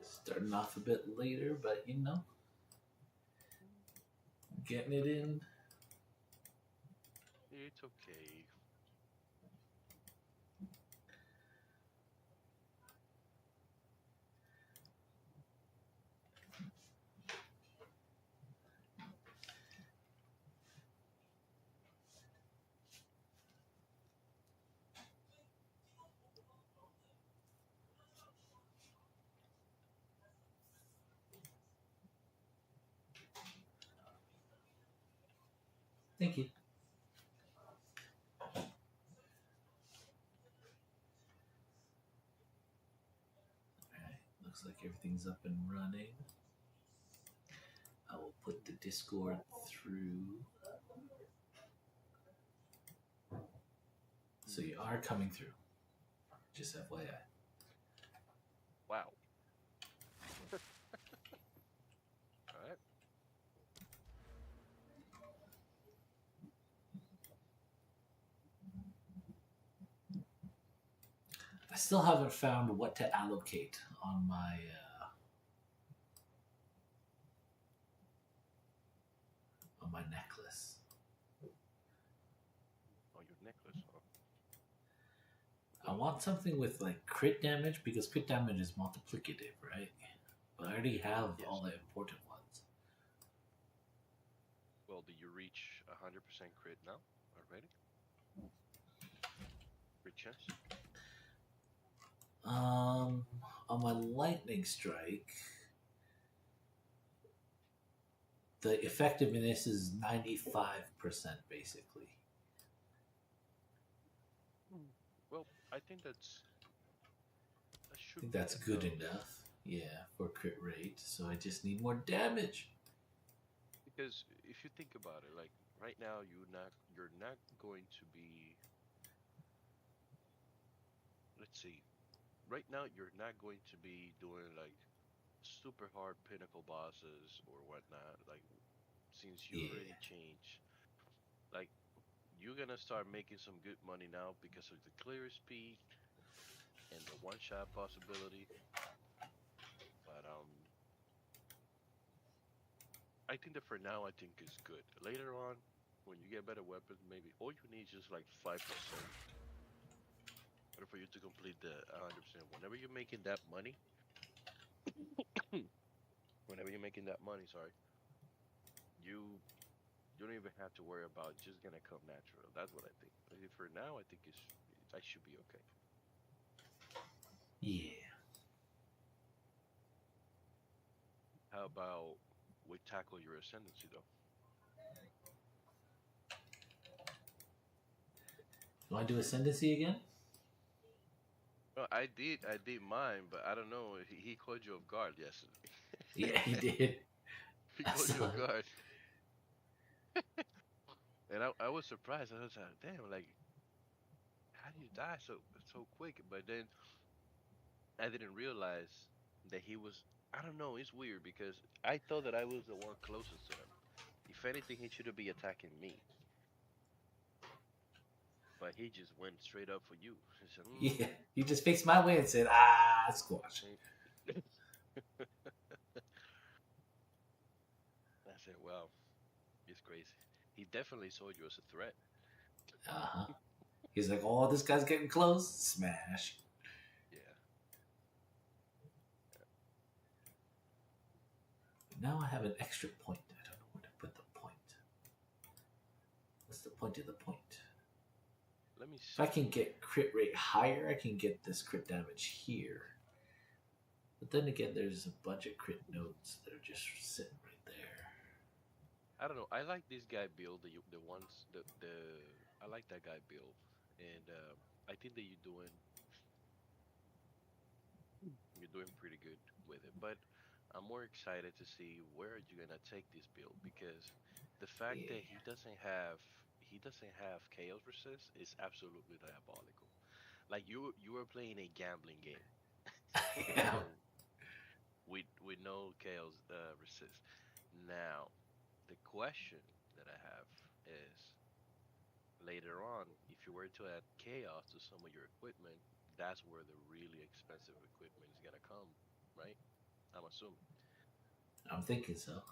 Starting off a bit later, but you know, getting it in. It's okay. Thank you. Alright, looks like everything's up and running. I will put the Discord through. So you are coming through. Just FYI. Wow. All right. I still haven't found what to allocate on my necklace. Oh, your necklace. Huh? I want something with like crit damage because crit damage is multiplicative, right? But I already have Yes. all the important ones. Well, do you reach 100% crit now already? Crit chance? On my lightning strike, the effectiveness is 95% basically. Well, I think that I should think be that's good enough. enough. Yeah, for crit rate. So I just need more damage. Because if you think about it, like right now, you're not going to be. Let's see. Right now, you're not going to be doing like super hard pinnacle bosses or whatnot. Like since you Yeah. already changed, like you're gonna start making some good money now because of the clear speed and the one shot possibility. But I think that for now, I think it's good. Later on, when you get better weapons, maybe all you need is just like 5% in order for you to complete the 100%. Whenever you're making that money, whenever you're making that money, sorry, you you don't even have to worry about it, just gonna come natural. That's what I think. For now, I think I should be okay. Yeah. How about we tackle your ascendancy though? You want to do ascendancy again? Well, I did mine, but I don't know. He caught you off guard yesterday. Yeah, he did. He I caught you saw off it. guard, and I was surprised. I was like, damn, like how do you die so quick? But then I didn't realize that he was. I don't know. It's weird because I thought that I was the one closest to him. If anything, he should be attacking me, but he just went straight up for you. He said, Yeah, he just faced my way and said, "Ah, squash." I said, wow, it's crazy. He definitely saw you as a threat. Uh huh. He's like, "Oh, this guy's getting close." Smash. Yeah. Now I have an extra point. I don't know where to put the point. What's the point of the point? Let me If I see. can get crit rate higher, I can get this crit damage here. But then again, there's a bunch of crit nodes that are just sitting right there. I don't know. I like this guy build. The ones the I like that guy build, and I think that you're doing pretty good with it. But I'm more excited to see where you're gonna take this build because the fact Yeah. that he doesn't have chaos resist is absolutely diabolical. Like you are playing a gambling game, you Yeah. know, with no chaos resist. Now, the question that I have is later on, if you were to add chaos to some of your equipment, that's where the really expensive equipment is gonna come, right? I'm assuming. I'm thinking so.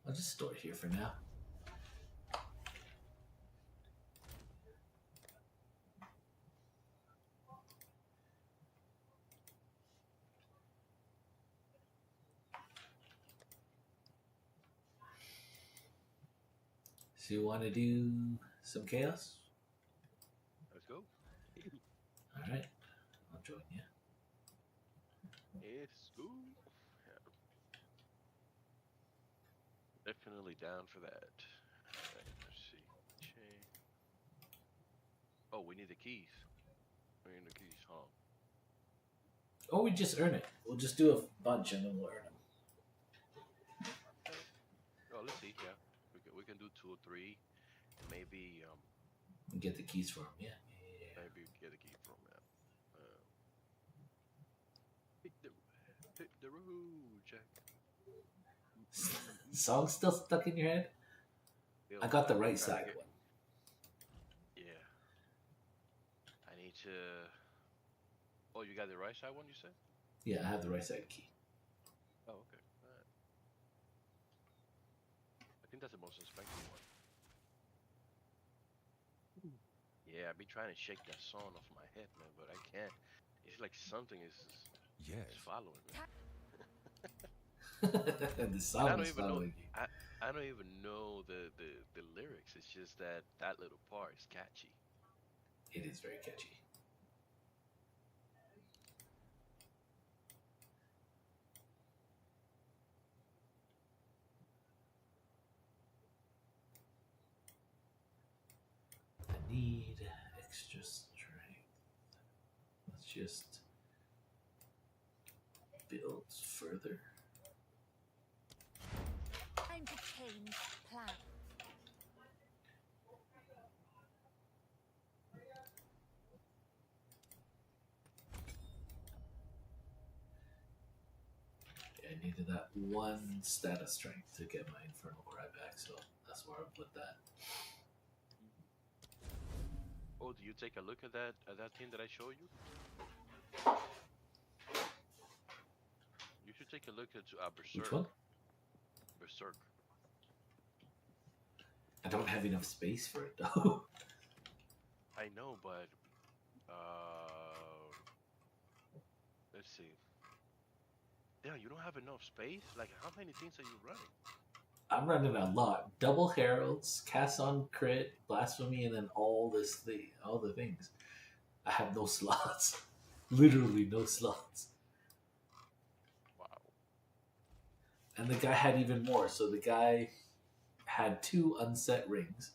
I'll just store it here for now. So you want to do some chaos? Let's go. All right, I'll join you. Let's go. Yeah, definitely down for that. Alright, let's see. Chain. Oh, we need the keys. We need the keys, huh? Or we just earn it. We'll just do a bunch and then we'll earn them. Okay. Oh, let's see. Yeah, we can do two or three, and maybe And get the keys for them. Yeah. maybe get a key from that. Uh, hit the hit the road, Jack. Song still stuck in your head? Still, I got the I'm right trying to side get. one. Yeah, I need to. Oh, you got the right side one, you said? Yeah, I have the right side key. Oh, okay. All right. I think that's the most expensive one. Yeah, I've been trying to shake that song off my head, man, but I can't. It's like something is Yes. following me. The And I song don't is even know. following you. I don't even know the lyrics. It's just that little part is catchy. It is very catchy. I need extra strength. Let's just build further. Time to change plan. I needed that one status strength to get my infernal cry back, so that's where I put that. Oh, do you take a look at that thing that I showed you? You should take a look at Which Berserk. one? Berserk. I don't have enough space for it though. I know, but uh, let's see. Yeah, you don't have enough space. Like, how many things are you running? I'm running a lot. Double heralds, cast on crit, blasphemy, and then all the things. I have no slots. Literally no slots. Wow. And the guy had even more. So the guy had 2 unset rings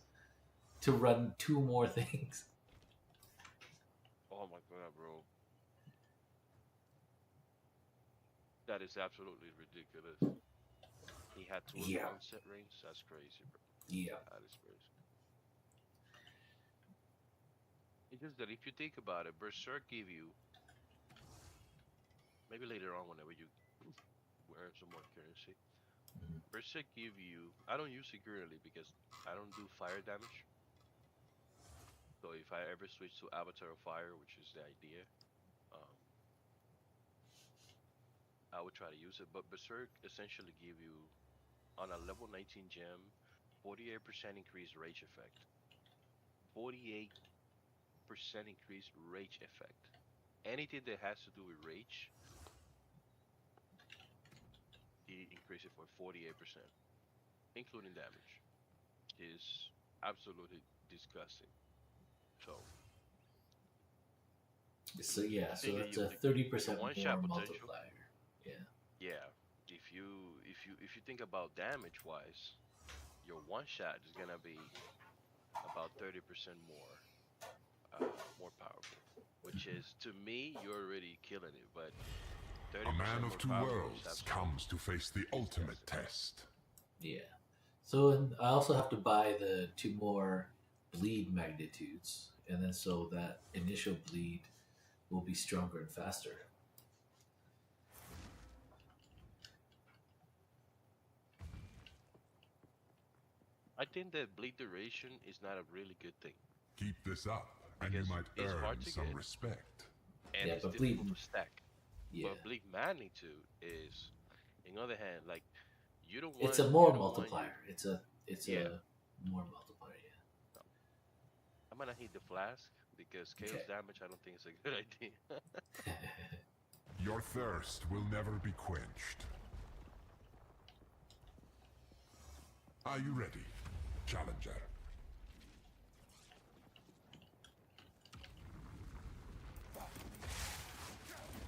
to run 2 more things. Oh my god, bro. That is absolutely ridiculous. He had two Yeah. unset rings. That's crazy, bro. Yeah. That is crazy. It's just that if you think about it, Berserk give you maybe later on whenever you earn some more currency. Mhm. Berserk give you. I don't use it currently because I don't do fire damage. So if I ever switch to Avatar of Fire, which is the idea, um, I would try to use it. But Berserk essentially give you on a level 19 gem, 48% increased rage effect. 48% increased rage effect. Anything that has to do with rage, he increased it for 48%, including damage. Is absolutely disgusting. So So yeah, you so think that's you a your 30% one more shot potential? multiplier. Yeah. Yeah. If you think about damage wise, your one shot is gonna be about 30% more powerful. Which is to me, you're already killing it, but A man 30% of more two powerful is worlds absolutely comes to face the ultimate disgusting. test. Yeah. So and I also have to buy the 2 more bleed magnitudes, and then so that initial bleed will be stronger and faster. I think that bleed duration is not a really good thing. Keep this up, and you Because might it's hard earn to some get. respect. And Yeah, it's but difficult bleed. to stack. Yeah, But bleak magnitude is, on the other hand, like it's a you more don't want your multiplier. It's yeah. a more multiplier. No, I'm gonna hit the flask because Yeah. chaos Okay. damage. I don't think it's a good idea. Your thirst will never be quenched. Are you ready, challenger?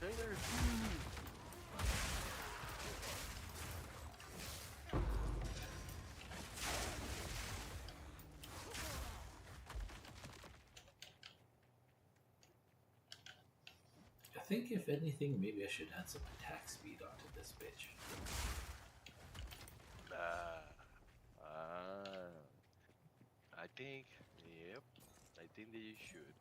Trainer. I think if anything, maybe I should add some attack speed onto this bitch. I think, yep, I think that you should.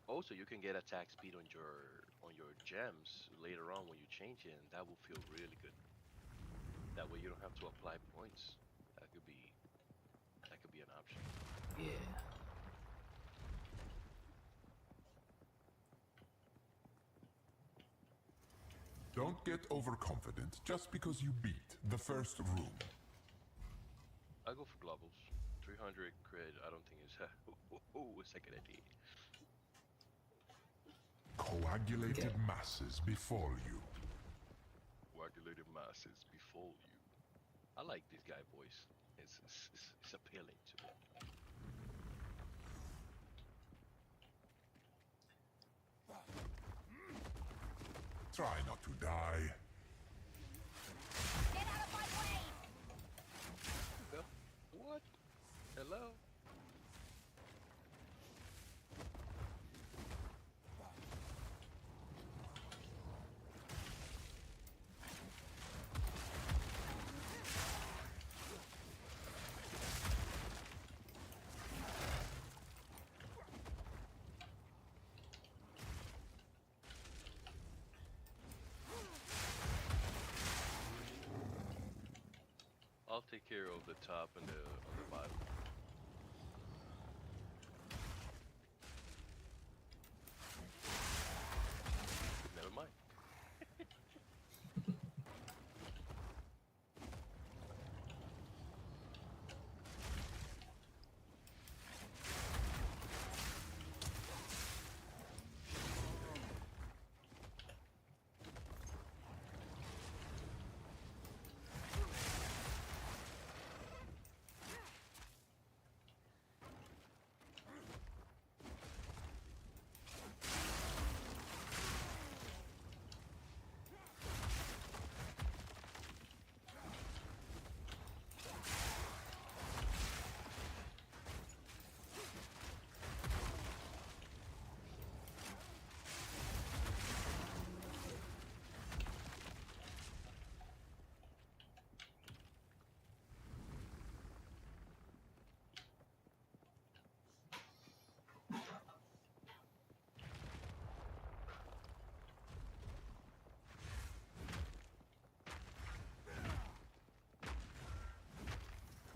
Also, you can get attack speed on your gems later on when you change it, and that will feel really good. That way, you don't have to apply points. That could be that could be an option. Yeah. Don't get overconfident just because you beat the first room. I go for globals. 300 crit. I don't think it's a good idea. Coagulated Okay. masses befall you. Coagulated masses befall you. I like this guy voice. It's appealing to me. Try not to die. Get out of my way! What? Hello? I'll take care of the top and the on the bottom. Never mind.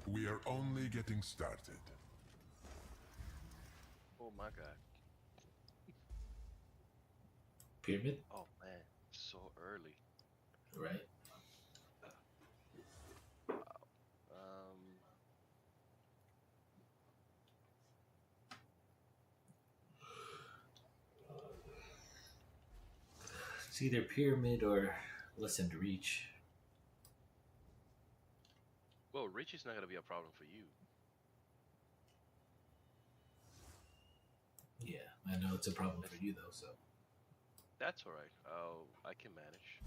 We are only getting started. Oh my god. Pyramid, Oh man, so early. right? Wow. Um, It's either pyramid or listen to reach. well, Rich is not gonna be a problem for you. Yeah, I know it's a problem for you though. So That's all right. I can manage.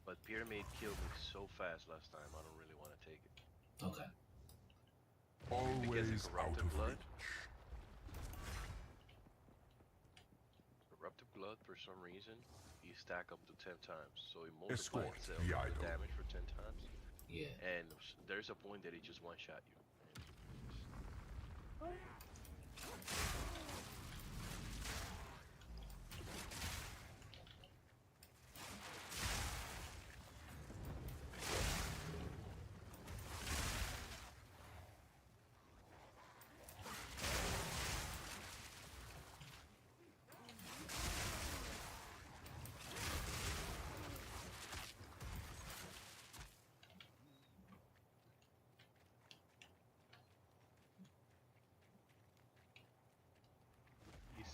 But Pyramid killed me so fast last time. I don't really want to take it. okay. Because Always the out corrupted of blood. reach. Corrupted blood, for some reason, you stack up to 10 times. So it Escort multiplies the the idol. damage for 10 times. Yeah. And there's a point that it just one-shot you.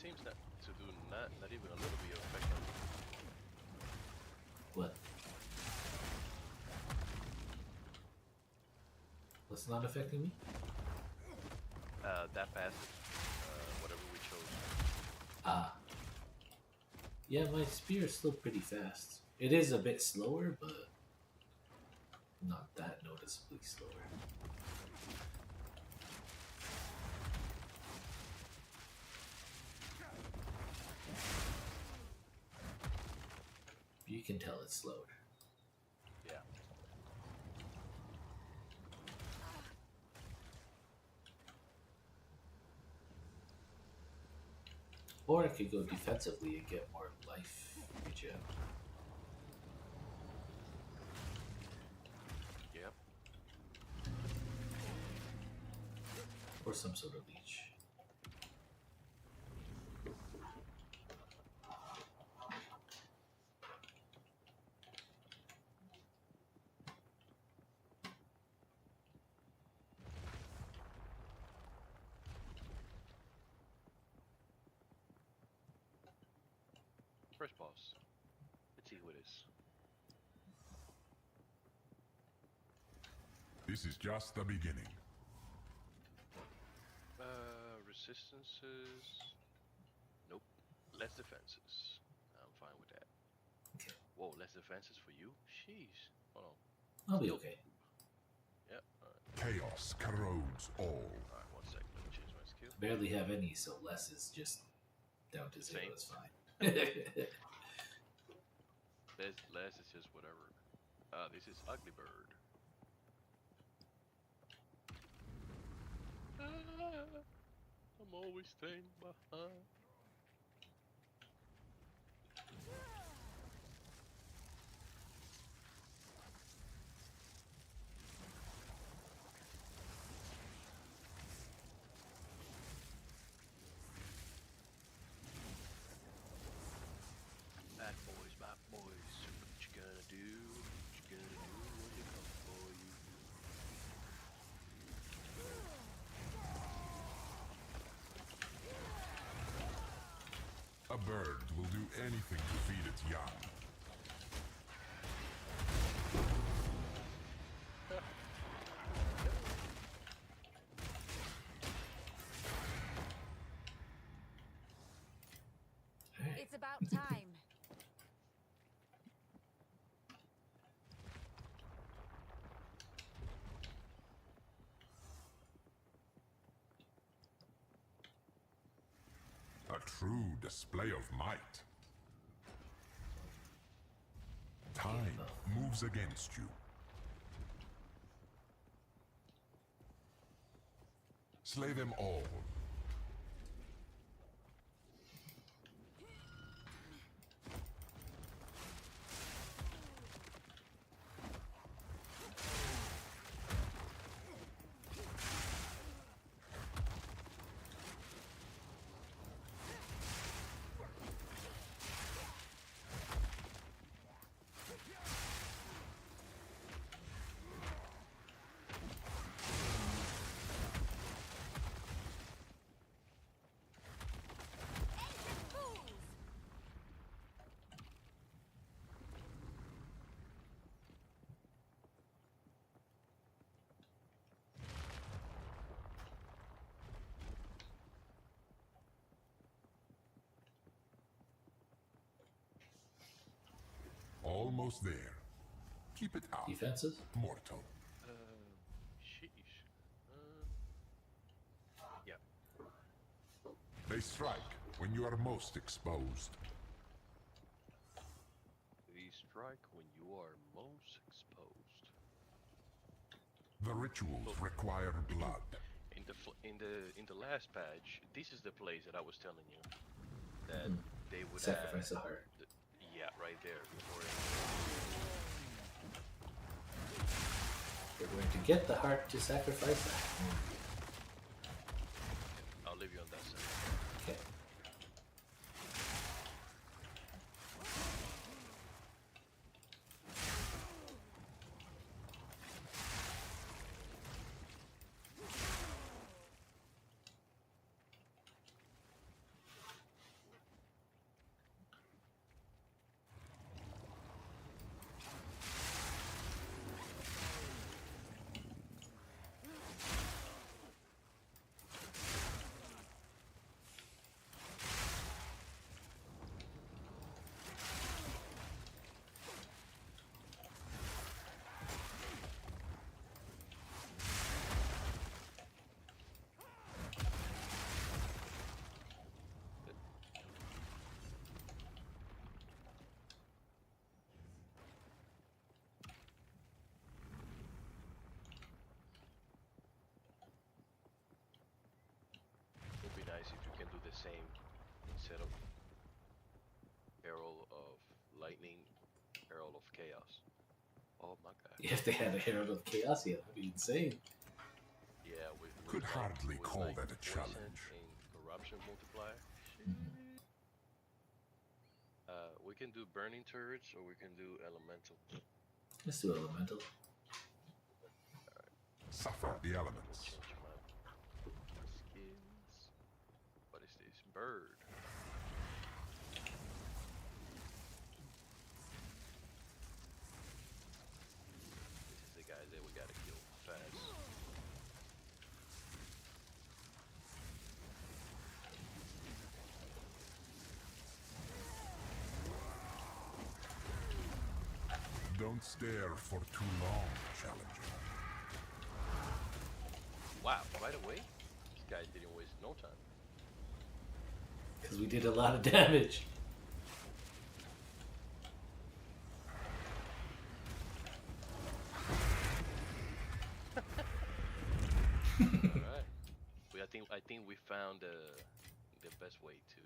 seems not to do not even a little bit of effect on me. What? What's not affecting me? That passive, whatever we chose. Ah. Yeah, my spear is still pretty fast. It is a bit slower, but not that noticeably slower. You can tell it's slowed. Yeah. Or I could go defensively and get more life regen. Yep. Or some sort of leech. First boss. Let's see who it is. This is just the beginning. Resistances. Nope. Less defenses. I'm fine with that. Okay. Whoa, less defenses for you? Sheesh. Hold on. I'll be okay. Yep. Alright. Chaos corrodes all. Alright, 1 second. Let me change my skill. Barely have any, so less is just down to zero. Same. It's fine. Less is just whatever. This is Ugly Bird. I'm always staying behind. Bad boys, what you gonna do? What you gonna do when they come for you? A bird will do anything to feed its young. It's about time. A true display of might. Time moves against you. Slay them all. Almost there. Keep it out. Defenses? Mortal. Sheesh. Yeah. They strike when you are most exposed. They strike when you are most exposed. The rituals require blood. In the last patch, this is the place that I was telling you that they would Sacrifice add a heart. yeah, right there before We're going to get the heart to sacrifice that. I'll leave you on that side. Okay. same instead of Herald of Lightning, Herald of Chaos. Oh my god. If they had a Herald of Chaos, yeah, that'd be insane. Yeah, with Could like, hardly with call like that a poison challenge. and corruption multiplier. We can do burning turrets or we can do elemental. Let's do Elemental. Suffer the elements. Change my skins. What is this? Bird. This is the guy that we gotta kill fast. Don't stare for too long, challenger. Wow, right away? This guy didn't waste no time. Because we did a lot of damage. Alright. I think we found the best way to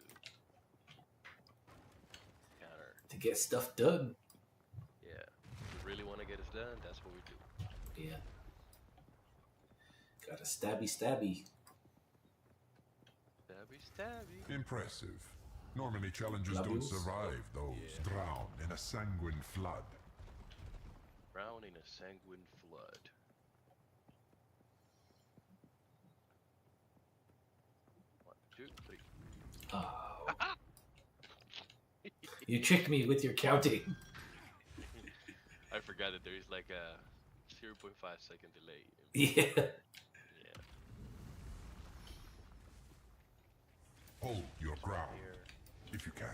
counter. To get stuff done. Yeah. If we really want to get us done, that's what we do. Yeah. Got a stabby. Stabby, stabby. Impressive. Normally challengers don't Globulus? survive those. Yeah. Drown in a sanguine flood. Drown in a sanguine flood. One, two, three. Oh. You tricked me with your counting. I forgot that there is like a 0.5 second delay. Yeah. Yeah. Hold your ground, Here. if you can.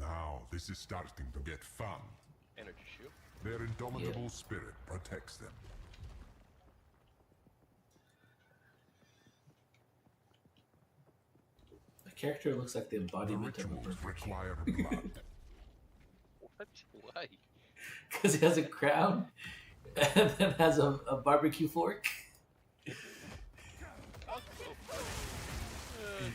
Now, this is starting to get fun. Energy shield. Their indomitable spirit protects them. My character looks like the The embodiment of a rituals berserker. require blood. What? Why? Because he has a crown and then has a barbecue fork. Oh, funny.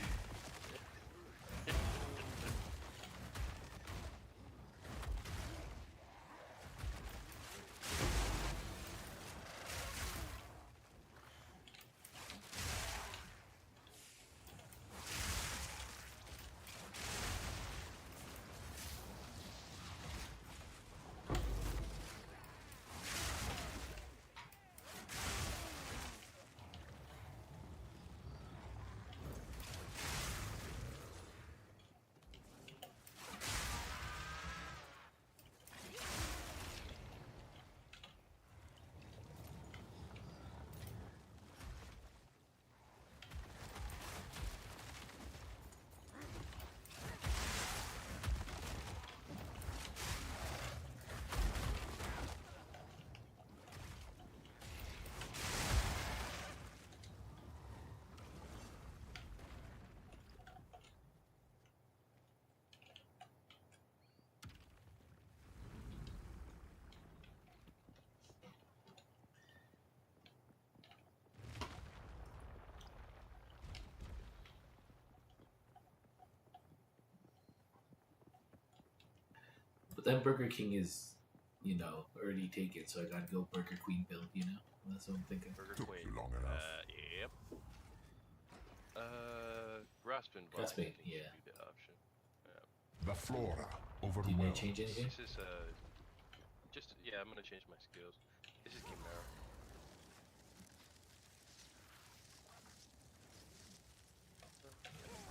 But then Burger King is, already taken, so I gotta go Burger Queen build. That's what I'm thinking. Burger Took Queen. you long enough. Yep. Grasping Blind. Grasping, I think yeah. should be the option. The flora Do you need overwhelmed. to change anything? This is I'm gonna change my skills. This is Chimera.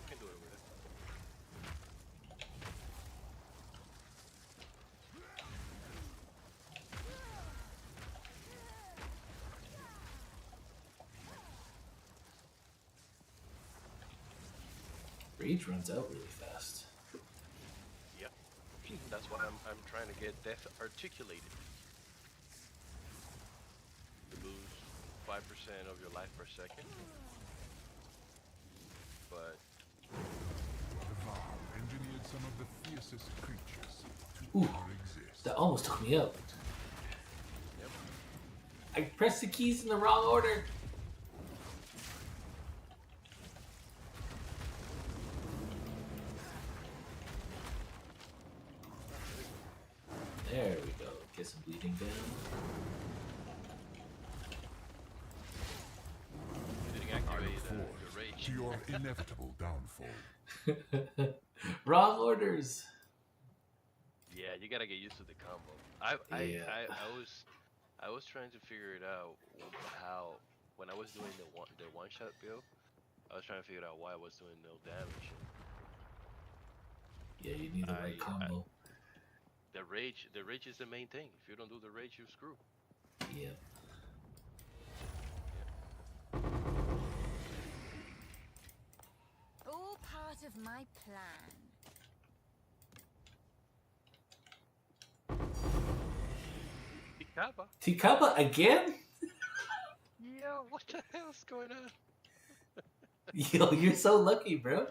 We can do it with it. Rage runs out really fast. Yep. That's why I'm trying to get death articulated. You lose 5% of your life per second. But The Var engineered some of the fiercest creatures to Ooh. ever exist. That almost took me out. yep. I pressed the keys in the wrong order. There we go. Get some bleeding down. You didn't I activate look forward the rage. to your inevitable downfall. Wrong orders. Yeah, you gotta get used to the combo. I was trying to figure it out how when I was doing the one shot build, I was trying to figure out why I was doing no damage. Yeah, you need the right combo. The rage is the main thing. If you don't do the rage, you screw. Yeah. All part of my plan. Tikaba. Tikaba again? Yeah, what the hell's going on? Yo, you're so lucky, bro.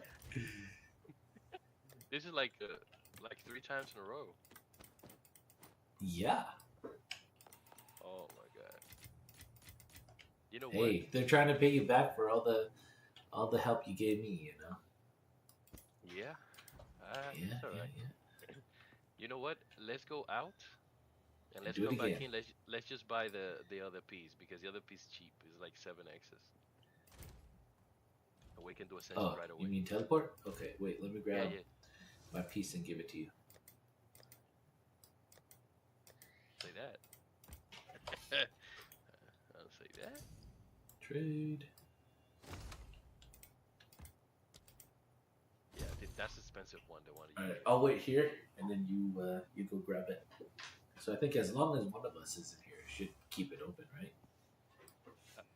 This is like 3 times in a row. Yeah. Oh my god. You know Hey, they're trying to pay you back for all the help you gave me, what? Yeah. Yeah, It's alright. yeah. You know what? Let's go out and let's Do it come back again. in. Let's just buy the other piece because the other piece is cheap. It's like 7x's. And we can do ascension Oh, right away. you mean teleport? Okay, wait, let me grab yeah. my piece and give it to you. Say that. I'll say that. Trade. Yeah, that's the expensive one. The one. That you Alright, I'll wait here, and then you go grab it. So I think as long as one of us isn't here, it should keep it open, right?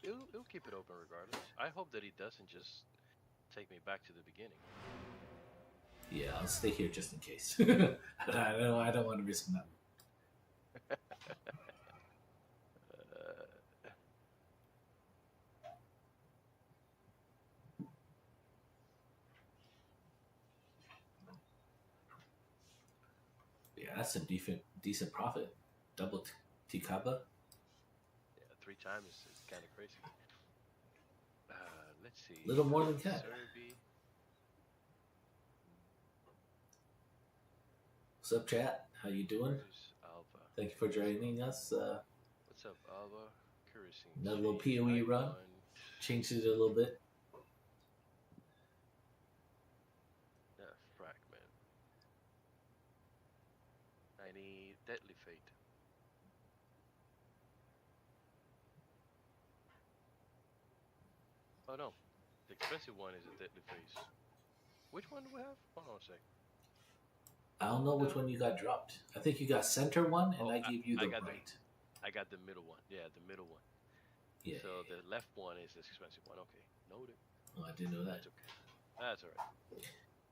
It'll keep it open regardless. I hope that he doesn't just take me back to the beginning. Yeah, I'll stay here just in case. I don't want to risk nothing. Yeah, that's a decent profit. Double Tikaba. Yeah, 3 times is kind of crazy. Let's see. Little more than that. Serbi. What's up, chat? How you doing? Where's Alva? Thank you for joining us. What's up, Alva? Curiosity. Another little POE run. Changed it a little bit. Fragment. I need Deadly Fate. Oh no, the expensive one is a Deadly Face. Which one do we have? Hold on a sec. I don't know which one you got dropped. I think you got center one, and Oh, I gave you I the got right. I got the middle one. Yeah, the middle one. Yeah. So the left one is the expensive one. Okay, noted. Oh, I didn't know that. That's okay. That's alright.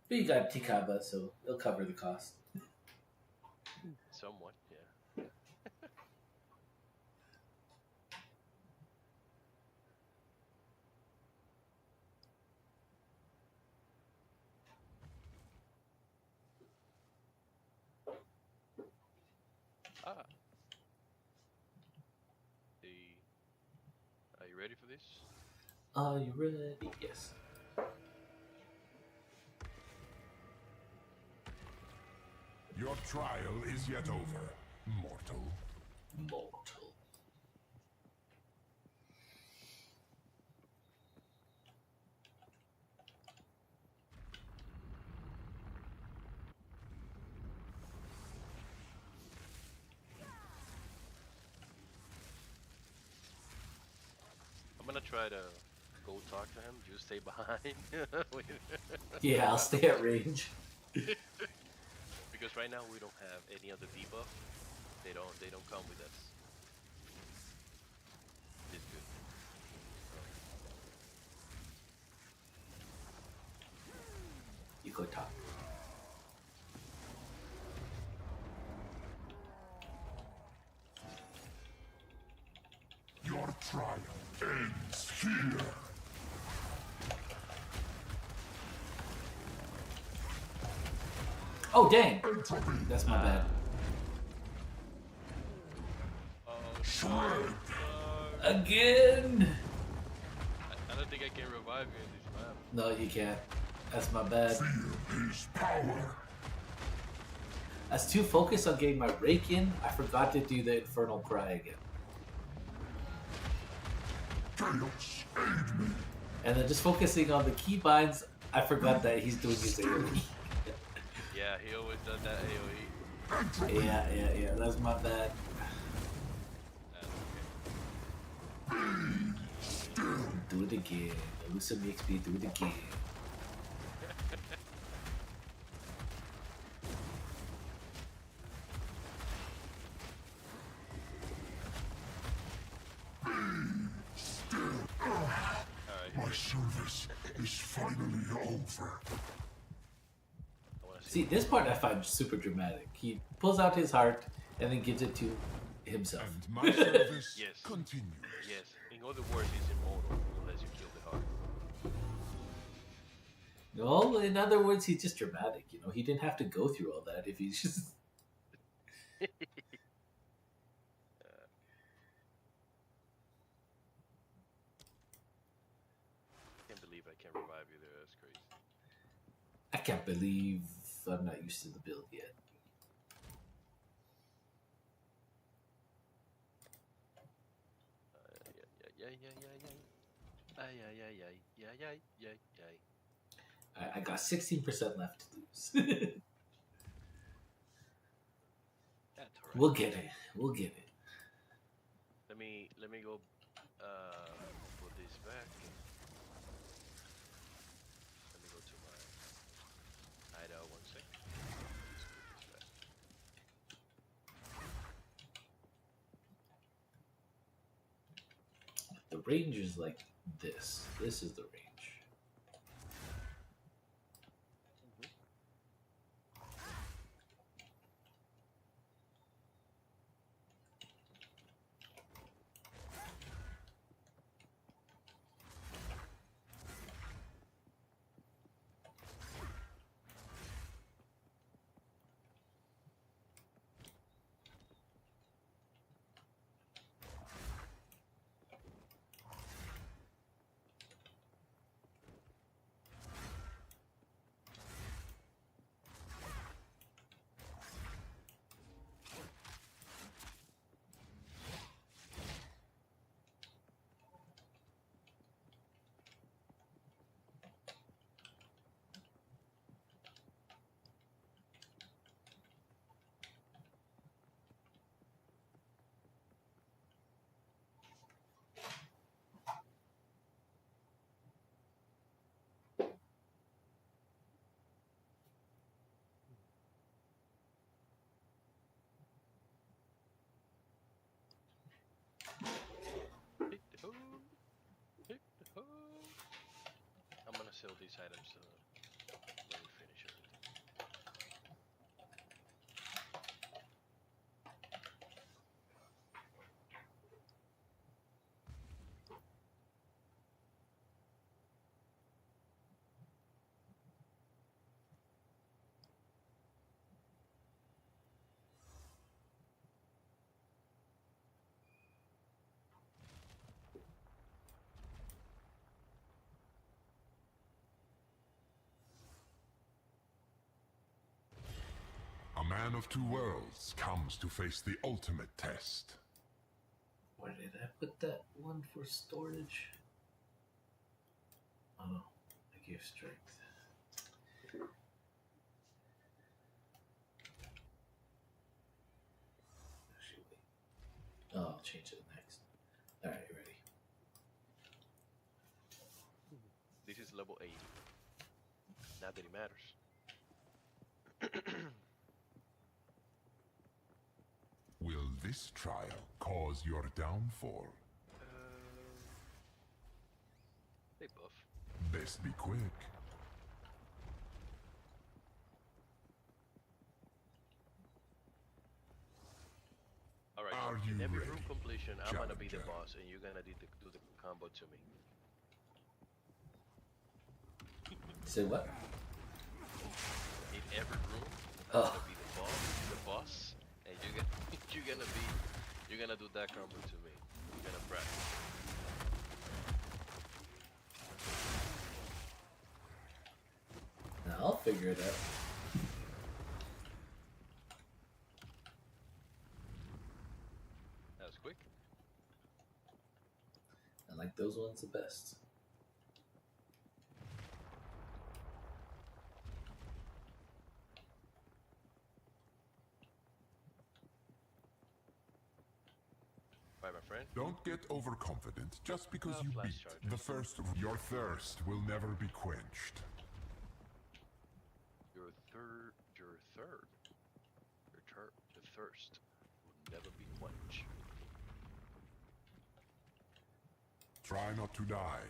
But you got Tikaba, so it'll cover the cost. Somewhat, yeah. Ah. Are you ready for this? Are you ready? Yes. Your trial is yet over, mortal. Mortal. I'm gonna try to go talk to him. You stay behind. Yeah, I'll stay at range. Because right now we don't have any other debuff. They don't come with us. It's good. You go talk. Your trial ends here. Oh dang! Entropy. That's my bad. Oh, Again! I don't think I can revive you in this map. No, you can't. That's my bad. Feel his power. I was too focused on getting my rake in, I forgot to do the infernal cry again. Chaos, aid me. And then just focusing on the keybinds, I forgot that he's doing his AoE. Yeah, he always does that AoE. Entropy. Yeah, that's my bad. That's okay. Do it again. Lose some XP, do it again. Alright. My service is finally over. I wanna See, this part I find super dramatic. He pulls out his heart and then gives it to himself. And my service Yes. continues. Yes. In other words, he's immortal unless you kill the heart. Well, in other words, he's just dramatic. You know, he didn't have to go through all that if he's just. Can't believe I can't revive you there. That's crazy. I can't believe I'm not used to the build yet. I got 16% left to lose. That's alright. We'll get it. We'll get it. Let me go put this back. Let me go to my hideout 1 sec. Let's put this back. The range is like this. This is the range. Hit the hole. Hit the hole. I'm gonna sell these items when we finish everything. man of two worlds comes to face the ultimate test. Where did I put that one for storage? Oh, I gave strength. Actually, wait. Oh, I'll change it next. Alright, ready. This is level 80. Not that it matters. Will this trial cause your downfall? They buff. Best be quick. Alright, Are in you every ready, room completion, I'm gonna be the challenger? boss, and you're gonna do the combo to me. Say what? In every room, I'm Oh. gonna be the boss, and you're gonna do that combo to me. You're gonna practice. Now I'll figure it out. That was quick. I like those ones the best. Right, my friend. Don't get overconfident just because you flash beat charges. the first. Your thirst will never be quenched. Your thirst will never be quenched. Try not to die.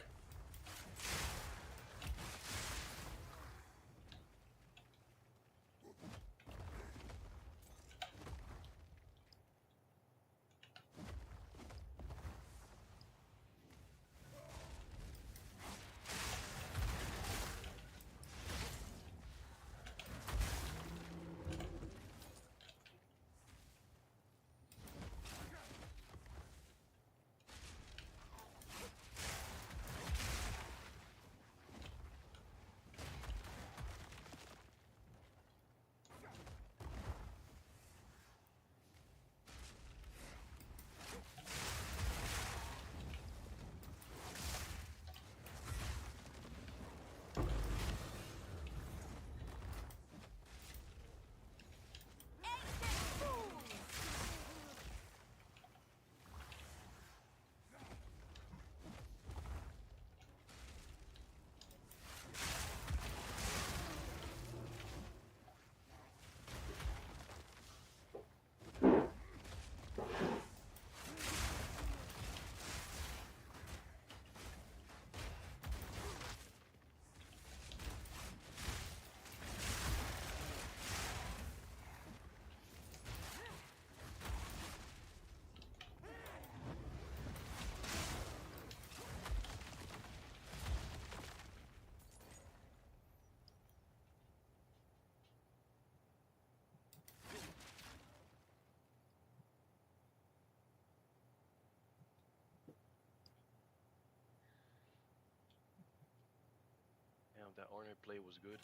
Damn, that Ornate play was good.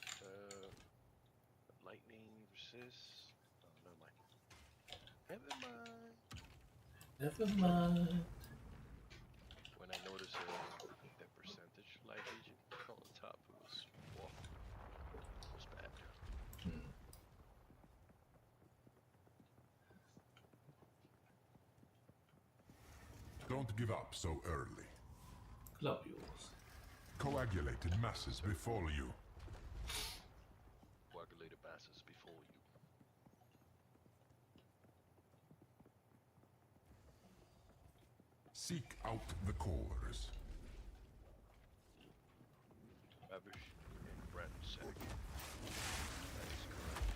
Lightning resist. Oh, never mind. Never mind. Never mind. When I noticed the percentage life agent on the top, it was whoa, it was bad. Don't give up so early. Globules. Coagulated masses befall you. Coagulated masses before you. Seek out the cores. Ravish and ransack. That is correct.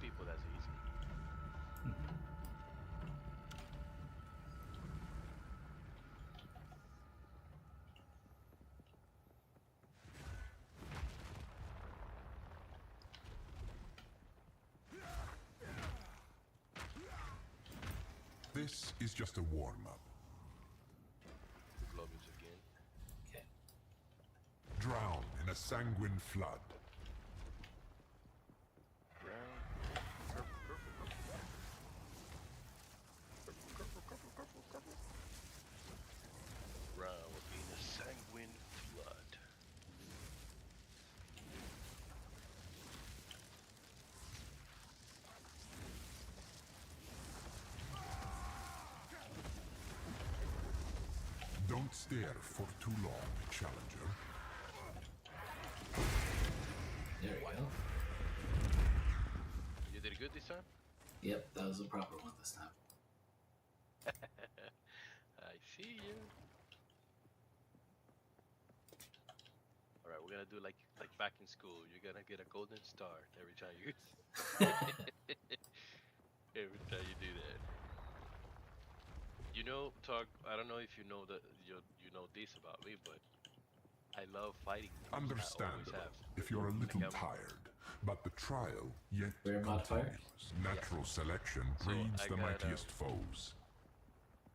people that's easy. This is just a warm-up. Globus again. Okay. Drown in a sanguine flood. Brown. Purple, purple, purple. Purple, purple, purple, purple, purple. Brown would be in a sanguine flood. Don't stare for too long, challenger. There we go. You did good this time? Yep, that was a proper one this time. I see you. All right, we're gonna do like back in school. You're gonna get a golden star every time you every time you do that. You know, Talk. I don't know if you know that you know this about me, but I love fighting games. I always Understandable have. if you're a little Like, tired, but the trial yet Rare modifier? continues. Natural selection So breeds I the got, mightiest foes.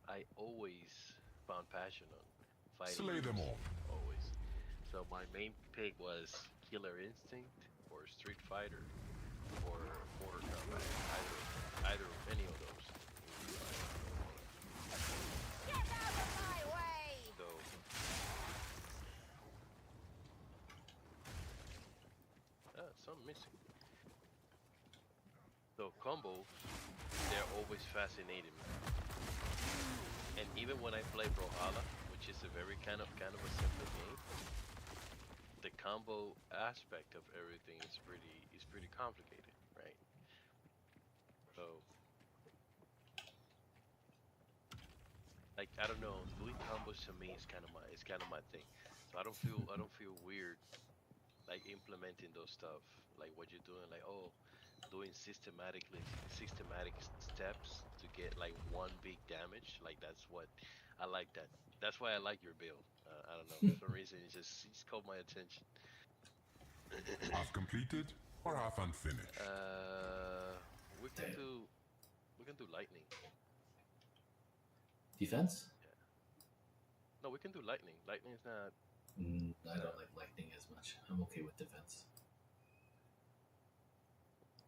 I always found passion on fighting Slay them games. all. Always. So my main pick was Killer Instinct or Street Fighter or Mortal Kombat. Either of any of those. Get out of my way! So something missing. So combos, they're always fascinating me. And even when I play Brawlhalla, which is a very kind of a simple game, the combo aspect of everything is pretty complicated, right? So like I don't know, doing combos to me is kind of my thing. So I don't feel weird like implementing those stuff like what you're doing, like doing systematic steps to get like one big damage. Like that's what I like. That's why I like your build. I don't know, for some reason it's caught my attention. Half completed or half unfinished? We can do lightning. Defense? No, we can do lightning. Lightning is not. I don't like lightning as much. I'm okay with defense.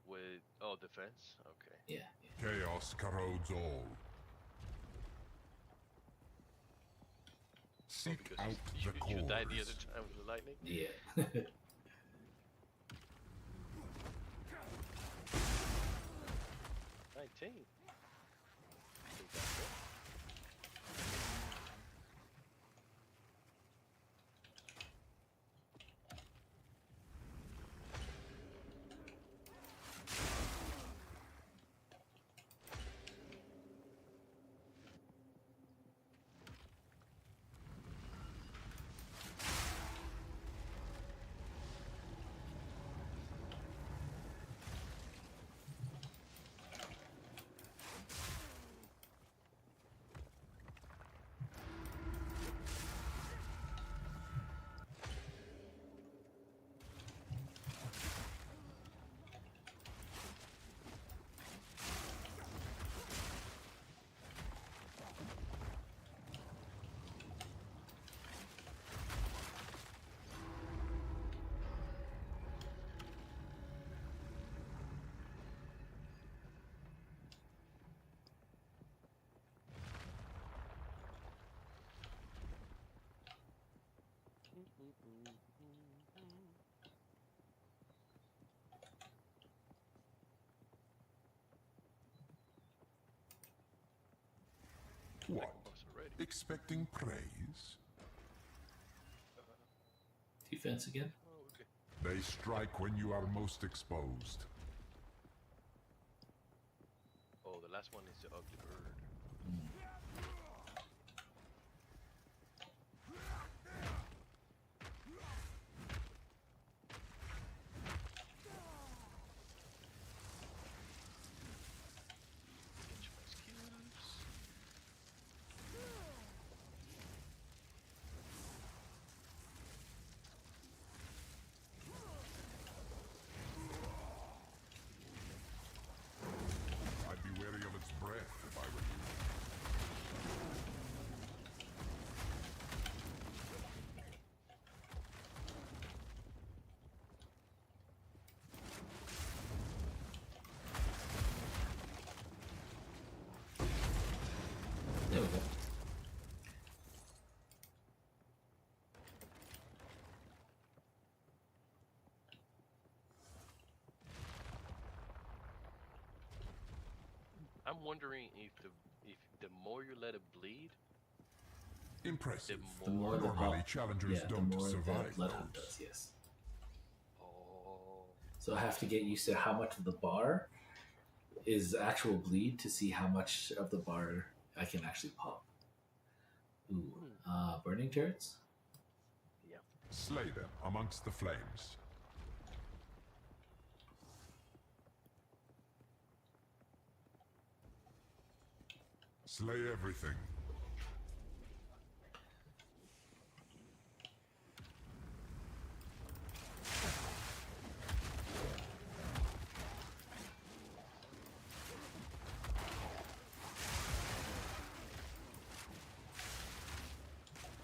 With defense. Okay. Yeah. Chaos corrodes all. Seek Because out you, the you died the cores. other time with the lightning. Yeah. 19. I think that's it. What? Boss already. Expecting praise? Defense again? Oh, okay. They strike when you are most exposed. Oh, the last one is the ugly bird. I'm wondering if the more you let it bleed, Impressive. The more the Normally, pop, challengers yeah, the don't more survive the bloodhound those. does. Yes. oh, So I have to get used to how much of the bar is actual bleed to see how much of the bar I can actually pop. Ooh, burning turrets. yeah. Slay them amongst the flames. Slay everything.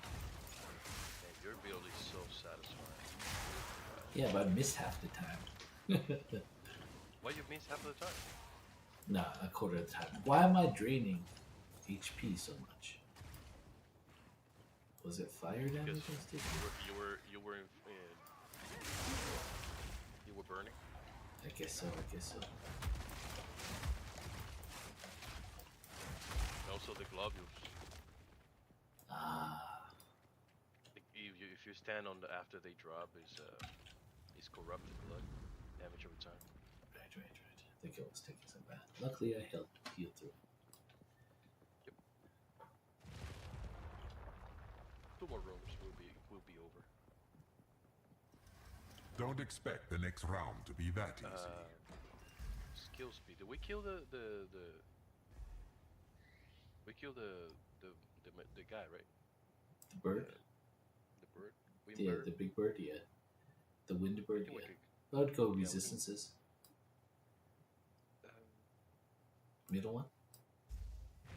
Man, your build is so satisfying. Yeah, but I missed half the time. Why you miss half of the time? Nah, a quarter of the time. Why am I draining HP so much? Was it fire damage Because I was taking? you were burning. I guess so. And also the globules. Ah, If you stand on the after they drop is corrupted blood damage over time. right. I think I was taking some bad. Luckily, I healed through. Yep. 2 more rooms will be over. Don't expect the next round to be that easy. Skill speed. Did we kill we killed the guy, right? The bird? The bird? Wind Yeah, bird? the big bird, yeah. The wind I bird, think we yeah. could, I'd go we can- resistances. um, Middle one?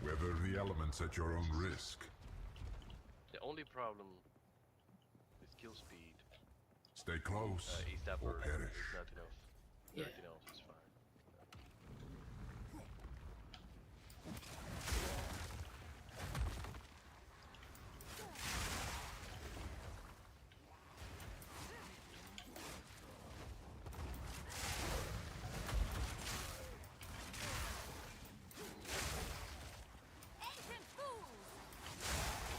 Weather the elements at your own risk. the only problem with kill speed Stay close is that or bird. perish. There's nothing else. Yeah. Everything else is fine. Ancient fools!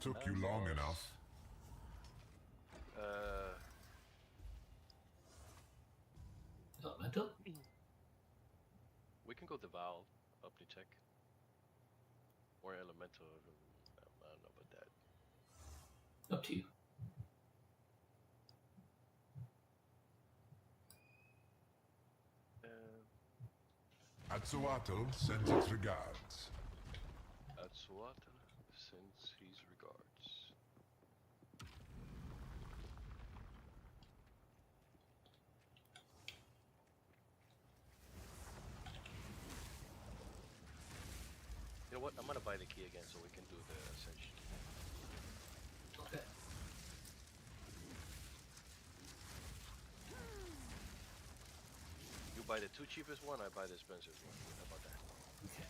Took you long enough. Elemental? We can go Deval, Omnitech, or Elemental. I don't know about that. Up to you. Atsuatl sends its regards. Atsuatl sends his regards. You know what? I'm gonna buy the key again so we can do the ascension. Okay. You buy the 2 cheapest one, I buy the expensive one. How about that? Okay.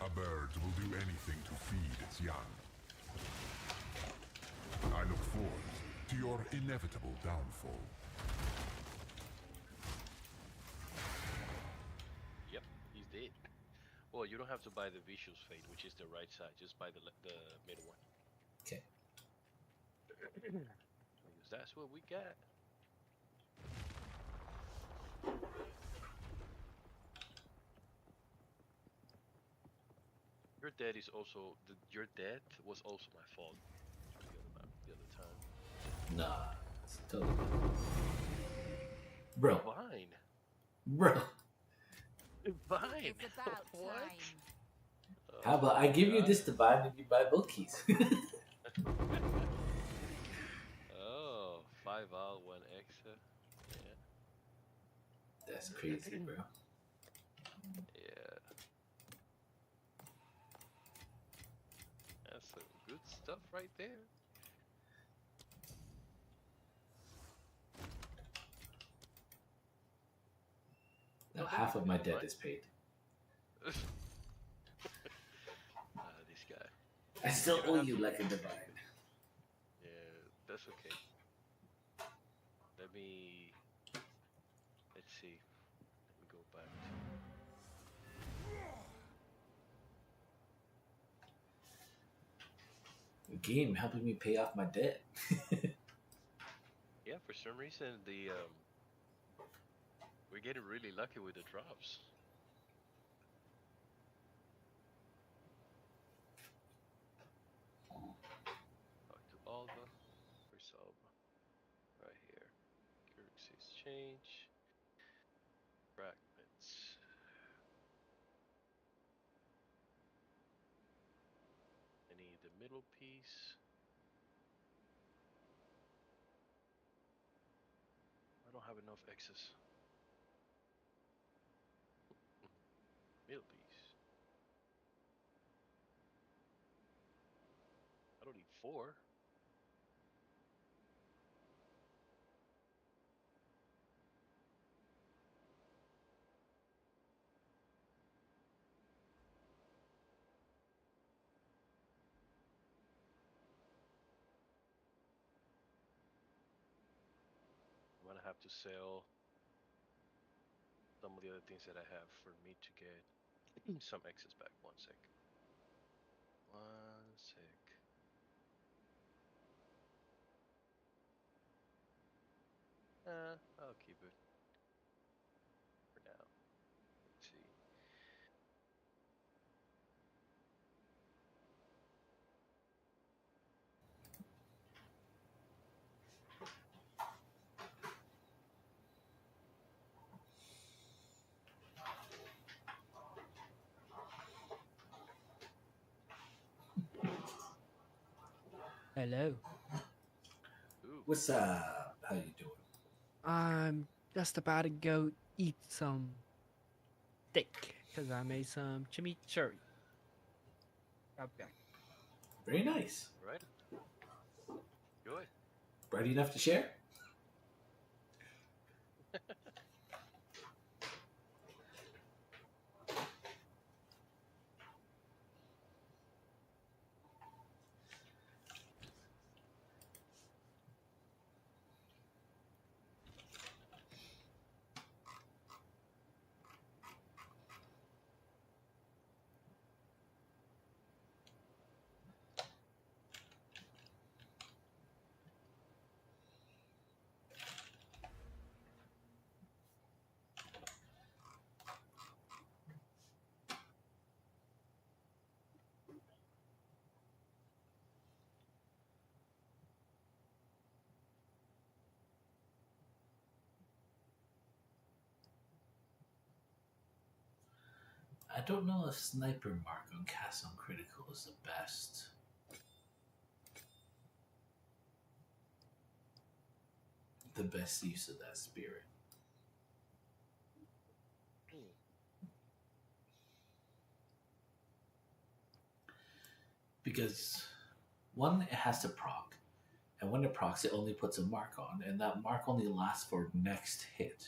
A bird will do anything to feed its young. I look forward to your inevitable downfall. Yep, he's dead. Well, you don't have to buy the Vicious Fate, which is the right side. Just buy the middle one. Okay. Because that's what we got. Your death is also your death was also my fault the other time. Nah, it's totally bro, Fine. bro. Fine. It's about What? time. How about I give you this divine and you buy both keys? Oh, 5 out, 1 extra. Yeah. That's crazy, bro. Yeah. That's some good stuff right there. Now Oh, thank you half for of the my divine. debt is paid. This guy. I still You don't owe have you to- like a divine. Yeah, that's okay. Let me. Let's see. Let me go back to. Game helping me pay off my debt. Yeah, for some reason we're getting really lucky with the drops. Talk to Alva. Where's Alva? Right here. Currency exchange. Fragments. I need the middle piece. I don't have enough excess. Middle piece. I don't need 4. I'm gonna have to sell some of the other things that I have for me to get some excess back. 1 sec. 1 sec. I'll keep it for now. Let's see. Hello. Ooh, What's up? How you doing? I'm just about to go eat some steak because I made some chimichurri. Okay. Very nice. right. Good. Ready enough to share? I don't know if sniper mark on cast on critical is the best. The best use of that spirit. Because one, it has to proc. And when it procs, it only puts a mark on, and that mark only lasts for next hit.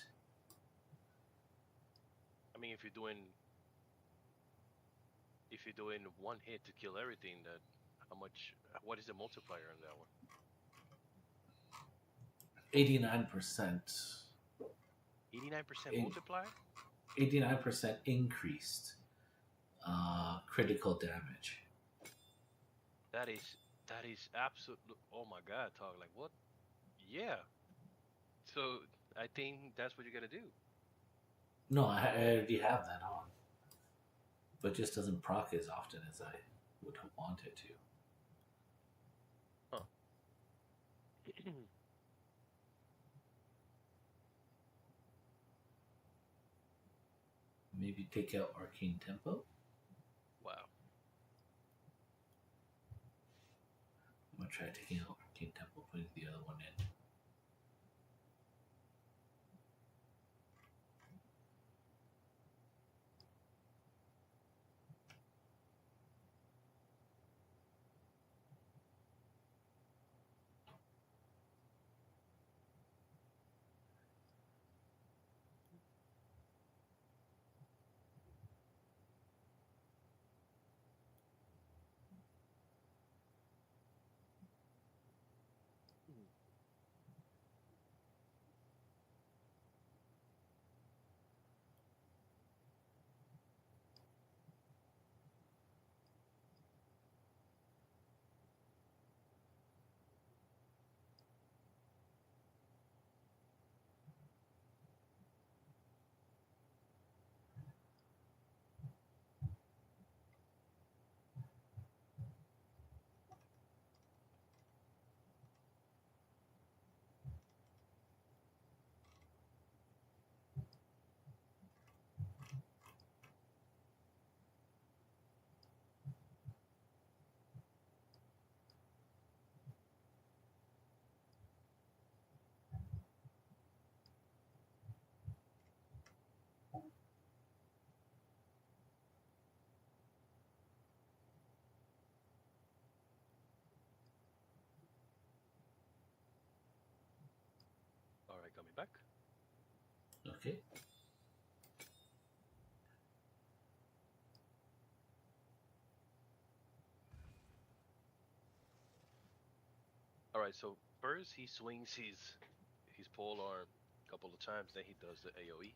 I mean, if you're doing 1 hit to kill everything, that how much? What is the multiplier on that one? 89%. 89% In- multiplier. 89% increased critical damage. That is absolute. Oh my god, talk like what? Yeah. So I think that's what you're gonna do. No, I already have that on, but it just doesn't proc as often as I would want it to. Huh. Maybe take out Arcane Tempo. Wow. I'm gonna try taking out Arcane Tempo, putting the other one in. All right, coming back. Okay. All right. So first he swings his pole arm a couple of times, then he does the AOE.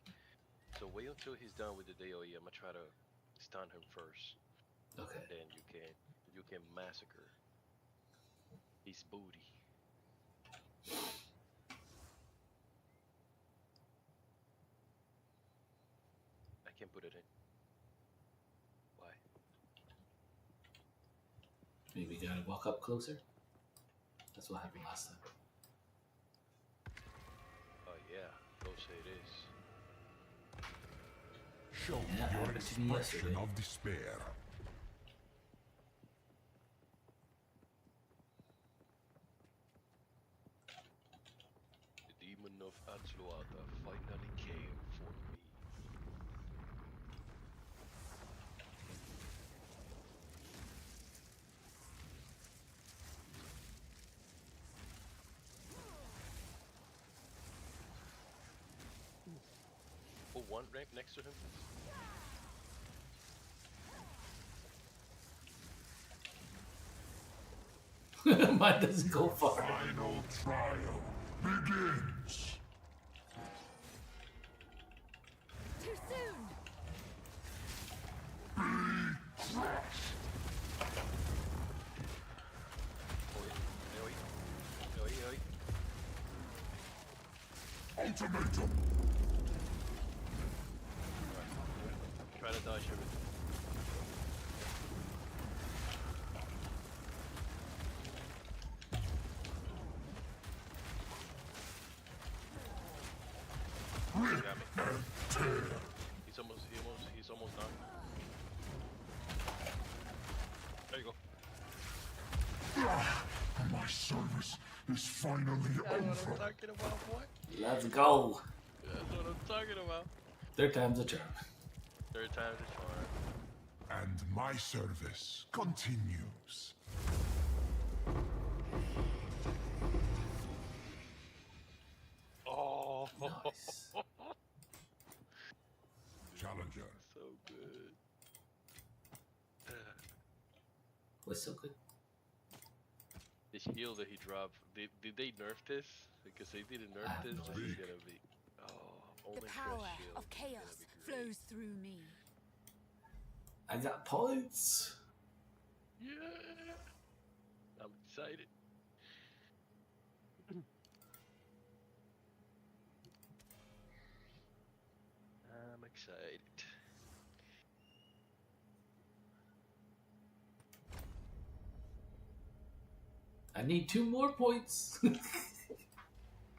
So wait until he's done with the AOE. I'm gonna try to stun him first. Okay. Then you can massacre his booty. I can't put it in. Why? Maybe you gotta walk up closer. That's what happened last time. Oh yeah, go say it is. Show Yeah, your happened to me expression yesterday. of despair. The demon of Atzluata finally came for me. Oh, one rank next to him. Mine doesn't go far. Final trial begins. Too soon. Oh yeah. AOE. AOE. AOE. Ultimatum. Try to dodge everything. He got me. He's almost done. There you go. My service is finally That's what I'm over. talking about, boy. Let's go. That's what I'm talking about. Third time's a charm. Third time's a charm. And my service continues. Oh, Nice. Challenger. so good. Was so good. This heal that he dropped, did they nerf this? Because they didn't I nerf have this, no this is idea. gonna be. Oh, The Omen power Crest shield of is gonna chaos be great. flows through me. I got points. Yeah. I'm excited. I'm excited. I need 2 more points. 2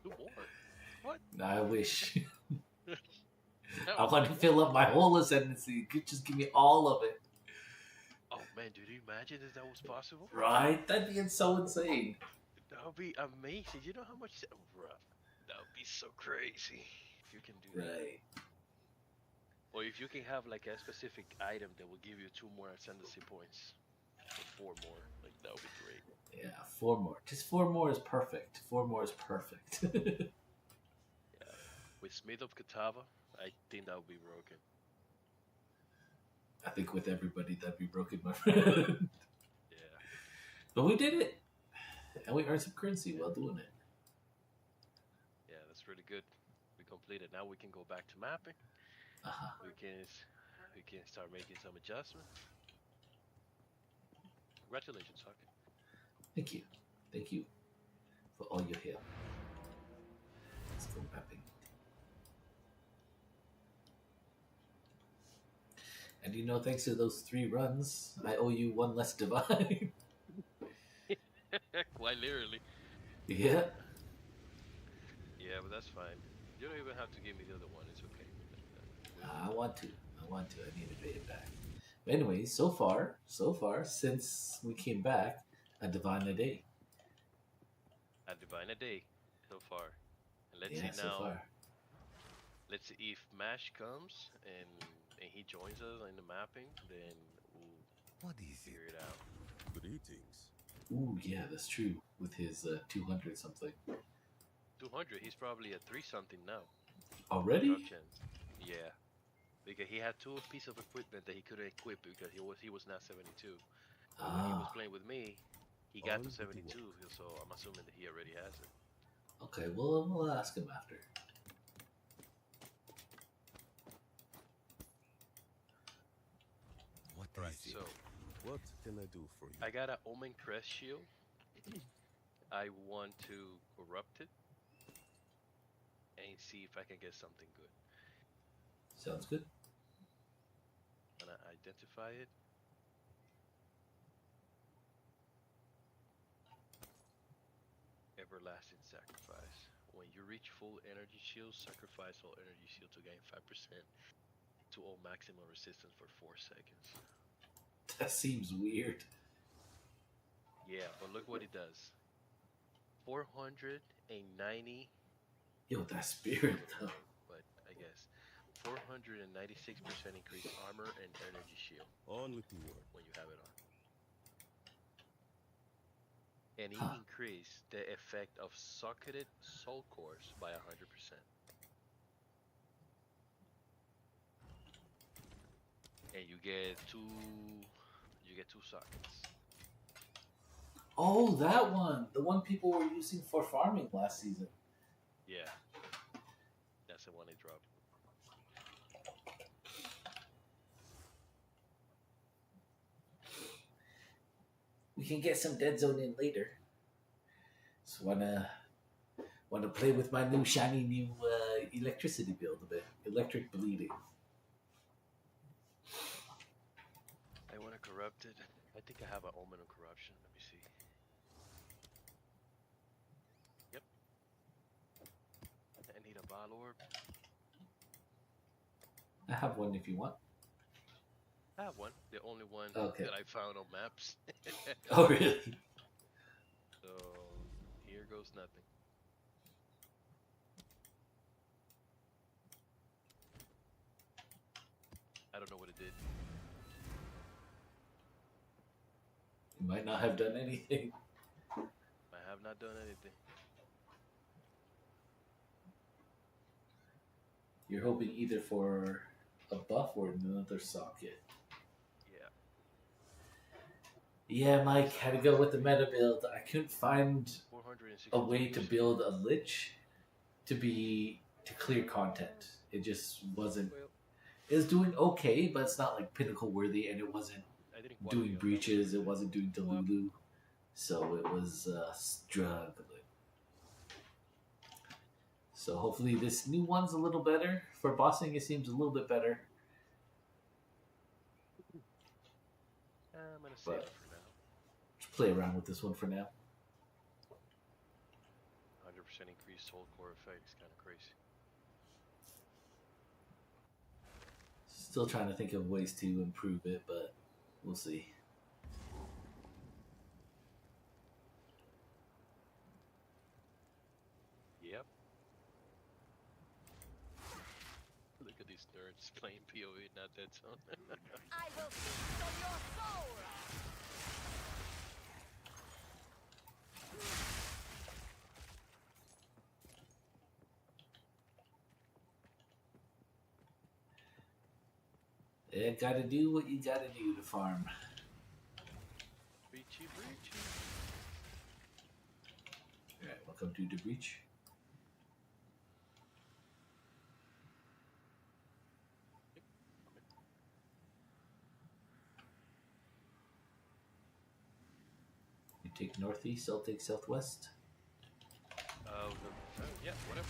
more. What? I wish. No. I want to fill up my whole ascendancy. Just give me all of it. Oh man, did you imagine if that was possible? Right? That'd be so insane. That would be amazing. You know how much that would be so crazy if you can do that. Right. Or if you can have like a specific item that will give you 2 more ascendancy points. Or 4 more. Like that would be great. Yeah, 4 more. Just 4 more is perfect. 4 more is perfect. Yeah. With Smith of Katava, I think that would be broken. I think with everybody that'd be broken, my friend. Yeah. But we did it. And we earned some currency while doing it. Yeah, that's really good. We completed. Now we can go back to mapping. Uh-huh. We can start making some adjustments. Congratulations, Hawk. Thank you. Thank you for all your help. Let's go mapping. And you know, thanks to those 3 runs, I owe you 1 less divine. Quite literally. Yeah. Yeah, but that's fine. You don't even have to give me the other one. It's okay. I want to. I need to pay it back. But anyway, so far, since we came back, a divine a day. A divine a day so far. And let's Yeah, see so now. far. Let's see if Mash comes and he joins us in the mapping, then we'll What is figure it out. Greetings. Ooh, yeah, that's true. With his 200 something. 200, he's probably at 3 something now. Already? Corruptions. Yeah. Because he had 2 pieces of equipment that he couldn't equip because he was not 72. But when he was Ah, playing with me, he got to All good 72, work. so I'm assuming that he already has it. okay, well, we'll ask him after. What Right, is it? so What can I do for you? I got an Omen Crest shield. I want to corrupt it and see if I can get something good. Sounds good. When I identify it, Everlasting Sacrifice. When you reach full energy shield, sacrifice all energy shield to gain 5% to all maximum resistance for 4 seconds. That seems weird. Yeah, but look what it does. 490. Yo, that spirit, though. But I guess 496% increased armor and energy shield On with the work. when you have it on. And it Huh. increased the effect of socketed soul cores by 100%. And you get two sockets. Oh, that one. The one people were using for farming last season. Yeah. That's the one they dropped. We can get some dead zone in later. Just wanna play with my new shiny new electricity build a bit. Electric bleeding. I want to corrupt it. I think I have an Omen of Corruption. Let me see. Yep. I need a Bile Orb. I have one if you want. I have one. The only one Okay. that I found on maps. Oh, really? So here goes nothing. I don't know what it did. You might not have done anything. I have not done anything. You're hoping either for a buff or another socket. Yeah. Yeah, Mike, had to go with the meta build. I couldn't find 460. a way to build a lich to clear content. It just wasn't. Well, It's doing okay, but it's not like pinnacle worthy, and it wasn't I didn't quite doing feel breaches. It that. wasn't doing Delulu, so it was struggling. So hopefully this new one's a little better. For bossing, it seems a little bit better. I'm gonna save But it for now. let's play around with this one for now. 100% increased soul core effects, kind of crazy. Still trying to think of ways to improve it, but we'll see. Yep. Look at these nerds playing POE, not Dead Zone. I will feast on your soul! Yeah, gotta do what you gotta do to farm. Breachy, breachy. Alright, welcome to the breach. You take northeast, I'll take southwest. Oh, no. Yeah, whatever.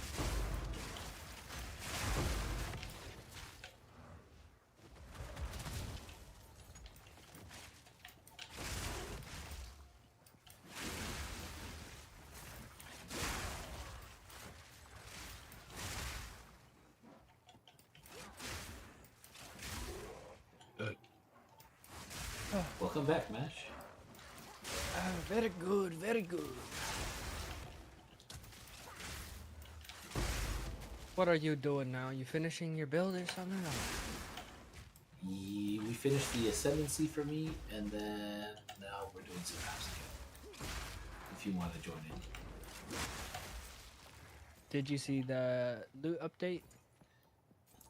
Welcome back, Mash. Very good, very good. What are you doing now? You finishing your build or something? We finished the ascendancy for me, and then now we're doing some maps again. If you want to join in. Did you see the loot update?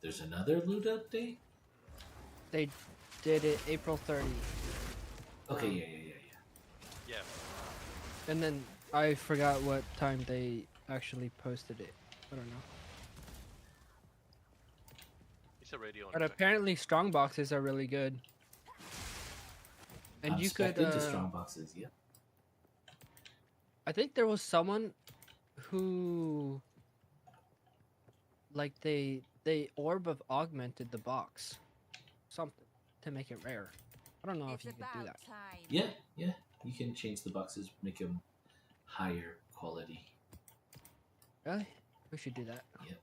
There's another loot update? They did it April 30th. Okay, Um, yeah. Yeah. And then I forgot what time they actually posted it. I don't know. It's already on. But apparently strong boxes are really good. And I'm you could into strong boxes, yeah. I think there was someone who like they orb of augmented the box. Something to make it rare. I don't know It's if you could do about that. time. Yeah. You can change the boxes, make them higher quality. Really? We should do that. Yep.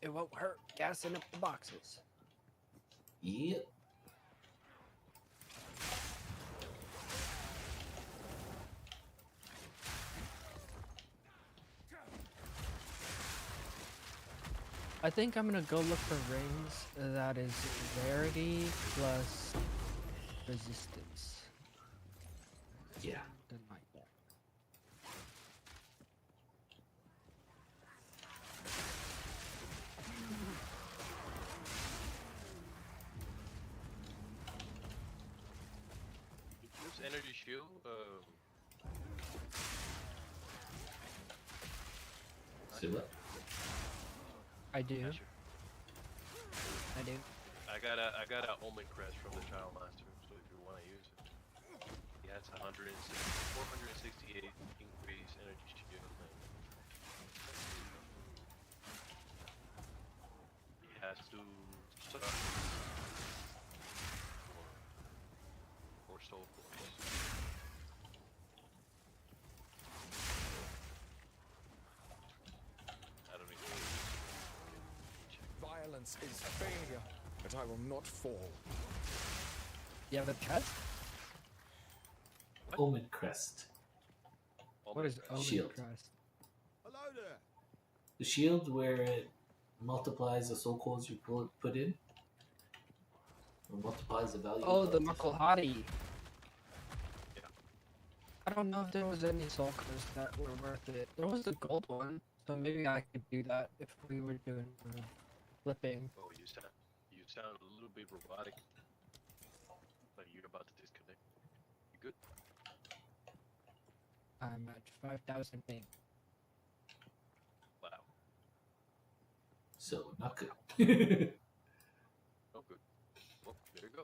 It won't hurt gassing up the boxes. Yep. I think I'm gonna go look for rings that is rarity plus resistance. Yeah. Something like that. This energy shield. See what? I do. Not sure. I do. I got a Omen crest from the Child Master, so if you want to use it, he has 468 increase energy shield. And he has to suck or soul force. I don't even know. Violence is failure, but I will not fall. You have a chest? Omen crest. What is Omen Shield. Crest? Hello there. The shield where it multiplies the soul cores you put in. Or multiplies the value. Oh, of the Makulhati. Yeah. I don't know if there was any soul codes that were worth it. There was the gold one, so maybe I could do that if we were doing flipping. Oh, you sound a little bit robotic. Like you're about to disconnect. You good? I'm at 5,000 ping. Wow. So not good. Oh, good. Well, there you go.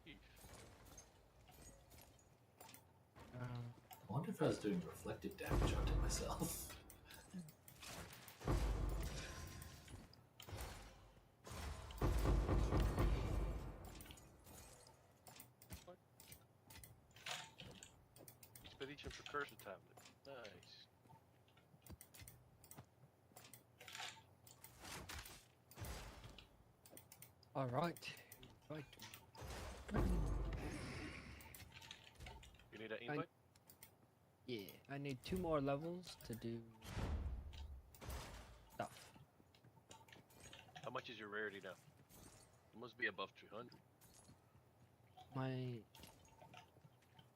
Yeesh. I wonder if I was doing reflective damage onto myself. Expedition precursor tablet. Nice. All right. Right. You need an I- invite? Yeah, I need 2 more levels to do stuff. How much is your rarity now? It must be above 300.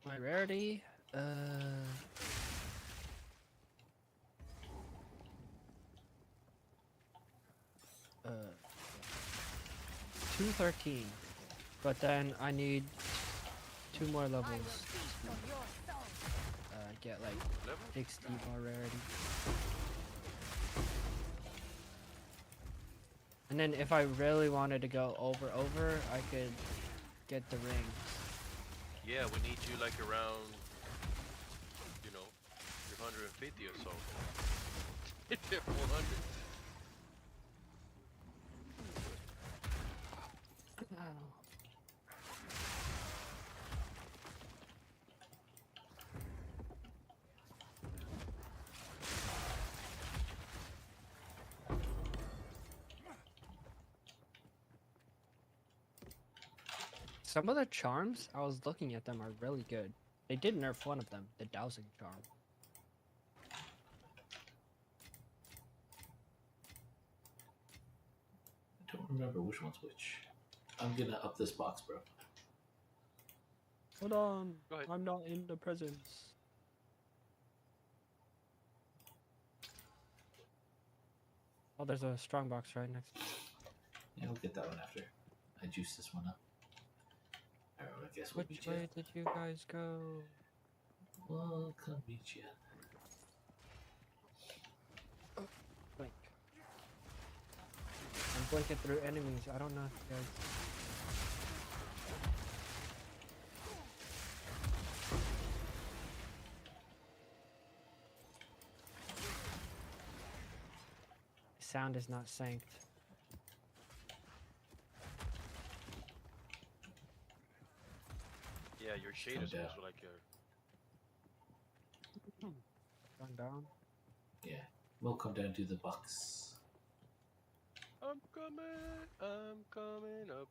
My rarity, 213, but then I need 2 more I will levels. feast on your soul. Get like Level? 60 more rarity. And then if I really wanted to go over, I could get the rings. Yeah, we need you like around, 350 or so. 400. Some of the charms, I was looking at them, are really good. They did nerf one of them, the dowsing charm. I don't remember which one's which. I'm gonna up this box, bro. Hold on, Go ahead. I'm not in the presence. Oh, there's a strong box right next to it. Yeah, we'll get that one after. I juice this one up. Alright, well, I guess we'll Which meet way you. did you guys go? We'll come meet you. Blink. I'm blinking through enemies. I don't know if you guys. Sound is not synced. Yeah, your shade Come is down. also like your. Gone down. Yeah, we'll come down to the box. I'm coming up.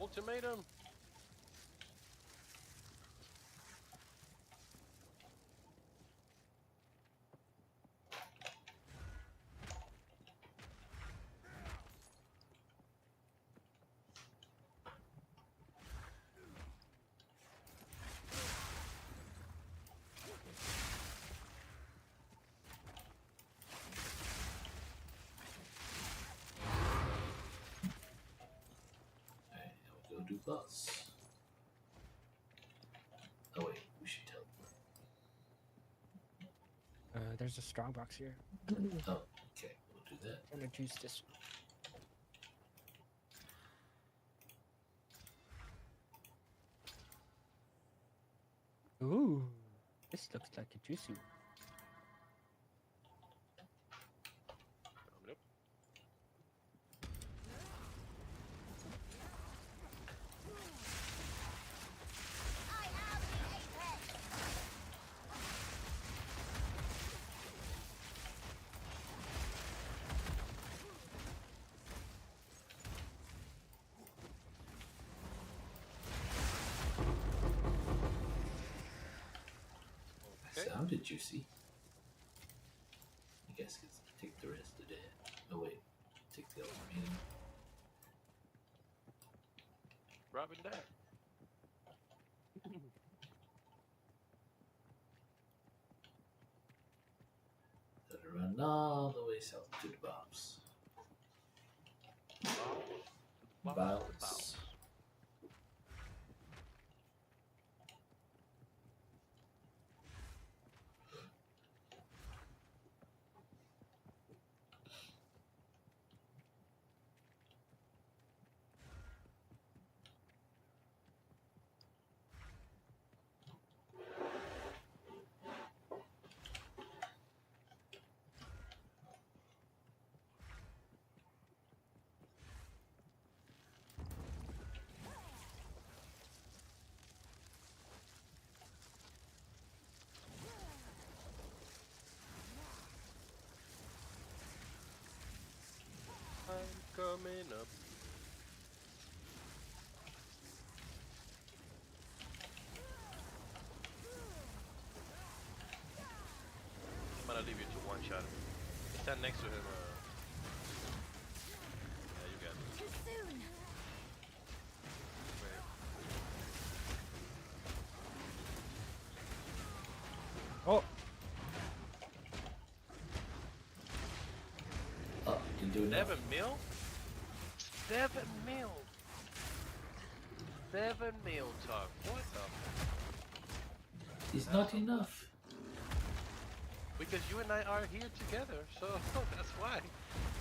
Ultimatum. Alright, now we'll go do boss. Oh wait, we should tell. There's a strong box here. Oh, okay, we'll do that. I'm gonna choose this one. Ooh, this looks like a juicy one. Coming up. Okay. Sounded juicy. I guess it's take the rest of it. Oh wait, take the other remaining. Robin that. Gotta run all the way south to the bombs. Bounce. I'm coming up. I'm gonna leave you to one shot. Stand next to him. Yeah, you got it. Too soon. Wait. Oh, Oh, didn't do enough. 7 mil? 7 mil. 7 mil talk. What the? It's not enough. Because you and I are here together, so that's why.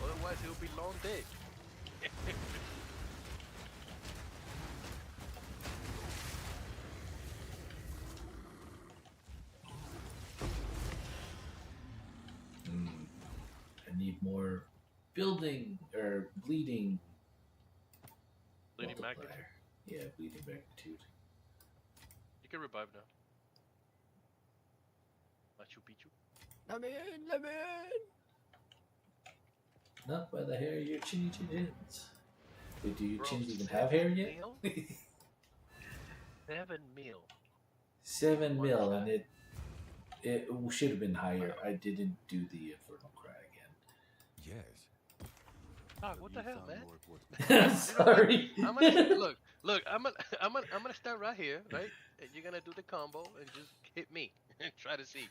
Otherwise, it would be long day. I need more building or bleeding. Bleeding multiplier. magnitude. Yeah, bleeding magnitude. You can revive now. Machu Picchu. let me in, let me in. Not by the hair of your chinny chins. Wait, do your Bro, chins even have hair yet? 7 mil. 7 One mil, shot. and it should have been higher. I didn't do the infernal cry Yes. Dog, what the hell, man? again. I'm sorry. I'm gonna look. I'm gonna stand right here, right? And you're gonna do the combo and just hit me and try to see.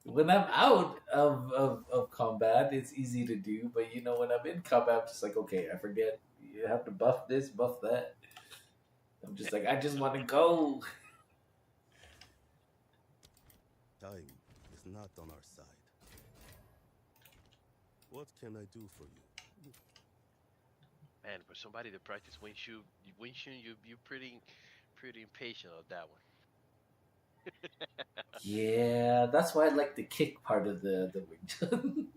When I'm out of combat, it's easy to do. But you know, when I'm in combat, I'm just like, okay, I forget. You have to buff this, buff that. I'm just like, I just want to go. Time is not on our side. What can I do for you? Man, for somebody to practice Wing Chun, you pretty impatient on that one. Yeah, that's why I like the kick part of the Wing Chun.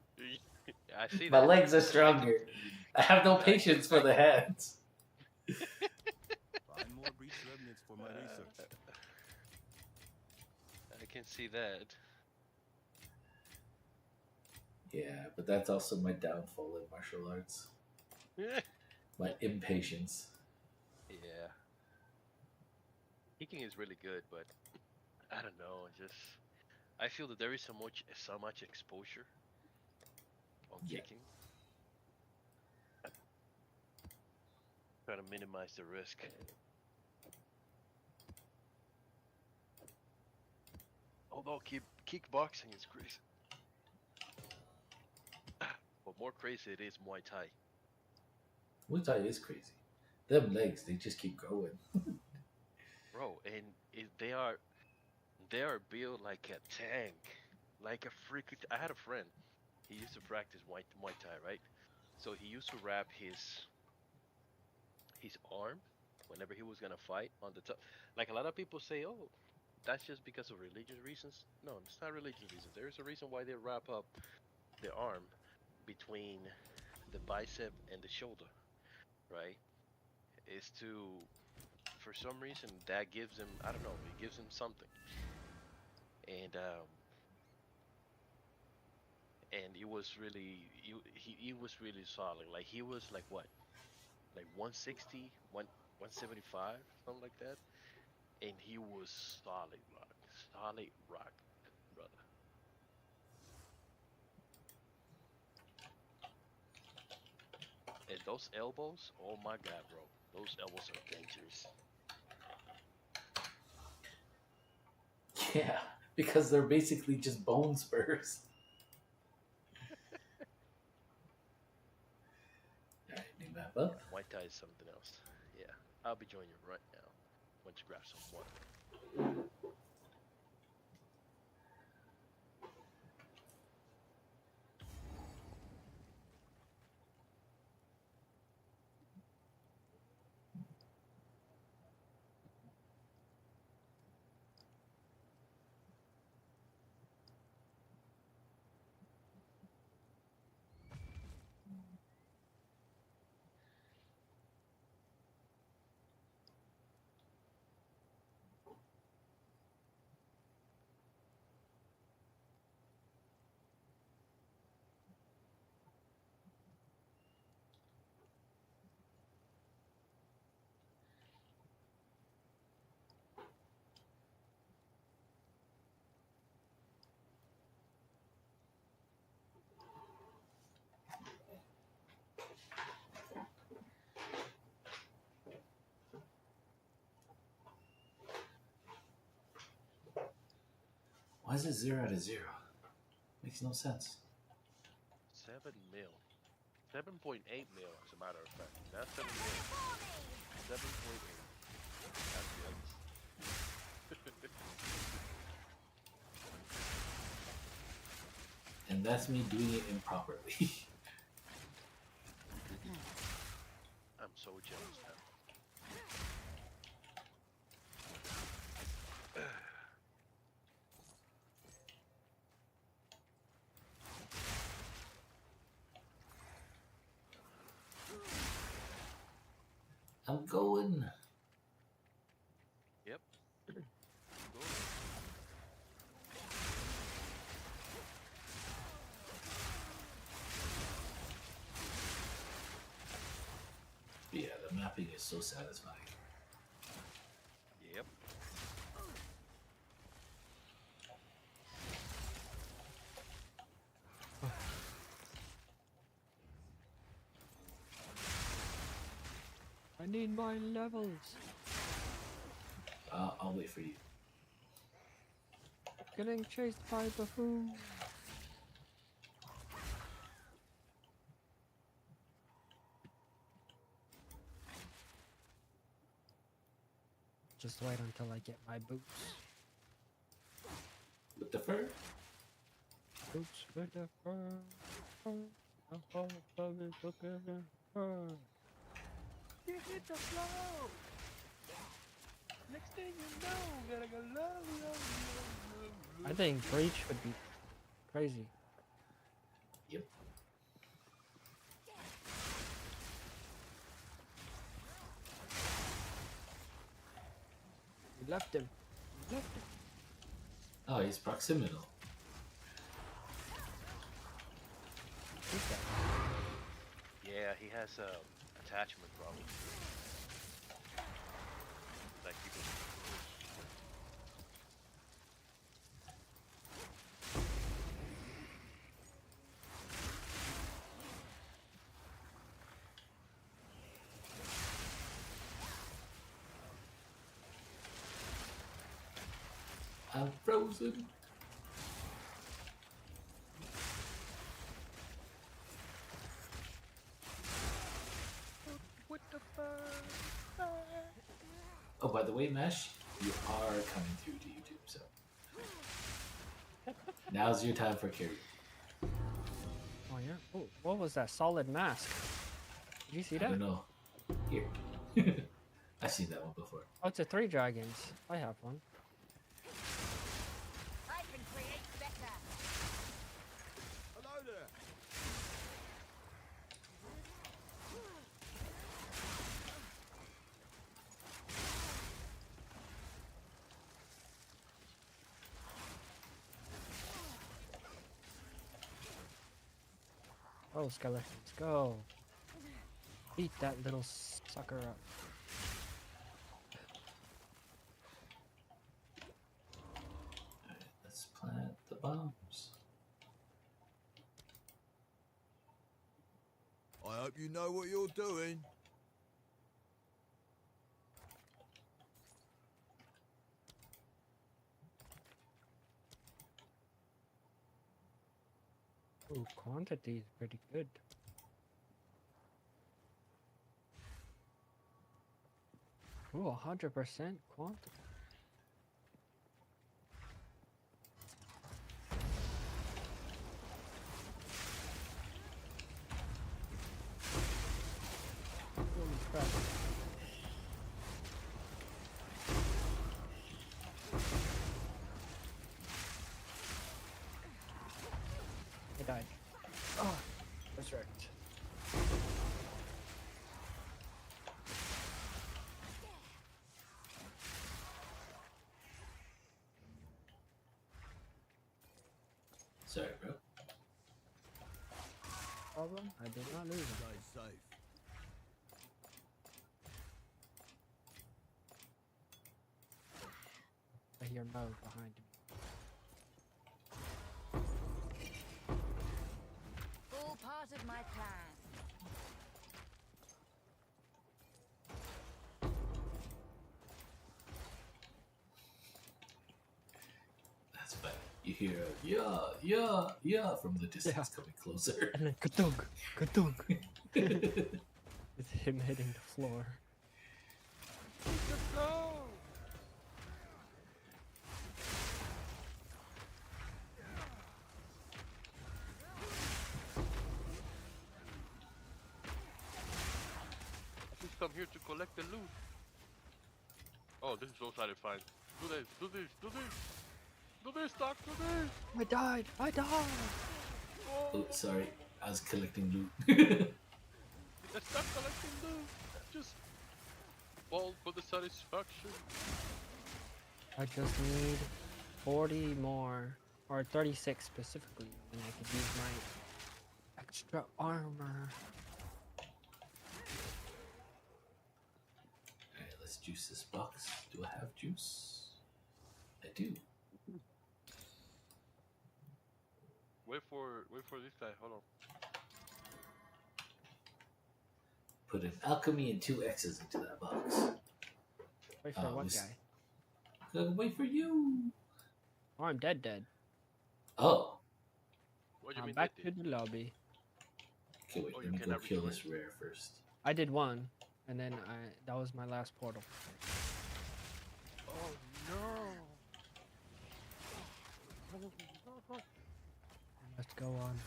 I see My that. legs are stronger. I have no I patience for the hands. Find more breach remnants for my research. I can see that. Yeah, but that's also my downfall in martial arts. My impatience. Yeah. Kicking is really good, but I don't know. I feel that there is so much exposure on Yeah. kicking. Trying to minimize the risk. Although kickboxing is crazy. But more crazy it is Muay Thai. Muay Thai is crazy. Them legs, they just keep going. Bro, and they are built like a tank. Like a freaking I had a friend. He used to practice Muay Thai, right? So he used to wrap his arm whenever he was gonna fight on the top. Like a lot of people say, oh, that's just because of religious reasons. No, it's not religious reasons. There's a reason why they wrap up the arm between the bicep and the shoulder, right? Is to, for some reason, that gives him, I don't know, it gives him something. And it was really, he was really solid. Like he was like what, like 160, 175, something like that. and he was solid rock, brother. And those elbows, oh my god, bro, those elbows are dangerous. Yeah, because they're basically just bone spurs. All right, new map up. Muay Thai is something else. Yeah, I'll be joining you right now. Once you grab some water. Why is it 0 out of 0? Makes no sense. 7 mil. 7.8 mil, as a matter of fact. Not 7 mil. 7.8. That's And that's me doing it improperly. I'm so jealous now. I'm going. Yep. Go. Yeah, the mapping is so satisfying. Yep. I need my levels. I'll wait for you. Getting chased by buffoon. Just wait until I get my boots. With the fur? Boots with the fur. The whole bug is looking at fur. You hit the flow. Next thing you know, gotta go love. I think Breach would be crazy. Yep. We left him. We left him. Oh, he's proximal. Who's that? Yeah, he has attachment problems. Like you can. I'm frozen. What the fuck? Oh, by the way, Mesh, you are coming through to YouTube, so now's your time for carry. Oh yeah. Oh, what was that solid mask? Did you see I that? don't know. Here. I've seen that one before. Oh, it's a 3 dragons. I have one. I can create better. Hello there. Oh, skeletons, go. Beat that little sucker up. bombs. I hope you know what you're doing. Ooh, quantity is pretty good. Ooh, 100% quantity. Holy crap. I died. Oh, resurrect. Sorry, bro. Problem? I did not lose him. Stay safe. I hear Mo behind me. All part of my plan. That's funny. You hear a yeah from the distance coming closer. And then ka-dunk, ka-dunk. It's him hitting the floor. Just come here to collect the loot. Oh, this is so satisfying. Do this, do this, do this. Do this, Doc, do this. I died! I died! Oh, sorry. I was collecting loot. Stop collecting loot. Just fall for the satisfaction. I just need 40 more, or 36 specifically, and I could use my extra armor. Alright, let's juice this box. Do I have juice? I do. Wait for this guy. Hold on. Put an alchemy and 2 X's into that box. Wait for what we s- guy? Gotta wait for you. Oh, I'm dead. Oh. What do you I'm mean back they to did? the lobby. Okay, wait. Oh, Let you me go cannot kill rejoin? this rare first. I did one, and then that was my last portal. Oh no! Let's go on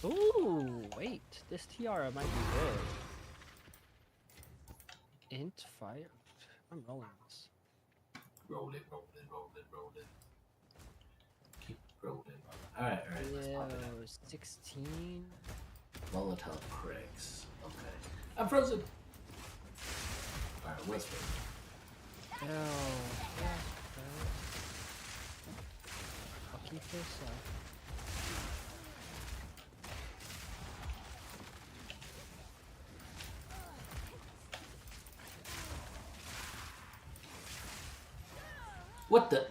now. Ooh, wait. This tiara might be good. Int fire. I'm rolling this. Roll it. Keep rolling. Alright, let's pop it out. Ew, 16. Volatile cracks. Okay. I'm frozen! Alright, what's frozen? Ew. Yeah, I'll keep this up. What the?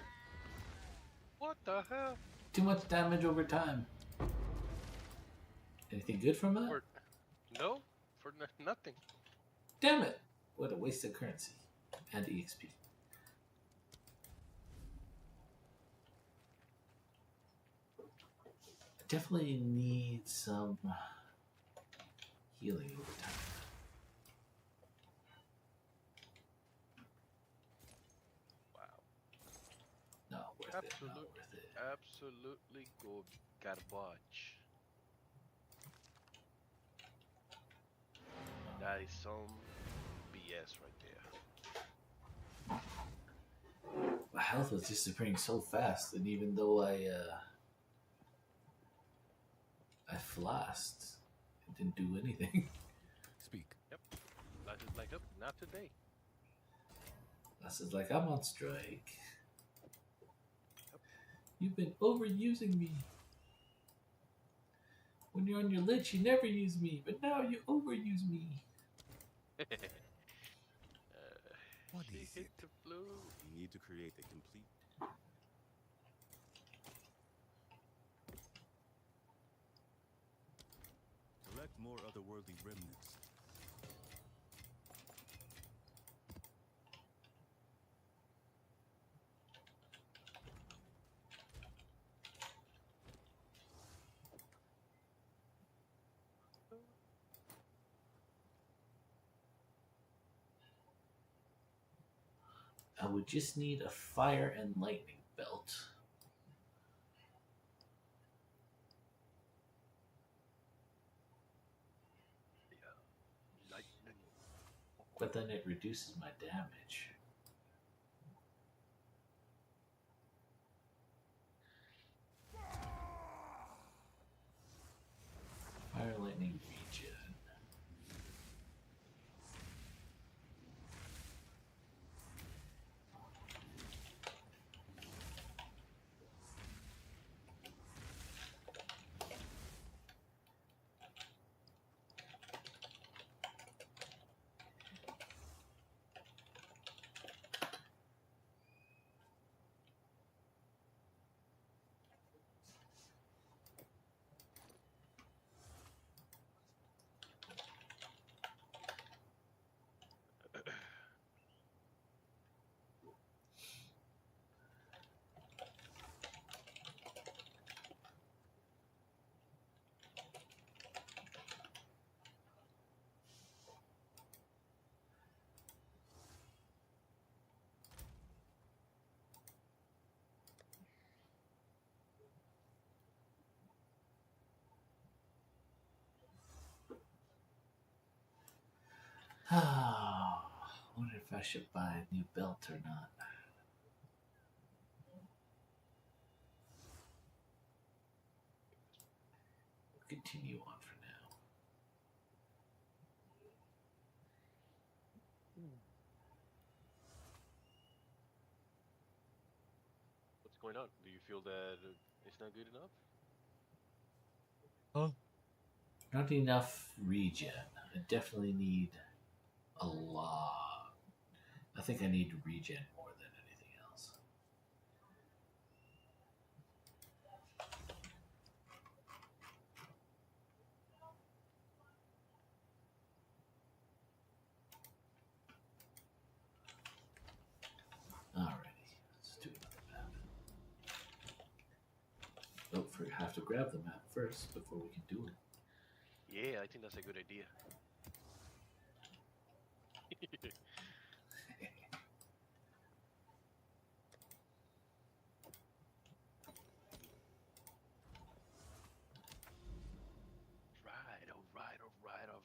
What the hell? Too much damage over time. Anything good from that? No, for nothing. Damn it! What a waste of currency. And EXP. I definitely need some healing over time. Wow. Not worth it. Not worth it. Absolutely go garbage. That is some BS right there. My health was disappearing so fast, and even though I flasked, it didn't do anything. Speak. Yep. That is like, up, not today. This is like, I'm on strike. You've been overusing me. When you're on your lich, you never use me, but now you overuse me. What She is hit it? the blue. You need to create a complete. more otherworldly remnants. I would just need a fire and lightning belt. Yeah. Lightning. But then it reduces my damage. Fire, lightning, regen. I wonder if I should buy a new belt or not. Continue on for now. What's going on? Do you feel that it's not good enough? Huh? Not enough regen. I definitely need a lot. I think I need regen more than anything else. Alrighty, let's do another map. Oh, I have to grab the map first before we can do it. Yeah, I think that's a good idea. All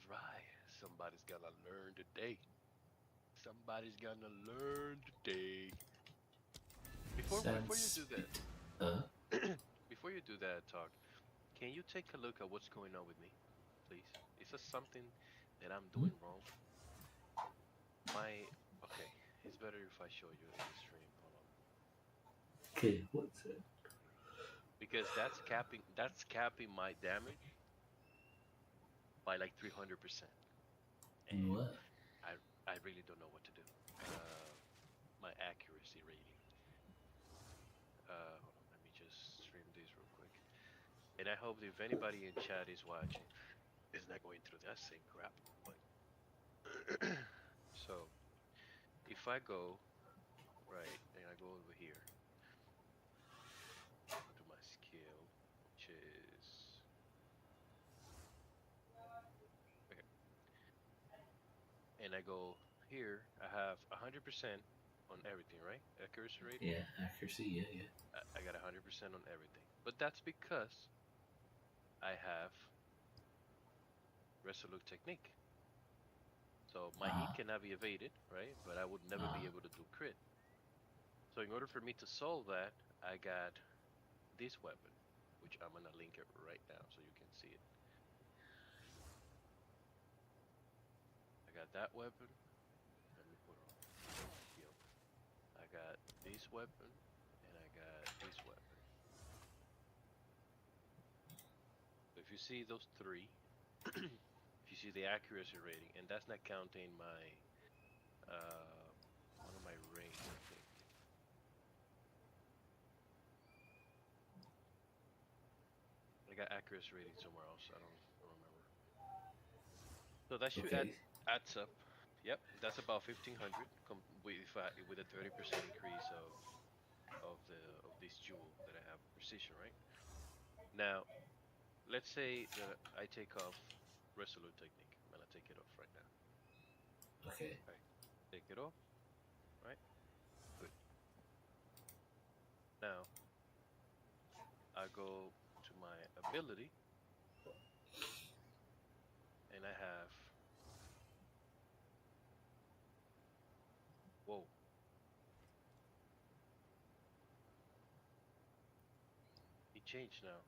right. Somebody's gonna learn today. Somebody's gonna learn today. Before you Sense do that, it. before you do that talk, can you take a look at what's going on with me, please? Is there something that I'm doing wrong? My okay, it's better if I show you in the stream. Hold on. Okay, what's it? Because that's capping my damage by like 300%. And What? I really don't know what to do. My accuracy rating. Hold on, let me just stream this real quick. And I hope if anybody in chat is watching, is not going through that same crap. But so if I go right and I go over here, go to my skill, which is okay, and I go here, I have 100% on everything, right? Accuracy rating. Yeah, accuracy. Yeah, yeah. I got 100% on everything, but that's because I have resolute technique. So my hit Ah, cannot be evaded, right? But I would never be ah. able to do crit. So in order for me to solve that, I got this weapon, which I'm gonna link it right now so you can see it. I got that weapon. Let me put on shield. I got this weapon, and I got this weapon. So if you see those three, if you see the accuracy rating, and that's not counting my uh, one of my rings, I think. I got accuracy rating somewhere else. I don't remember. So that should Okay. adds up. Yep, that's about 1,500 with a 30% increase of the of this jewel that I have precision, right? Now, let's say that I take off resolute technique. I'm gonna take it off right now. Okay. Right, take it off. Right, good. Now I go to my ability, and I have whoa. It changed now,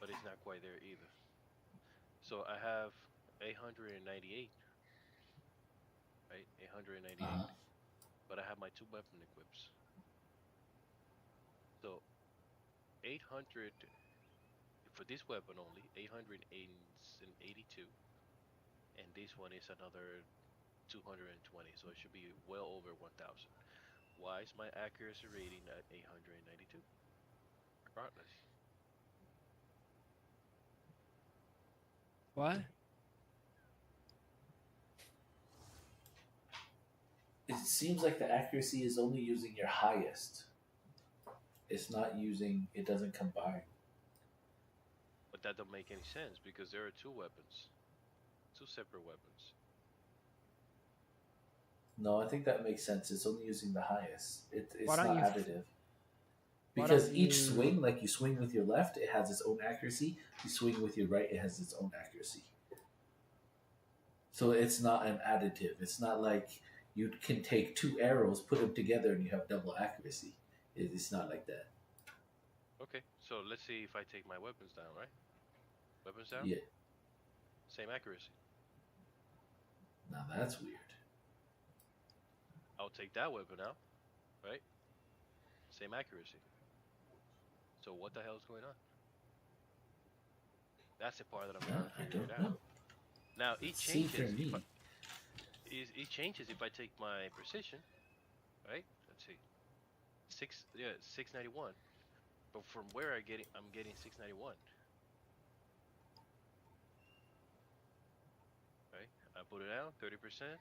but it's not quite there either. So I have 898, right? 898. Uh-huh. But I have my two weapon equips. So 800 for this weapon only, 882, and this one is another 220. So it should be well over 1,000. Why is my accuracy rating at 892? Regardless. What? It seems like the accuracy is only using your highest. It's not using. It doesn't combine. But that don't make any sense because there are two weapons, two separate weapons. No, I think that makes sense. It's only using the highest. It's Why not don't you? additive. Why Because don't each you? swing, like you swing with your left, it has its own accuracy. You swing with your right, it has its own accuracy. So it's not an additive. It's not like you can take two arrows, put them together, and you have double accuracy. It's not like that. Okay, so let's see if I take my weapons down, right? Weapons down, Yeah. same accuracy. Now that's weird. I'll take that weapon out, right? Same accuracy. So what the hell is going on? That's the part that I'm trying to I figure it don't out. know. Now it See for changes if me. it changes if I take my precision, right? Let's see, 691. But from where I'm getting 691, right? I put it down 30%.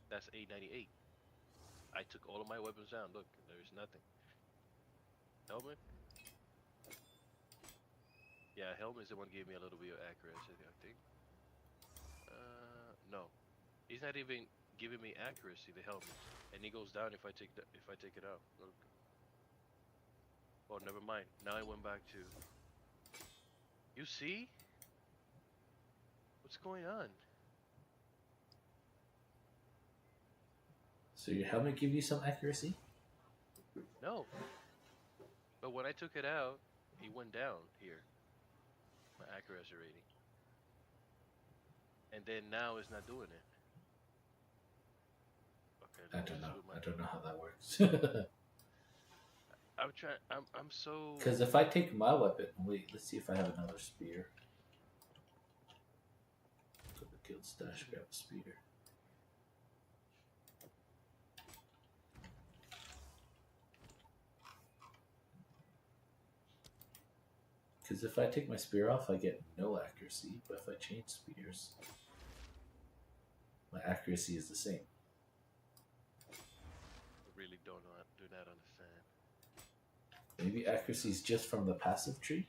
That's 898. I took all of my weapons down. Look, there's nothing. Helmet. Yeah, helmet is the one gave me a little bit of accuracy, I think. No, he's not even giving me accuracy. The helmet, and it goes down if I take it out. Look. Oh, never mind. Now I went back to. You see? What's going on? So your helmet give you some accuracy? No. But when I took it out, it went down here. My accuracy rating. And then now it's not doing it. Okay, I let me don't just know. put my. I don't know how that works. I'm trying. I'm so. Because if I take my weapon, wait, let's see if I have another spear. Go to the guild stash, grab a spear. Because if I take my spear off, I get no accuracy. But if I change spears, my accuracy is the same. Really do not understand. Maybe accuracy is just from the passive tree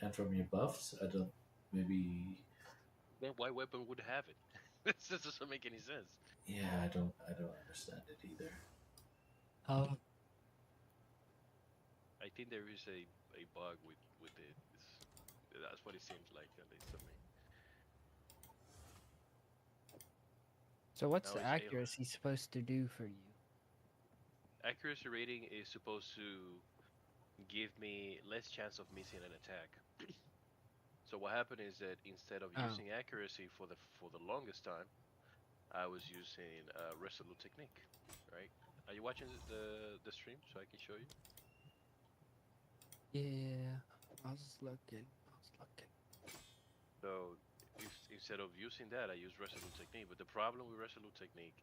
and from your buffs. I don't. Maybe. Then why weapon would have it? This just doesn't make any sense. Yeah, I don't understand it either. I think there is a bug with it. That's what it seems like, at least to me. So what's Now the it's accuracy supposed to do for you? accuracy rating is supposed to give me less chance of missing an attack. So what happened is that instead of Oh. using accuracy for the longest time, I was using resolute technique, right? Are you watching the stream so I can show you? Yeah, I was looking. So instead of using that, I use resolute technique. But the problem with resolute technique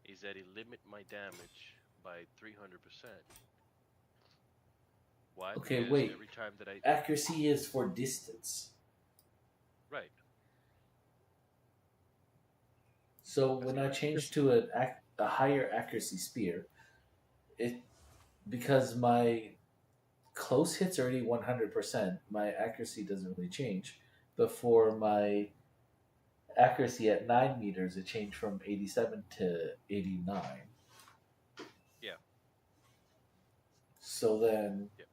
is that it limit my damage by 300%. Why? Okay, Because wait. every time that I Accuracy is for distance. Right. So That's when I correct. change to a higher accuracy spear, it because my close hits already 100%, my accuracy doesn't really change. But for my accuracy at 9 meters, it changed from 87 to 89. Yeah. So then Yeah.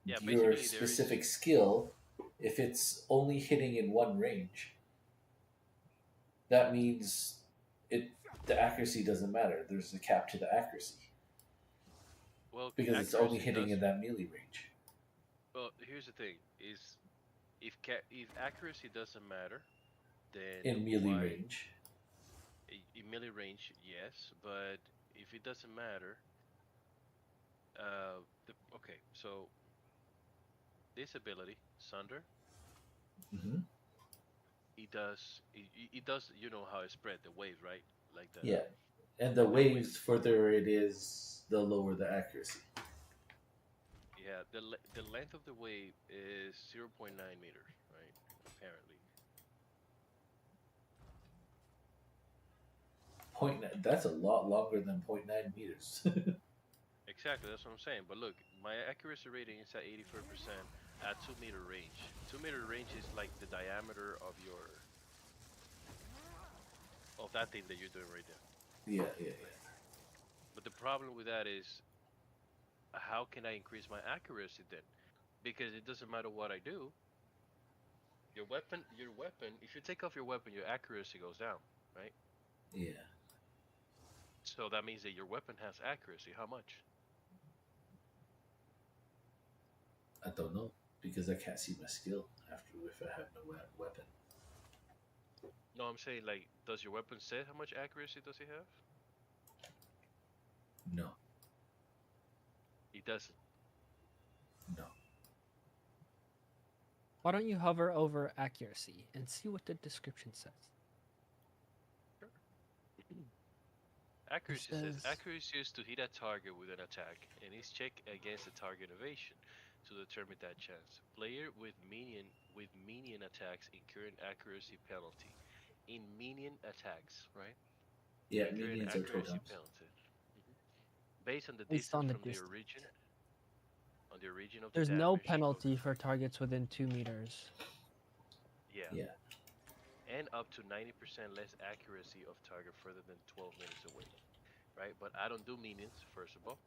Yeah. your Basically, there is. specific skill, if it's only hitting in one range, that means it the accuracy doesn't matter. There's a cap to the accuracy Well, because it's only accuracy hitting does. in that melee range. Well, here's the thing: is if accuracy doesn't matter, then In melee why range. in melee range? Yes, but if it doesn't matter, okay. So this ability, Sunder, Hmm. it does. You know how it spread the waves, right? Like Yeah. And the that wave. waves, further it is, the lower the accuracy. Yeah, the length of the wave is 0.9 meters, right? Apparently. That's a lot longer than point 0.9 meters. Exactly, that's what I'm saying. But look, my accuracy rating is at 84% at 2 meter range. 2 meter range is like the diameter of that thing that you're doing right there, Yeah, yeah, right? But the problem with that is, how can I increase my accuracy then? Because it doesn't matter what I do. Your weapon. If you take off your weapon, your accuracy goes down, right? yeah. Yeah. So that means that your weapon has accuracy. How much? I don't know because I can't see my skill after if I have no weapon. No, I'm saying like, does your weapon say how much accuracy does it have? No, It doesn't. no. Why don't you hover over accuracy and see what the description says? Sure. It Accuracy says says accuracy is to hit a target with an attack and is checked against the target evasion to determine that chance. Player with minion attacks incur an accuracy penalty. In minion attacks, right? Yeah, Incur an minions are accuracy totems. penalty. Mhm. Based on the based distance on the from the distance. origin on the origin of the There's no damage of penalty for targets within 2 meters. yeah, Yeah. and up to 90% less accuracy of target further than 12 meters away, right? But I don't do minions, first of all.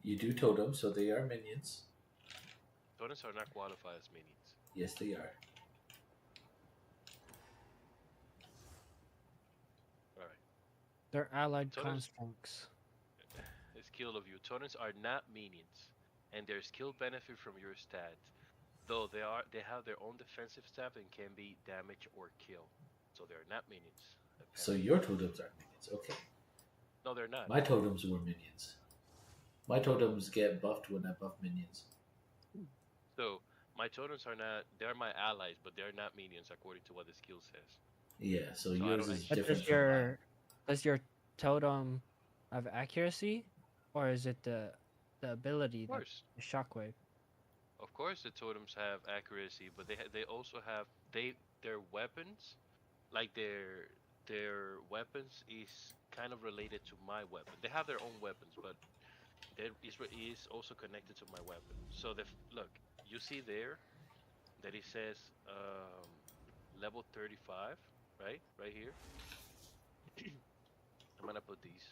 You do totems, so they are minions. Totems are not qualified as minions. Yes, they are. All right. They're allied Totems constructs. skill of you. Totems are not minions, and their skill benefit from your stats, though they have their own defensive stat and can be damage or kill. So they're not minions, So apparently. your totems are minions. Okay. No, they're not. My totems were minions. My totems get buffed when I buff minions. So my totems are not. They're my allies, but they're not minions according to what the skill says. Yeah, so So I yours don't is But actually. different from mine. does your totem have accuracy, or is it the ability Of that course, the shockwave? of course, the totems have accuracy, but they also have their weapons, like their weapons is kind of related to my weapon. They have their own weapons, but is also connected to my weapon. So look, you see there that it says level 35, right? Right here. I'm gonna put these.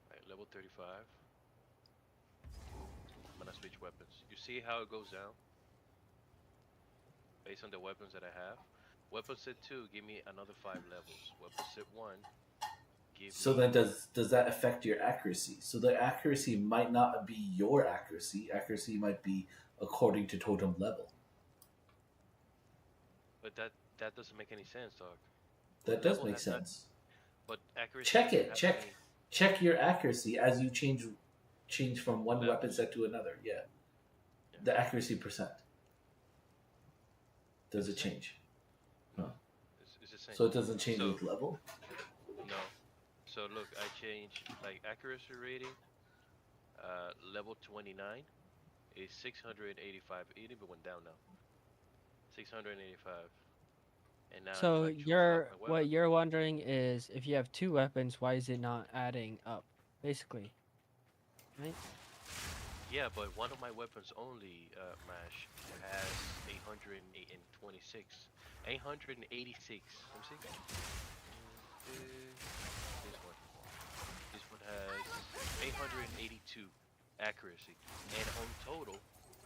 Right, level 35. I'm gonna switch weapons. You see how it goes down based on the weapons that I have. Weapon set 2 give me another 5 levels. Weapon set 1 give So then me. does that affect your accuracy? So the accuracy might not be your accuracy. Accuracy might be according to totem level. But that doesn't make any sense, dog. That does Level make has not. sense. But accuracy Check doesn't it. have Check any check your accuracy as you change from one weapon levels. set to another. Yeah. Yeah, The accuracy percent. it's Does the it same. change? No, Huh. it's the same. So it doesn't change So with level? no. So look, I change like accuracy rating. Level 29 is 685. It even went down now. 685. And now if So I choose out my what weapon, you're wondering is if you have two weapons, why is it not adding up? Basically, right? yeah, but one of my weapons only, Mash, has 826. 886. Let me see. This one. This one has 882 accuracy. And on total,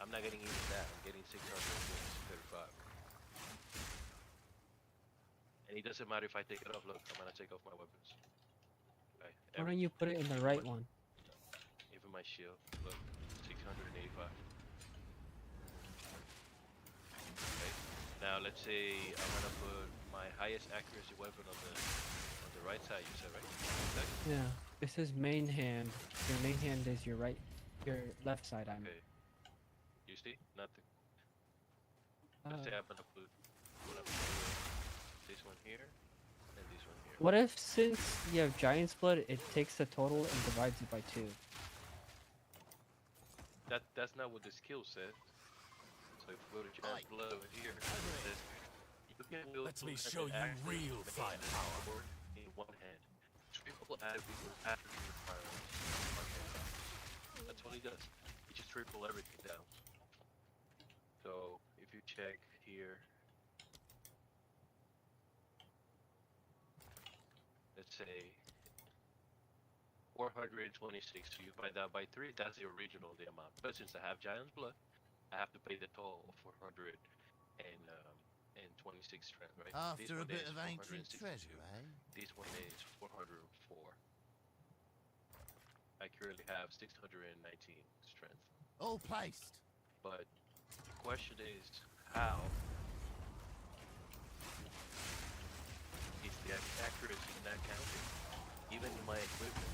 I'm not getting even that. I'm getting 635. And it doesn't matter if I take it off. Look, I'm gonna take off my weapons. Okay, Why don't you everything. put it in the right Even, one? even my shield. Look, 685. Okay. Now let's say I'm gonna put my highest accuracy weapon on the right side. You said right? Exactly. Yeah. This is main hand. Your main hand is your left side. I mean. Okay. You see? Nothing. Let's say Uh, I'm gonna put this one here and this one here. what if since you have giant's blood, it takes the total and divides it by 2? That's not what the skill said. So if we go to Giant's Blood over here, it says you can wield Let me two-handed show you axes real with a firepower. sword in one hand. Triple attribute firearms in one hand. That's all he does. He just triple everything down. So if you check here, let's say 426. So you divide that by 3. That's the original the amount. But since I have Giant's Blood, I have to pay the toll of 426 strength, right? This After a one bit is of ancient 462. treasure, eh? This one is 404. I currently have 619 strength. All placed. But the question is, how is the accuracy not counting? Even in my equipment,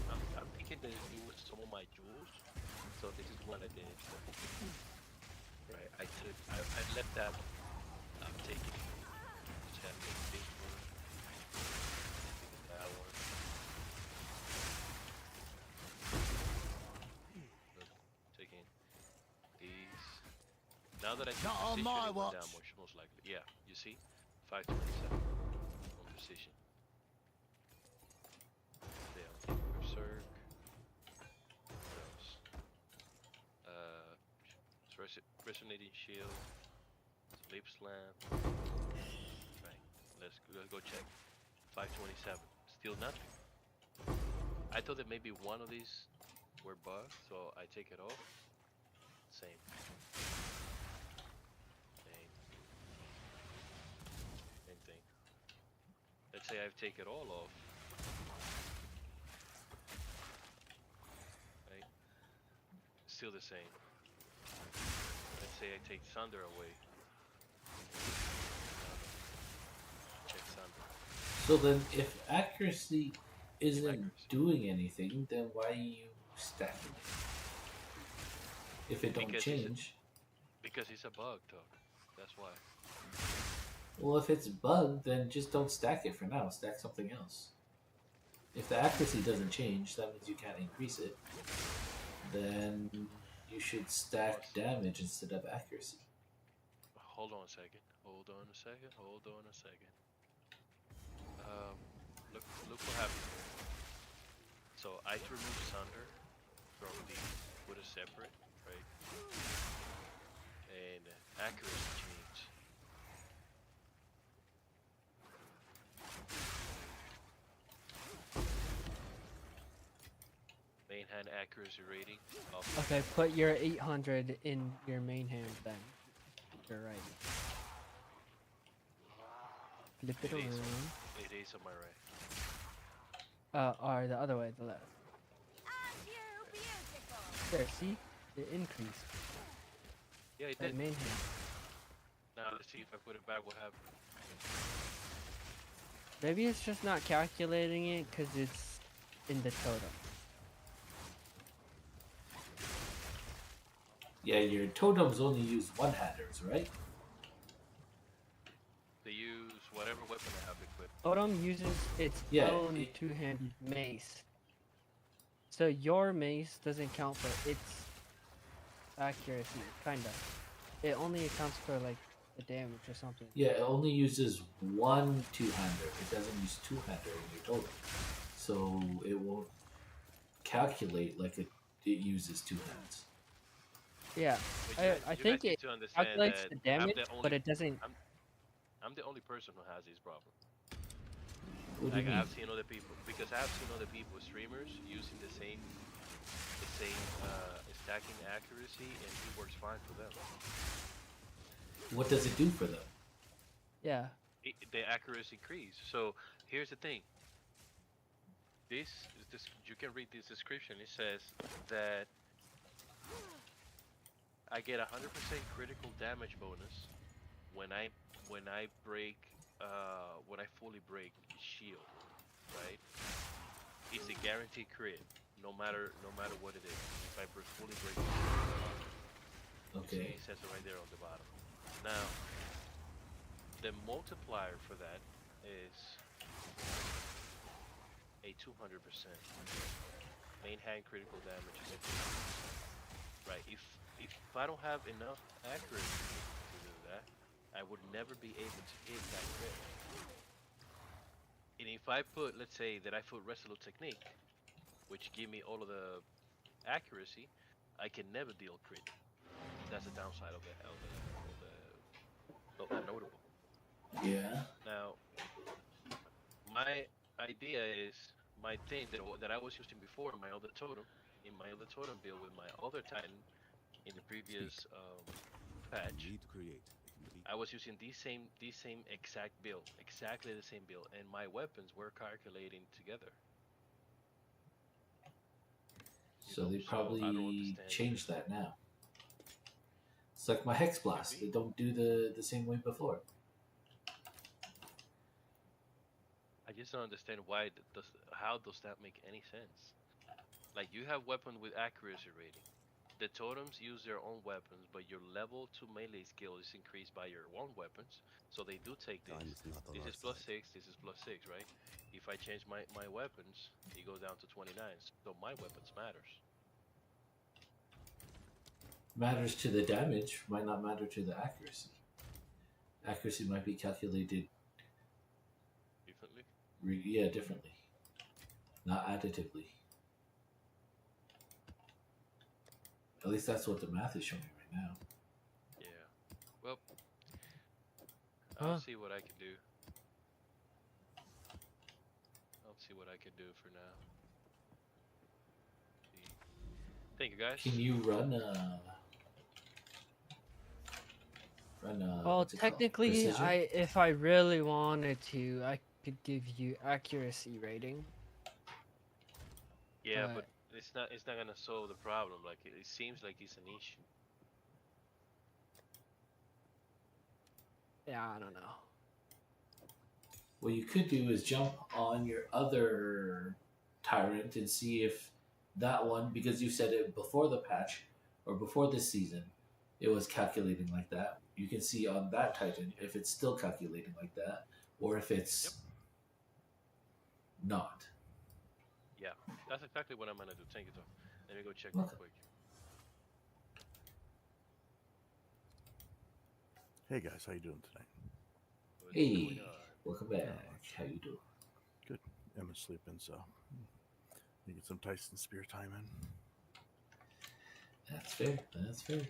I'm thinking that it was some of my jewels. So this is what I did. Right, I left that. I'm taking it. Just have to take this one, taking that one. Look, taking these. Now that I took Not on precision, my it went down watch. most likely. Yeah, you see, 527 on precision. They on berserk. What else? Resonating shield. Sleep slam. Right. Let's go check. 527. Still nothing. I thought that maybe one of these were bugged, so I take it off. Same. Same. Same thing. Let's say I take it all off. Right? Still the same. Let's say I take Thunder away. Check Thunder. So then, if accuracy isn't accuracy. doing anything, then why are you stacking it? If it don't Because change. Because it's a bug, Tuck. That's why. Well, if it's bugged, then just don't stack it for now. Stack something else. If the accuracy doesn't change, that means you can't increase it. Then you should stack damage instead of accuracy. Hold on a second. Hold on a second. Hold on a second. Look what happened here. So I remove Thunder from the put it separate, right? And accuracy change. Main hand accuracy rating. Okay, put your 800 in your main hand then. You're right. Flip it It is. around. It is on my right. Or the other way, the left. Aren't you beautiful? There, see? It increased. Yeah, it That did. main hand. Now let's see if I put it back. What happened? Maybe it's just not calculating it because it's in the totem. Yeah, your totems only use one-handers, right? They use whatever weapon I have equipped. Totem uses its Yeah, own two-handed mace. So your mace doesn't count for its accuracy, kinda. it only accounts for like the damage or something. Yeah, it only uses one two-hander. It doesn't use two-hander in your total, so it won't calculate like it uses two hands. Yeah, But I you guys think need it to understand calculates that the damage, but it doesn't. I'm the only person who has this problem. What do you Like mean? I've seen other people because I've seen other people streamers using the same stacking accuracy, and it works fine for them. What does it do for them? Yeah, The accuracy increase. So here's the thing. This you can read this description. It says that I get 100% critical damage bonus when I break when I fully break shield, right? It's a guaranteed crit, no matter what it is. If I fully break the shield, you see Okay. it says it right there on the bottom. Now the multiplier for that is a 200%. Main hand critical damage is a 200%. Right. If I don't have enough accuracy to do that, I would never be able to hit that crit. And if I put, let's say that I put Resolute Technique, which give me all of the accuracy, I can never deal crit. That's the downside of that notable. Yeah. Now, my idea is my thing that I was using before in my other totem build with my other Titan in the Speak. previous patch. Read, create. A complete I was using the same exact build, exactly the same build, and my weapons were calculating together. So they So I don't probably understand. changed that now. It's like my Hex Could Blast. be. They don't do the same way before. I just don't understand how does that make any sense? Like you have weapon with accuracy rating. The totems use their own weapons, but your level to melee skill is increased by your own weapons. So they do take time this. is not on This our is plus side. 6, this is plus 6, right? If I change my weapons, it goes down to 29. So my weapons matters. Matters to the damage, might not matter to the accuracy. Accuracy might be calculated, Differently. differently, not additively. At least that's what the math is showing right now. Yeah. Well, I'll huh? see what I can do. I'll see what I can do for now. See. Thank you guys. Can you run Well, what's it called? technically, Precision? if I really wanted to, I could give you accuracy rating, Yeah, but but it's not gonna solve the problem. Like it seems like it's an issue. yeah, I don't know. What you could do is jump on your other tyrant and see if that one, because you said it before the patch or before this season, it was calculating like that. You can see on that titan if it's still calculating like that or if Yep. it's not. Yeah, that's exactly what I'm gonna do. Thank you, Tom. Let me go check real Okay. quick. Hey guys, how you doing tonight? What's going Hey, on? welcome back. Not much. How you doing? Good. Emma's sleeping, so you get some Tyson Spear time in. That's fair. That's fair.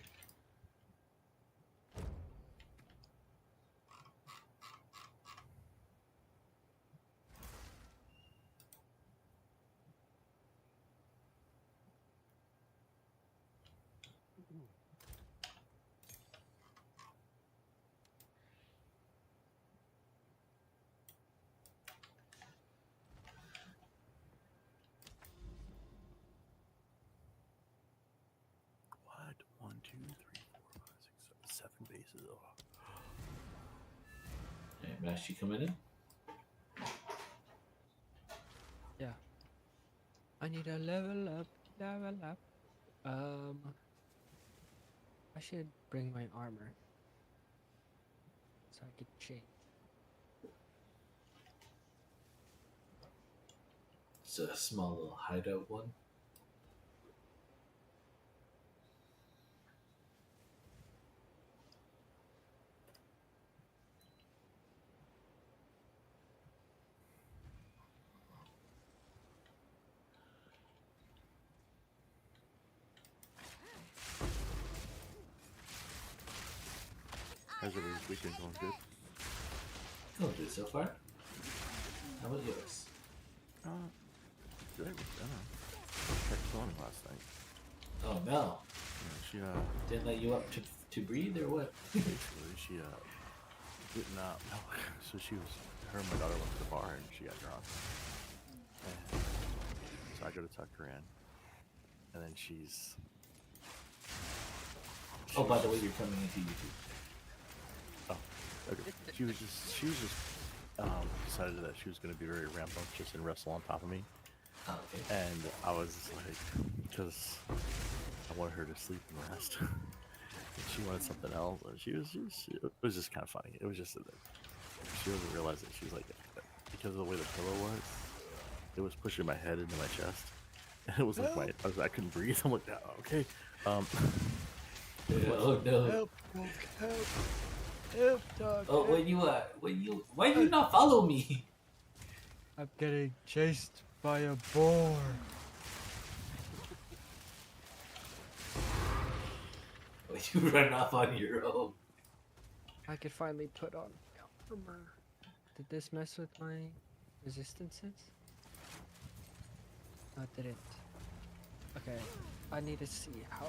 What? 1, 2, 3, 4, 5, 6, 7 bases. Oh. Hey, Mash, you coming in? Yeah, I need a level up, level up. I should bring my armor so I could change. It's a small little hideout one. How's every weekend going? Good. Going good so far. How about yours? Today was dinner. Checked Tony last night. Oh no! Yeah, she Didn't let you up to breathe or what? actually she did not. No, so she was. Her and my daughter went to the bar and she got drunk. And so I go to tuck her in, and then she's. Oh, by the way, you're coming into YouTube. Oh, okay. She was just decided that she was going to be very rambunctious and wrestle on top of me. Oh, okay. And I was like, because I wanted her to sleep and rest. And she wanted something else. And it was just kind of funny. It was just that she doesn't realize that she was like, because of the way the pillow was, it was pushing my head into my chest. And it was like I couldn't breathe. I'm like, oh, okay. Oh no! Help, help, help, dog. Oh, why you not follow me? I'm getting chased by a boar. Why you run off on your own? I could finally put on armor. Did this mess with my resistances? No, it didn't. Okay, I need to see how.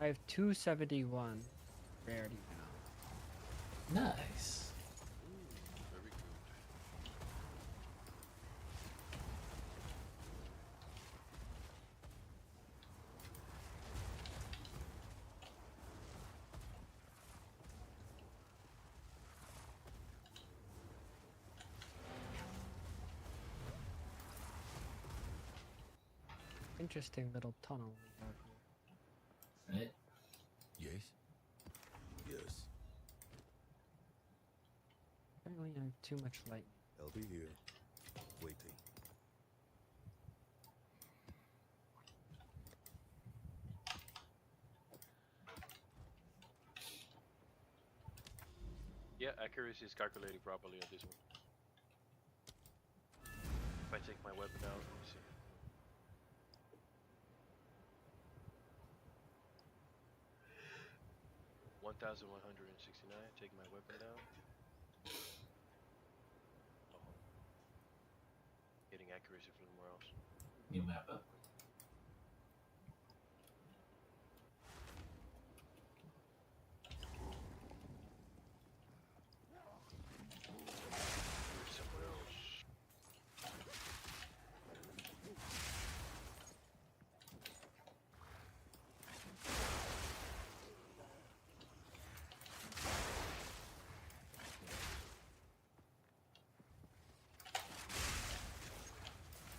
I have 271 rarity now. Nice. Very good. Interesting little tunnel we have here. Right? Yes? Yes, Apparently I have too much light. I'll be here, waiting. Yeah, accuracy is calculated properly on this one. If I take my weapon out, let me see. 1,169. Take my weapon down. Oh, getting accuracy from somewhere else. New map up. Here's somewhere else.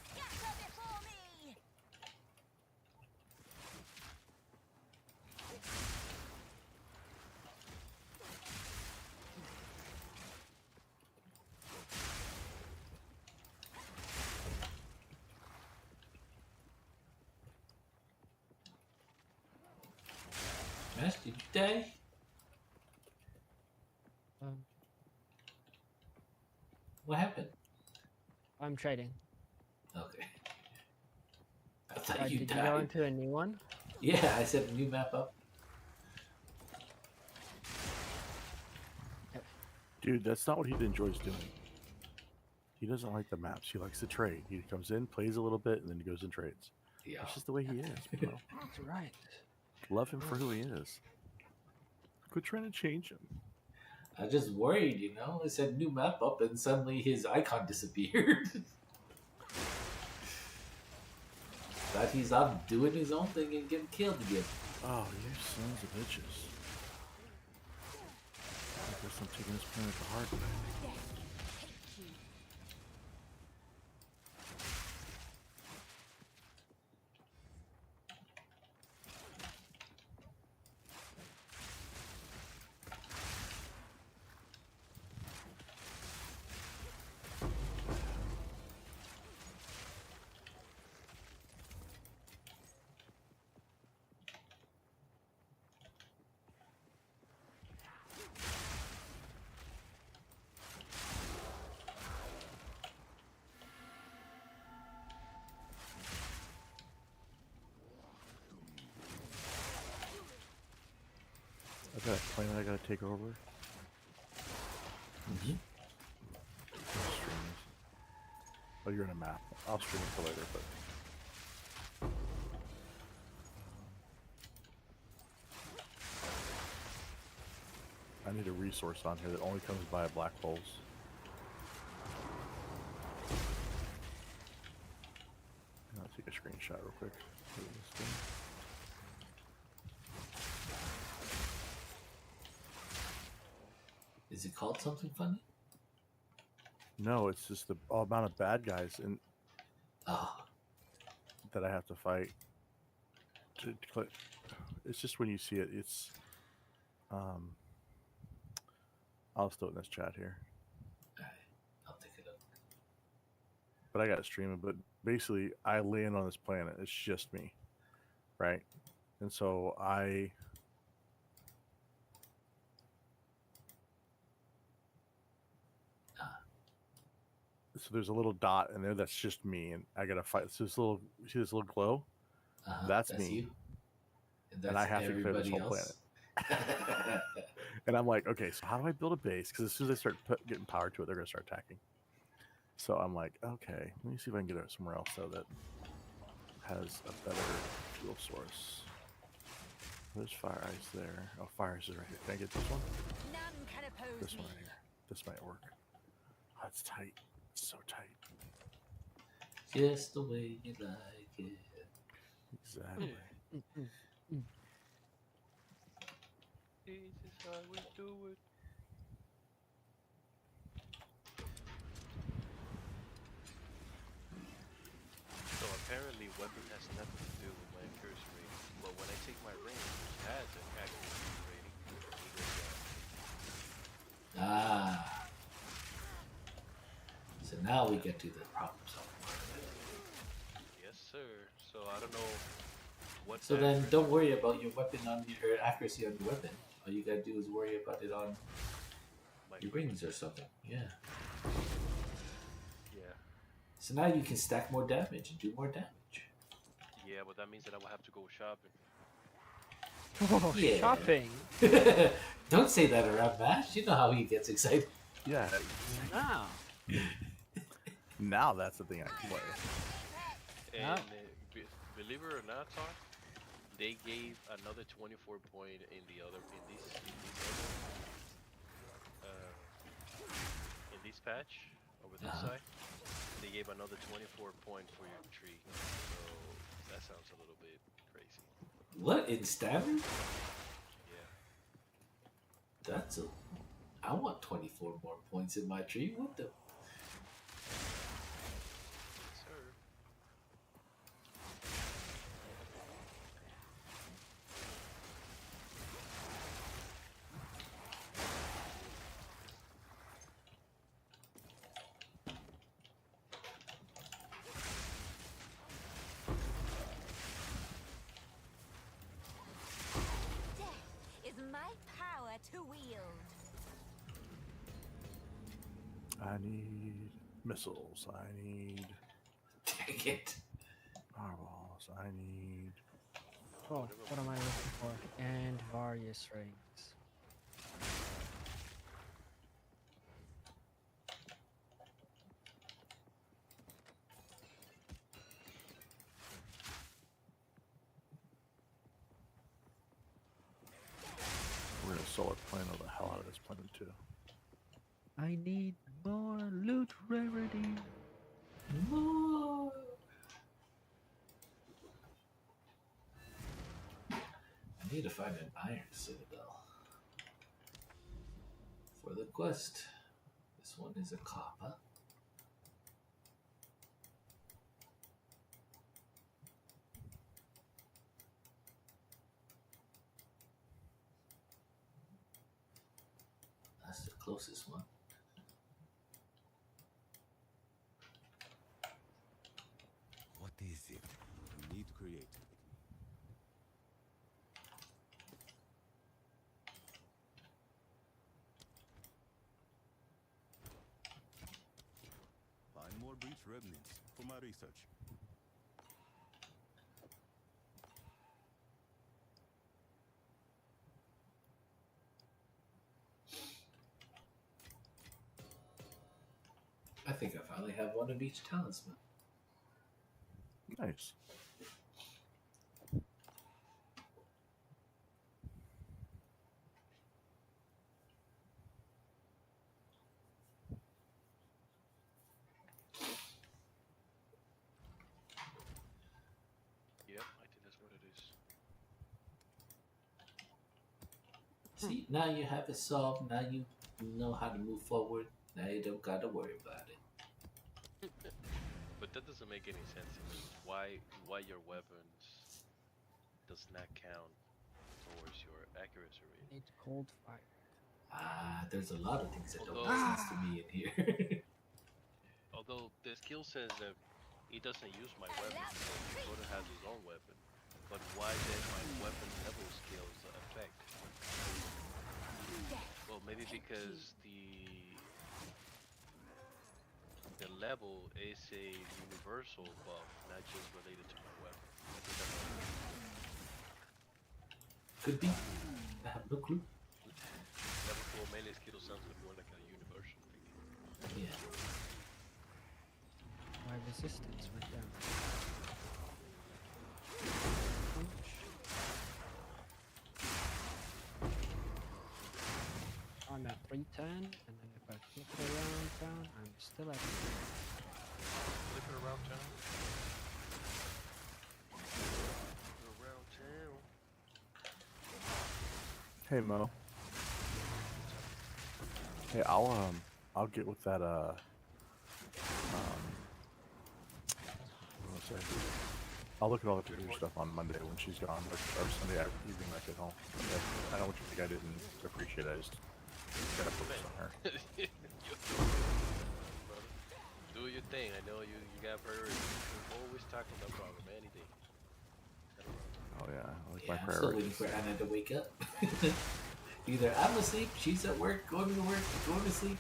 Scatter before me! Mash, did you die? What happened? I'm trading. Okay. I thought you Did died. you go into a new one? Yeah, I said new map up. Dude, that's not what he enjoys doing. He doesn't like the maps. He likes to trade. He comes in, plays a little bit, and then he goes and trades. Yeah. That's just the way he is, bro. That's right. Love him for who he is. Quit trying to change him. I was just worried, you know. I said new map up, and suddenly his icon disappeared. Thought he's out doing his own thing and getting killed again. Oh, you sons of bitches. I guess I'm taking this planet to heart today. I got a plane I gotta take over. Mhm. Stream this. Oh, you're in a map. I'll stream it for later, but. I need a resource on here that only comes via black holes. I'll take a screenshot real quick. Look at this thing. Is it called something funny? No, it's just the amount of bad guys Oh, that I have to fight. To click. It's just when you see it, it's. I'll just throw it in this chat here. alright. I'll take it up. But I got to stream it. But basically, I land on this planet. It's just me, right? And so so there's a little dot in there that's just me, and I gotta fight. So this little, you see this little glow? That's me. You. And I have to clear this whole planet. And I'm like, okay, so how do I build a base? Because as soon as I start getting power to it, they're gonna start attacking. So I'm like, okay, let me see if I can get it somewhere else though that has a better fuel source. There's fire ice there. Oh, fire ice is right here. Can I get this one? None can oppose This me. one right here. This might work. Oh, it's tight. It's so tight. Just the way you like it. Exactly. This is how we do it. So apparently weapon has nothing to do with my accuracy rating. But when I take my range, which has an accuracy rating, it goes down. Ah. So now we get to the problem solving part of it. Yes, sir. So I don't know what. So then don't worry about your weapon on your accuracy on your weapon. All you gotta do is worry about it on my your rings or something. Yeah. Yeah. So now you can stack more damage and do more damage. Yeah, but that means that I will have to go shopping. Oh, Yeah. shopping. Don't say that around Mash. You know how he gets excited. Yeah. Wow. Now that's the thing I can play. And believe it or not, Tar, they gave another 24 point in this patch over this side. They gave another 24 point for your tree. So that sounds a little bit crazy. What, in standard? Yeah. That's a... I want 24 more points in my tree. What the... Sir. Death is my power to wield. I need missiles. I need Dang it. fireballs. I need. Oh, what am I looking for? And various rings. We're gonna solar panel the hell out of this planet too. I need more loot rarity. More. I need to find an iron citadel for the quest. This one is a copper. That's the closest one. What is it? We need to create. Find more breach remnants for my research. think I finally have one of each talisman. Nice. Yep, I think that's what it is. See, now you have it solved. Now you know how to move forward. Now you don't got to worry about it. But that doesn't make any sense to me. Why your weapons does not count towards your accuracy rate? Need cold fire. There's a lot of things that don't Although- make sense to me in here. Although the skill says that he doesn't use my weapon, so Dakota has his own weapon. But why does my weapon level skills affect? Well, maybe because the level is a universal buff, not just related to my weapon. I think that's what it is. Could be. I have no clue. Level 4 melee skill sounds more like a universal thing. Yeah. My resistance went down. Punch. I'm at 310, and then if I flip it around town, I'm still at. Flip it around town. Around town. Hey Mo. Hey, I'll get with that what was I say? I'll look at all the computer stuff on Monday when she's gone, or Sunday evening when I get home. Okay. I know what you think I didn't appreciate. I just gotta focus on her. Do your thing. I know you got priorities. You're always talking about problem, anything. Oh yeah, I like Yeah, my I'm still waiting priorities. for Anna to wake up. Either I'm asleep, she's at work, going to work, going to sleep.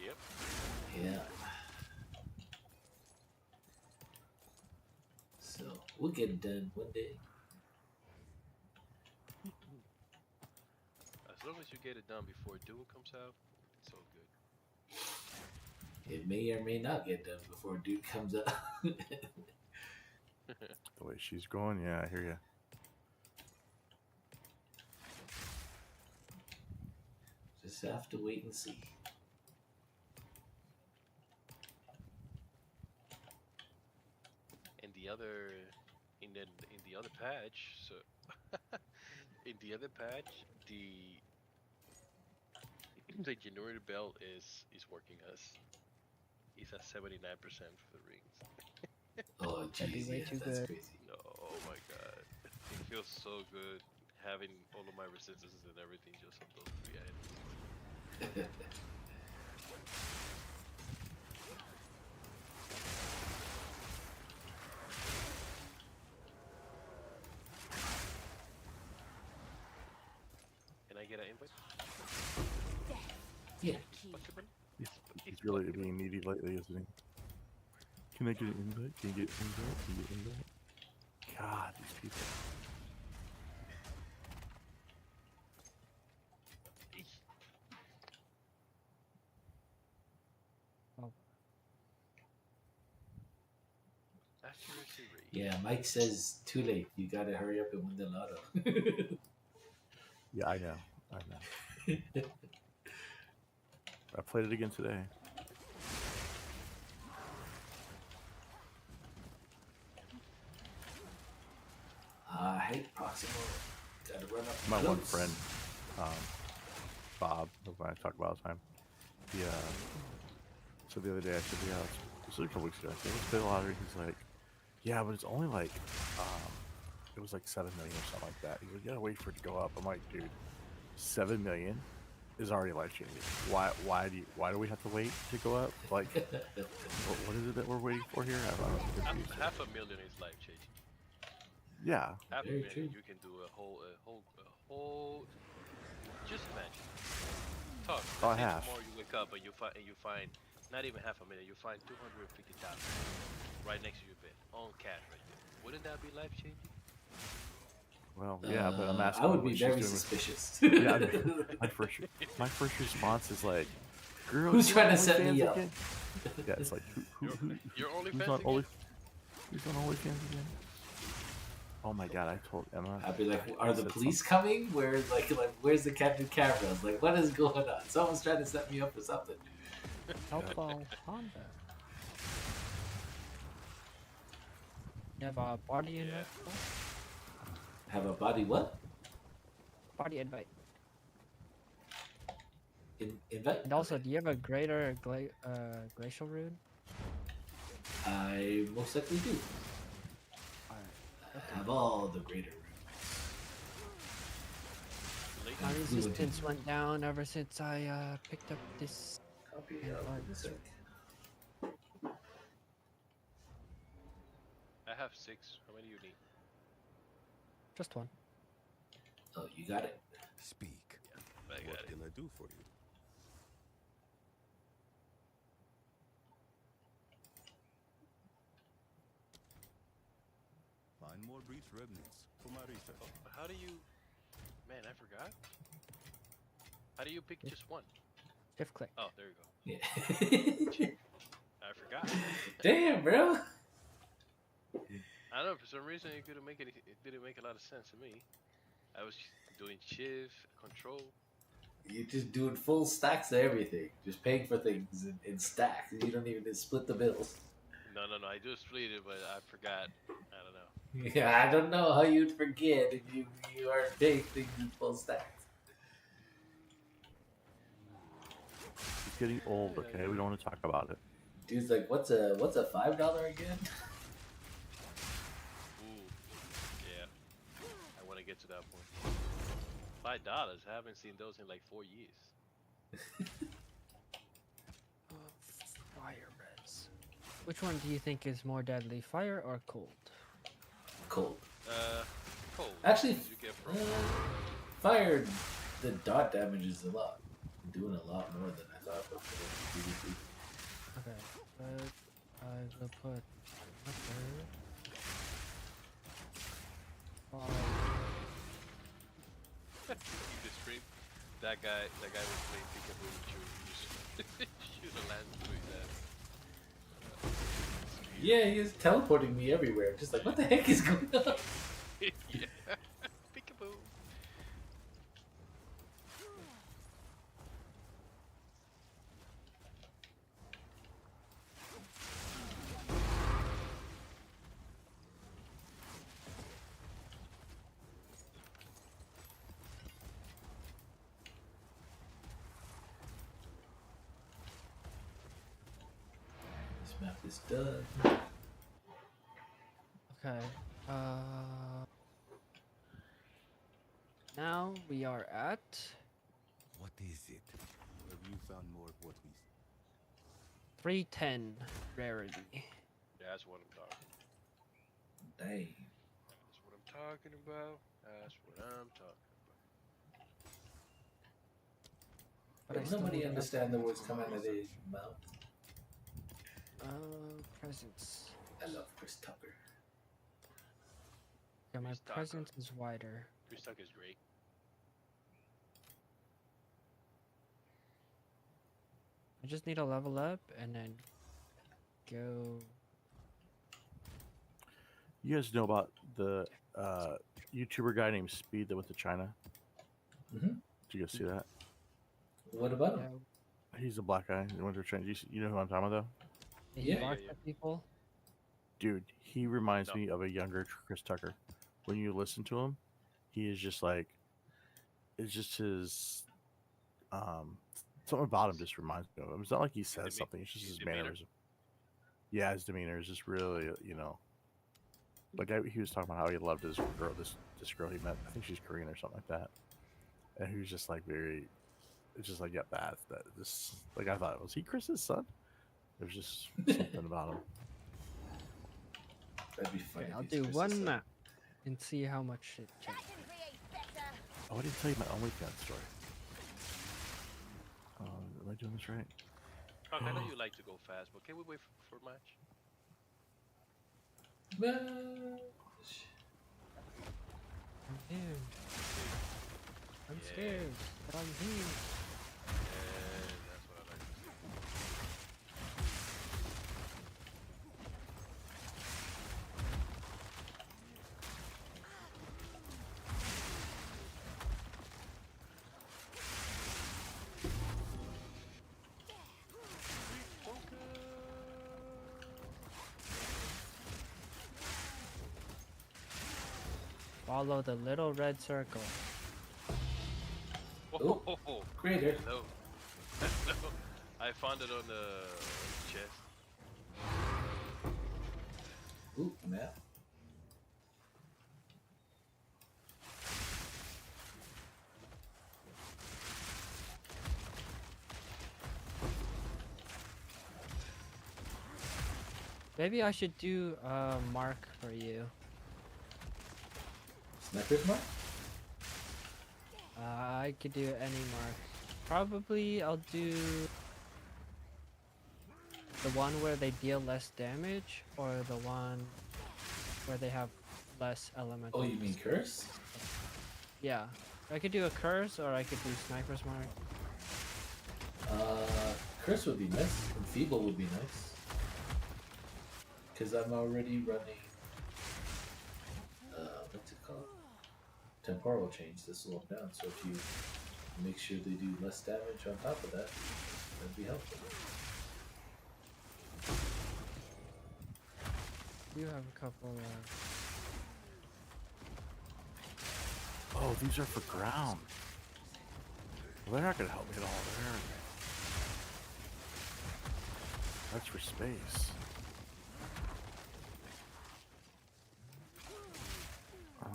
Yep. Yeah. So we'll get it done one day. As long as you get it done before Duel comes out, it's all good. It may or may not get done before Duke comes up. The way she's going, yeah, I hear you. Just have to wait and see. In the other patch, so in the other patch, the generator belt is working as is at 79% for the rings. Oh, That'd be jeez, way yeah, too that's good. crazy. No, oh my god, it feels so good having all of my resistances and everything just on those 3 items. Can I get an invite? Yeah. Possible? He's really being needy lately, isn't he? Can I get an invite? Can you get an invite? Can you get an invite? God, these people. Oh, Accuracy rate. Yeah, Mike says too late. You gotta hurry up and win the lotto. Yeah, I know. I played it again today. I hate Proximo. Gotta run up My one close. friend, Bob, who I talk about all the time. He, so the other day I said, yeah, this was a couple weeks ago. I said, let's play the lottery. He's like, yeah, but it's only like, it was like 7 million or something like that. He's like, you gotta wait for it to go up. I'm like, dude, 7 million is already life changing. Why do we have to wait to go up? Like, what is it that we're waiting for here? I'm confused. Half a million is life changing. Yeah, Half a Very million, true. you can do a whole. Just imagine. Talk. About Let's say half. tomorrow you wake up and you find not even half a million. You find 250,000 right next to your bed, on cash right there. Wouldn't that be life changing? well, yeah, but I'm asking I would what be she's very doing with. suspicious. Yeah, my first response is like, Girl, Who's you trying on to set me OnlyFans up? again? Yeah, it's like Your who's OnlyFans on again? who's on OnlyFans again? Oh my god, I told Emma. I'd be like, I are the said police coming? Where's like where's the captain cameras? Like, what is going on? Someone's trying to set me up for something. Alpha Honda. You have a body invite? Have a body what? Body invite. Invite? And also, do you have a greater glacial rune? I most likely do. Alright. I have all the greater rooms. My Fluent resistance in- went down ever since I picked up this. Copy And of art. the sec. I have 6. How many do you need? Just one. Oh, you got it. Speak. I got What it. can I do for you? Find more breach remnants for my research. How do you... Man, I forgot. How do you pick just one? Shift click. Oh, there you go. Yeah. I forgot. Damn, bro. I don't know, for some reason it couldn't make it didn't make a lot of sense to me. I was doing shift, control. You're just doing full stacks of everything. Just paying for things in stacks. You don't even split the bills. No, I do split it, but I forgot. I don't know. Yeah, I don't know how you'd forget if you are paying things in full stacks. It's getting old, okay? We don't want to talk about it. Dude's like, what's a $5 again? Ooh, yeah. I want to get to that point. $5. I haven't seen those in like 4 years. Fire res. Which one do you think is more deadly, fire or cold? Cold. Cold. Actually, You get from fire, the dot damage is a lot. Doing a lot more than I thought before. PvP. Okay, but I will put another. the stream. That guy was playing peekaboo with you. You just shoot a lance through his ass. Yeah, he is teleporting me everywhere. Just like, what the heck is going on? Yeah. Peekaboo. This map is done. Okay. Now we are at What is it? Have you found more of what we 310 rarity. Yeah, that's what I'm talking. Dang. That's what I'm talking about. That's what I'm talking But I Does still nobody would understand the words coming out of his mouth? presence. I love Chris Tucker. Yeah, my Please talk. presence is wider. Chris Tuck is great. I just need to level up and then go. You guys know about the YouTuber guy named Speed that went to China? Mm-hmm. Did you guys see that? What about Yeah, him? He's a black guy. He went to China. You know who I'm talking about, though? he Yeah. barks Yeah. at people. Dude, he reminds No. me of a younger Chris Tucker. When you listen to him, he is just like, it's just his, something about him just reminds me of him. It's not like he says something, it's just his his demeanor? mannerism. Yeah, his demeanor is just really, like he was talking about how he loved his girl, this girl he met. I think she's Korean or something like that. And he was just like very, it's just like, yeah, this, like I thought, was he Chris's son? There was just something about him. That'd be funny. Okay, I'll if do he's Chris's one son. map and see how much it That changes. can create better. Oh, I didn't tell you my OnlyFans story. Am I doing this right? Fuck, I know you like to go fast, but can we wait for a match? Match. I'm here. I'm Yeah. scared, but I'm here. And that's what I like to see. Follow the little red circle. Oh, Whoa! crater. Hello. Hello. I found it on the chest. Ooh, map. Maybe I should do a mark for you. Sniper's mark? I could do any mark. Probably I'll do the one where they deal less damage, or the one where they have less elemental. Oh, you mean curse? Yeah. I could do a curse, or I could do sniper's mark. Curse would be nice. And feeble would be nice. Because I'm already running. What's it called? Temporal change to slow them down. So if you make sure they do less damage on top of that, that'd be helpful. You have a couple. Oh, these are for ground. Well, they're not gonna help me at all. That's for space. Oh.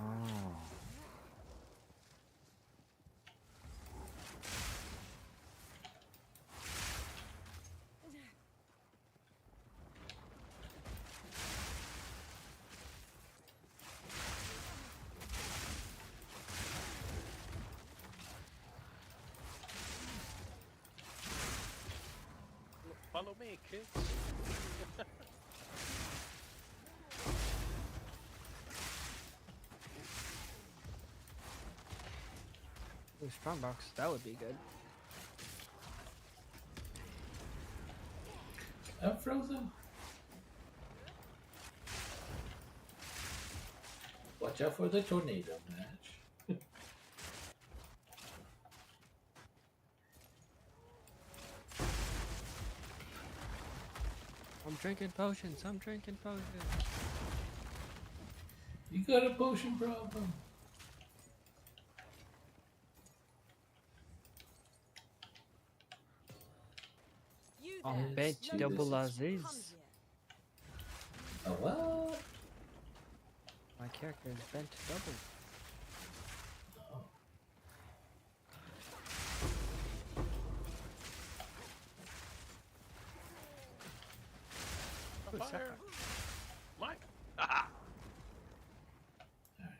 Follow me, kids. Ooh, strongbox. That would be good. I'm frozen. Watch out for the tornado match. I'm drinking potions. I'm drinking potions. You got a potion problem. You On there, bench do double this. Aziz. come here. Oh, what? My character is bent double. Oh. Ooh, Fire. Sapphire. Mike. Haha. Alright.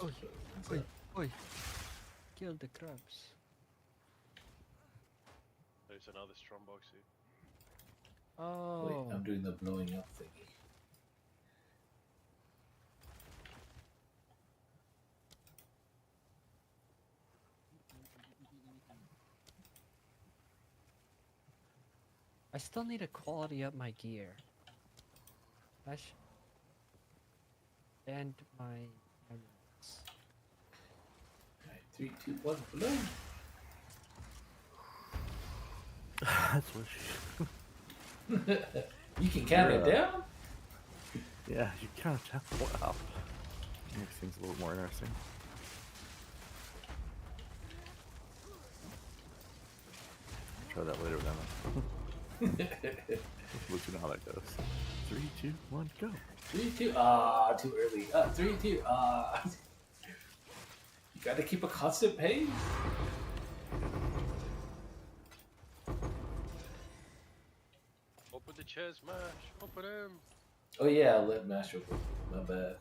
Let's Oi, what's oi, up? oi. Kill the crabs. There's another strong box here. Wait, Oh. I'm doing the blowing up thingy. I still need to quality up my gear. And my emeralds. Alright, 3, 2, 1, blow. That's what she... You can count it Yeah. down? Yeah, you count down. Wow. Makes things a little more interesting. Try that later then. Let you know how that goes. 3, 2, 1, go. 3, 2, too early. 3, 2, You gotta keep a constant pace. Open the chest, Mash. Open him. Oh yeah, I'll let Mash open. My bad.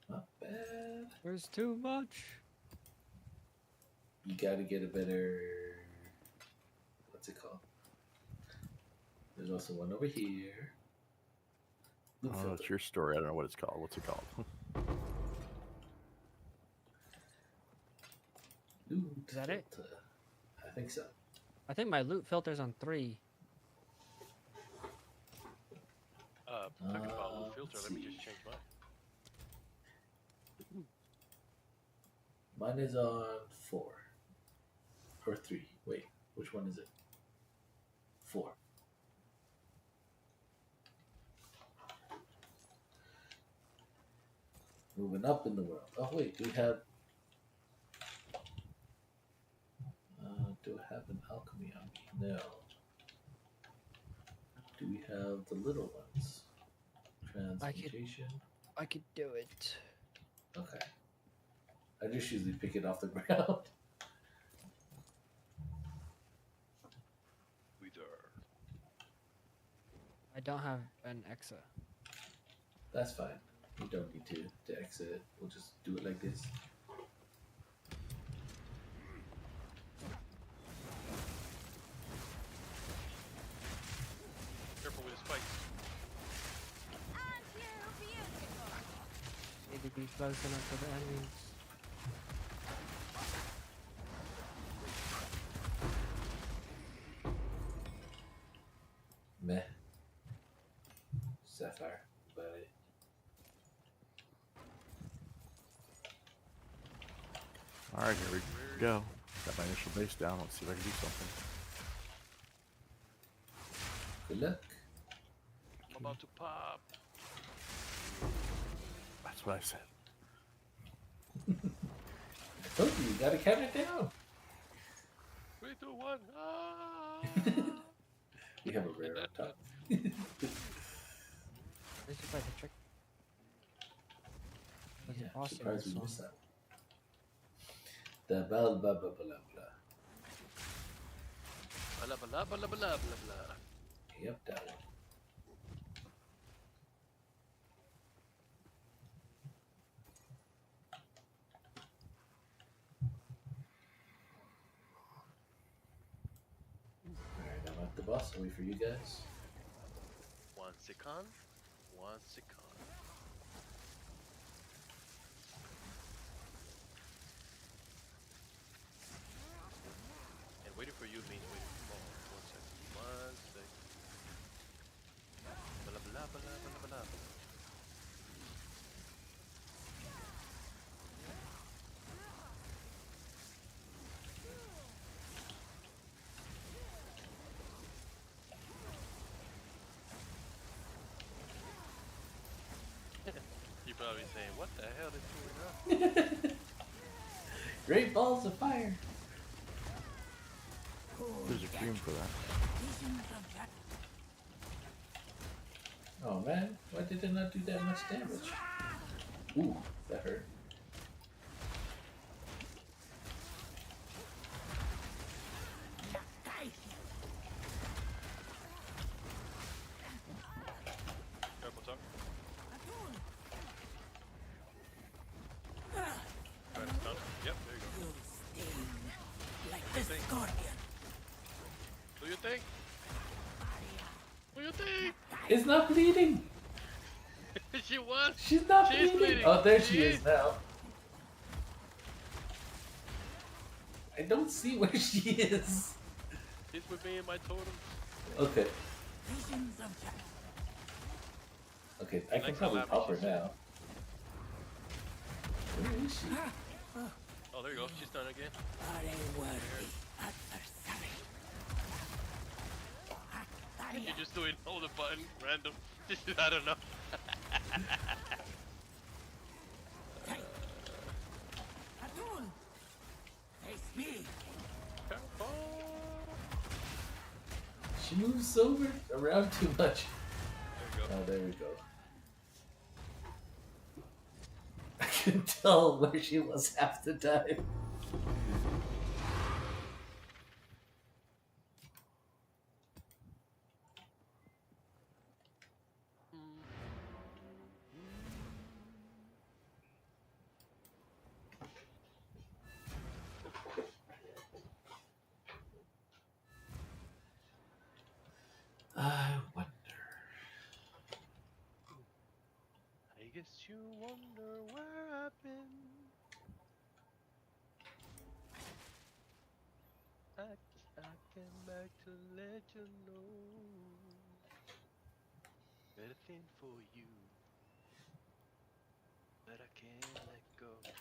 My bad. There's too much. You gotta get a better... What's it called? There's also one over here. Loop Oh, filter. it's your story. I don't know what it's called. What's it called? Loop Is that it? filter. I think so. I think my loot filter's on 3. Talking about loot filter, let's let me see. just change mine. Mine is on 4. Or 3. Wait, which one is it? 4. Moving up in the world. Oh wait, do we have? Do I have an alchemy on me? No. Do we have the little ones? Transmutation. I could do it. Okay. I just usually pick it off the ground. We there. I don't have an Exa. That's fine. You don't need to exit it. We'll just do it like this. Careful with the spikes. Aren't you beautiful? Need to be close enough to the enemies. Meh. Sapphire. About it. All right, here we go. Got my initial base down. Let's see if I can do something. Good luck. I'm about to pop. That's what I said. I told you, you gotta count it down. 3, 2, 1. Ah! We have a rare on top. Let's just like a trick. There's Yeah, a I'm boss in surprised this we one. missed that. The blah blah blah blah blah. Blah, blah, blah, blah, blah, blah, blah. Yep, that one. Alright, I'm at the boss. I'll wait for you guys. 1 second. 1 second. And waiting for you means waiting for more. 1 second. 1 second. Blah, blah, blah, blah, blah, blah. You're probably saying, what the hell is going on? Great balls of fire. There's a cream for that. Oh man, why did it not do that much damage? Ooh, that hurt. Careful, Tuck. Try to stun. Yep, there you go. Like this scorpion. Do your thing. Do your thing. It's not bleeding. She was. She's not She's bleeding. bleeding. Oh, there she She is is. now. I don't see where she is. She's with me in my totem. Okay. Visions of Okay, I can Next probably lap, pop her she's- now. Where is she? Oh, there you go. She's done again. are a worthy adversary. You're just doing all the button random. I don't know. Atun! Face me! Careful. She moves over around too much. There you go. Oh, there we go. I can tell where she was half the time. I wonder. I guess you wonder where I've been. I came back to let you know. Better thing for you, but I can't let go.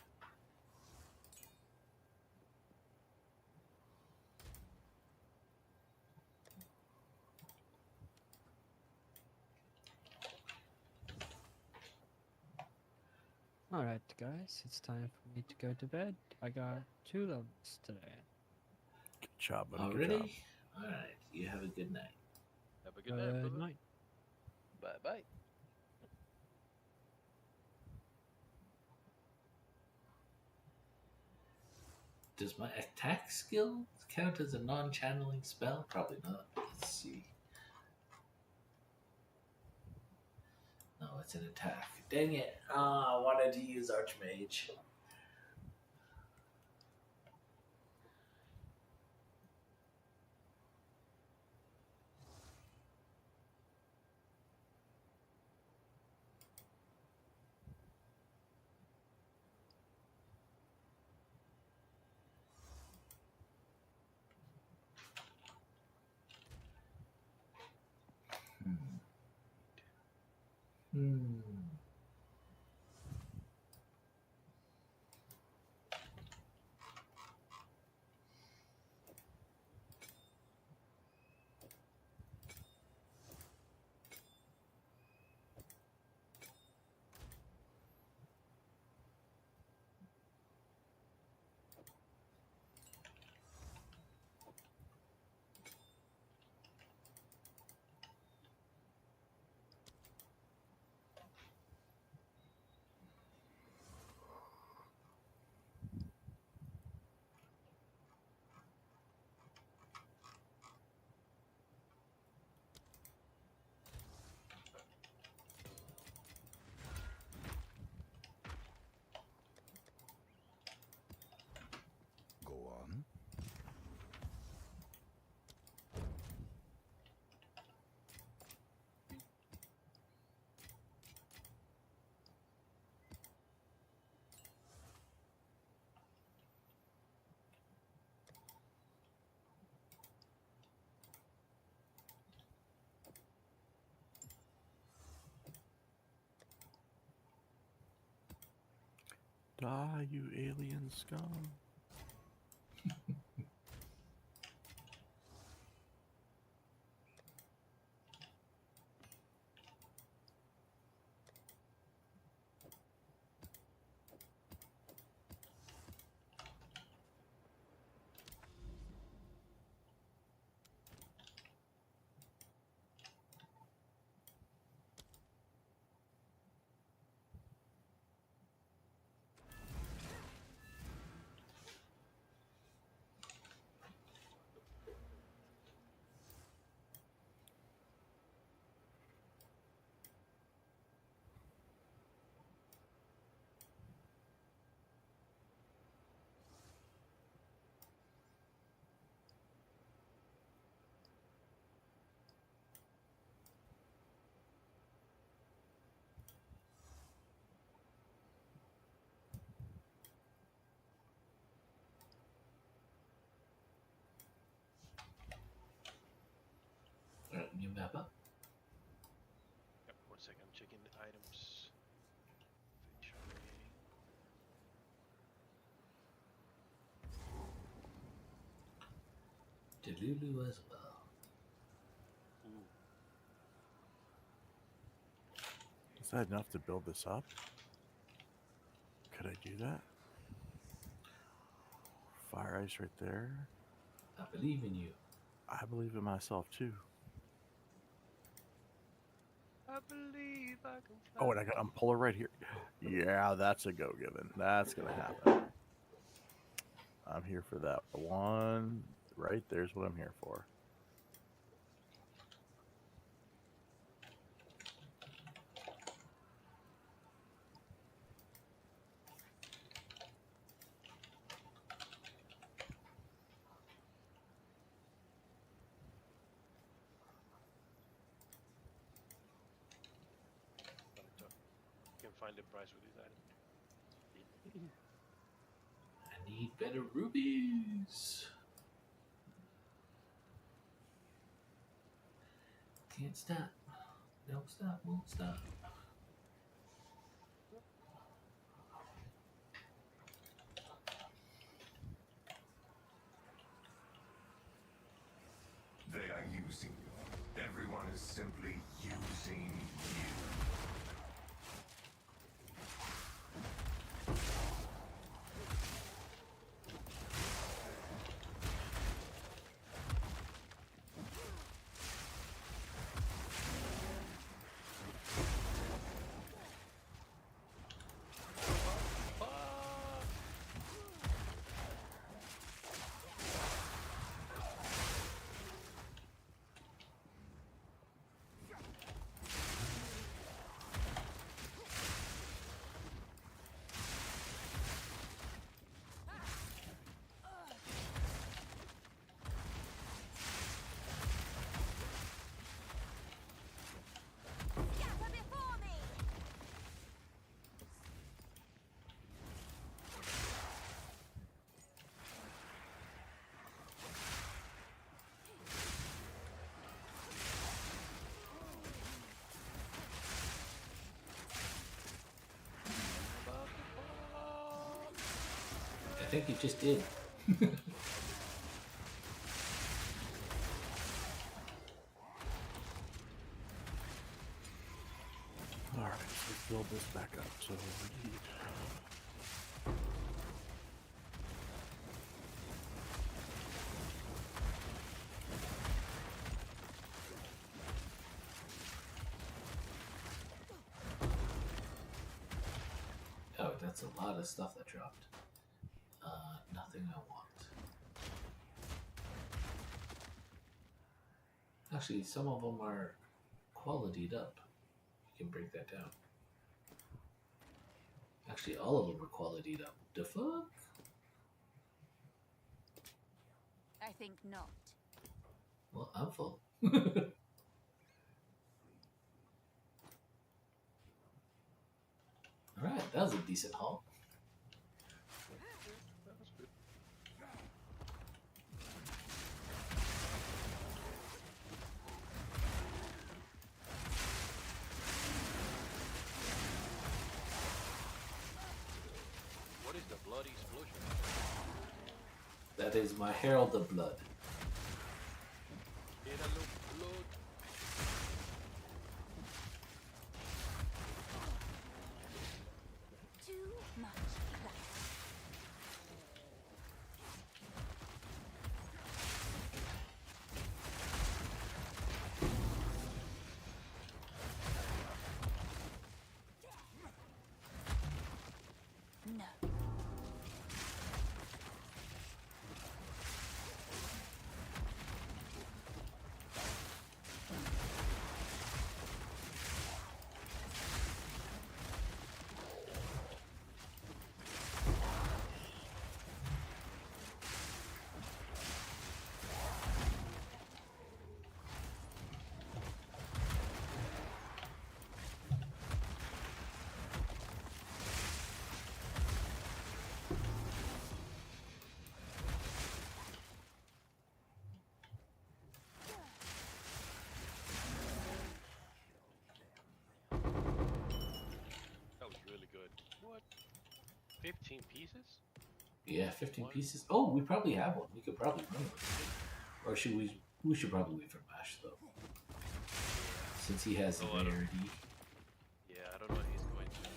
Alright, guys, it's time for me to go to bed. I got 2 levels today. Good job, buddy. Good job. Already? All right. You have a good night. Have a good night, brother. Night. Bye bye. Does my attack skill count as a non-channeling spell? Probably not. Let's see. No, it's an attack. Dang it. I wanted to use Archmage. Hmm. Go on. Die, you alien scum. All right, new map up. Yep, 1 second. I'm checking the items. Victory. Delulu as well. Ooh. Is that enough to build this up? Could I do that? Fire ice right there. I believe in you. I believe in myself too. I believe I can fly. Oh, and I got Unpuller right here. Yeah, that's a go given. That's gonna happen. I'm here for that one. Right there's what I'm here for. You can find the price with these items. I need better rubies. Can't stop. Don't stop. Won't stop. They are using you. Everyone is simply using you. think you just did. Alright, so let's build this back up. So we need. Oh, that's a lot of stuff that dropped. Nothing I want. Actually, some of them are qualitied up. You can break that down. Actually, all of them are qualitied up. The fuck? I think not. Well, I'm full. Alright, that was a decent haul. That was good. What is the bloody explosion? That is my Herald of Blood. Era lo blood. Too much class. No. That was really good. What? 15 pieces? Yeah, 15 What? pieces. Oh, we probably have one. We could probably run with it. Or should we? We should probably wait for Mash though, since he has the Oh, I don't- rarity. Yeah, I don't know if he's going to.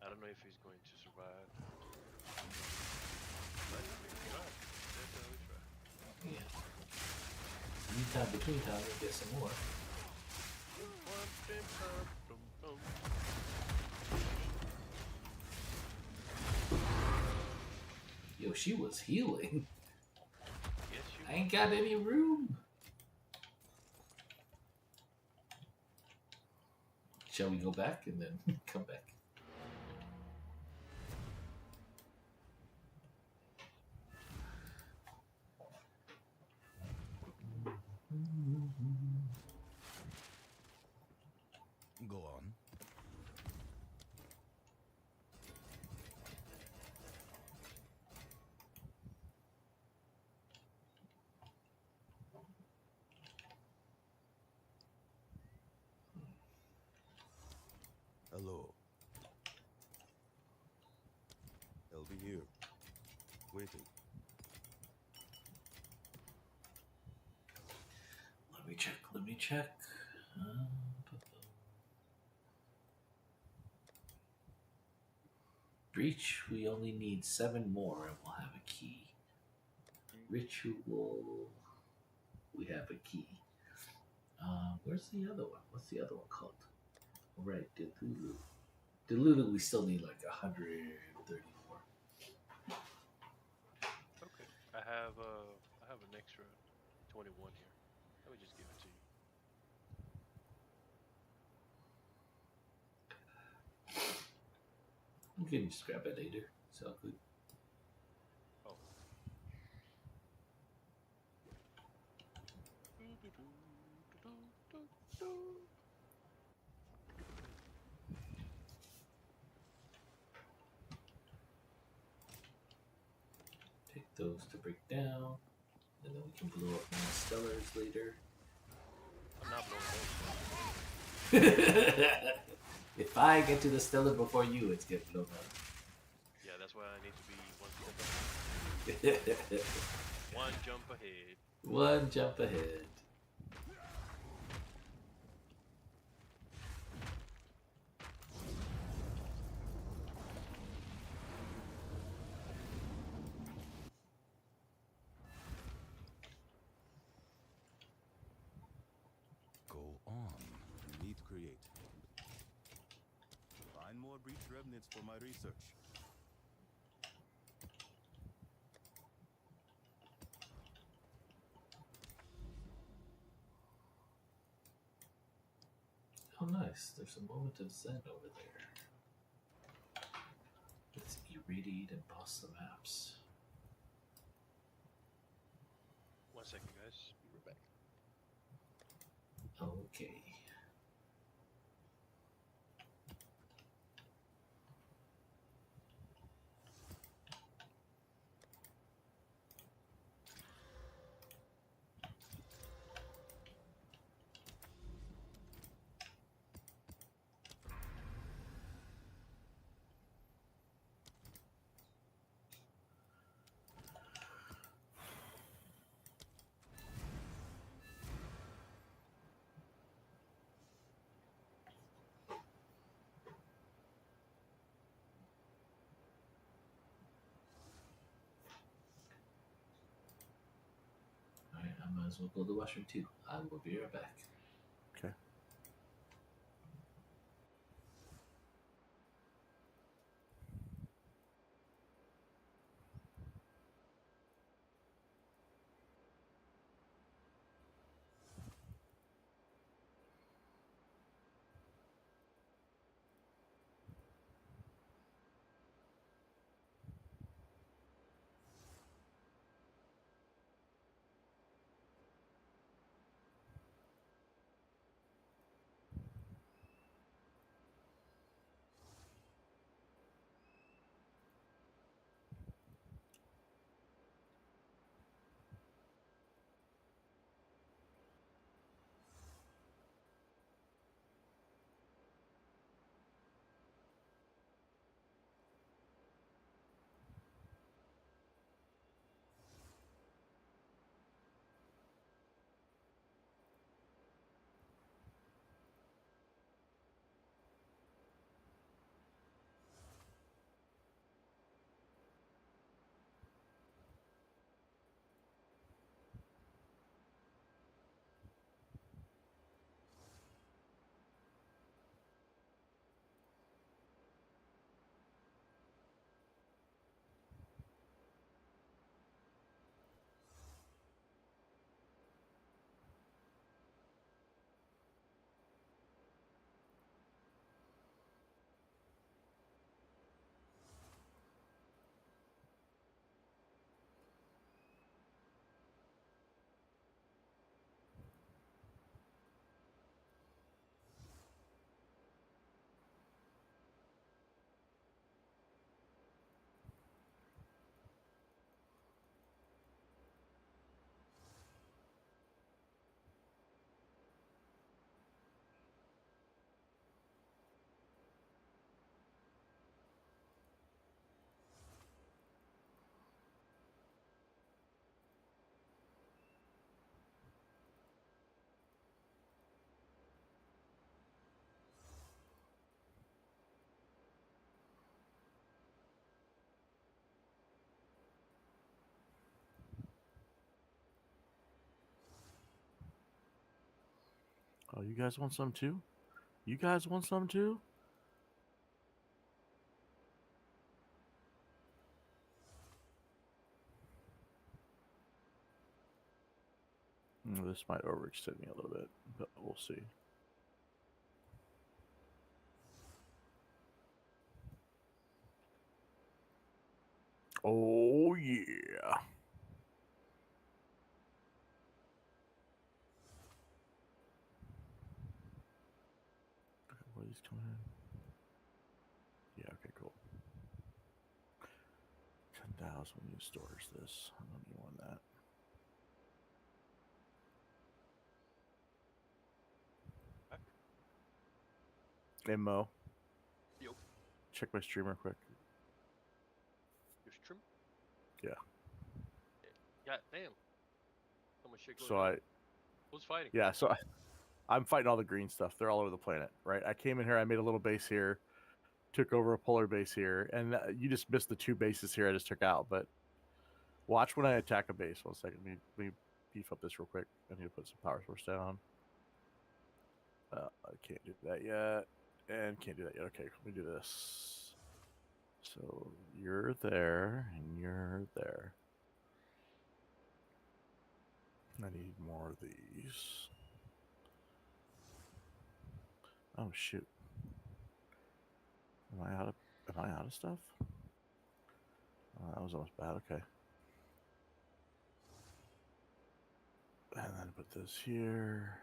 I don't know if he's going to survive. But we can try. Definitely try. Yeah. Meantime, between time, we'll get some more. Yo, she was healing. Yes, you. I ain't got any room. Shall we go back and then come back? Go on. Hello. I'll be here, waiting. Let me check. Let me check. Breach, we only need 7 more and we'll have a key. Ritual, we have a key. Where's the other one? What's the other one called? Right, Delulu. Delulu, we still need like 134. Okay. I have an extra 21 here. Let me just give it to you. We can just grab it later. It's all good. Oh. Take those to break down. And then we can blow up more stellars later. I'm not blowing those. If I get to the stellar before you, it's getting blown up. Yeah, that's why I need to be 1 One jump ahead. One jump ahead. Go on. Need create. Find more breach remnants for my research. Oh, nice. There's a moment of zen over there. Let's irradiate and boss the maps. 1 second, guys. Be right back. Okay. Alright, I might as well go to the washroom too. I will be right back. Okay. Oh, you guys want some too? You guys want some too? This might overextend me a little bit, but we'll see. Oh, yeah. What is coming in? Yeah, okay, cool. 10,000 when you stores this. I don't even want that. Back. Hey, Mo. Yo. Check my stream real quick. Your stream? Yeah. God damn. So much shit going So on. I Who's fighting? yeah, so I'm fighting all the green stuff. They're all over the planet, right? I came in here, I made a little base here, took over a polar base here, and you just missed the 2 bases here I just took out. But watch when I attack a base. 1 second, let me beef up this real quick. I need to put some power source down. I can't do that yet, and can't do that yet. Okay, let me do this. So you're there, and you're there. I need more of these. Oh shoot! Am I out of stuff? That was almost bad. Okay. And then put this here.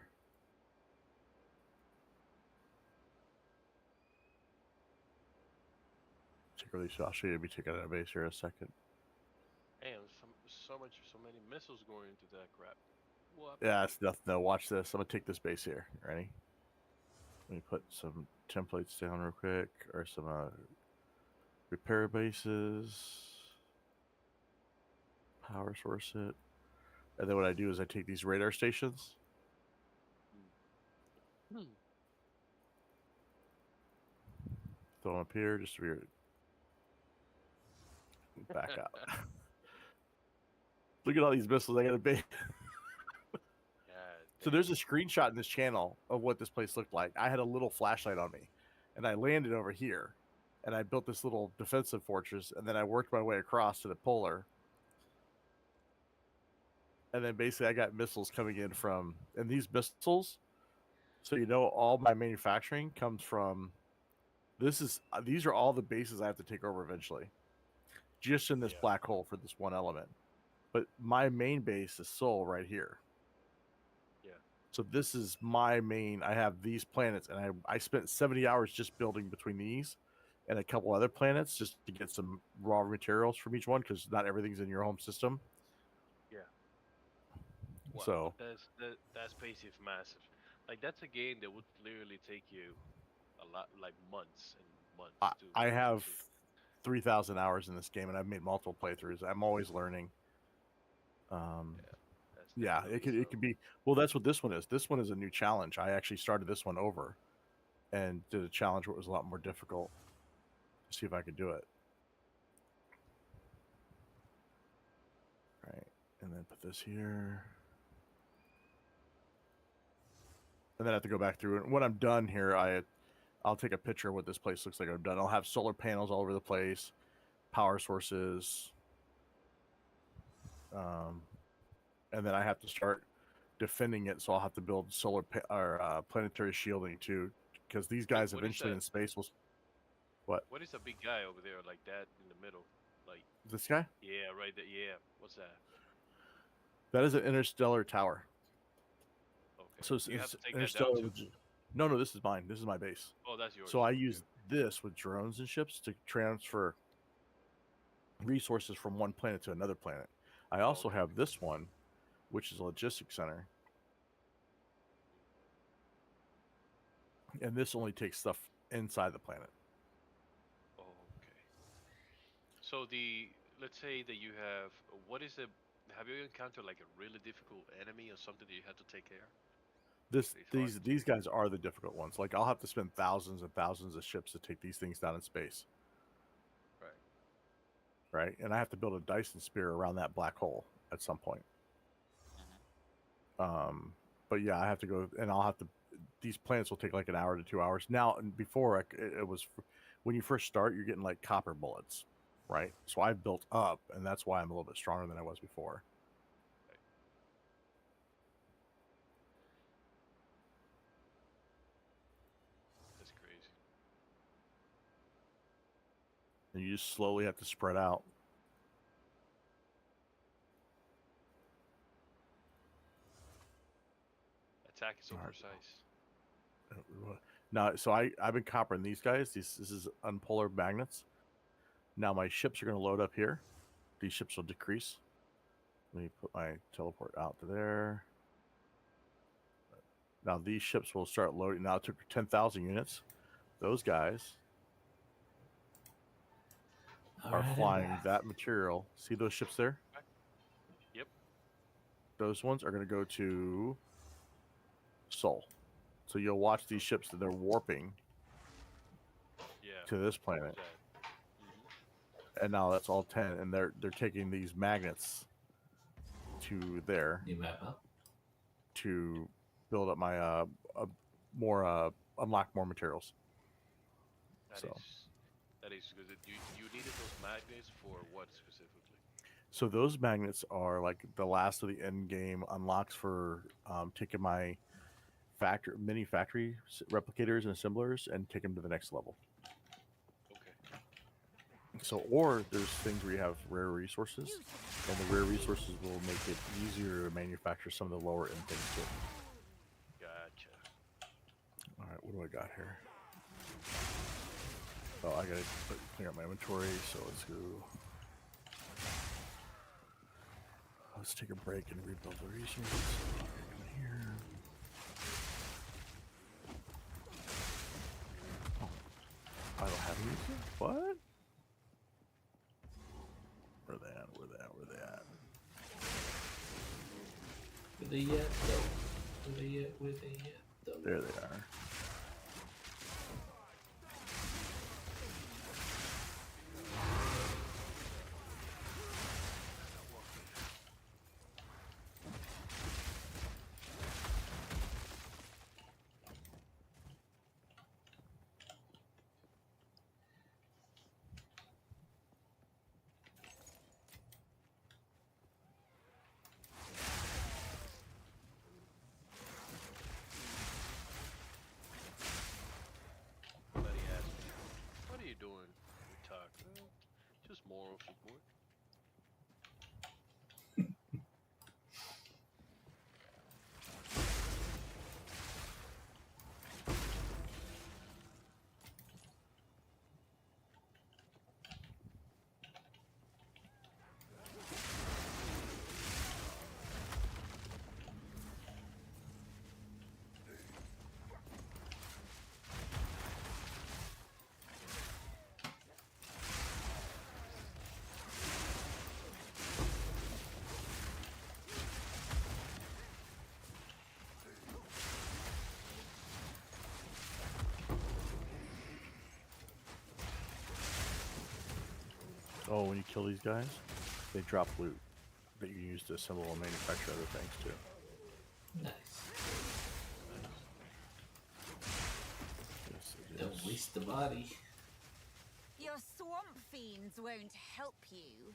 I'll show you me taking out a base here in a second. Damn, so many missiles going into that crap. What? Yeah, it's nothing. No, watch this. I'm gonna take this base here. Ready? Let me put some templates down real quick, or some repair bases. Power source it. And then what I do is I take these radar stations. Throw them up here just to back out. Look at all these missiles I got to base. So there's a screenshot in this channel of what this place looked like. I had a little flashlight on me, and I landed over here, and I built this little defensive fortress, and then I worked my way across to the polar. And then basically I got missiles coming in from, and these missiles, so you know, all my manufacturing comes from, these are all the bases I have to take over eventually, just in this black hole for this one element. But my main base is Sol right here. Yeah. So this is my main. I have these planets, and I spent 70 hours just building between these and a couple other planets just to get some raw materials from each one, because not everything's in your home system. Yeah. Wow, So that space is massive. Like that's a game that would literally take you a lot, like months and months to I be able have to. 3,000 hours in this game, and I've made multiple playthroughs. I'm always learning. That's Yeah, definitely it could be. Well, that's what this one is. This one is a new challenge. I actually started this one over and did a challenge where it was a lot more difficult to see if I could do it. Right, and then put this here, and then I have to go back through it. And when I'm done here, I'll take a picture of what this place looks like. I'm done. I'll have solar panels all over the place, power sources, and then I have to start defending it. So I'll have to build planetary shielding too, because these guys what is eventually that? in space will. What? What is a big guy over there like that in the middle? Like This guy? yeah, right there. Yeah, what's that? That is an interstellar tower. Okay. So Do you have to take that interstellar. down too? No, this is mine. This is my base. Oh, that's yours. So I Okay. use this with drones and ships to transfer resources from one planet to another planet. I also have this one, which is a logistics center. And this only takes stuff inside the planet. Oh, okay. So let's say that you have, have you encountered like a really difficult enemy or something that you have to take care? These guys are the difficult ones. Like I'll have to spend thousands and thousands of ships to take these things down in space. Right, and I have to build a Dyson spear around that black hole at some point. But yeah, I have to go, and I'll have to. These planets will take like an hour to 2 hours. Now, and before it was, when you first start, you're getting like copper bullets, right? So I've built up, and that's why I'm a little bit stronger than I was before. That's crazy. And you just slowly have to spread out. Attack is so precise. Now, so I've been coppering these guys. This is unpolar magnets. Now my ships are going to load up here. These ships will decrease. Let me put my teleport out to there. Now these ships will start loading. Now it took 10,000 units. Those guys are flying that material. See those ships there? Yep. those ones are going to go to Sol. So you'll watch these ships that they're warping Yeah. to this What was planet, that? Hmm. and now that's all 10, and they're taking these magnets to there New map, huh? to build up my more unlock more materials. That So is that is good. You needed those magnets for what specifically? so those magnets are like the last of the end game unlocks for taking my mini factory replicators and assemblers and take them to the next level. Okay. So, or there's things where you have rare resources, and the rare resources will make it easier to manufacture some of the lower end things too. Gotcha. All right, what do I got here? Oh, I gotta clear out my inventory, so let's go. Let's take a break and rebuild the resources. Come here. Oh, I don't have anything? What? Where they at? Where they at? Where they at? Where they at, though? Where they at? Where they at, though? There they are. Somebody asked me, "What are you doing?" We talk. Just moral support. Oh, when you kill these guys, they drop loot that you can use to assemble and manufacture other things too. Nice. Yes, it Don't is. waste the body. Your swamp fiends won't help you.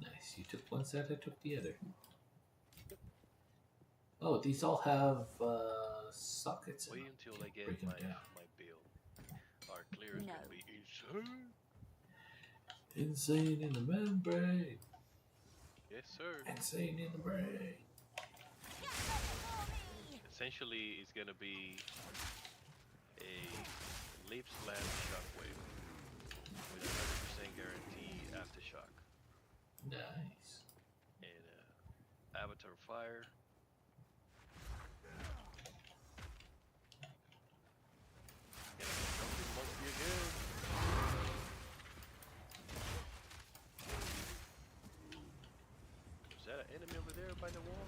Nice. You took one side, I took the other. Oh, these all have sockets in Wait them. until Can I get break them my down. build. Our clear is No. gonna be insane. Insane in the membrane. Yes, sir. Insane in the brain. Get ready for me! Essentially, it's gonna be a leap slam shockwave with 100% guarantee aftershock Nice. and avatar fire. Gonna be jumping monkey again. Is that an enemy over there by the wall?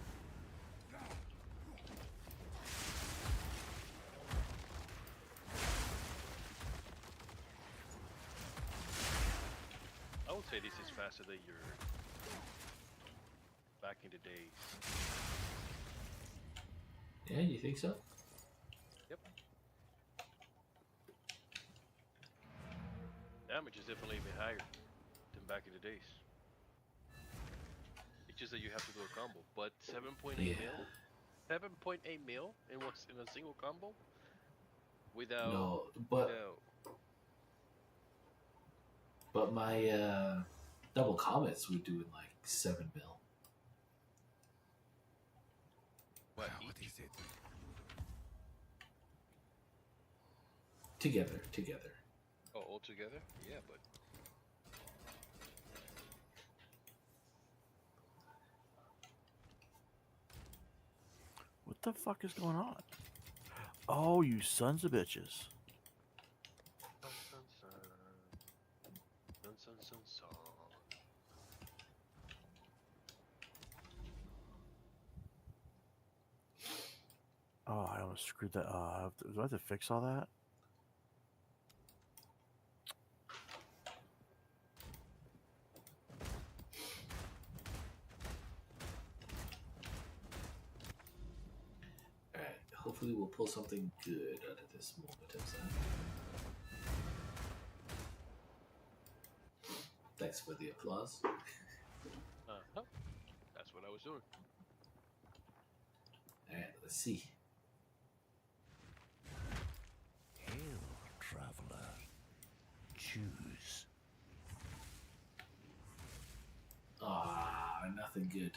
faster than your back in the days. Yeah, you think so? Yep. Damage is definitely a bit higher than back in the days. It's just that you have to do a combo. But 7.8 Yeah. mil, 7.8 mil in what's in a single combo without No, without. but my double comets we do in like 7 mil What What each? is it? together. Oh, all together? Yeah, but What the fuck is going on? Oh, you sons of bitches. sun, sun, sun, sun, sun, sun, sun. Oh, I almost screwed that. Do I have to fix all that? All right. Hopefully, we'll pull something good out of this moment of time. Thanks for the applause. Uh-huh. That's what I was doing. All right, let's see. Hail, traveler. Choose. Ah, nothing good.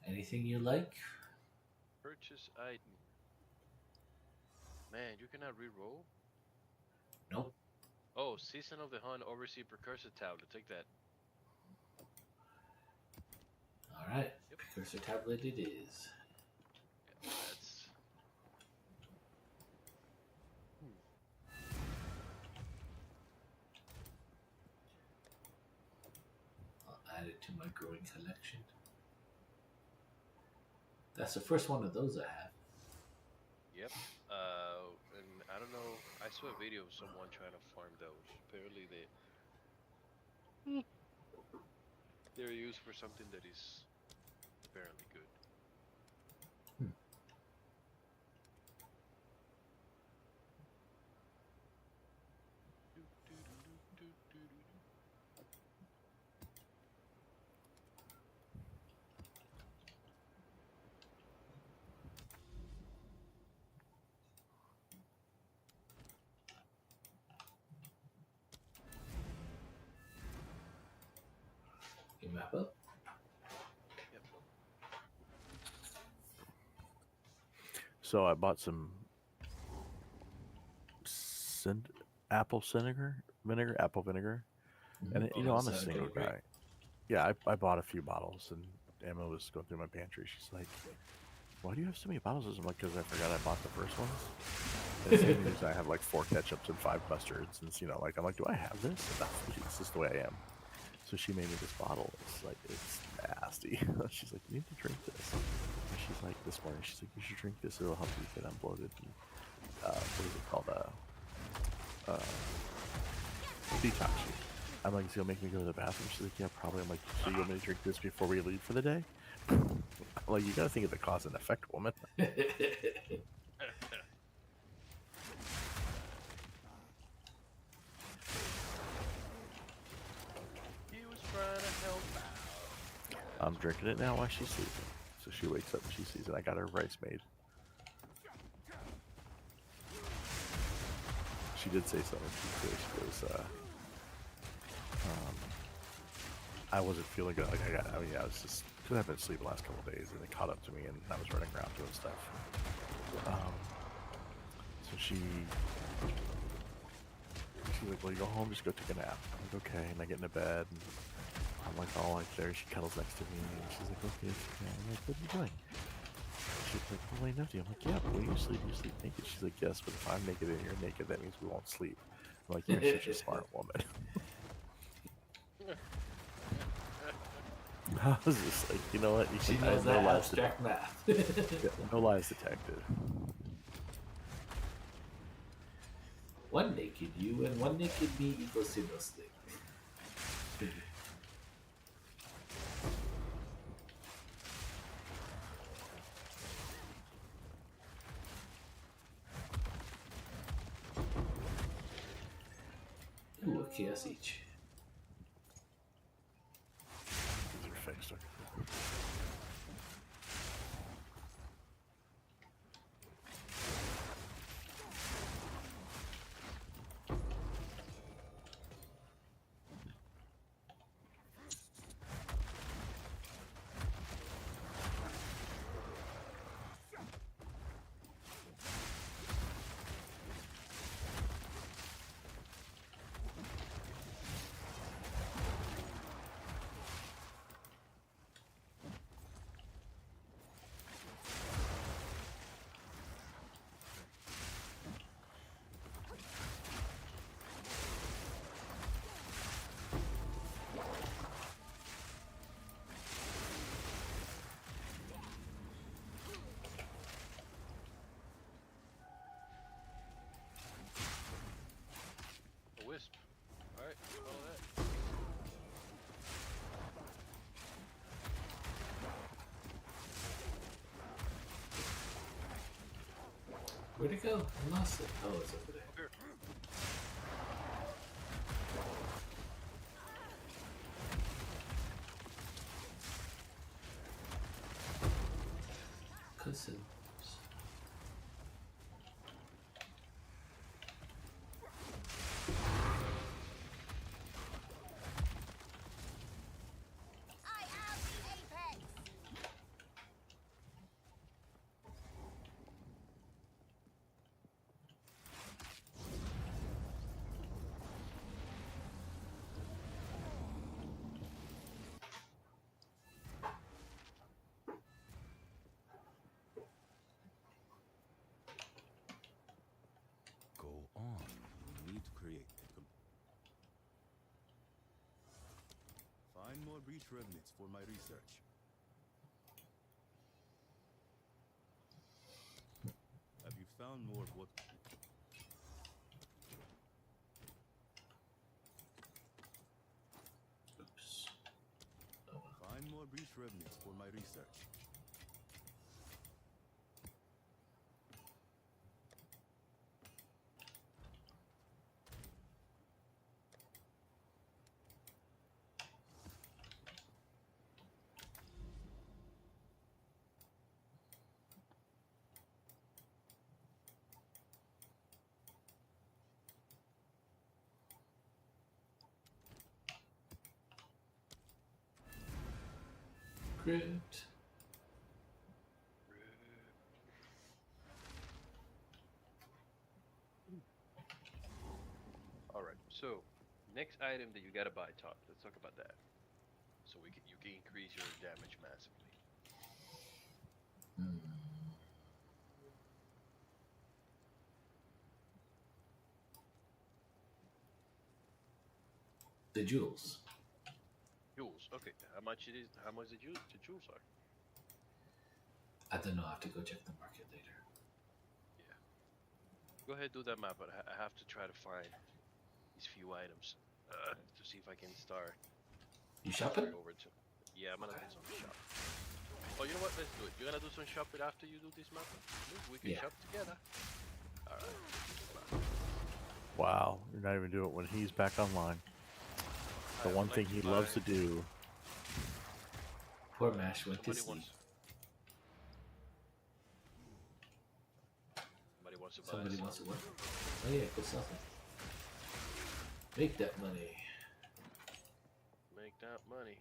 Anything you like? Purchase item. Man, you cannot re-roll? Nope. Oh, Season of the Hunt Overseas Precursor Tablet. Take that. All right. Yep. Precursor tablet it is. Yeah, that's. I'll add it to my growing collection. That's the first one of those I have. Yep. And I don't know. I saw a video of someone trying to farm those. Apparently, they're used for something that is apparently good. You map up. Yep. So I bought some apple vinegar, and Oh, you know is I'm a that single great? guy. Yeah, I bought a few bottles, and Emma was going through my pantry. She's like, "Why do you have so many bottles?" I'm like, "Because I forgot I bought the first ones." And same news, I have like 4 ketchups and 5 mustards, and you know, like I'm like, "Do I have this?" No, it's just the way I am. So she made me this bottle. It's nasty. She's like, "You need to drink this." And she's like, this morning, she's like, "You should drink this. It'll help you get unbloated." And, what is it called? Detox. I'm like, "Is it gonna make me go to the bathroom?" She's like, "Yeah, probably." I'm like, "So you want me to drink this before we leave for the day?" I'm like, you gotta think of the cause and effect, woman. He was trying to help out. I'm drinking it now while she's sleeping. So she wakes up and she sees it. I got her rice made. She did say something. She goes, I wasn't feeling good. Like I was just, because I've been asleep the last couple of days, and it caught up to me, and I was running around doing stuff. So she's like, "Well, you go home, just go take a nap." I'm like, "Okay," and I get into bed, and I'm like, all like there. She cuddles next to me, and she's like, "Okay, it's okay." I'm like, "What are you doing?" She's like, "I'm laying next to you." I'm like, "Yeah, but when you sleep naked." She's like, "Yes, but if I'm naked and you're naked, that means we won't sleep." I'm like, "You're such a smart woman." I was just like, you know what? You She can, I knows no that lies abstract math. yeah, no lies detected. One naked you and one naked me equals single stick. Ooh, a chaos each. These are fixed. Okay. A wisp. All right, follow that. Where'd it go? I lost it. Oh, it's over there. Here. Cousins. I am the apex. Go on. You need to create. Find more breach remnants for my research. Have you found more of what? Oops. Find more breach remnants for my research. Crypt. All right. So, next item that you gotta buy, Todd. Let's talk about that. So you can increase your damage massively. Hmm. The jewels. Jewels. Okay. How much it is? How much the jewels are? I don't know. I have to go check the market later. Yeah. Go ahead, do that map, but I have to try to find these few items to see if I can start You shopping? transferring over to. Yeah, I'm gonna do some shop. Oh, you know what? Let's do it. You're gonna do some shopping after you do this map. We can Yeah. shop together. All right. Wow, you're not even doing it when he's back online. The I one would thing like he to loves buy. to do. Poor Mash went to Somebody sleep. wants. Somebody wants to buy Somebody some. wants to work. Oh yeah, go sell something. Make that money. Make that money.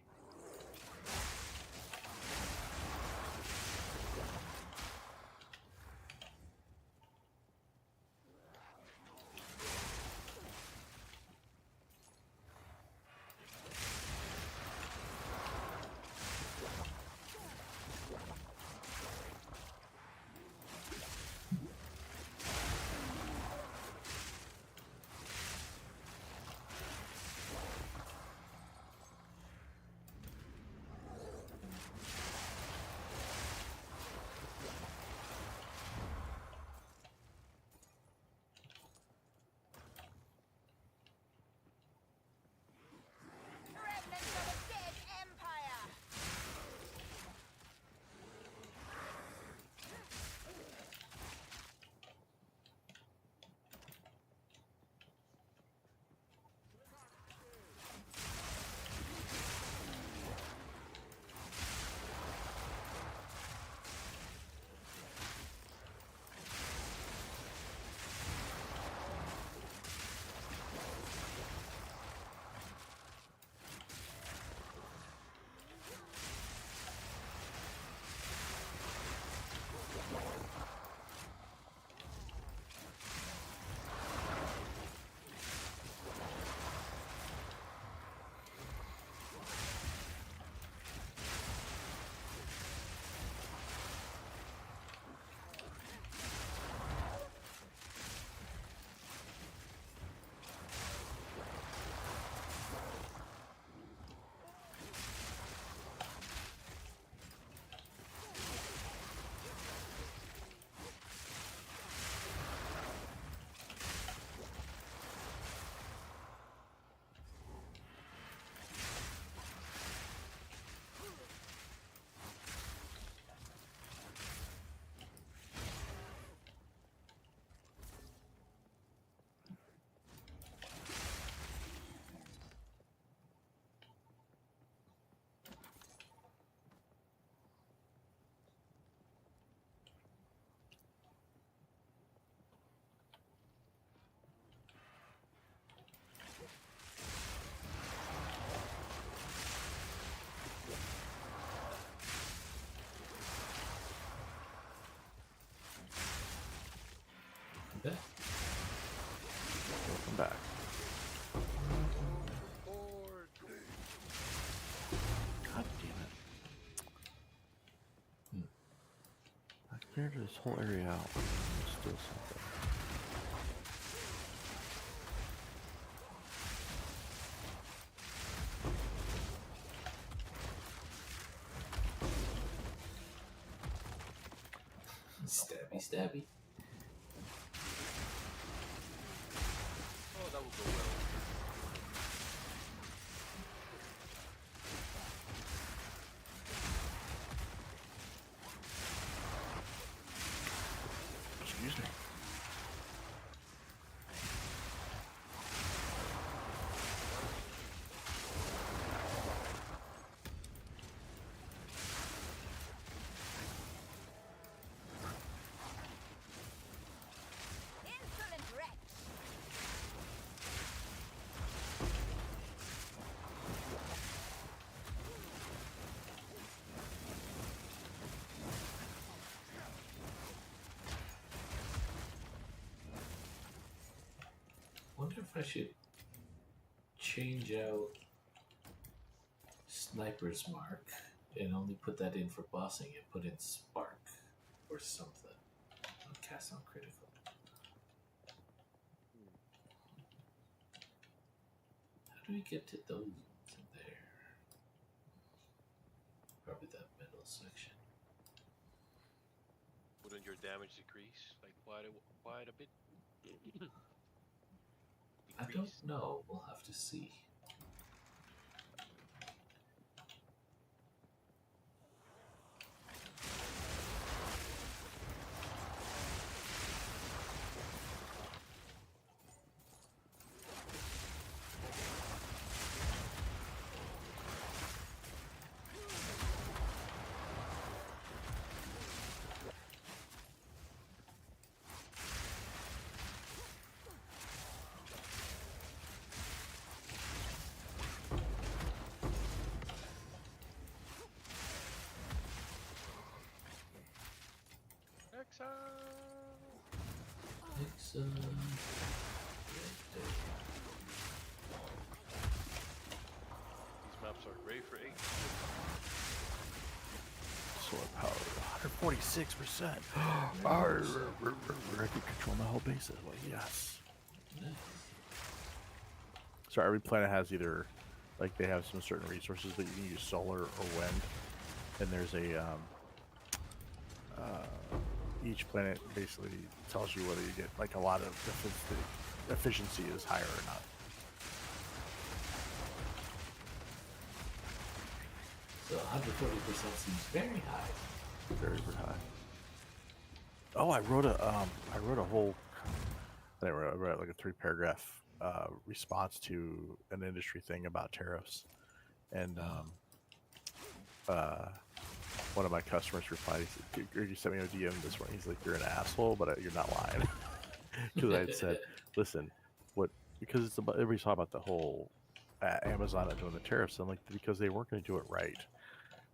Yeah. Welcome back. Or God damn it. I cleared this whole area out. There's still something. Stabby, stabby. oh, that would go well. Excuse me. Insolent wretch! Wonder if I should change out Sniper's Mark and only put that in for bossing and put in Spark or something. I'll cast on critical. How do we get to those ones in there? Probably that middle section. Wouldn't your damage decrease like quite a bit? I don't know. We'll have to see. Exile. Excellent. These maps are great for 8. Solar power, 146%. I can control my whole base. Like, yes. Nice. So every planet has either, like, they have some certain resources that you can use solar or wind, and there's a each planet basically tells you whether you get like a lot of efficiency is higher or not. So 140% seems very high. Very high. Oh, I wrote a whole, I wrote like a 3-paragraph response to an industry thing about tariffs, and one of my customers replied, he sent me a DM this morning. He's like, "You're an asshole, but you're not lying," because I had said, "Listen, because it's about, everybody's talking about the whole Amazon not doing the tariffs." I'm like, because they weren't going to do it right.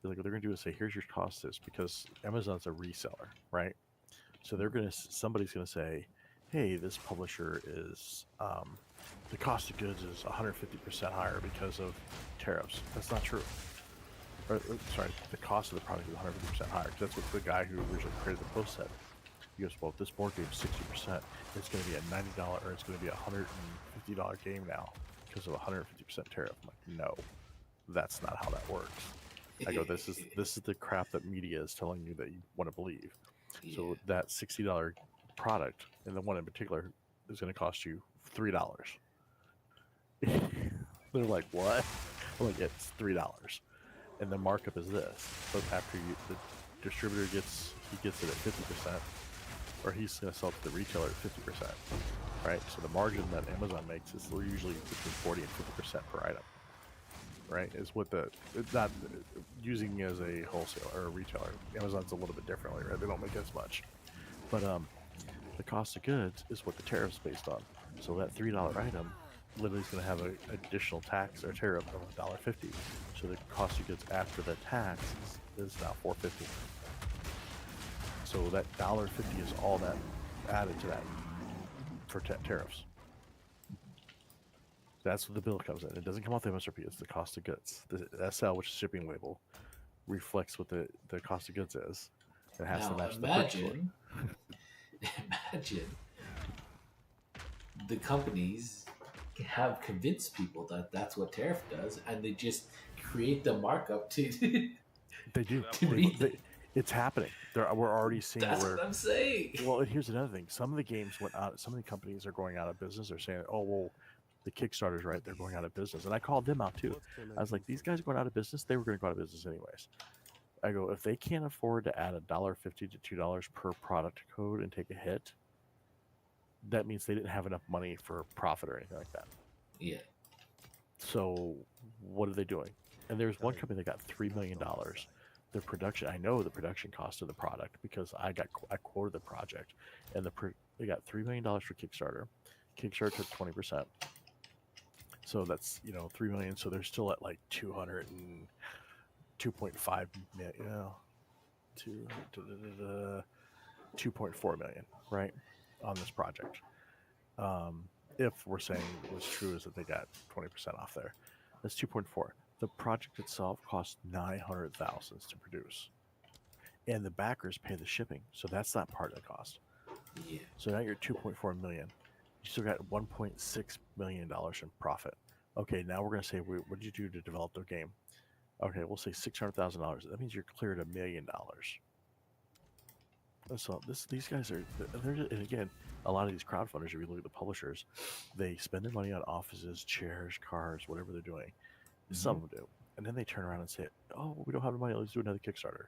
They're like, what they're going to do is say, "Here's your cost this," because Amazon's a reseller, right? So they're going to, somebody's going to say, "Hey, this publisher is the cost of goods is 150% higher because of tariffs." That's not true. Sorry, the cost of the product is 150% higher. 'Cause that's what the guy who originally created the post said. He goes, "Well, if this board game's 60%, it's going to be a $90 or it's going to be a $150 game now because of a 150% tariff." I'm like, no, that's not how that works. I go, this is the crap that media is telling you that you want to believe. Yeah. So that $60 product, and the one in particular, is going to cost you $3. They're like, what? I'm like, it's $3. And the markup is this. But after the distributor gets it at 50%, or he's going to sell it to the retailer at 50%, right? So the margin that Amazon makes is usually between 40 and 50% per item, right? Is what it's not using as a wholesaler or a retailer. Amazon's a little bit differently, right? They don't make as much, but the cost of goods is what the tariff's based on. So that $3 item literally is going to have an additional tax or tariff of $1.50. So the cost of goods after the tax is now $4.50. So that $1.50 is all that added to that for tariffs. That's what the bill comes in. It doesn't come off the MSRP. It's the cost of goods. The SL, which is shipping label, reflects what the cost of goods is. It has to Now match the purchase order. imagine the companies have convinced people that that's what tariff does, and they just create the markup to They do. to read it. It's happening. We're already seeing That's where. what I'm saying. Well, and here's another thing. Some of the games went out. Some of the companies are going out of business. They're saying, "Oh, well, the Kickstarter's right. They're going out of business." And I called them out too. I was like, "These guys are going out of business. They were going to go out of business anyways." I go, if they can't afford to add $1.50 to $2 per product code and take a hit, that means they didn't have enough money for profit or anything like that. Yeah. So what are they doing? And there's one company that got $3 million. Their production, I know the production cost of the product because I quoted the project, and they got $3 million for Kickstarter. Kickstarter took 20%. So that's, $3 million. So they're still at like 2.5 million, 2.4 million, right, on this project. If we're saying what's true is that they got 20% off there, that's 2.4. The project itself cost $900,000 to produce, and the backers pay the shipping, so that's not part of the cost. Yeah. So now you're 2.4 million. You still got $1.6 million in profit. Okay, now we're gonna say, what did you do to develop the game? Okay, we'll say $600,000. That means you're cleared $1 million. So these guys are, and again, a lot of these crowdfunders, if you look at the publishers, they spend their money on offices, chairs, cars, whatever they're doing. Some of them do, and then they turn around and say, "Oh, we don't have the money. Let's do another Kickstarter."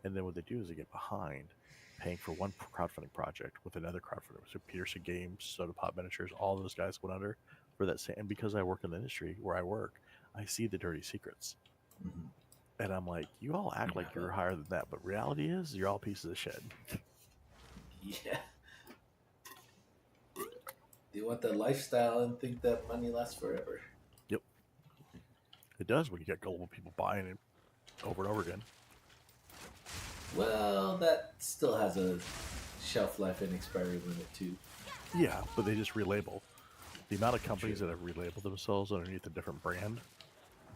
And then what they do is they get behind, paying for one crowdfunding project with another crowdfunder. So Peterson Games, Soda Pop Miniatures, all those guys went under for that same. And because I work in the industry where I work, I see the dirty secrets. Mhm. And I'm like, you all act like you're higher than that, but reality is you're all pieces of shit. Yeah. They want that lifestyle and think that money lasts forever. Yep. It does when you get gullible people buying it over and over again. Well, that still has a shelf life and expiry limit too. Yeah, but they just relabel. The amount of companies that have relabeled themselves underneath a different brand.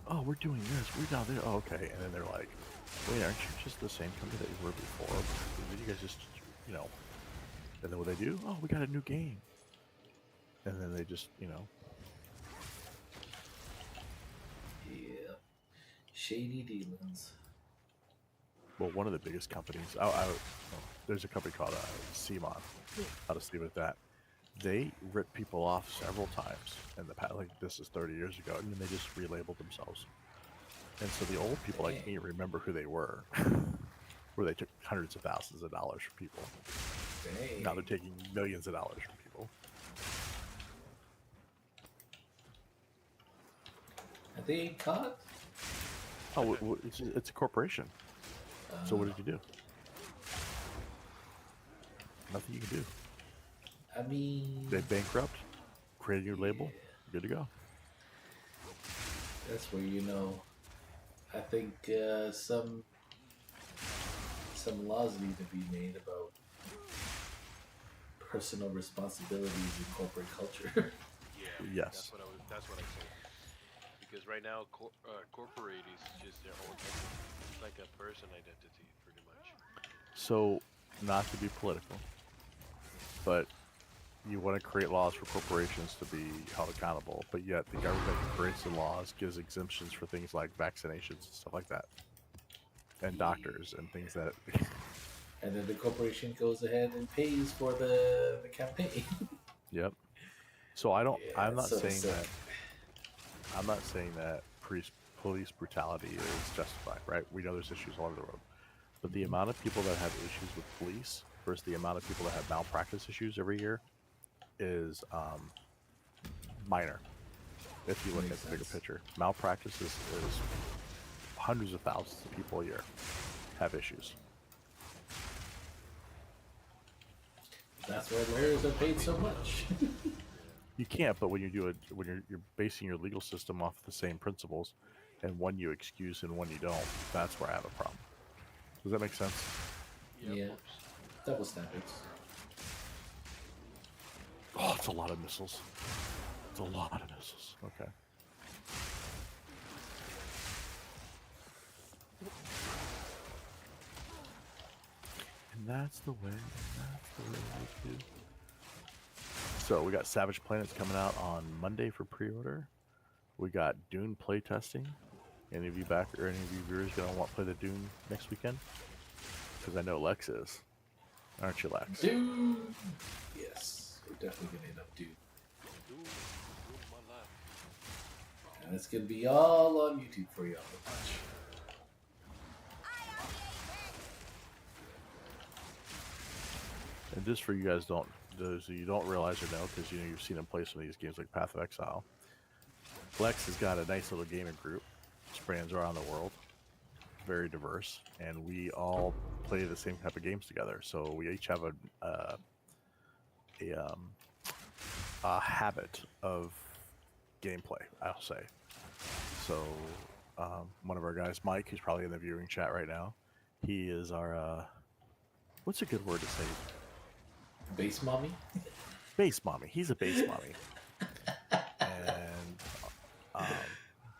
Oh, we're doing this. We're down there. Oh, okay. And then they're like, wait, aren't you just the same company that you were before? You guys just, And then what they do? Oh, we got a new game. And then they just, Yeah. Shady dealings. Well, one of the biggest companies. There's a company called CMON. I'll just leave it at that. They ripped people off several times in the past. Like this is 30 years ago, and then they just relabeled themselves. And so the old people like me remember who they were, where they took hundreds of thousands of dollars from people. Dang. Now they're taking millions of dollars from people. Are they caught? Oh, it's a corporation. So what did you do? Nothing you can do. I mean, They bankrupt, create a new label, good to go. that's where I think some laws need to be made about personal responsibilities in corporate culture. Yeah. Yes. That's what I say. Because right now, corporate is just their own entity. It's like a person identity, pretty much. So, not to be political, but you want to create laws for corporations to be held accountable, but yet the government creates the laws, gives exemptions for things like vaccinations and stuff like that, and doctors and things that. And then the corporation goes ahead and pays for the campaign. Yep. So I don't. Yeah, I'm not so saying sick. that. I'm not saying that police brutality is justified, right? We know there's issues all over the world, but the amount of people that have issues with police versus the amount of people that have malpractice issues every year is minor. If you look Makes at the bigger sense. picture, malpractice is hundreds of thousands of people a year have issues. That's why lawyers are paid so much. You can't, but when you do it, when you're basing your legal system off the same principles, and one you excuse and one you don't, that's where I have a problem. Does that make sense? Yeah. Yeah. Of course. Double standards. Oh, it's a lot of missiles. It's a lot of missiles. Okay. And that's the way. That's the way we do. So we got Savage Planets coming out on Monday for pre-order. We got Dune playtesting. Any of you back or any of you viewers gonna want to play the Dune next weekend? Because I know Lex is. Aren't you, Lex? Dude! Yes, we're definitely gonna end up Dude. Dude, my life. And it's gonna be all on YouTube for y'all to watch. And just for you guys those of you don't realize or know, because you've seen him play some of these games like Path of Exile. Lex has got a nice little gaming group, spans around the world, very diverse, and we all play the same type of games together. So we each have a habit of gameplay, I'll say. So one of our guys, Mike, who's probably in the viewing chat right now, he is our what's a good word to say? Base mommy? Base mommy. He's a base mommy. And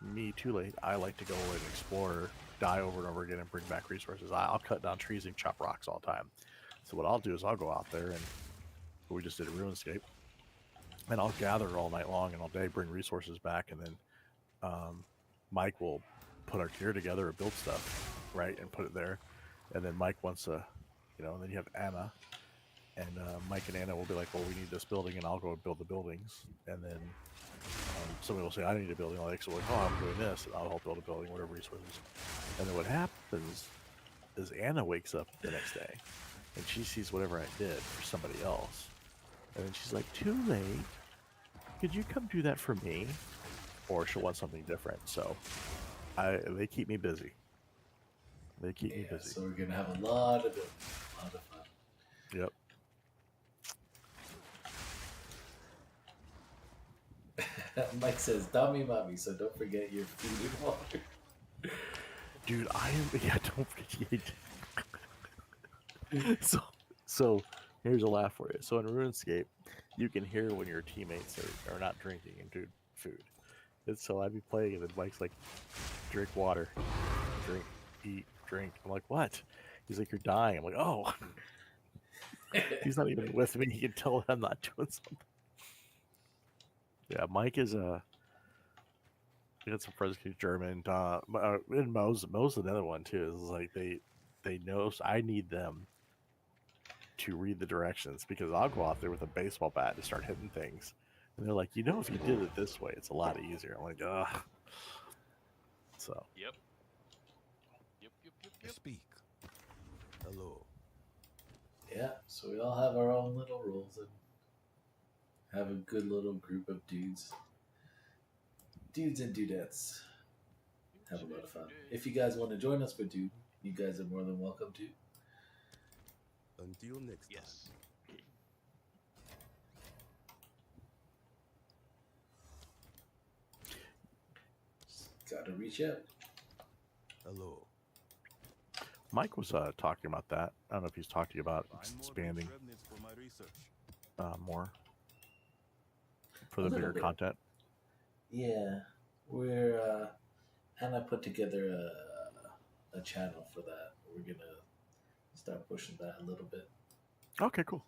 me, too late, I like to go and explore, die over and over again and bring back resources. I'll cut down trees and chop rocks all the time. So what I'll do is I'll go out there, and we just did a RuneScape, and I'll gather all night long and all day, bring resources back, and then Mike will put our gear together or build stuff, right, and put it there. And then Mike wants to, and then you have Anna. And Mike and Anna will be like, well, we need this building, and I'll go build the buildings. And then somebody will say, I need a building. Like, so like, oh, I'm doing this, and I'll help build a building, whatever resources. And then what happens is Anna wakes up the next day, and she sees whatever I did for somebody else. And then she's like, too late. Could you come do that for me? Or she'll want something different. So they keep me busy. They keep me busy. So we're going to have a lot of building, a lot of fun. Yep. Mike says, Dami Mami, so don't forget your food and water. Dude, don't forget. So here's a laugh for you. So in RuneScape, you can hear when your teammates are not drinking and do food. And so I'd be playing, and then Mike's like, drink water, drink, eat, drink. I'm like, what? He's like, you're dying. I'm like, oh. He's not even with me. He can tell that I'm not doing something. Yeah, Mike is we got some friends who's German. And Mo's another one too. It's like they know I need them to read the directions, because I'll go out there with a baseball bat and start hitting things, and they're like, if you did it this way, it's a lot easier. I'm like, ugh. So. Yep. Speak. Hello. Yeah, so we all have our own little rules and have a good little group of dudes and dudettes. Have a lot of fun. If you guys want to join us for Dude, you guys are more than welcome to. Until next time. Yes. Gotta reach out. Hello. Mike was talking about that. I don't know if he's talking about expanding For my research. more for the bigger bit. content. Yeah, we're Anna put together a channel for that. We're gonna start pushing that a little bit. Okay, cool.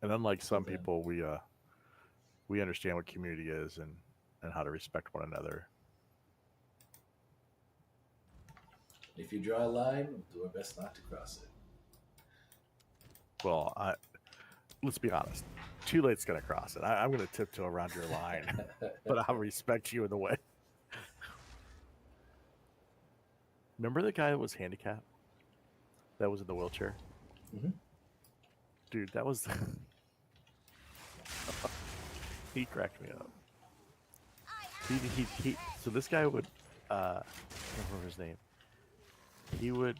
And unlike some people, we understand what community is and how to respect one another. If you draw a line, we'll do our best not to cross it. Well, let's be honest. Too late's gonna cross it. I'm gonna tiptoe around your line, but I'll respect you in the way. Remember the guy that was handicapped? That was in the wheelchair? Mm-hmm. Dude, that was... he cracked me up. So this guy would... I don't remember his name. He would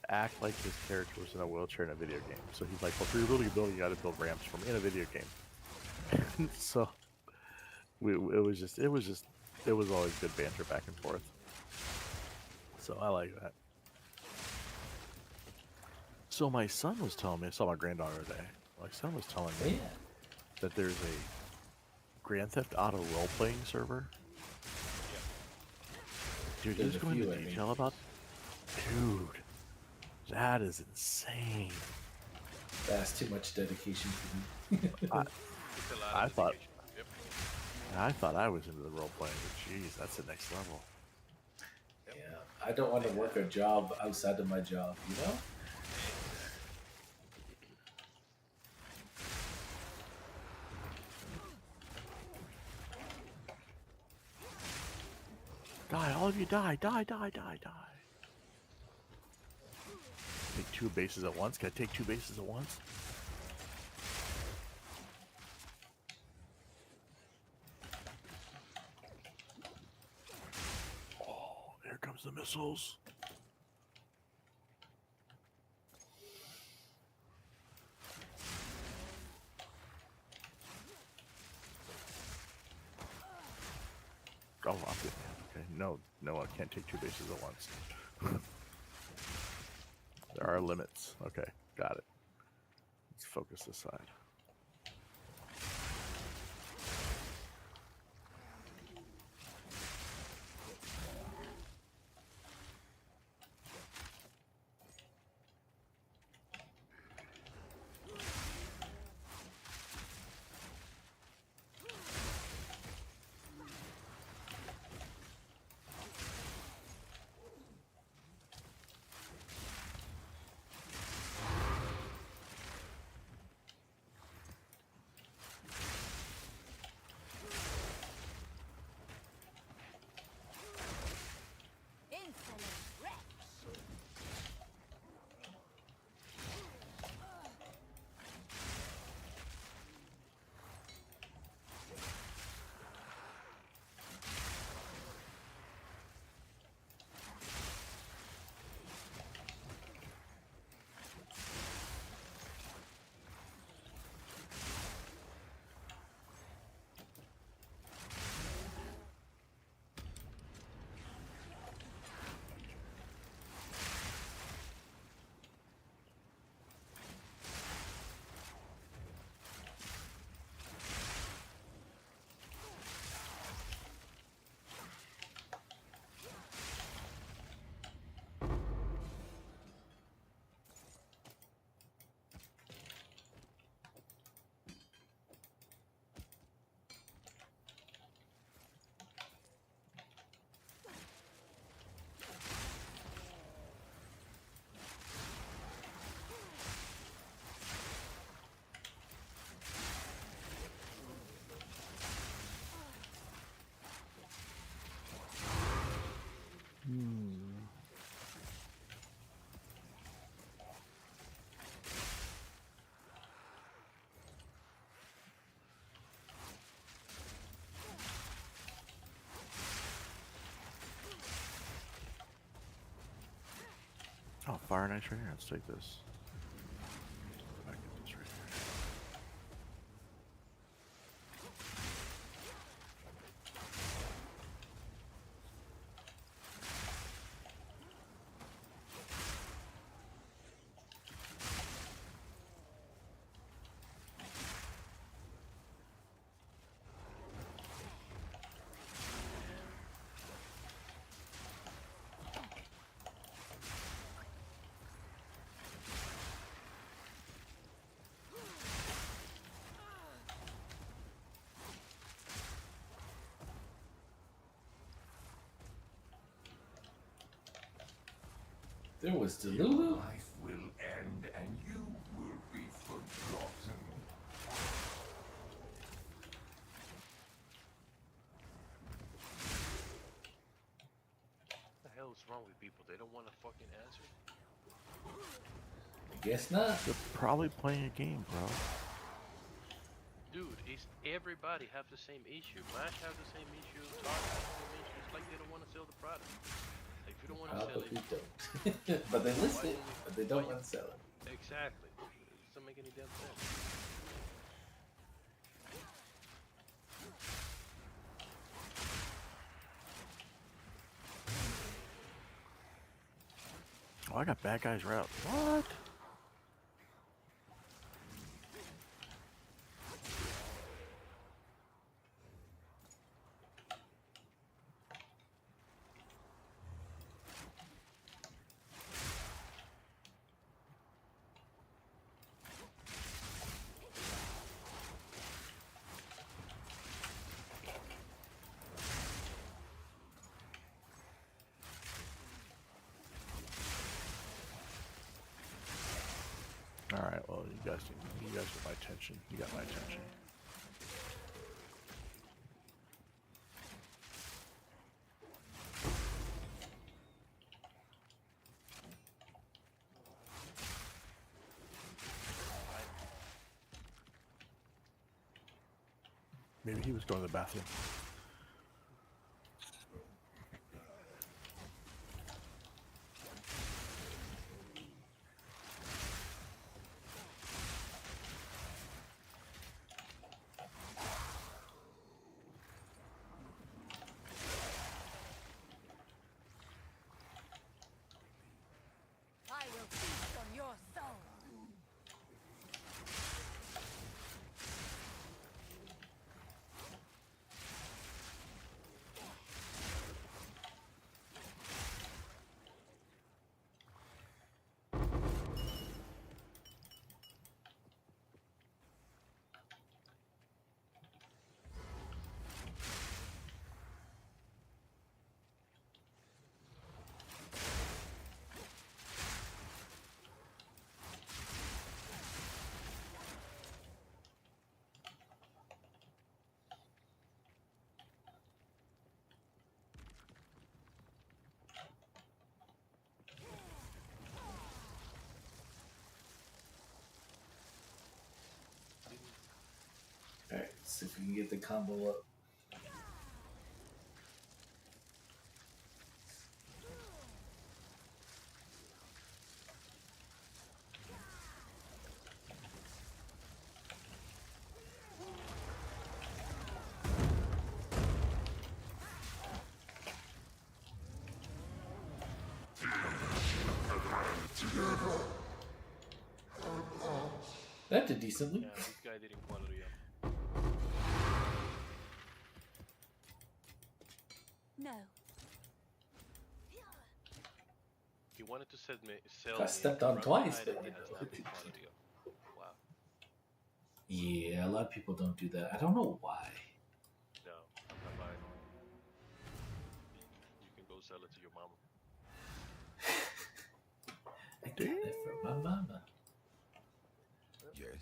act like his character was in a wheelchair in a video game. So he's like, well, for your building a building, you gotta build ramps for me in a video game. So... it was always good banter back and forth. So I like that. So my son was telling me, I saw my granddaughter today. My son was telling Oh, me yeah. that there's a Grand Theft Auto role-playing server. Dude, There's just a go into few, I think. detail about. Dude, that is insane. That's too much dedication for me. I, It's a lot I of thought dedication. Yep. I thought I was into the role-playing, but jeez, that's the next level. Yeah, I don't want to work a job outside of my job, you know? Die, all of you die, die, die, die, die. Take 2 bases at once? Can I take 2 bases at once? Oh, here comes the missiles. Oh, I'm good. Okay, no, I can't take 2 bases at once. There are limits. Okay, got it. Let's focus this side. Insolent wretch. Oh, fire and ice right here. Let's take this. I get this right here. There was Delulu. Life will end and you will be forgotten. What the hell is wrong with people? They don't want to fucking answer. I guess not. They're probably playing a game, bro. Dude, it's everybody have the same issue. Mash have the same issue. Talk have the same issue. It's like they don't want to sell the product. Like if you don't want to sell Probably it, don't. But they list it, but they don't want to sell it. exactly. It doesn't make any damn sense. Oh, I got bad guys right up. What? All right. Well, you guys get my attention. You got my attention. Maybe he was going to the bathroom. I will feast on your soul. Alright, see if we can get the combo up. That did decently. Yeah, this guy didn't quality up. No. He wanted to sell Got me stepped a on corrupt twice, item but that has not been quality up. Wow. Yeah, a lot of people don't do that. I don't know why. No, I'm not buying. You can go sell it to your mama. I got it from my mama. Yes.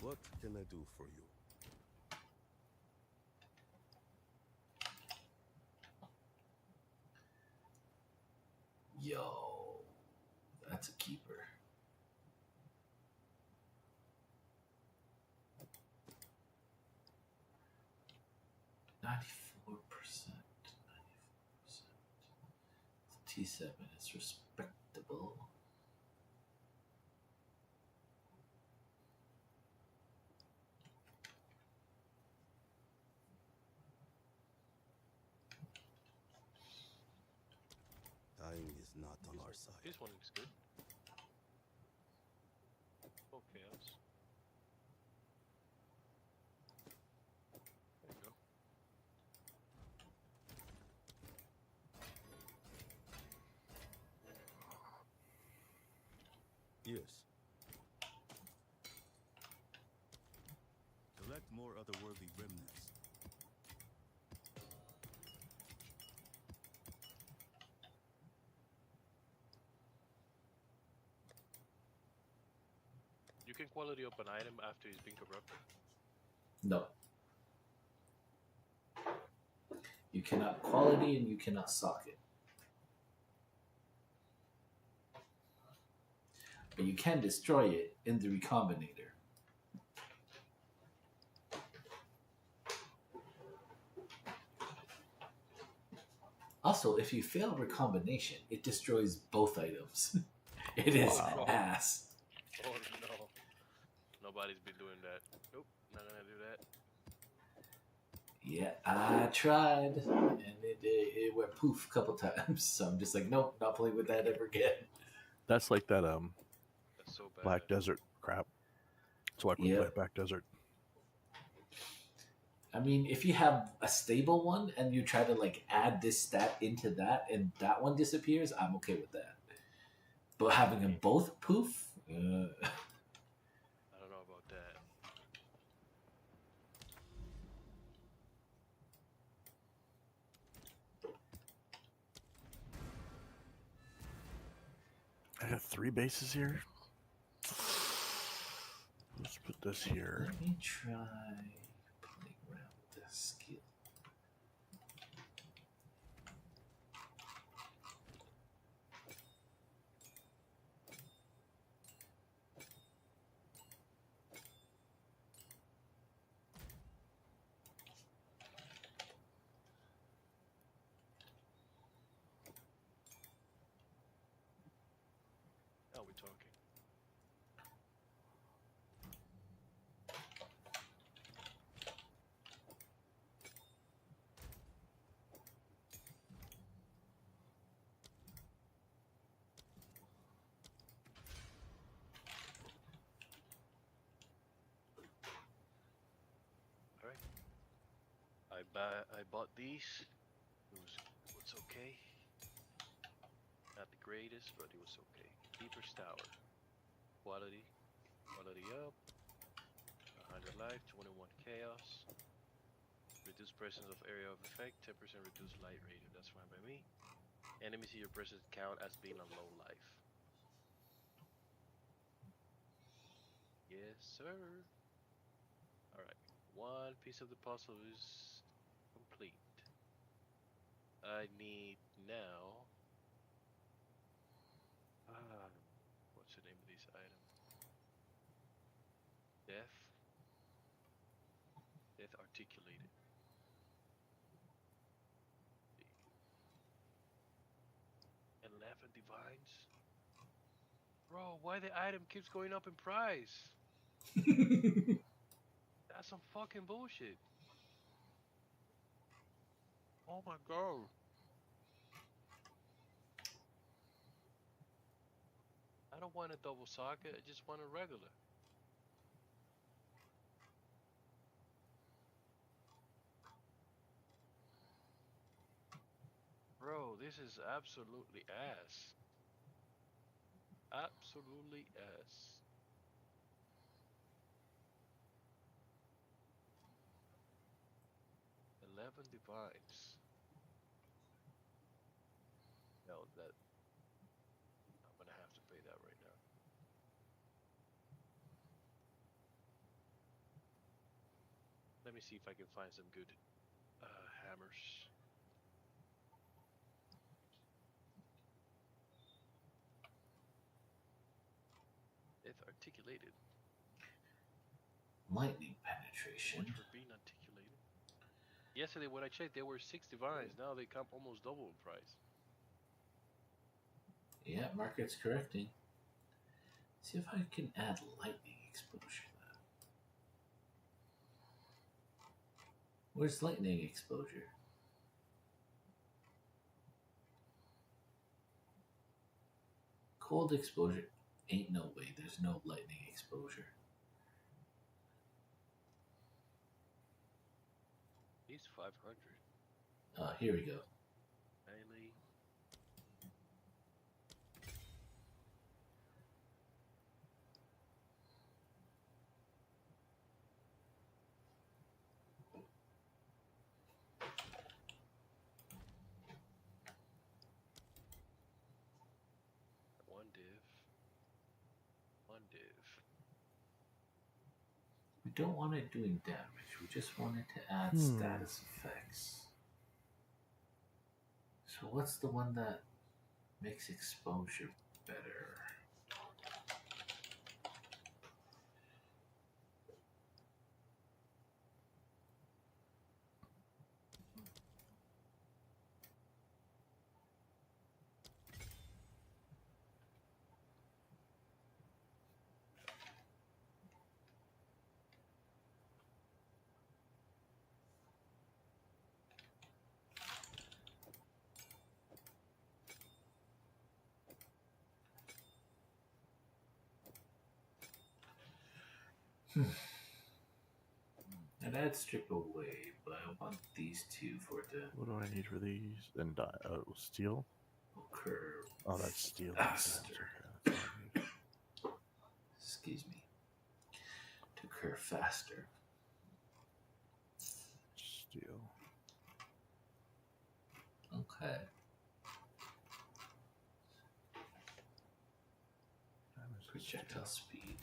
What can I do for you? Yo, that's a keeper. %94%. T7 is respectable. Time is not on our side. This one looks good. Okay, else. There you go. Yes. Collect more otherworldly remnants. You can quality up an item after it's been corrupted. No. You cannot quality and you cannot socket. But you can destroy it in the recombinator. Also, if you fail recombination, it destroys both items. It is Wow. ass. Oh no. Nobody's been doing that. Nope, not gonna do that. Yeah, I tried, and it went poof a couple times. So I'm just like, nope, not playing with that ever again. That's like that That's so bad. Black Desert crap. That's why I quit Yep. playing Black Desert. I mean, if you have a stable one and you try to like add this stat into that and that one disappears, I'm okay with that. But having them both poof, I don't know about that. I got 3 bases here. this here. Let me try playing around with this skill. Now we're talking. All right. I bought these. It was okay. Not the greatest, but it was okay. Keeper's Tower. Quality up. 100 life, 21 chaos. Reduce presence of area of effect, 10% reduce light radius. That's fine by me. Enemies in your presence count as being on low life. Yes, sir. Alright. One piece of the puzzle is complete. I need now. What's the name of this item? Death. Death articulated. 11 divines. Bro, why the item keeps going up in price? That's some fucking bullshit. Oh my god. I don't want a double socket, I just want a regular. Bro, this is absolutely ass. Absolutely ass. $11 divines. No, that I'm gonna have to pay that right now. Let me see if I can find some good hammers. It's articulated. Lightning penetration. Much for being articulated. Yesterday when I checked, there were 6 divines. Now they come almost double in price. Yeah, market's correcting. See if I can add lightning exposure though. Where's lightning exposure? Cold exposure. Ain't no way there's no lightning exposure. He's 500. Here we go. Melee. One div. One div. We don't want it doing damage. We just want it to add status effects. So what's the one that makes exposure better? And I'd strip away, but I want these two for it to What do I need for these? And steel? occur Oh, that's steel. faster. Okay, that's all I need. Excuse me. To occur faster. Steel. Okay. Projectile speed.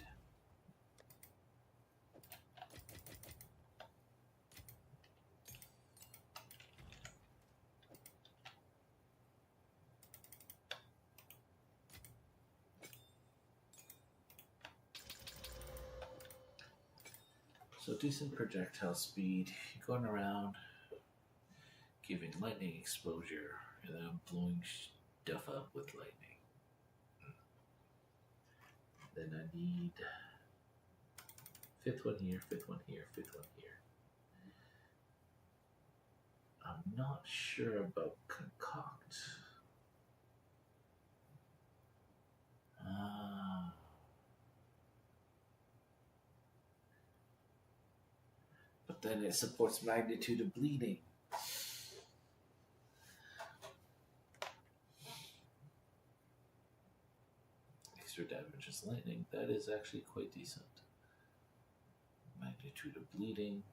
So decent projectile speed, going around, giving lightning exposure, and then I'm blowing stuff up with lightning. Then I need fifth one here, fifth one here, fifth one here. I'm not sure about concoct. But then it supports magnitude of bleeding. Extra damage is lightning. That is actually quite decent. Magnitude of bleeding.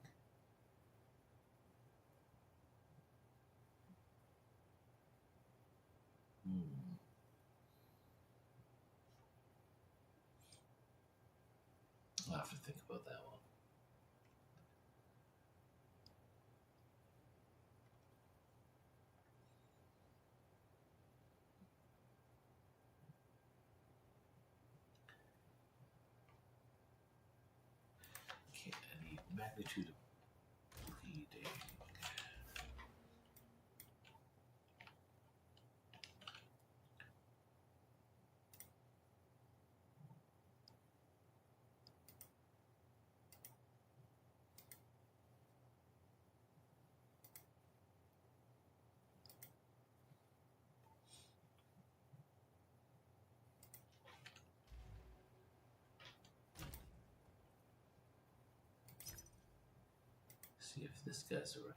I'll have to think about that one. Okay, I need magnitude of bleeding. See if this guy's around.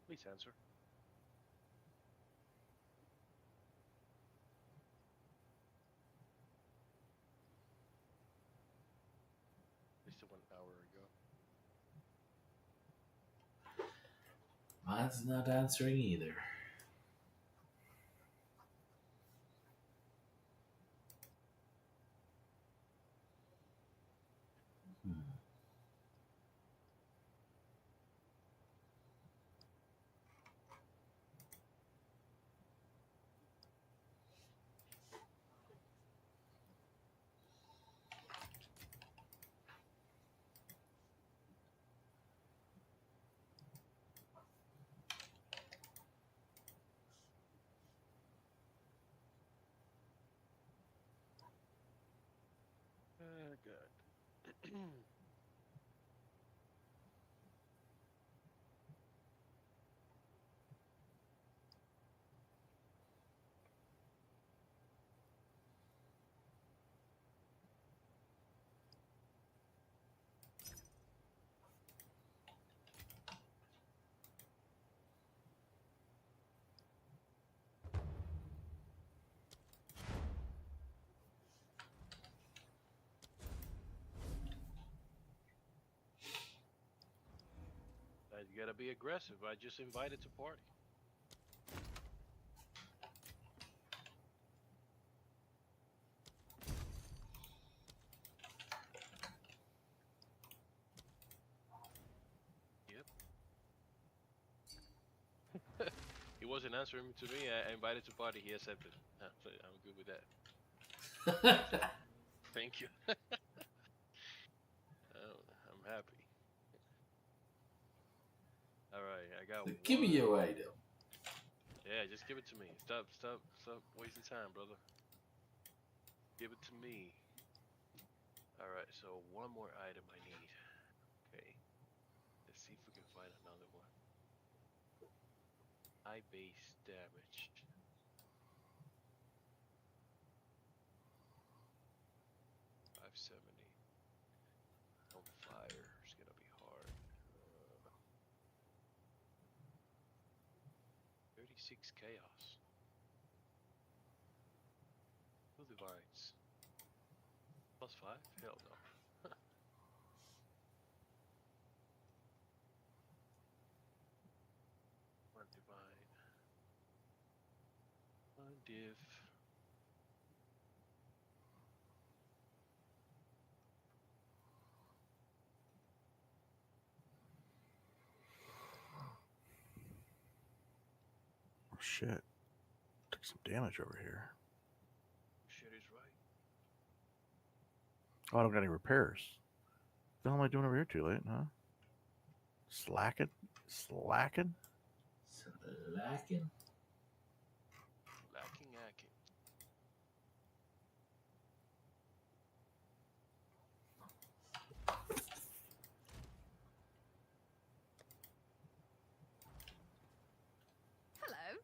Please answer. At least 1 hour ago. Mine's not answering either. Good. You gotta be aggressive. I just invited to party. Yep. He wasn't answering to me. I invited to party. He accepted. So I'm good with that. So, thank you. I'm happy. All right, I got one. Give me your item. Yeah, just give it to me. Stop wasting time, brother. Give it to me. All right, so one more item I need. Okay, let's see if we can find another one. High base damage. $570. On fire. It's gonna be hard. 36 chaos. Two divines. +5? Hell no. One divine. One div. shit. Took some damage over here. Shit is right. Oh, I don't got any repairs. What the hell am I doing over here too late, huh? Slacking? Slacking? Lacking. Lacking acking. Hello.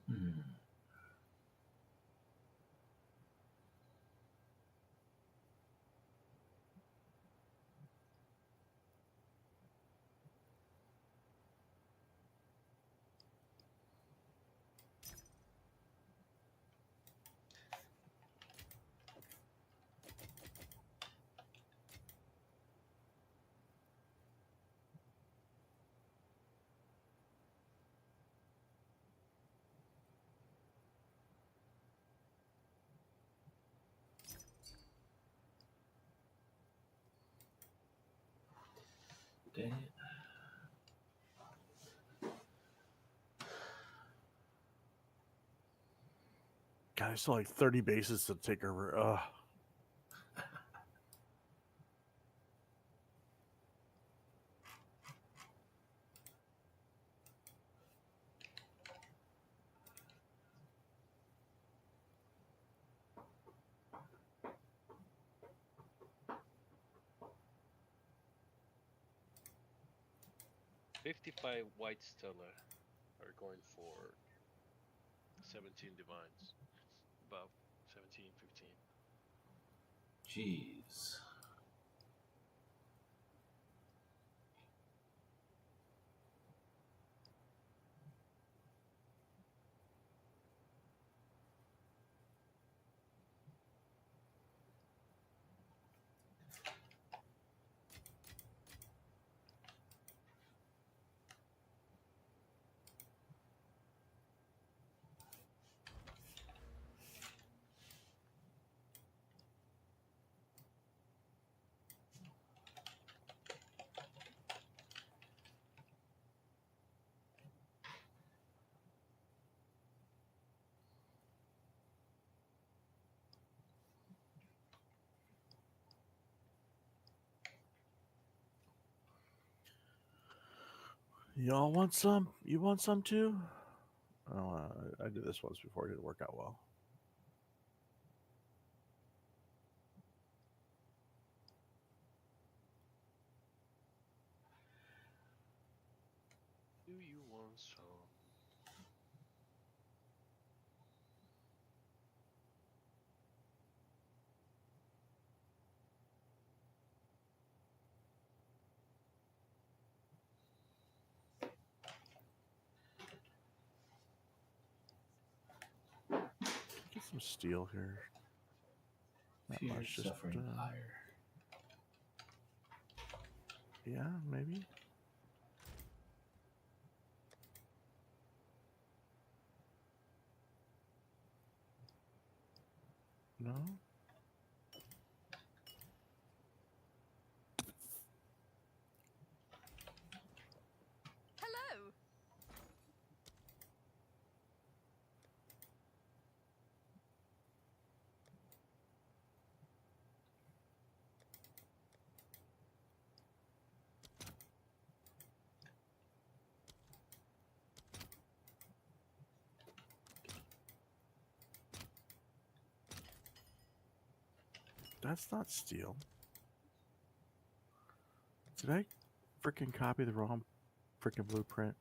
Hmm. Dang it. God, I still like 30 bases to take over. Ugh. $55 white stellar are going for 17 divines. About 17, 15. Jeez. Y'all want some? You want some too? Oh, I did this once before. It didn't work out well. Do you want some? Get some steel here. Not Fear much, just suffering higher. yeah, maybe. No. Hello. That's not steel. Did I freaking copy the wrong freaking blueprint?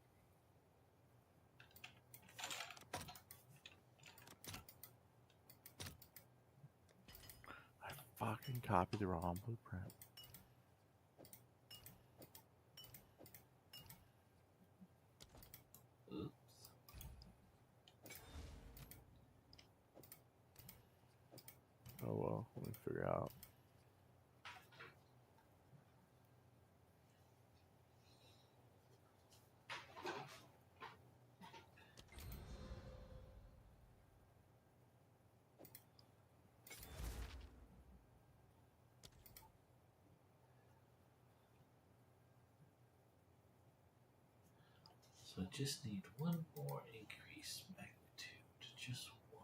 I fucking copied the wrong blueprint. Oops. can figure out. So I just need one more increased magnitude. Just one.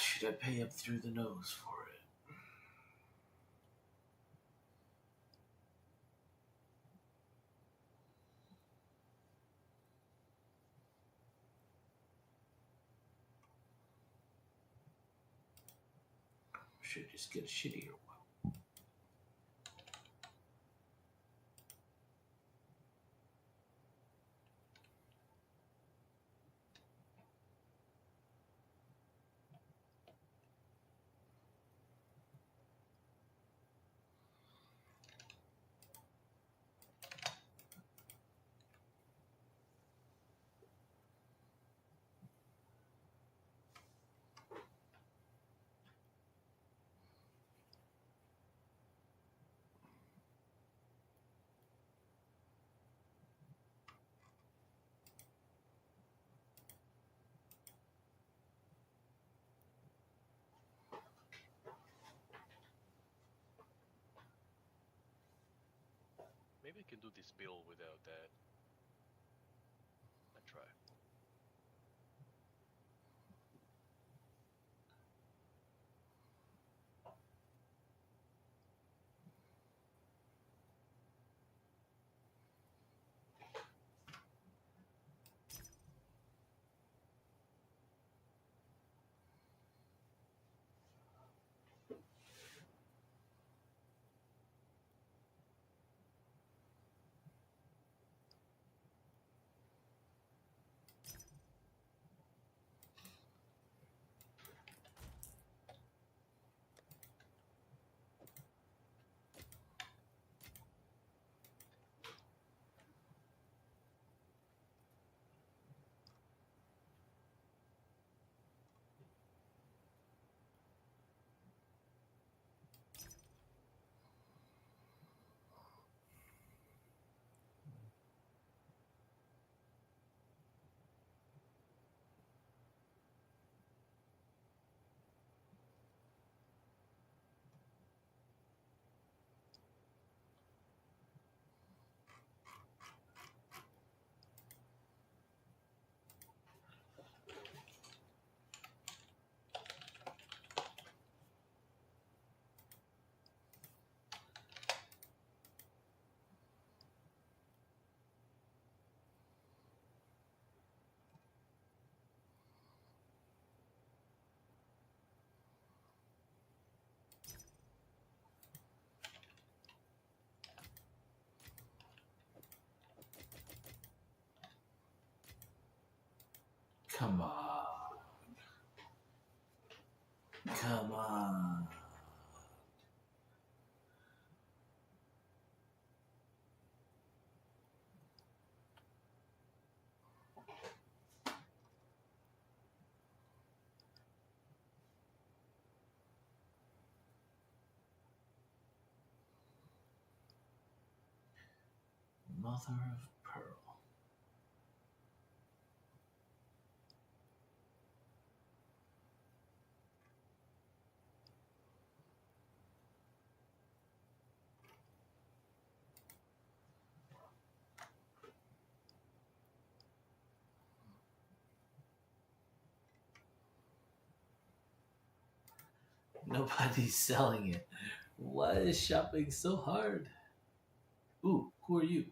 Should I pay up through the nose for it? Or should I just get a shittier one? Maybe I can do this build without that. I try. Come on. Come on. Mother of pearl. Nobody's selling it. Why is shopping so hard? Ooh, who are you?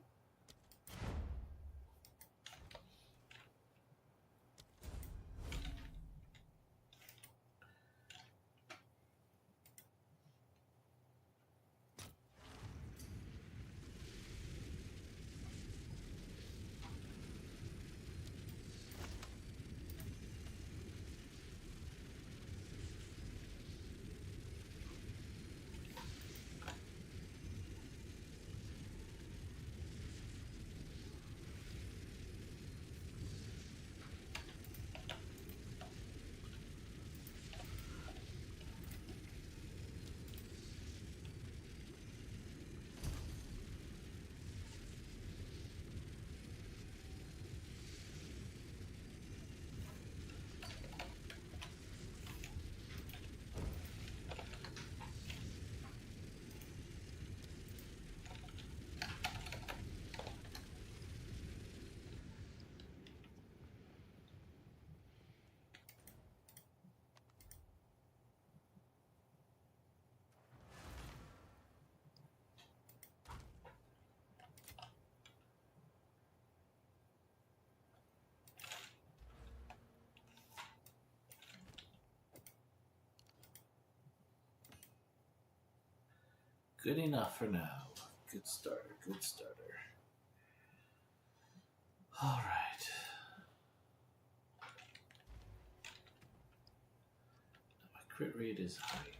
Good enough for now. Good starter. Good starter. All right. My crit rate is high enough.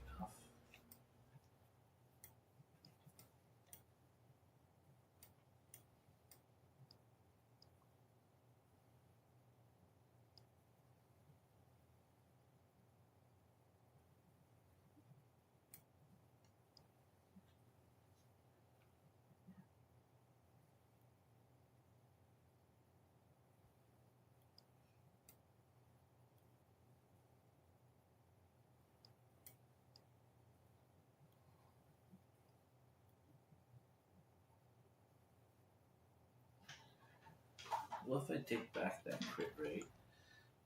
What if I take back that crit rate,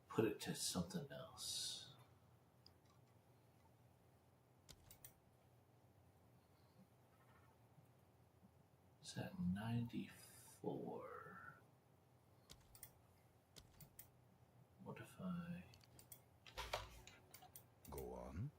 put it to something else? It's at 94. What if I... Go on.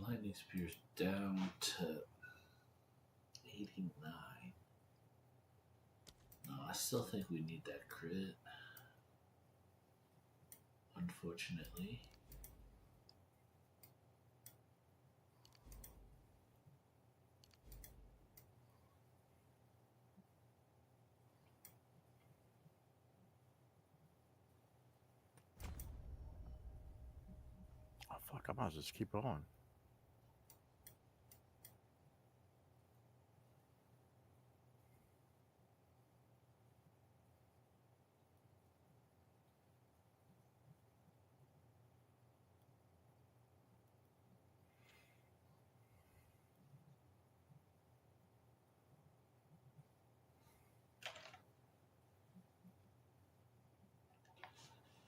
Lightning Spear's down to 89. No, I still think we need that crit. Unfortunately. Oh fuck! I might as well just keep going.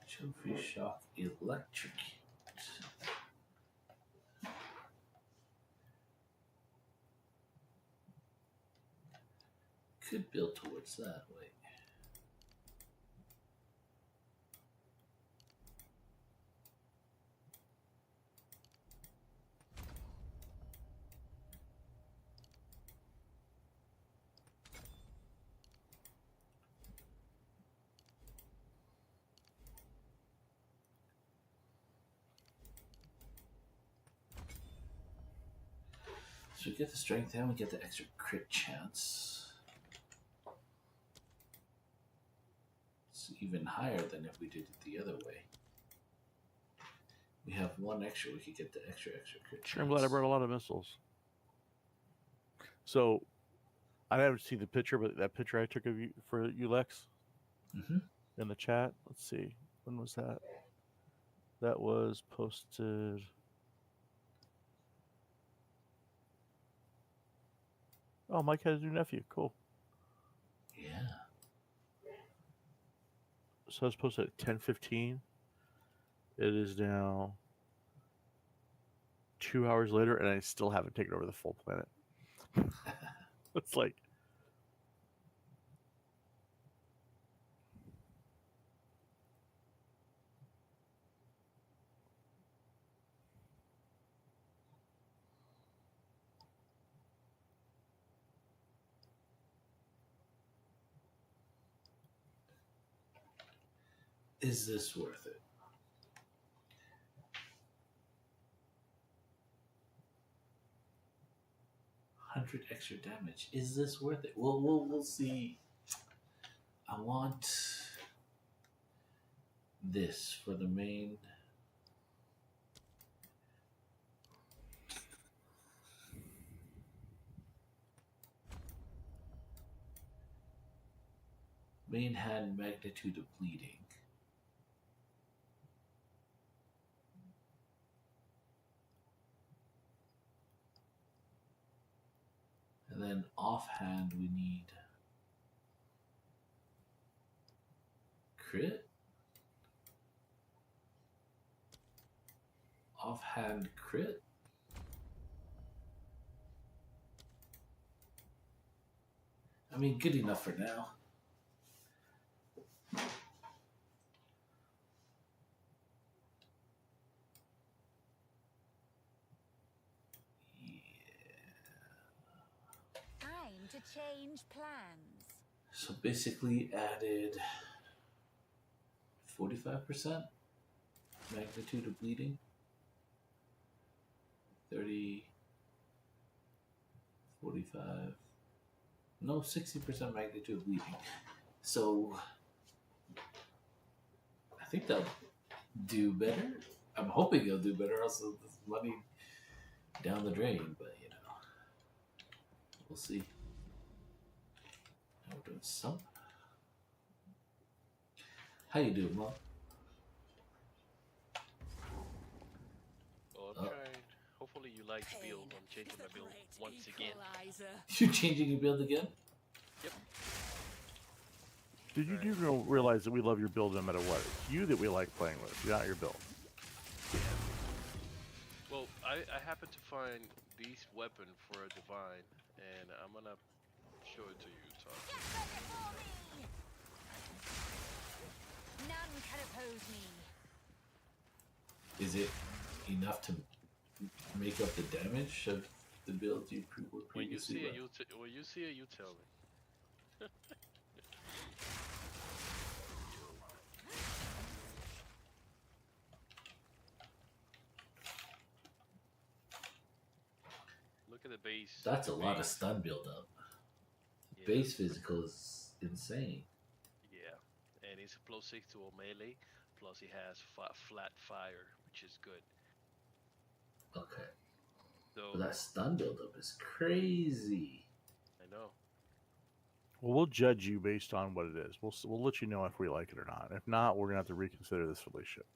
Trophy Shock Electrocute. Could build towards that way. So we get the strength and we get the extra crit chance. It's even higher than if we did it the other way. We have one extra, we could get the extra crit chance. I'm glad I brought a lot of missiles. So, I haven't seen the picture, but that picture I took of you for you, Lex, in the chat. Let's see, when was that? That was posted. Oh, Mike has a new nephew. Cool. Yeah. So I was posted at 10:15. It is now 2 hours later, and I still haven't taken over the full planet. It's like, Is this worth it? $100 extra damage. Is this worth it? We'll see. I want this for the main. Main hand magnitude of bleeding. And then offhand we need crit. Offhand crit. I mean, good enough for now. Time to change plans. So basically added 45% magnitude of bleeding. 30, 45, no, 60% magnitude of bleeding. So I think they'll do better. I'm hoping they'll do better. Also, this money down the drain, but you know, we'll see. Now we're doing some. How you doing, Mom? Well, I'm trying. Hopefully you like the build. I'm changing my build once again. You changing your build again? Yep. Did you do realize that we love your build no matter what? It's you that we like playing with, not your build. Well, I happen to find this weapon for a divine, and I'm gonna show it to you. Talk. None can oppose me. Is it enough to make up the damage of the build you were When you previously see it, running? when you see it, you tell me. Look at the base. That's the a lot of base. stun build up. Yeah. Base physical is insane. Yeah, and he's plus 6 to a melee, plus he has flat fire, which is good. Okay. So But that stun build up is crazy. I know. Well, we'll judge you based on what it is. We'll let you know if we like it or not. If not, we're gonna have to reconsider this relationship.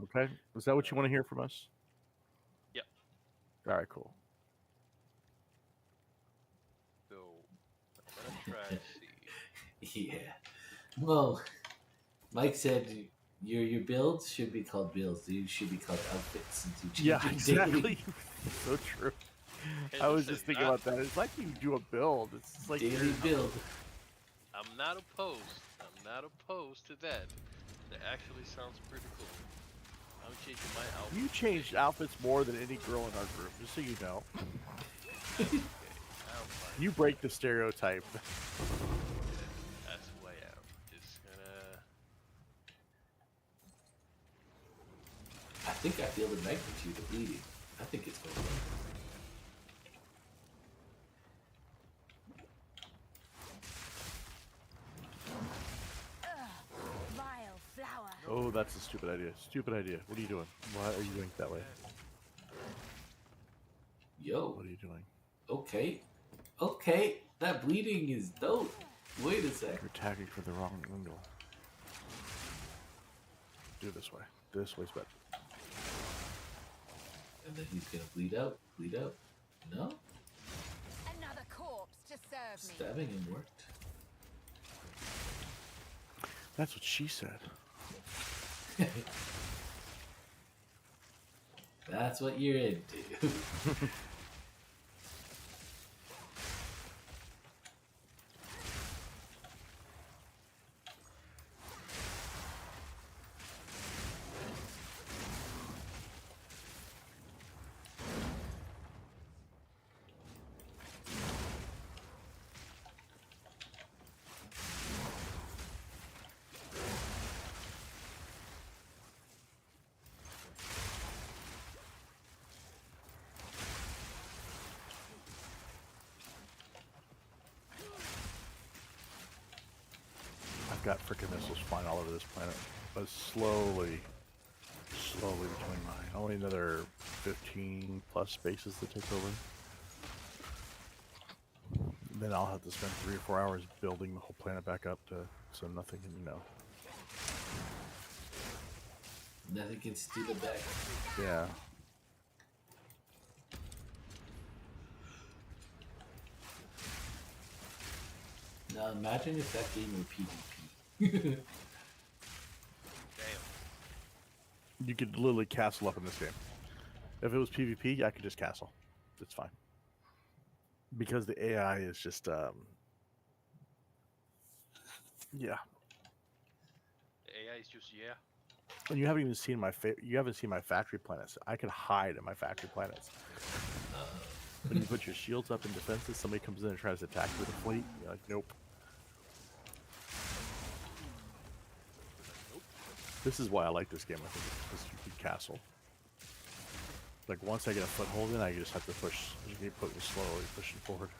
Okay? Is that what you want to hear from us? Yep. All right, cool. So I'm gonna try to see. Yeah. Well, Mike said your builds should be called builds. You should be called outfits since you change Yeah, it exactly. daily. So true. And I was listen, just thinking about that. It's like you do a build. It's just like Daily you're- build. I'm not opposed. I'm not opposed to that. That actually sounds pretty cool. I'm changing my outfit. You changed outfits more than any girl in our group, just so you know. Okay, I'm fine. You break the stereotype. That's who I am. Just gonna. I think I feel the magnitude of bleeding. I think it's going to work. Vile flower. Oh, that's a stupid idea. Stupid idea. What are you doing? Why are you doing it that way? Yo, What are you doing? okay. Okay, that bleeding is dope. Wait a sec. You're attacking for the wrong angle. Do it this way. This way's better. And then he's going to bleed out. Bleed out. No? Another corpse to serve me. Stabbing him worked. That's what she said. That's what you're into. I've got freaking missiles flying all over this planet, but slowly between mine. Only another 15 plus spaces to take over. Then I'll have to spend 3 or 4 hours building the whole planet back up so nothing can, Nothing can steal it back. Yeah. Now imagine if that game were PvP. Damn. You could literally castle up in this game. If it was PvP, I could just castle. It's fine. Because the AI is just, yeah. The AI is just yeah. And you haven't even seen you haven't seen my factory planets. I can hide in my factory planets. When you put your shields up in defenses, somebody comes in and tries to attack you with a fleet. You're like, nope. This is why I like this game. I think it's because you can castle. Like once I get a foothold in, I just have to push. You can put me slowly pushing forward.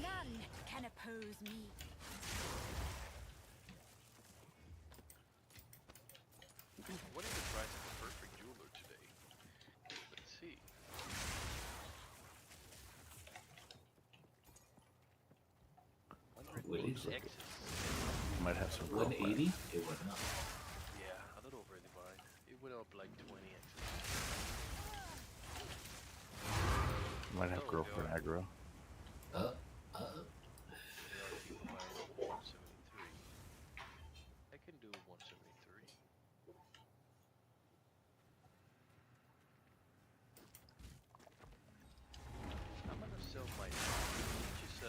None can oppose me. What is the price of a perfect jeweler today? Let's see. What is it? X's. Might have some. 180? It went up. Yeah, a little over divine. It went up like 20 X's. Might have Oh, girlfriend yeah. aggro. They are divine 173. I can do 173. I'm gonna sell my which is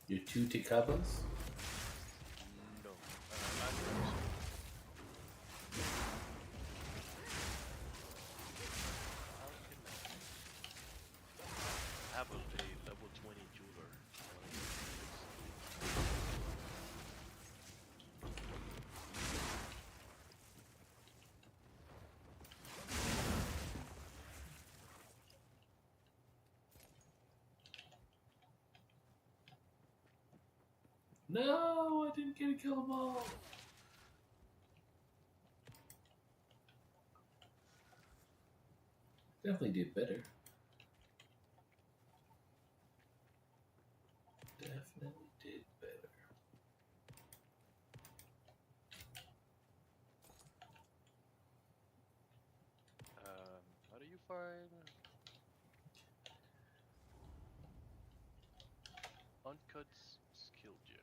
Your 2 Tikabas? no. I think so. How can I have a level 20 jeweler? No, I didn't get to kill them all. Definitely did better. Definitely did better. How do you find Uncut's skill gem?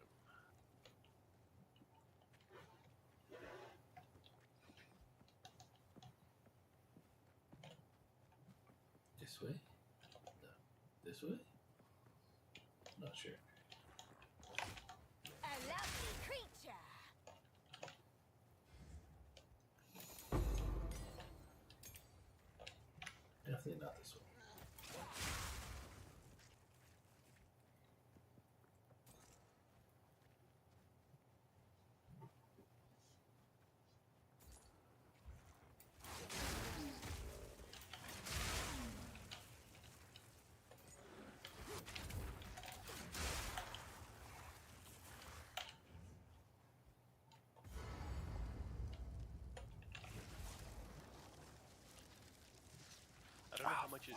This way? No. This way? Not sure. A lovely creature. Definitely not this way. I don't know how much it.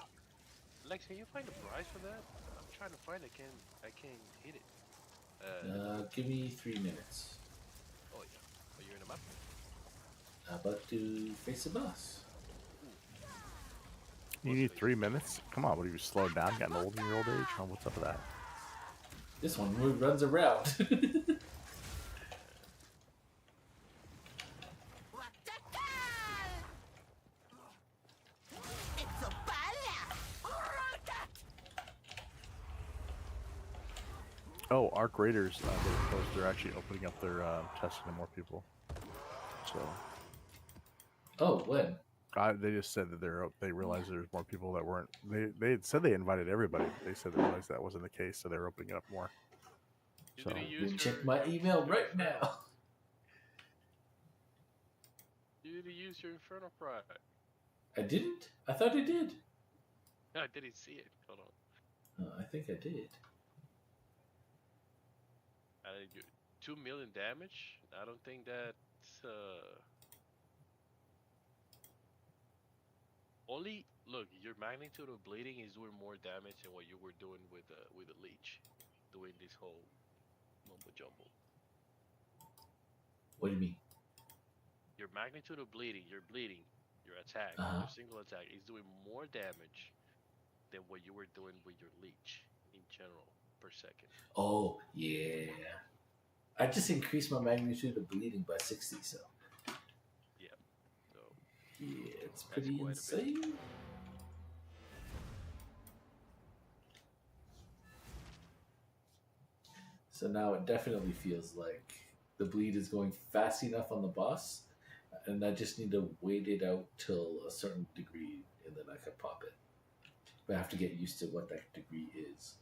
Lex, can you find a price for that? I'm trying to find it. I can't hit it. Give me 3 minutes. Oh yeah. Oh, you're in a map. How about to face the boss? You need 3 minutes? Come on, what are you slowed down? Getting old in your old age? Oh, what's up with that? This one runs around. It's a bala. Oh, Arc Raiders, they're actually opening up their testing to more people. So Oh, when? they just said that they realized there's more people that weren't. They had said they invited everybody. But they said they realized that wasn't the case, so they're opening it up more. You So didn't use Check my email right now. You didn't use your Inferno Pride. I didn't? I thought I did. I didn't see it. Hold on. I think I did. I didn't do 2 million damage. I don't think that's only look. Your magnitude of bleeding is doing more damage than what you were doing with the leech, doing this whole mumbo jumbo. What do you mean? Your magnitude of bleeding, your attack, Uh-huh. your single attack is doing more damage than what you were doing with your leech in general per second. Oh, yeah. I just increased my magnitude of bleeding by 60, so. Yeah. So Yeah, it's that's pretty quite a bit. insane. So now it definitely feels like the bleed is going fast enough on the boss, and I just need to wait it out till a certain degree, and then I can pop it. But I have to get used to what that degree is.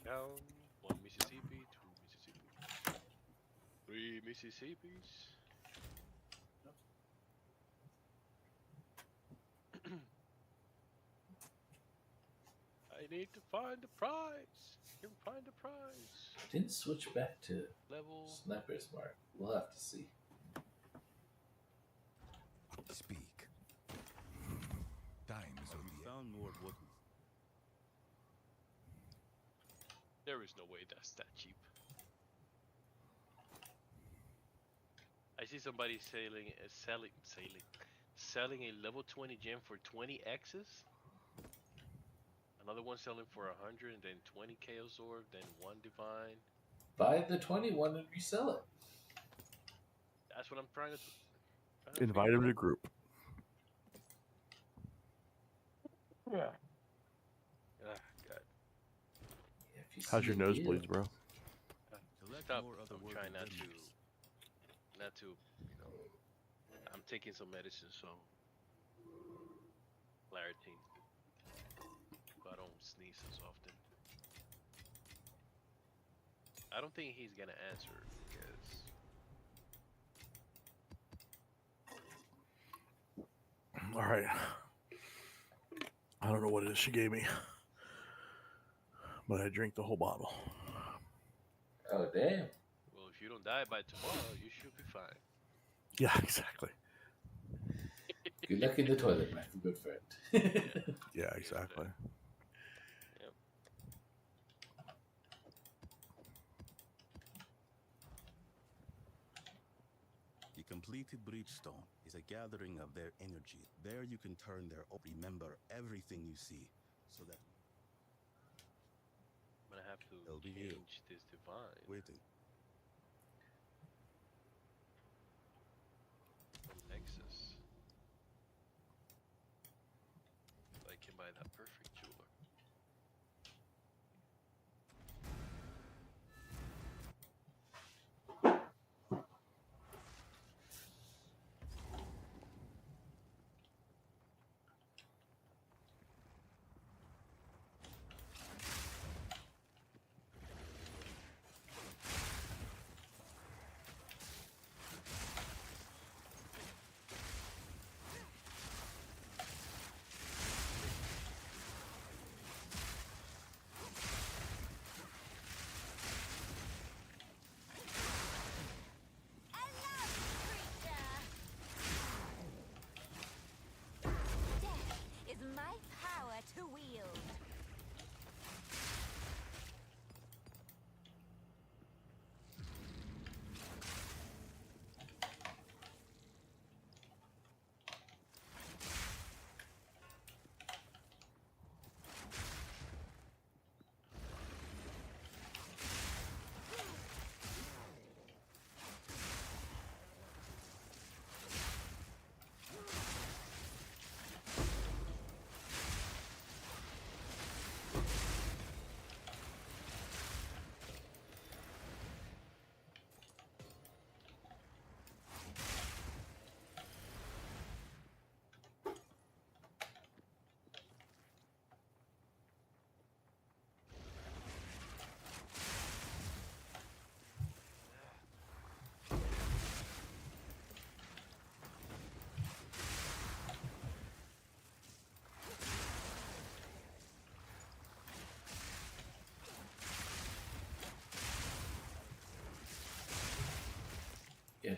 Down 1 Mississippi, 2 Mississippi, 3 Mississippis. I need to find the prize. You can find the prize. Didn't switch back to Level. Sniper's Mark. We'll have to see. Speak. Time is of the Found more what? There is no way that's that cheap. I see somebody selling a level 20 gem for 20 X's. Another one selling for 100, and then 20 Chaos Orb, then 1 Divine. Buy the 21 and resell it. That's what I'm trying to Invite him to group. Yeah. Ah, God. If you How's see your a deal. nosebleeds, bro? Collect Stop. more other I'm trying not to, you know. I'm taking some medicine, so clarity. But I don't sneeze as often. I don't think he's gonna answer because All right. I don't know what it is she gave me, but I drank the whole bottle. Oh, damn. well, if you don't die by tomorrow, you should be fine. Yeah, exactly. Good luck in the toilet, my good friend. Yeah, exactly. Yep. The completed Breachstone is a gathering of their energy. There you can turn their remember everything you see, so that I'm gonna have to It'll be you. change this divine. waiting. Nexus. So I can buy that perfect jeweler.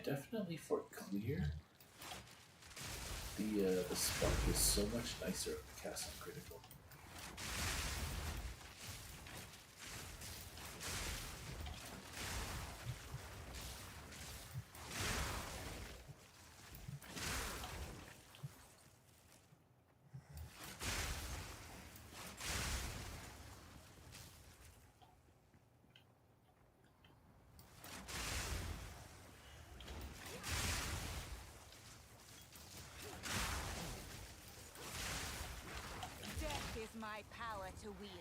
definitely for clear, the spark is so much nicer of the cast on critical. Death is my power to wield.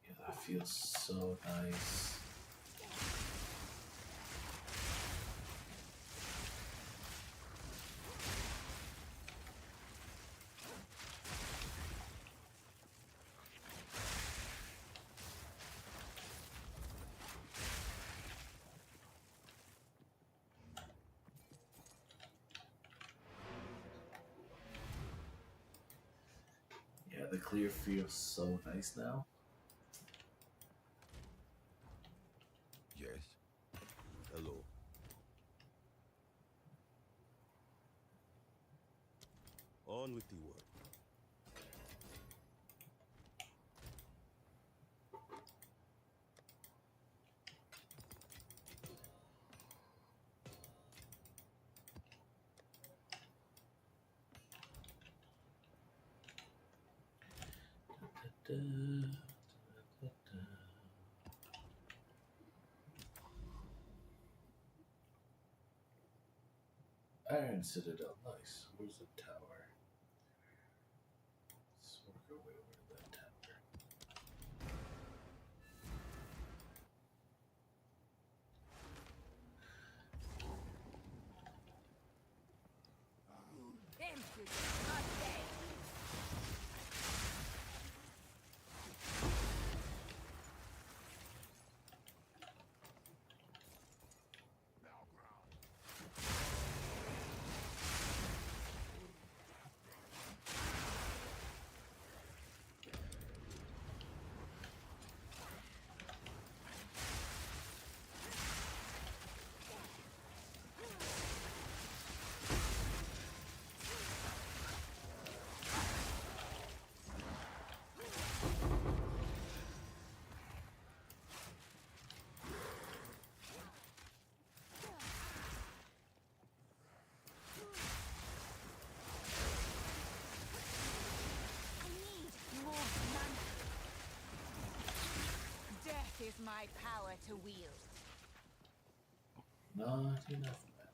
Yeah, that feels so nice. Yeah, the clear feels so nice now. Yes. Hello. On with the work. Da, da, da, da. Iron Citadel, nice. Where's the tower? Let's work our way over to that tower. Impudent, not dead. I need more mana. Death is my power to wield. Not enough, man.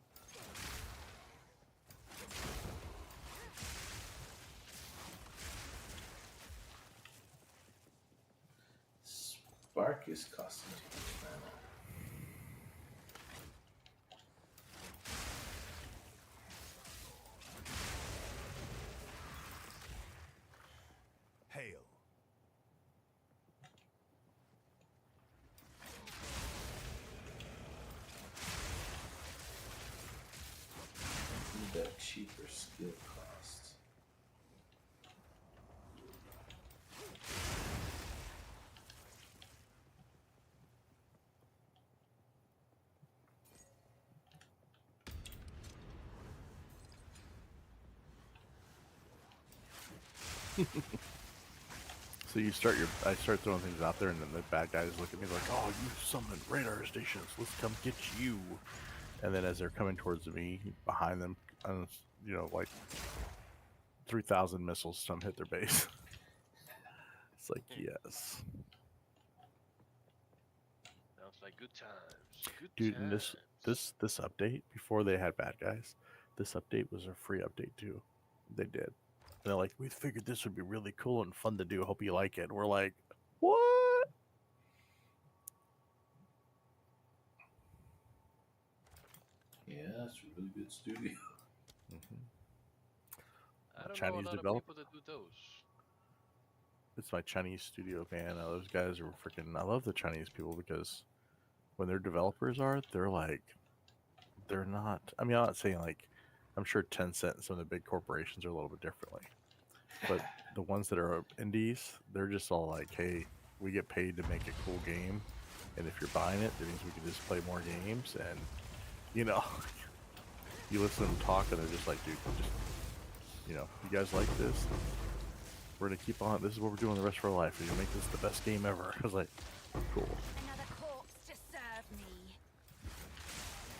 Spark is costing too much mana. Hail. Need that cheaper skill cost. So I start throwing things out there, and then the bad guys look at me like, "Oh, you summoned radar stations. Let's come get you." And then as they're coming towards me, behind them, like 3,000 missiles some hit their base. It's like, yes, Sounds like good times. Good dude. And times. this update, before they had bad guys, this update was a free update too. They did. And they're like, "We figured this would be really cool and fun to do. Hope you like it." And we're like, "What?" that's a really good studio. Hmm. I don't know a Chinese lot of developer. people that do those. It's my Chinese studio, man. Those guys are freaking. I love the Chinese people because when their developers are, they're like, they're not. I mean, I'm not saying like, I'm sure Tencent and some of the big corporations are a little bit differently, but the ones that are indies, they're just all like, hey, we get paid to make a cool game, and if you're buying it, that means we can just play more games, and you know, you listen to them talk, and they're just like, dude, just you guys like this? We're gonna keep on. This is what we're doing the rest of our life. We're gonna make this the best game ever. I was like, cool. Another corpse to serve me.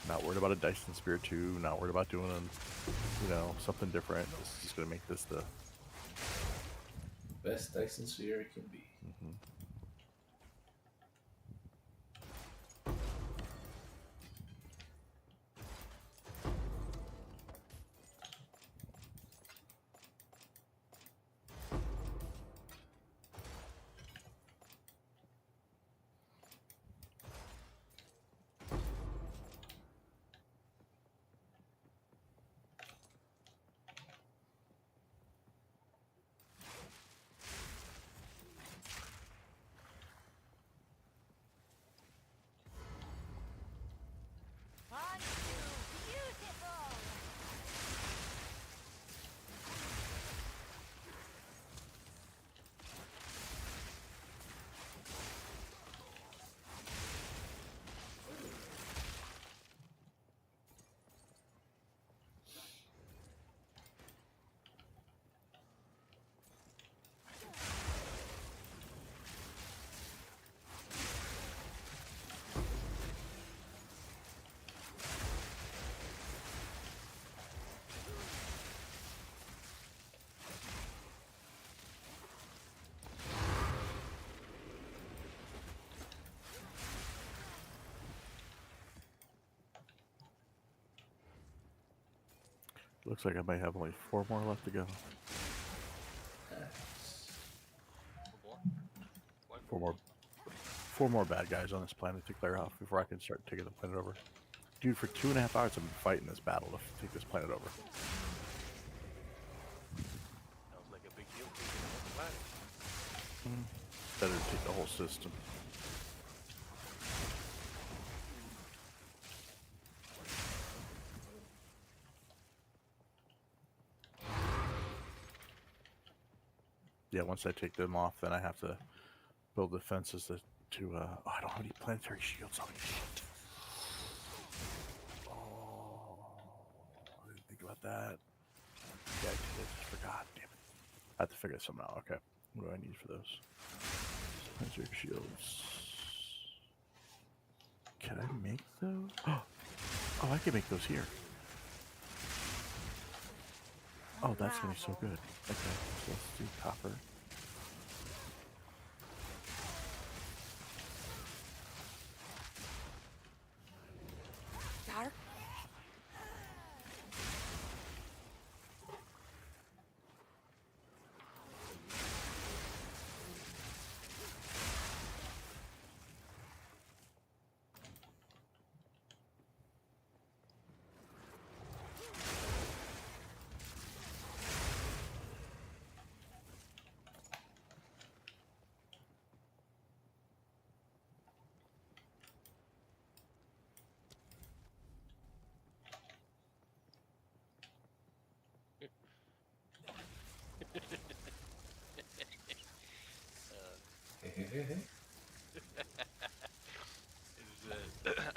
Not worried about a Dyson Sphere 2. Not worried about doing, something different. This is just gonna make this the. Best Dyson sphere it can be. Mhm. Aren't you beautiful? Looks like I might have only 4 more left to go. More? Why 4 more. 4 more bad guys on this planet to clear off before I can start taking the planet over. Dude, for 2.5 hours I've been fighting this battle to take this planet over. Sounds like a big deal for you on the planet. Better to take the whole system. Yeah, once I take them off, then I have to build defenses oh, I don't have any planetary shields on me. Shit. Oh, I didn't think about that. Yeah, I did. I just forgot. Damn it. I have to figure something out. Okay. What do I need for those? Planetary shields. Can I make those? Oh, I can make those here. Oh, that's going to be so good. Okay, so let's do copper. Dark.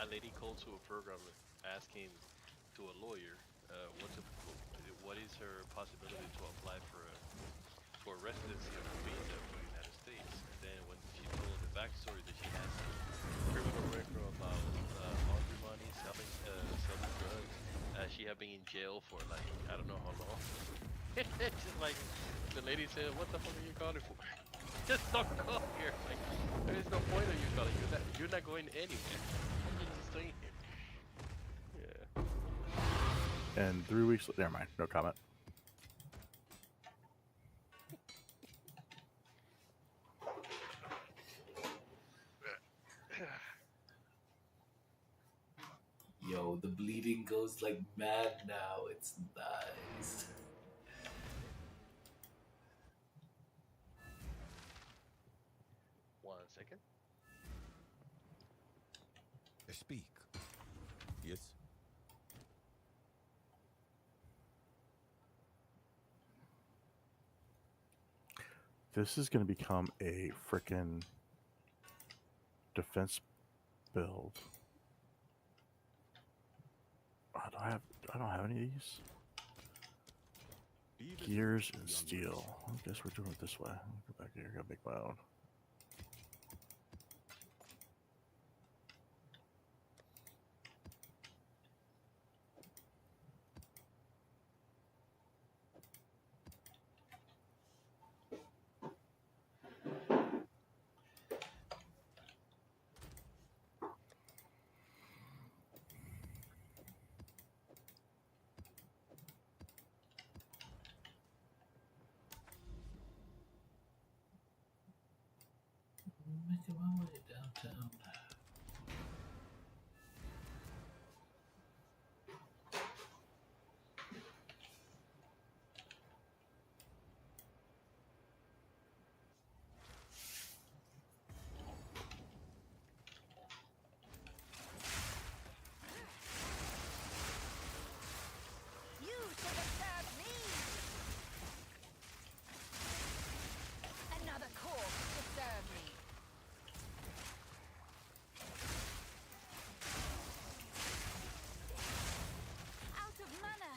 A lady called to a program asking to a lawyer what is her possibility to apply for a residency or a visa for the United States. And then when she told the backstory that she has a criminal record about laundry money, selling drugs, she had been in jail for like I don't know how long. It's just like the lady said, "What the fuck are you calling for? Just don't call here. Like there is no point of you calling. You're not going anywhere. You're just staying here." Yeah. And 3 weeks. Never mind. No comment. Yo, the bleeding goes like mad now. It's nice. One second. Speak. Yes. This is going to become a frickin' defense build. I don't have any of these. Even Gears and the steel. I guess we're doing it this way. I'll go back here. Gotta make my own. Making my way downtown. You should have served me. Another corpse to serve me. Out of mana.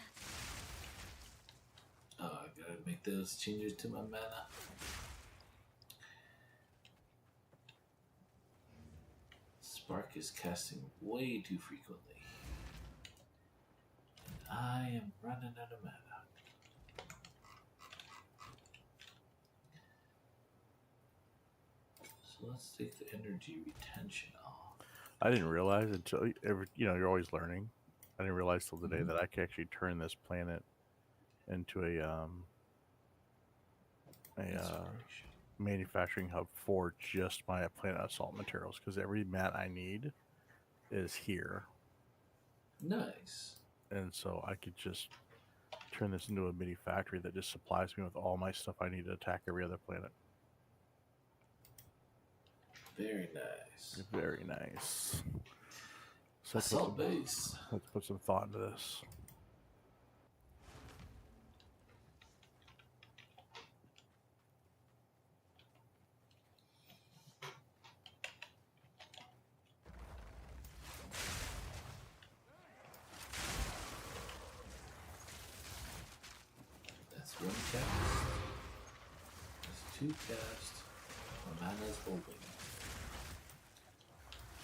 Oh, I gotta make those changes to my mana. Spark is casting way too frequently. And I am running out of mana. So let's take the energy retention off. I didn't realize until you're always learning. I didn't realize till today that I could actually turn this planet into a Inspiration. manufacturing hub for just my planet assault materials, because every mat I need is here, Nice. and so I could just turn this into a mini factory that just supplies me with all my stuff I need to attack every other planet. Very nice. Very nice. So Assault base. let's put some thought into this. That's one cast. That's two cast. My mana's holding.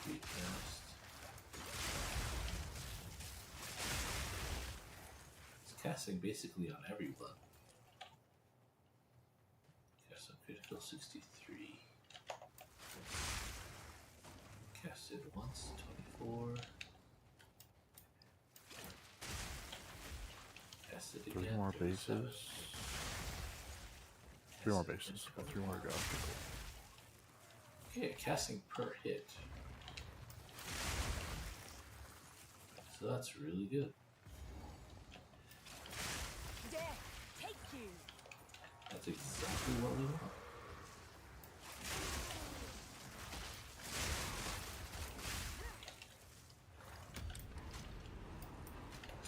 Three cast. It's casting basically on everyone. Cast on critical 63. Casted once, 24. Casted again. 3 more 37. bases. 3 more bases. Got 3 more to go. Okay, casting per hit. So that's really good. Death, take you. That's exactly what we want.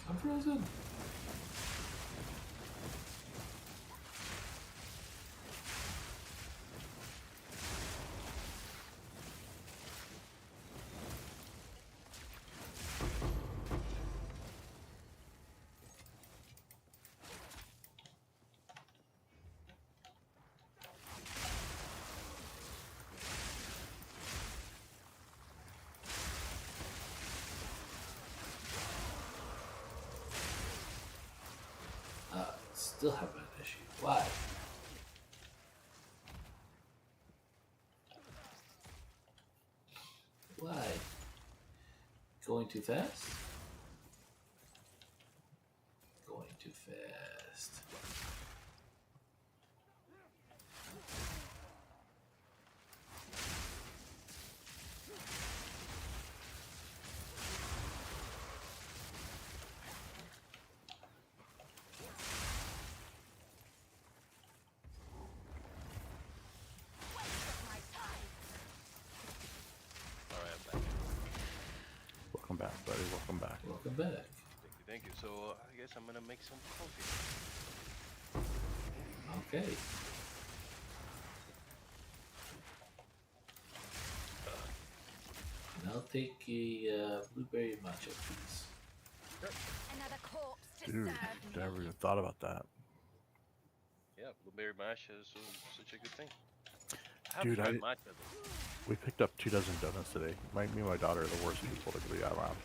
I'm frozen. Still have an issue. Why? Why? Going too fast? Going too fast. Welcome back. Welcome back. Thank you. So I guess I'm gonna make some coffee. Okay. And I'll take a blueberry matcha, please. Another corpse to Dude, serve never me. even thought about that. Yeah, blueberry matcha is such a good thing. I Dude, haven't tried matcha though. we picked up 2 dozen donuts today. Me and my daughter are the worst people to be around.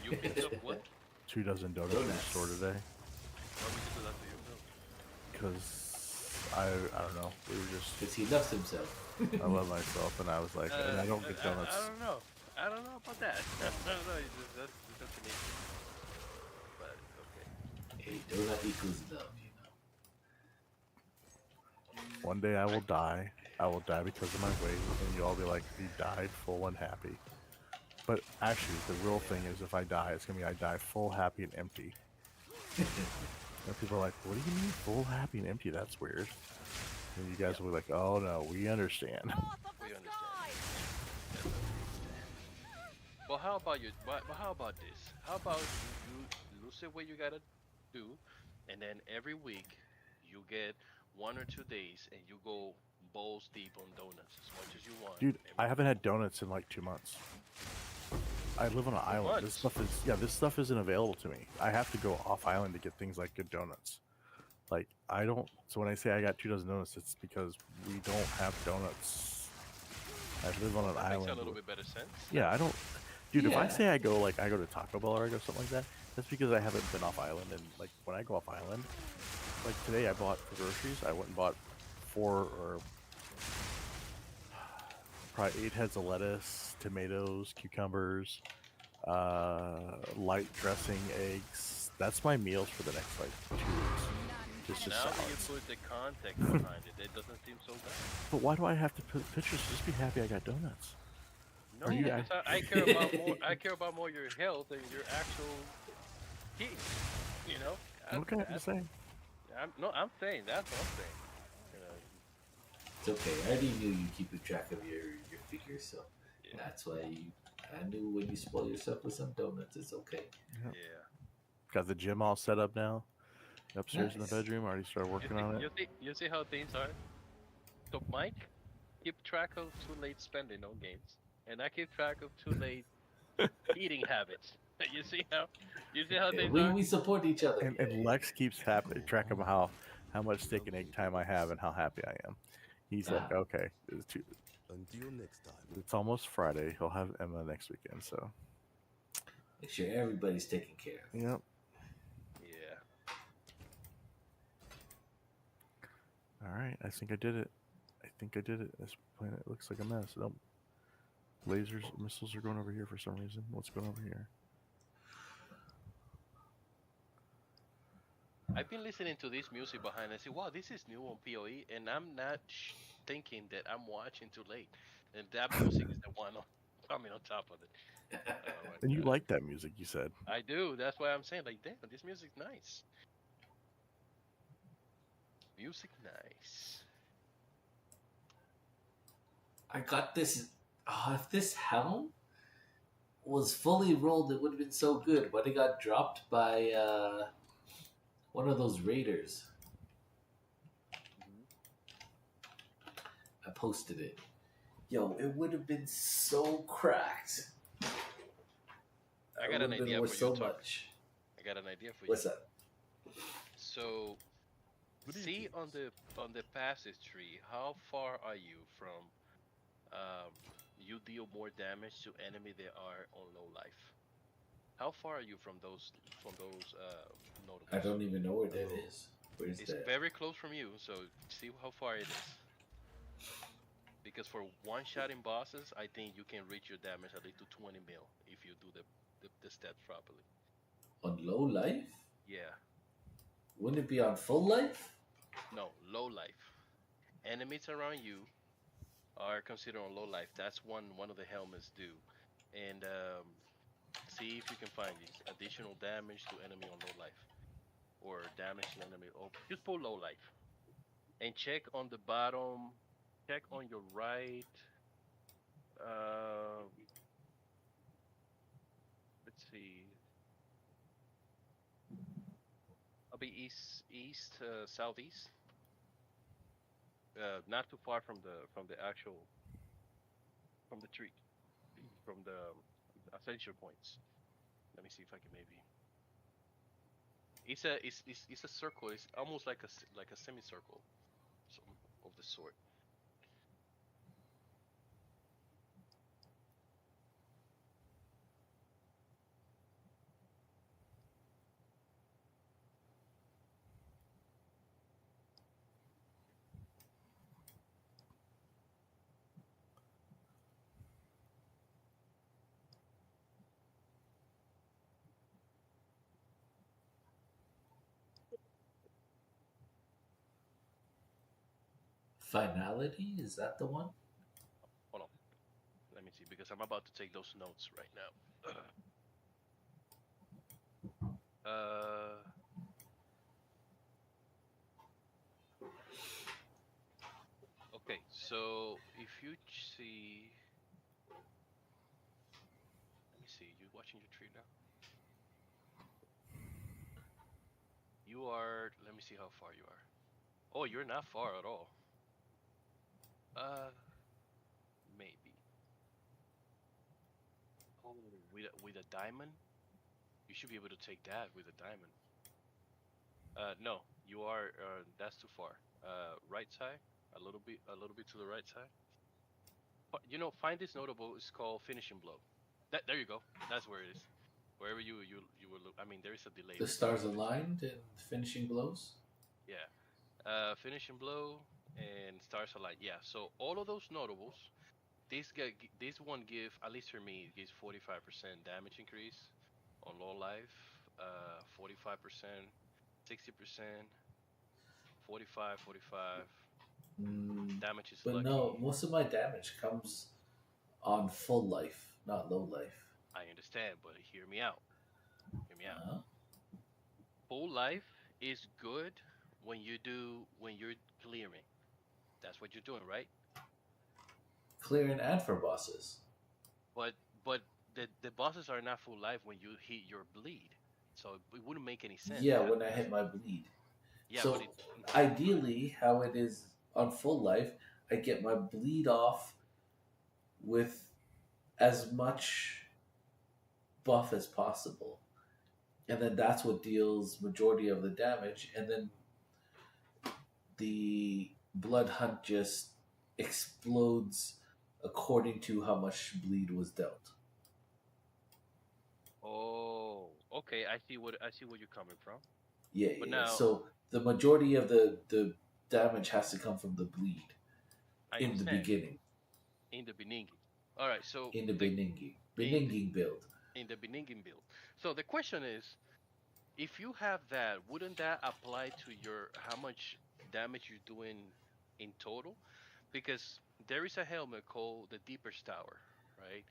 You picked up what? 2 dozen donuts in the Donuts. store today. Why would you do that to yourself? Because I don't know. We were just Because he loves himself. I love myself, and I was like, and I don't get donuts. I don't know. I don't know about that. I don't know. That's an issue. But okay. Hey, donut equals love, you know. One day I will die. I will die because of my weight, and you'll all be like, he died full and happy. But actually, the real thing is, if I die, it's gonna be I die full, happy, and empty. And people are like, what do you mean full, happy, and empty? That's weird. And you guys will be like, oh no, we understand. North of We the understand. sky. Well, how about you? But how about this? How about you lose it what you gotta do, and then every week you get 1 or 2 days, and you go balls deep on donuts as much as you want. Dude, I haven't had donuts in like 2 months. I live on an island. This stuff is this stuff isn't available to me. I have to go off island to get things like good donuts. Like I don't. So when I say I got 2 dozen donuts, it's because we don't have donuts. I live on an That island. makes a little bit better sense. Yeah, I don't. Dude, if I Yeah. say I go to Taco Bell or I go something like that, that's because I haven't been off island. And like when I go off island, like today I bought for groceries. I went and bought 4 or probably 8 heads of lettuce, tomatoes, cucumbers, light dressing, eggs. That's my meals for the next like 2 weeks. It's just Now that you salads. put the context behind it, it doesn't seem so bad. But why do I have to put pictures? Just be happy I got donuts. No, Are you- because I care about more. I care about more your health than your actual heat. You know. Okay, I'm just saying. I'm saying that's what I'm saying. You know, It's okay. I already knew you keep a track of your figures, so Yeah. that's why I knew when you spoil yourself with some donuts, it's okay. yeah. Got the gym all set up now. Upstairs in the Nice. bedroom. Already started working on it. You see how things are. So Mike, keep track of too late spending on games, and I keep track of too late eating habits. You see how Yeah, things are. we support each other. And Lex keeps track of how much steak and egg time I have and how happy I am. He's like, okay, Until next time. it's almost Friday. He'll have Emma next weekend, so Make sure everybody's taken care of. yep. Yeah. All right, I think I did it. This planet looks like a mess. Nope. Lasers, missiles are going over here for some reason. What's going over here? I've been listening to this music behind. I say, wow, this is new on POE, and I'm not thinking that I'm watching too late, and that music is the one coming on top of it. Oh my And you God. like that music, you said. I do. That's why I'm saying, like, damn, this music's nice. Music nice. I got this. Oh, if this helm was fully rolled, it would have been so good. But it got dropped by one of those raiders. I posted it. Yo, it would have been so cracked. I got an would've been idea worth for so you, Tuck. much. I got an idea for you. What's up? So, see on the passage tree, how far are you from you deal more damage to enemy that are on low life? How far are you from those notables? I don't even know where that is. Where's It's that? very close from you, so see how far it is. Because for one-shotting bosses, I think you can reach your damage at least to 20 mil if you do the steps properly. On low life? Yeah. Wouldn't it be on full life? No, low life. Enemies around you are considered on low life. That's one of the helmets do. And see if you can find these additional damage to enemy on low life, or damage to enemy. Or just put low life, and check on the bottom. Check on your right. Let's see. I'll be east, southeast. Not too far from the actual from the tree, from the ascension points. Let me see if I can maybe. It's a circle. It's almost like like a semicircle, so of the sort. Finality, is that the one? Hold on. Let me see because I'm about to take those notes right now. Uh, okay. So if you see, let me see. You watching your tree now? You are. Let me see how far you are. Oh, you're not far at all. Uh, maybe. Oh, with a diamond, you should be able to take that with a diamond. No, you are. That's too far. Right side, a little bit to the right side. You know, find this notable. It's called finishing blow. That there you go. That's where it is. Wherever you will look. I mean, there is a delay The between stars you. aligned and finishing blows? Yeah. Finishing blow and stars alight. Yeah. So all of those notables, this one give at least for me it gives 45% damage increase on low life. 45%, 60%, 45, 45. Mm, Damage is but no, lucky. most of my damage comes on full life, not low life. I understand, but hear me out. Hear me out. Uh-huh. Full life is good when you're clearing. That's what you're doing, right? Clearing and for bosses. But but the bosses are not full life when you hit your bleed. So it wouldn't make any sense. Yeah, when I hit my bleed. Yeah, but So it mhm. ideally, how it is on full life, I get my bleed off with as much buff as possible. And then that's what deals majority of the damage. And then the blood hunt just explodes according to how much bleed was dealt. Oh, okay. I see where you're coming from. Yeah, But yeah, yeah. now So the majority of the damage has to come from the bleed I in the understand beginning, in the Beninging. All right, so in the the in Beninging build. in the Beninging build. So the question is, if you have that, wouldn't that apply to your how much damage you're doing in total? Because there is a helmet called the Deeper's Tower, right?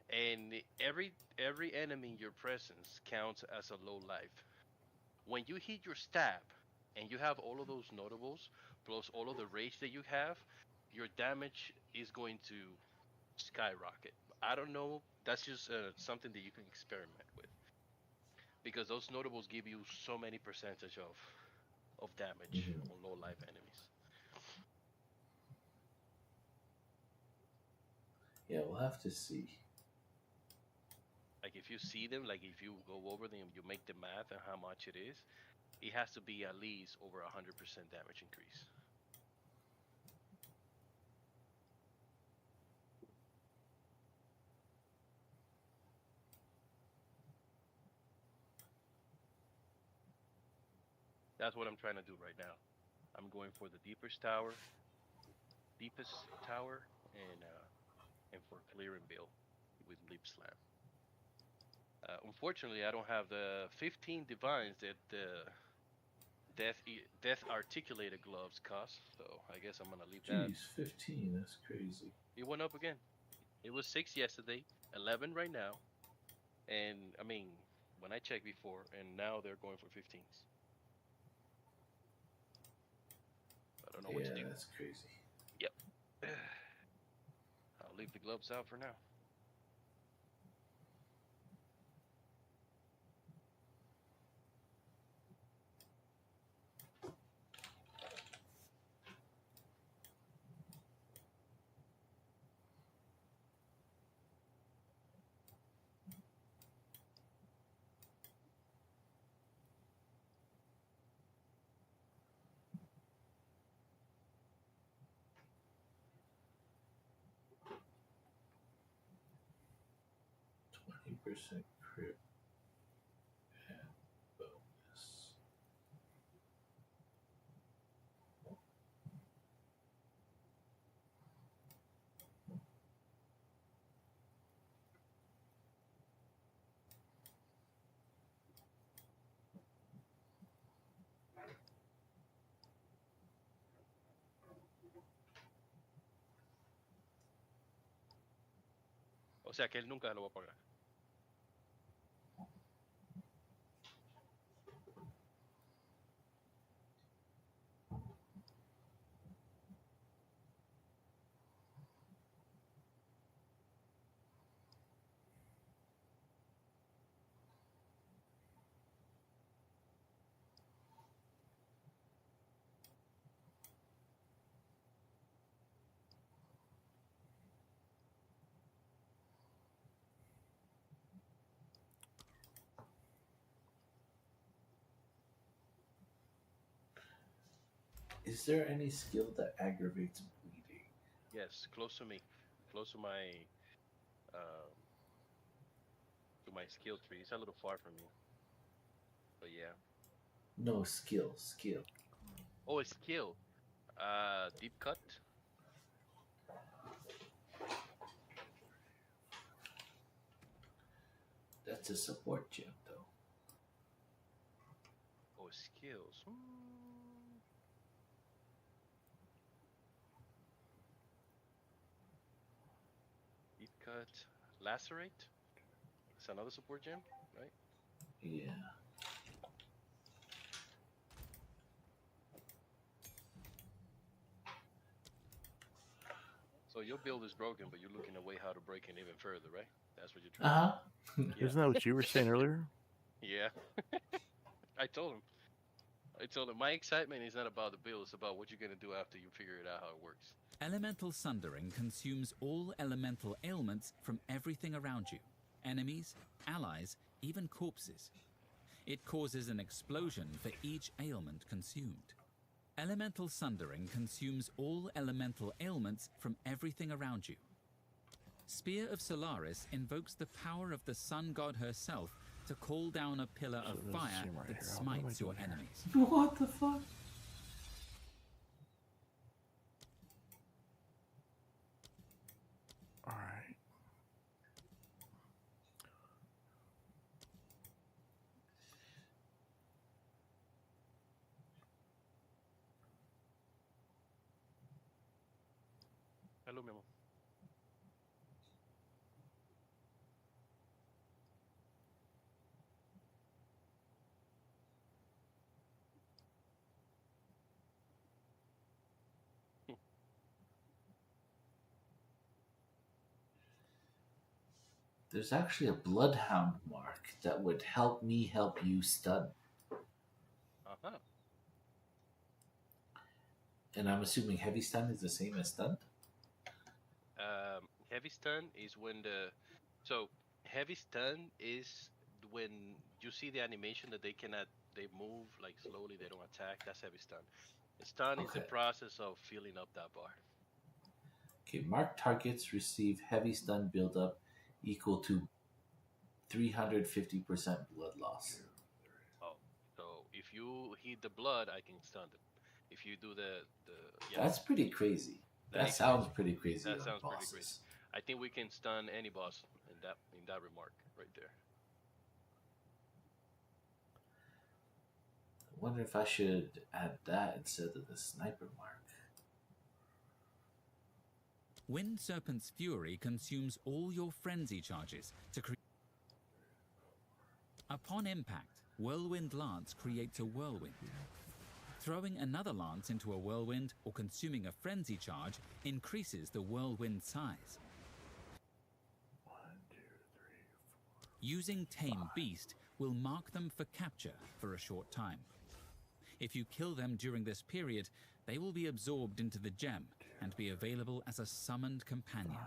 And every enemy in your presence counts as a low life. When you hit your stab and you have all of those notables plus all of the rage that you have, your damage is going to skyrocket. I don't know. That's just something that you can experiment with because those notables give you so many percentage of damage Hmm. on low life enemies. Yeah, we'll have to see. Like if you see them, like if you go over them, you make the math and how much it is. It has to be at least over 100% damage increase. That's what I'm trying to do right now. I'm going for the deepest tower, and for clearing bill with leap slam. Unfortunately, I don't have the 15 divines that the death articulated gloves cost, so I guess I'm gonna leave that. Jeez, 15, that's crazy. It went up again. It was 6 yesterday, 11 right now, and I mean when I checked before, and now they're going for 15s. I don't know what to Yeah, do. that's crazy. Yep. I'll leave the gloves out for now. 50% crit and bonus. O sea que él nunca lo va a pagar. Is there any skill that aggravates bleeding? Yes, close to me, close um, to my skill tree. It's a little far from me, but yeah. No, skill. Oh, a skill. Deep cut. That's a support gem, though. Oh, skills. Deep cut. Lacerate. It's another support gem, right? Yeah. So your build is broken, but you're looking at way how to break it even further, right? That's what you're Uh trying huh. to do. Yeah. Isn't that what you were saying earlier? Yeah. I told him. I told him my excitement is not about the build, it's about what you're gonna do after you figure it out how it works. Elemental Sundering consumes all elemental ailments from everything around you. Enemies, allies, even corpses. It causes an explosion for each ailment consumed. Elemental Sundering consumes all elemental ailments from everything around you. Spear of Solaris invokes the power of the sun god herself to call down a pillar of there's a fire seam right that here. What am I smites your doing here? enemies. What the fuck? All right. Hello, Memo. There's actually a bloodhound mark that would help me help you stun. Uh-huh. And I'm assuming heavy stun is the same as stun? Heavy stun is when so heavy stun is when you see the animation that they move like slowly, they don't attack. That's heavy stun. Stun is the Okay. process of filling up that bar. Okay, marked targets receive heavy stun buildup equal to 350% blood loss. Oh, so if you hit the blood, I can stun them. If you do yeah, That's pretty crazy. That is sounds crazy. pretty crazy That on sounds pretty crazy. bosses. I think we can stun any boss in that remark right there. I wonder if I should add that instead of the sniper mark. Wind Serpent's Fury consumes all your frenzy charges to create. Upon impact, Whirlwind Lance creates a whirlwind. Throwing another lance into a whirlwind or consuming a frenzy charge increases the whirlwind size. 1, 2, 3, 4. Using Tame Beast will mark them for capture for a short time. If you kill them during this period, they will be absorbed into the gem and be available as a summoned companion.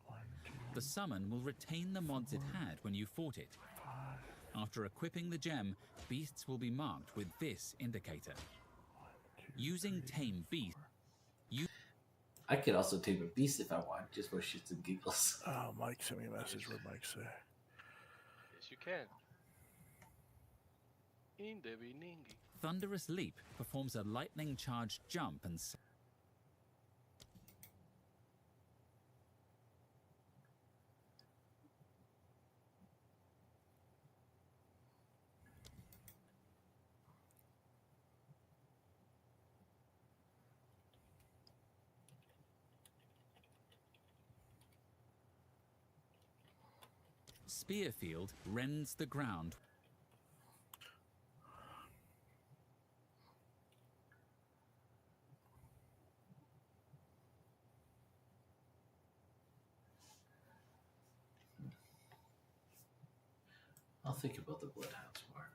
1, 2, The summon will retain the mods it had when you fought it. 5. After equipping the gem, beasts will be marked with this indicator. 1, 2, Using 3, Tame Beast, I could also tame a beast if I want, just for shits and giggles. Oh, Mike sent me a message. Where'd Mike say? can. In the Biningi. Thunderous Leap performs a lightning charged jump and Spearfield rends the ground. I'll think about the Bloodhounds, Mark.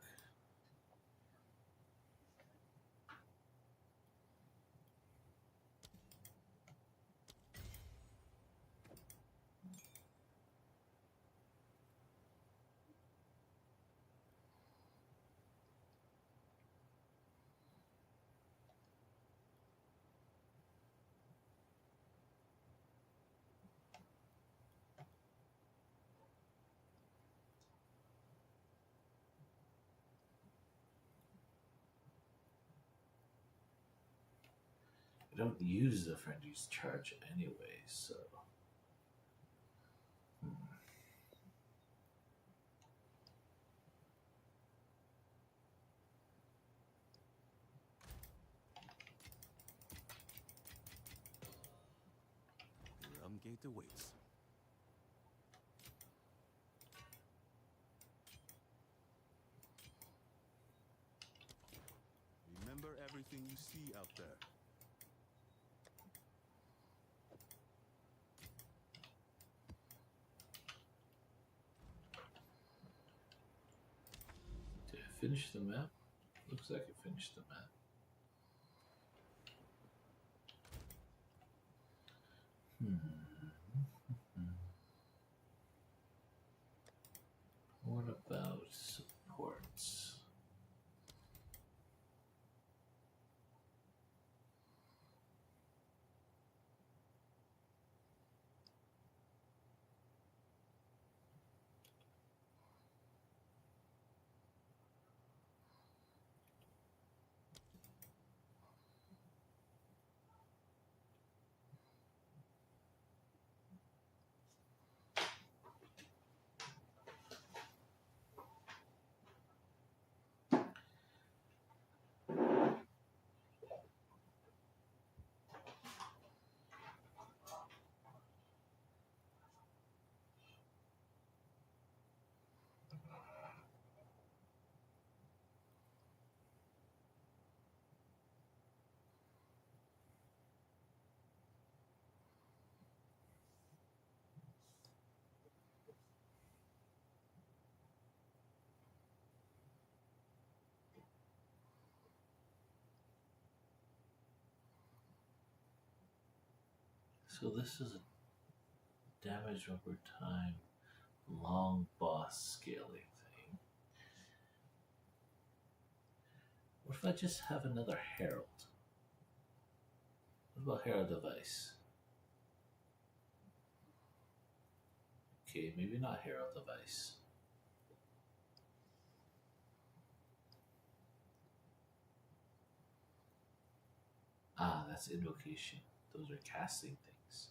I don't use the friend use charge anyway, so. The realm gate awaits. Remember everything you see out there. Did I finish the map? Looks like I finished the map. What about supports? So this is a damage over time, long boss scaling thing. What if I just have another Herald? What about Herald of Ice? Okay, maybe not Herald of Ice. Ah, that's invocation. Those are casting things.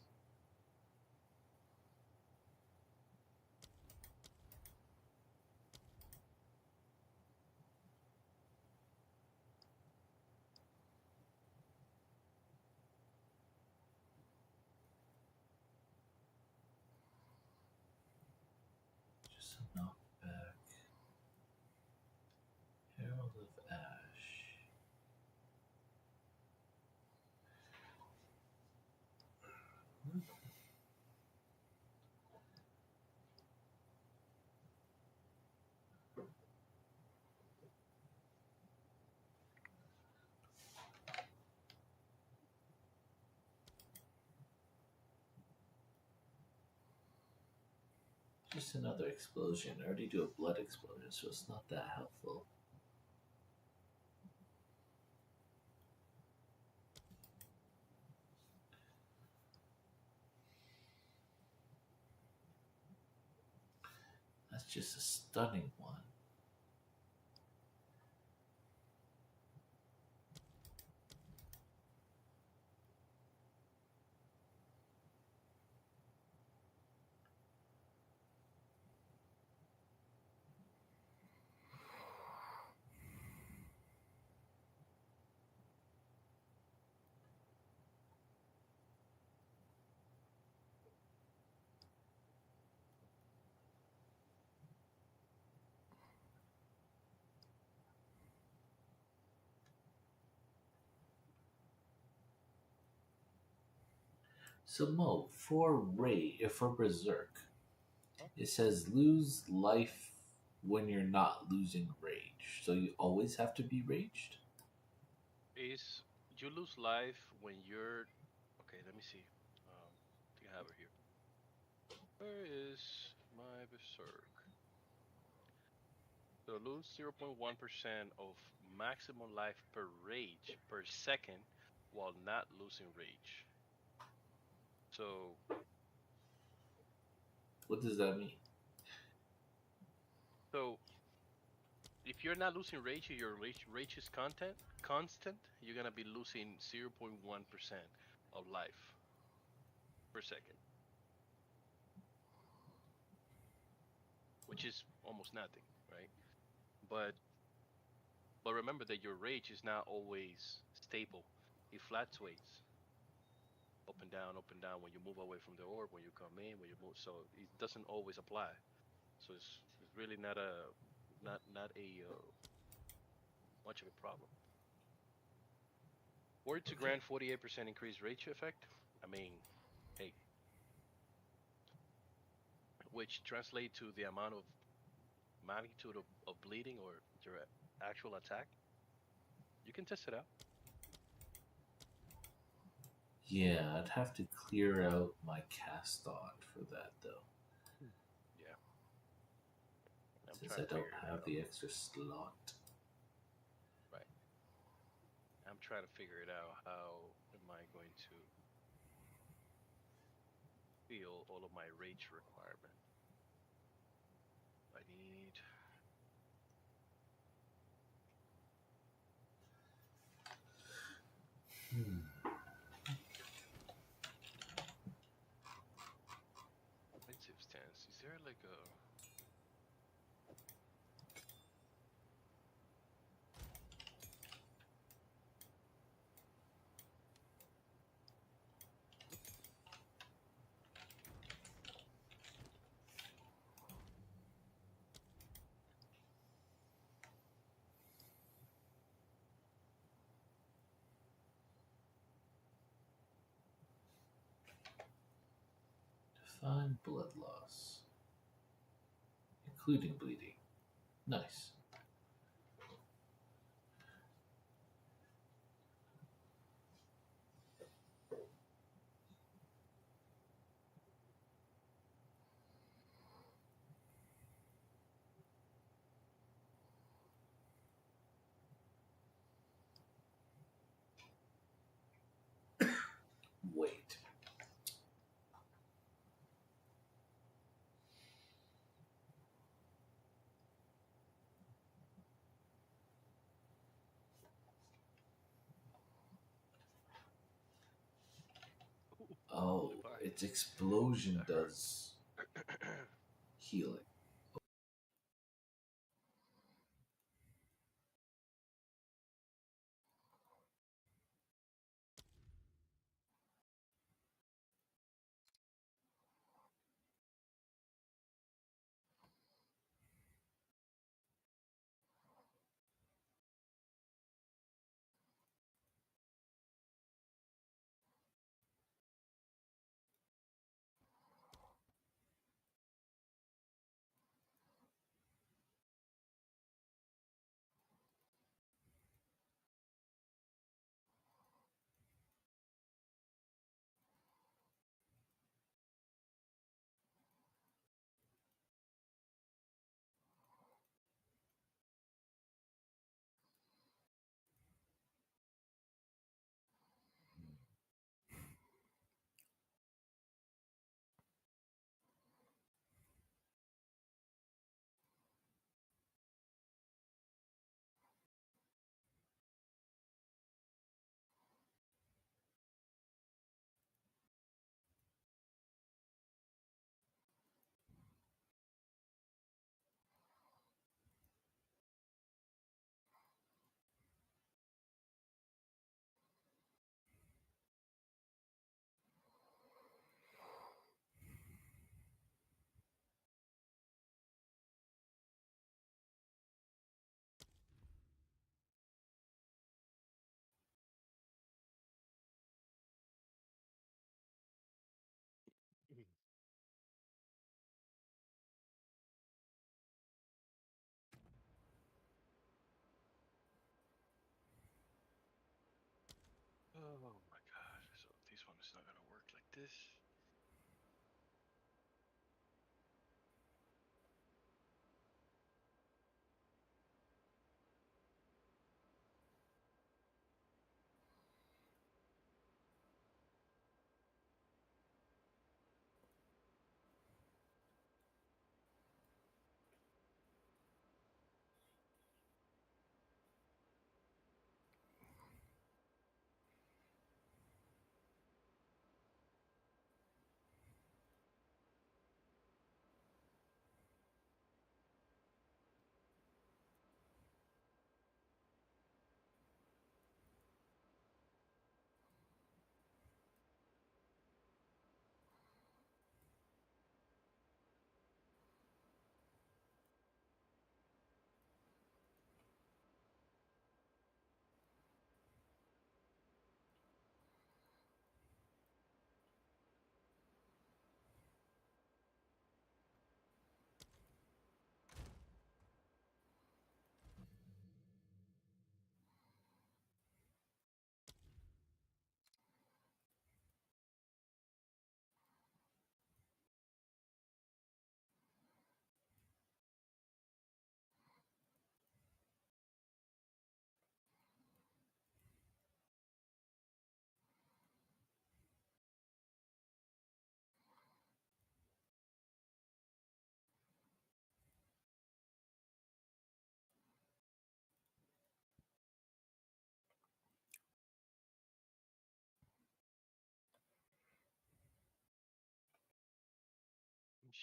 Just a knockback. Herald of Ash. Just another explosion. I already do a blood explosion, so it's not that helpful. That's just a stunning one. So Mo, for Berserk, it says lose life when you're not losing rage. So you always have to be raged? Is you lose life when you're okay? Let me see. I think I have it here. Where is my berserk? So lose 0.1% of maximum life per rage per second while not losing rage. So What does that mean? so if you're not losing rage, your rage is constant, you're gonna be losing 0.1% of life per second, which is almost nothing, right? But but remember that your rage is not always stable. It fluctuates up and down when you move away from the orb, when you come in, when you move. So it doesn't always apply. So it's really not a much of a problem. Were to Okay. grant 48% increased rage effect, I mean, hey, which translate to the amount of magnitude of bleeding or your actual attack, you can test it out. Yeah, I'd have to clear out my cast on for that though, Yeah, I'm since trying I to don't figure it have out. the extra slot. Right. I'm trying to figure it out. How am I going to feel all of my rage requirement? I need. Hmm. Defensive stance. Is there like a. Define blood loss, including bleeding. Nice. Wait. Ooh, holy Oh, pie. its explosion That hurt. does healing. Oh my god. So this one is not gonna work like this.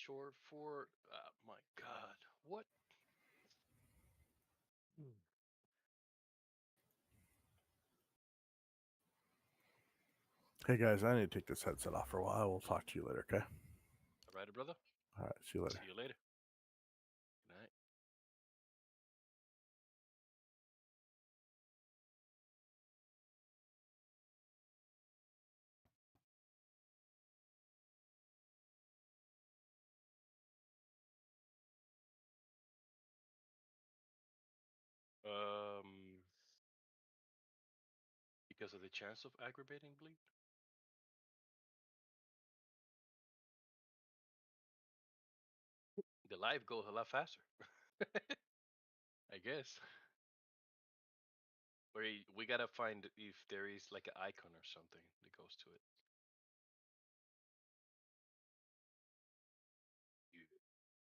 Short for my god. What? Hey guys, I need to take this headset off for a while. We'll talk to you later, okay? Alright, brother. All right, see you later. See you later. Good night. Because of the chance of aggravating bleed? The life goes a lot faster. I guess. Or we gotta find if there is like an icon or something that goes to it. You,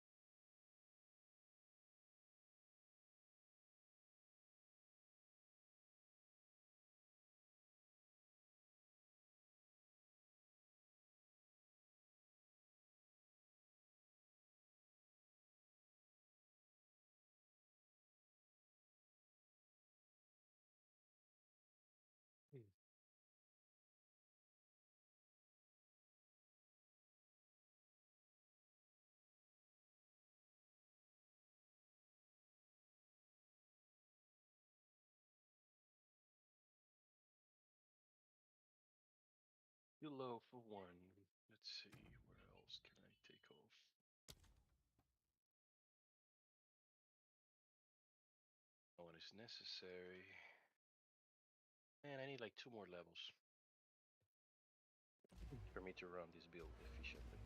you low for one. Let's see, where else can I take off? No one is necessary. And I need like 2 more levels for me to run this build efficiently.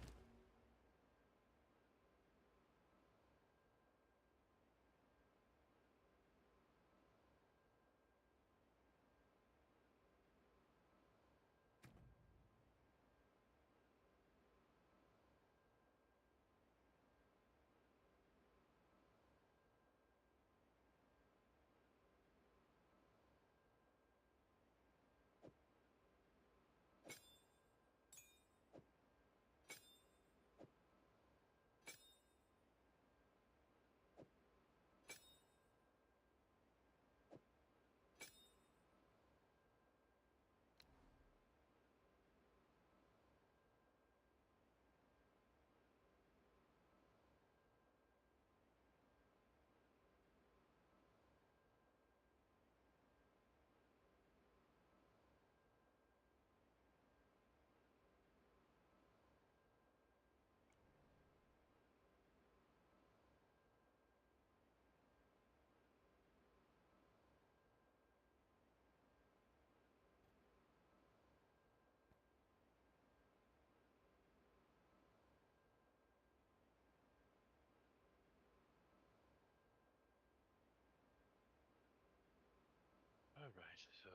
Alright, so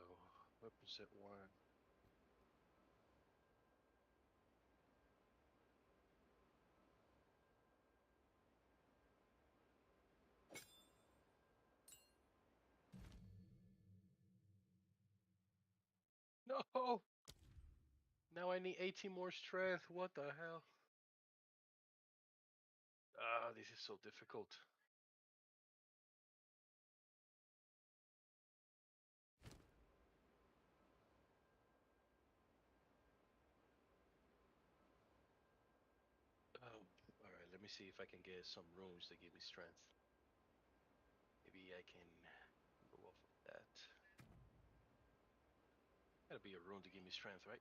weapon set 1. No! Now I need 18 more strength. What the hell? Ah, this is so difficult. Oh, alright, let me see if I can get some runes that give me strength. Maybe I can go off of that. Gotta be a rune to give me strength, right?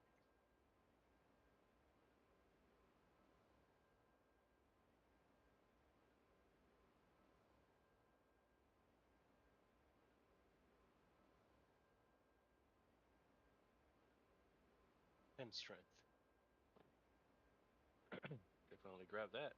And strength. Definitely grab that.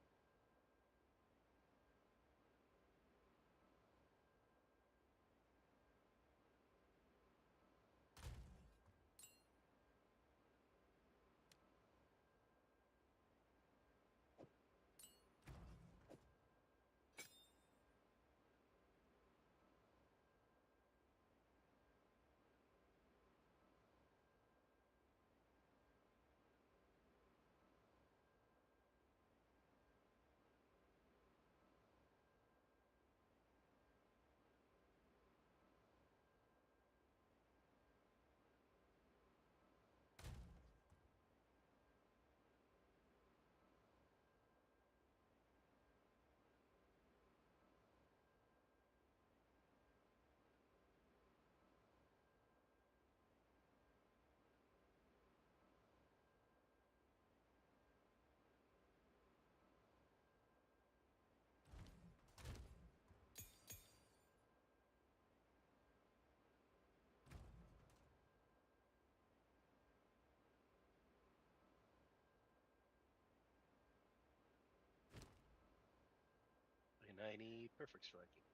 And I need perfect striking.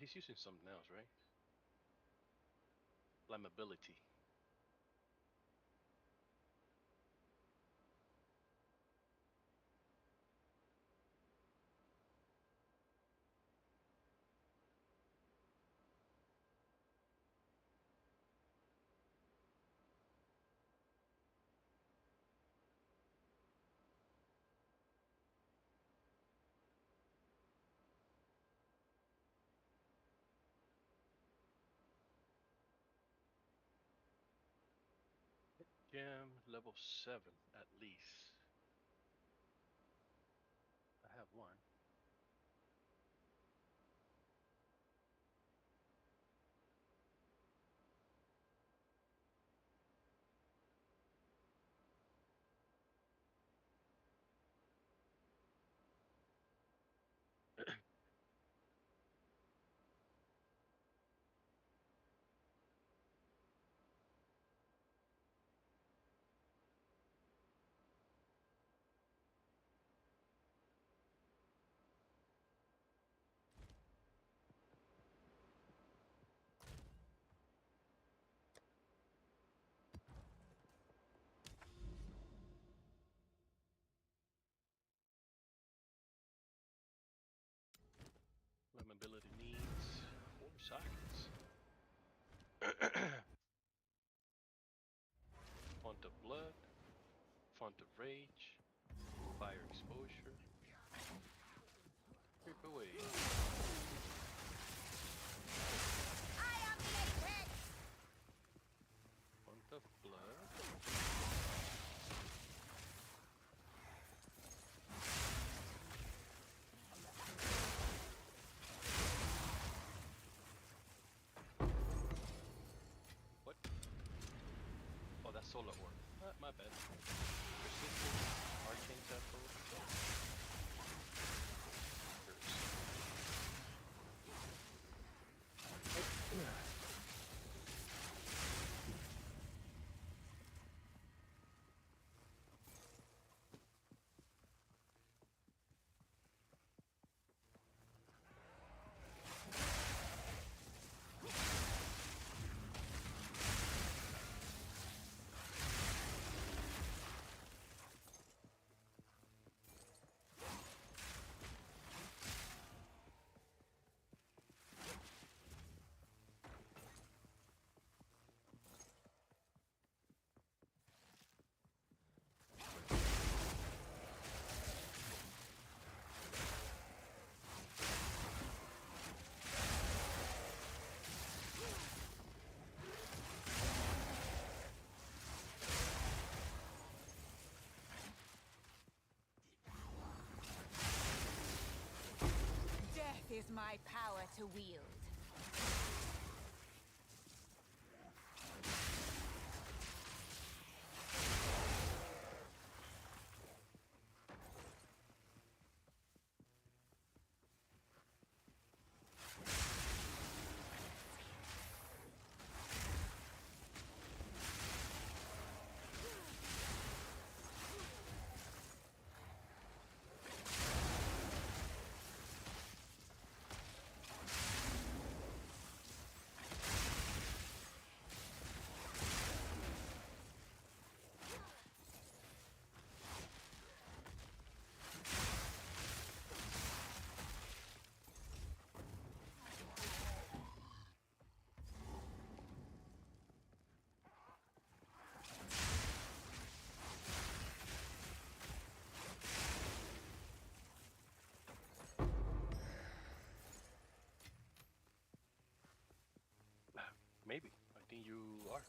He's using something else, right? Flammability. Gem level 7 at least. I have one. Flammability needs 4 sockets. Font of blood, font of rage, fire exposure. Creep away. I am the apex! Font of blood. What? Oh, that's solar orb. My bad. Persistent arcane temple. is my power to wield. Maybe. I think you are.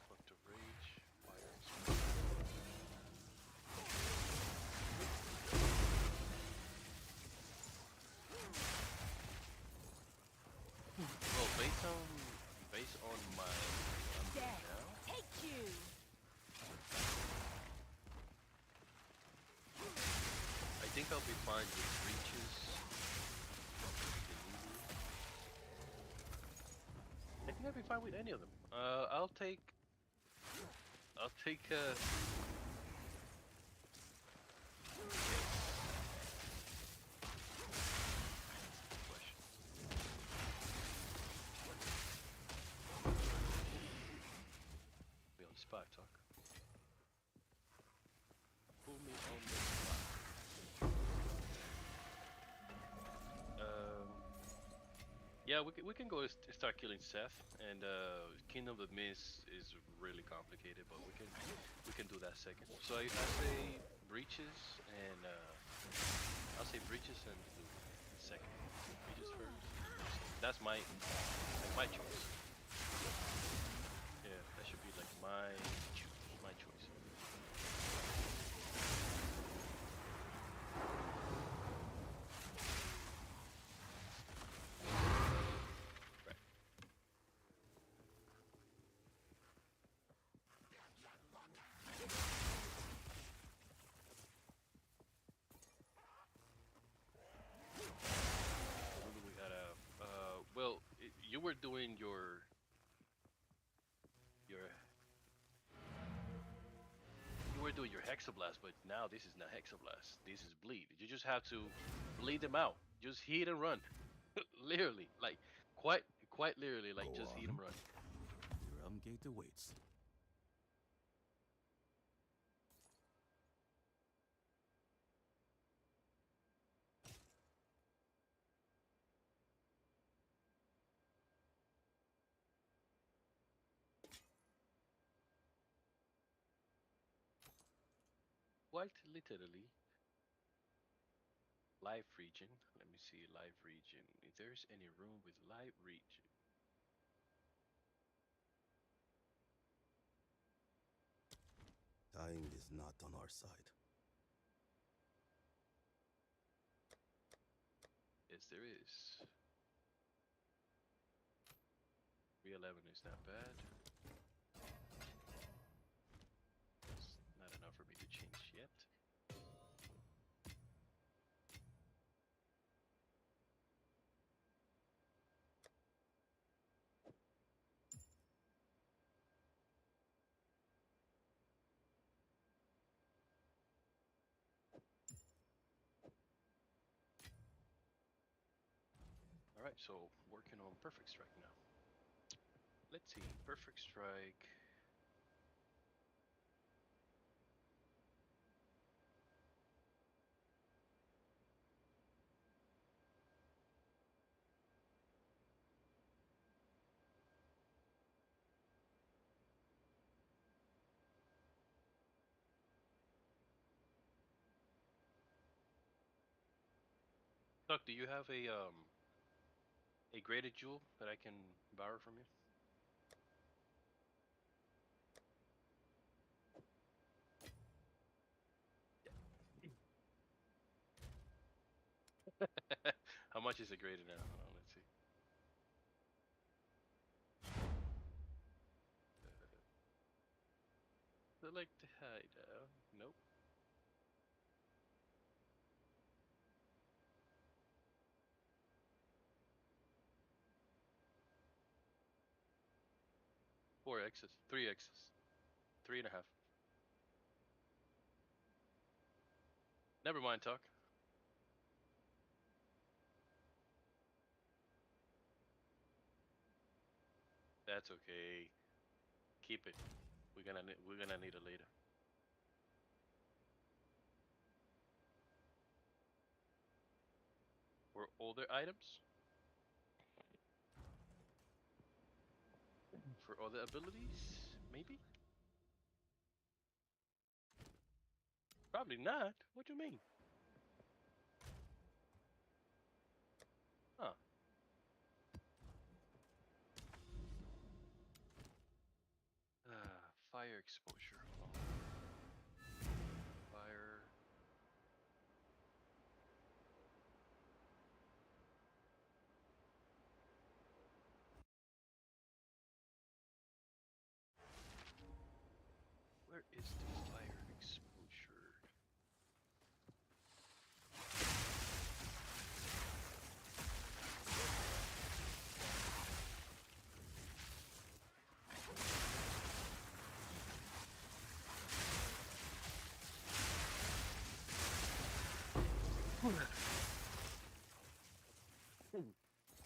Fuck the rage. Fire and speed. Well, based on my what I'm doing Death, now, take you! I think I'll be fine with breaches. I think I'll be fine with any of them. I'll take question. Be on the spot, talk. Pull me on the spot. Yeah, we can go start killing Seth, and Kingdom of the Mist is really complicated, but we can do that second. So I say breaches and I'll say breaches and do second. Breaches first. That's my choice. Yeah, that should be like my choice. Right. So what do we got? Well, you were doing your you were doing your Hexablast, but now this is not Hexablast. This is bleed. You just have to bleed them out. Just hit and run. Literally, like quite literally, like Go just hit and on. run. The realm gate awaits. Quite literally. Live region. Let me see live region. If there's any room with live region. Time is not on our side. Yes, there is. 311 is not bad. It's not enough for me to change yet. All right, so working on perfect strike now. Let's see, perfect strike. Doc, do you have a graded jewel that I can borrow from you? How much is it graded now? Hold on, let's see. Select hideout. Nope. Four X's. Three X's. 3.5. Never mind, talk. That's okay. Keep it. We're gonna need it later. For older items? For other abilities? Maybe? Probably not. What do you mean? Huh. Fire exposure. Hold on. Fire. Where is the fire exposure?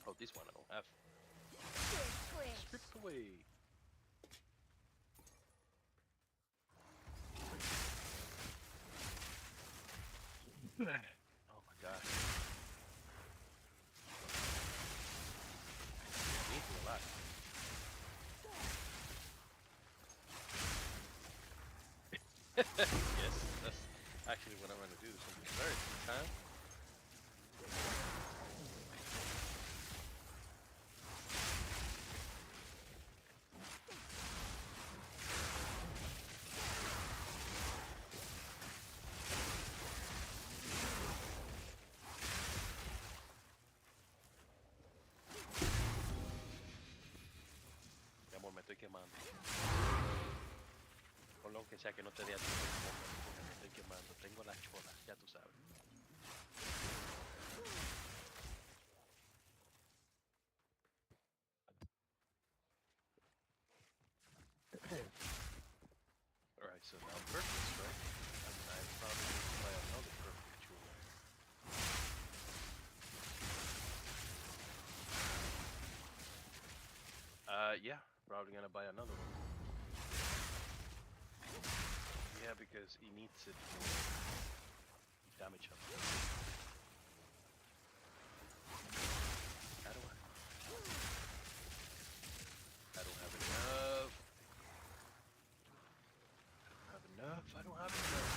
Oh, this one I don't have. Stripped away. Oh my god. Needs a lot. Yes, that's actually what I'm gonna do. So we start time. Mi amor, me estoy quemando. Por lo que sea que no te dé a ti, porque me estoy quemando. Tengo la chola, ya tú sabes. Alright, so now purpose, right? I probably need to buy another perfect jewel. Yeah, probably gonna buy another one. Yeah, because he needs it for damage up. How do I don't have enough. I don't have enough. I don't have enough.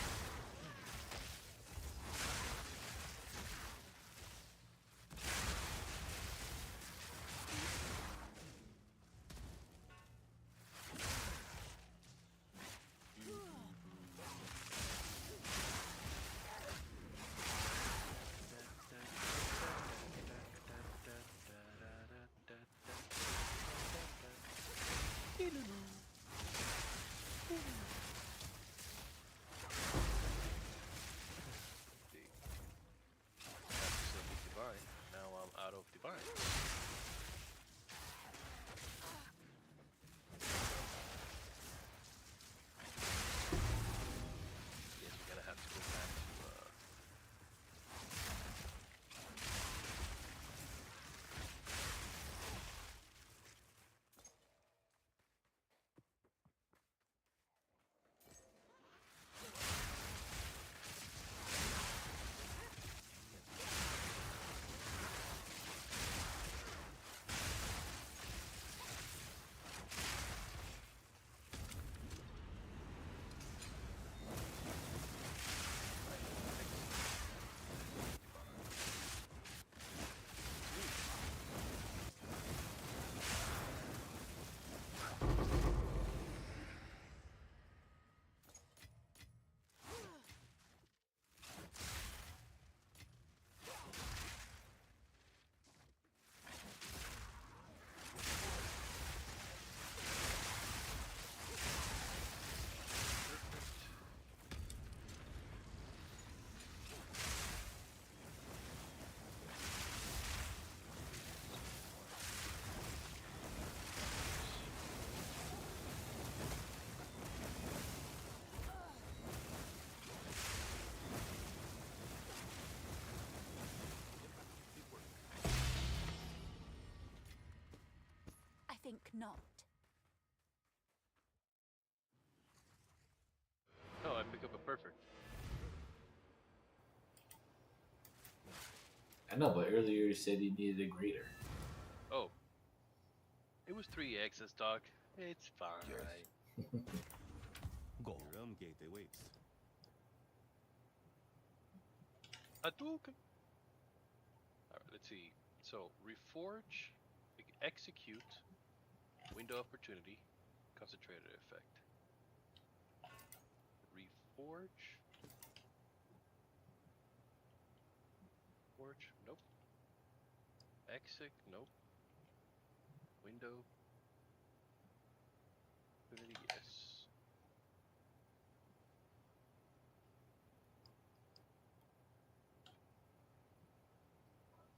not. Oh, I pick up a perfect. I know, but earlier you said you needed a greater. Oh, it was 3X's, Doc. It's fine. Yes. Go. Your realm gate awaits. Hadouken. Alright, let's see. So, reforge, execute, window opportunity, concentrated effect. Reforge. Forge, nope. Exec, nope. Window, opportunity, yes.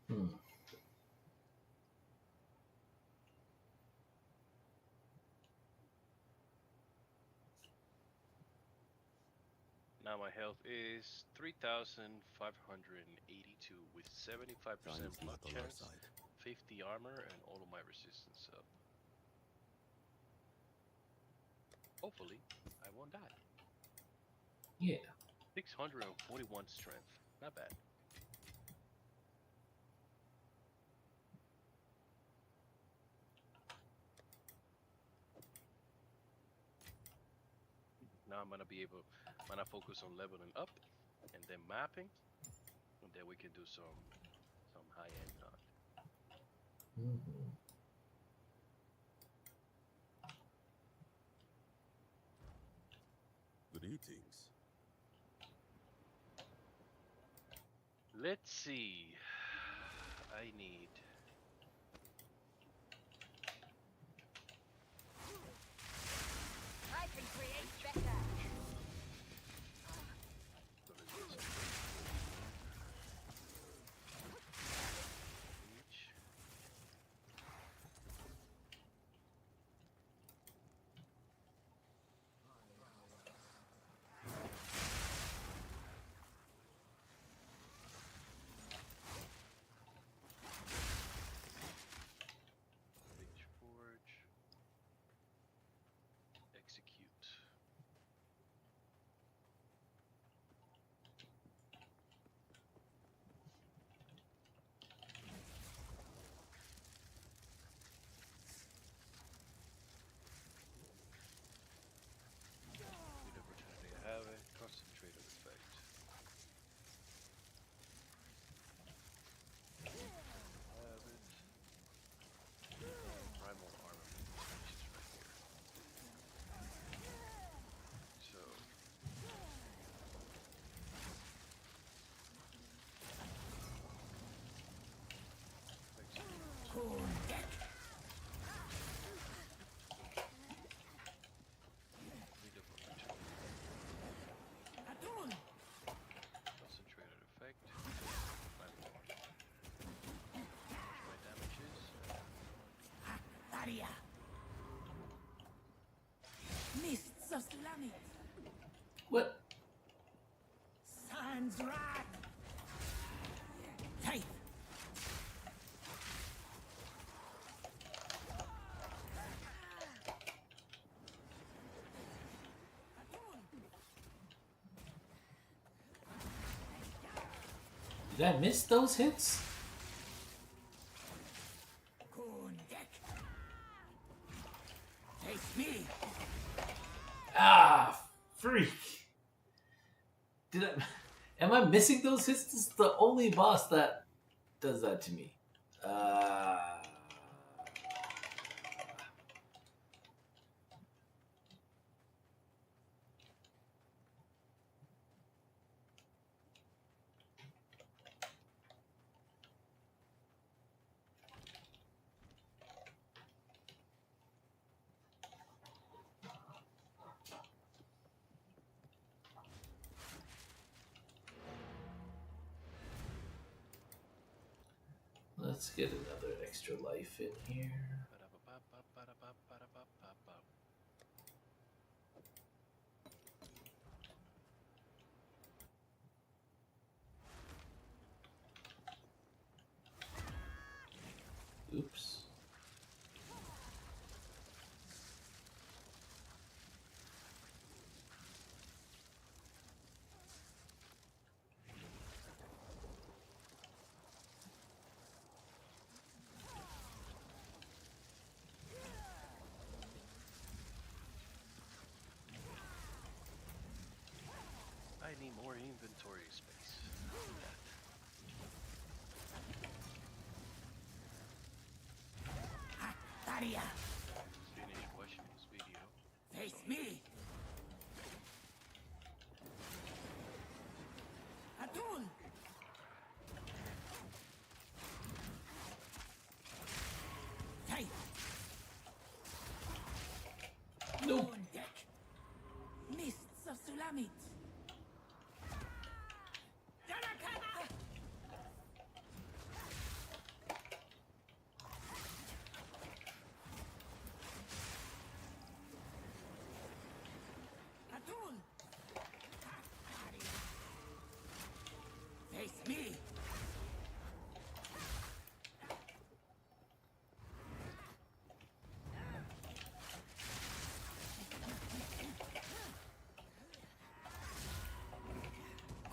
Hmm. Now my health is 3,582 with 75% Time's blood not on our chance, side. 50 armor, and all of my resistance up. Hopefully, I won't die. Yeah. 641 strength. Not bad. Now I'm gonna focus on leveling up and then mapping, and then we can do some high-end hunt. Mm-hmm. Greetings. Let's see. I need I can create better. each. Page forge. Execute. Need opportunity to have it. Concentrated effect. Have it. Primal armament, which is right here. So execute. Need of opportunity. Concentrated effect. Primal armament. My damages. Mists of tsunami. What? Sans rat. Hey. Did I miss those hits? Kundek. Take me. Ah, freak. Did I? Am I missing those hits? This is the only boss that does that to me. Let's get another extra life in here. Oops. need more inventory space. Daria, Finish watching this video. face me. Atul. Hey. Nope. On deck. Mists of Sulamit. Darakana. Atul. Face me.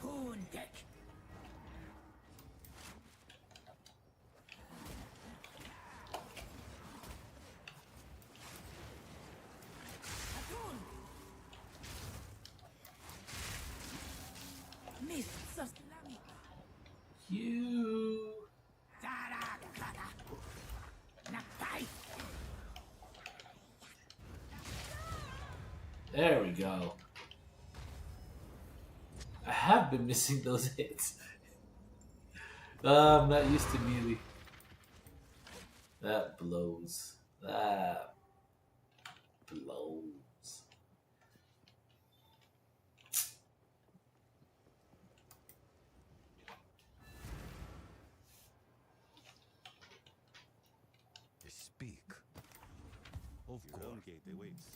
On deck. Atul. Mists of Sulamit. You. Darakana. Napai. There we go. I have been missing those hits. I'm not used to melee. That blows. That blows. Speak. Of Your course. own gate awaits.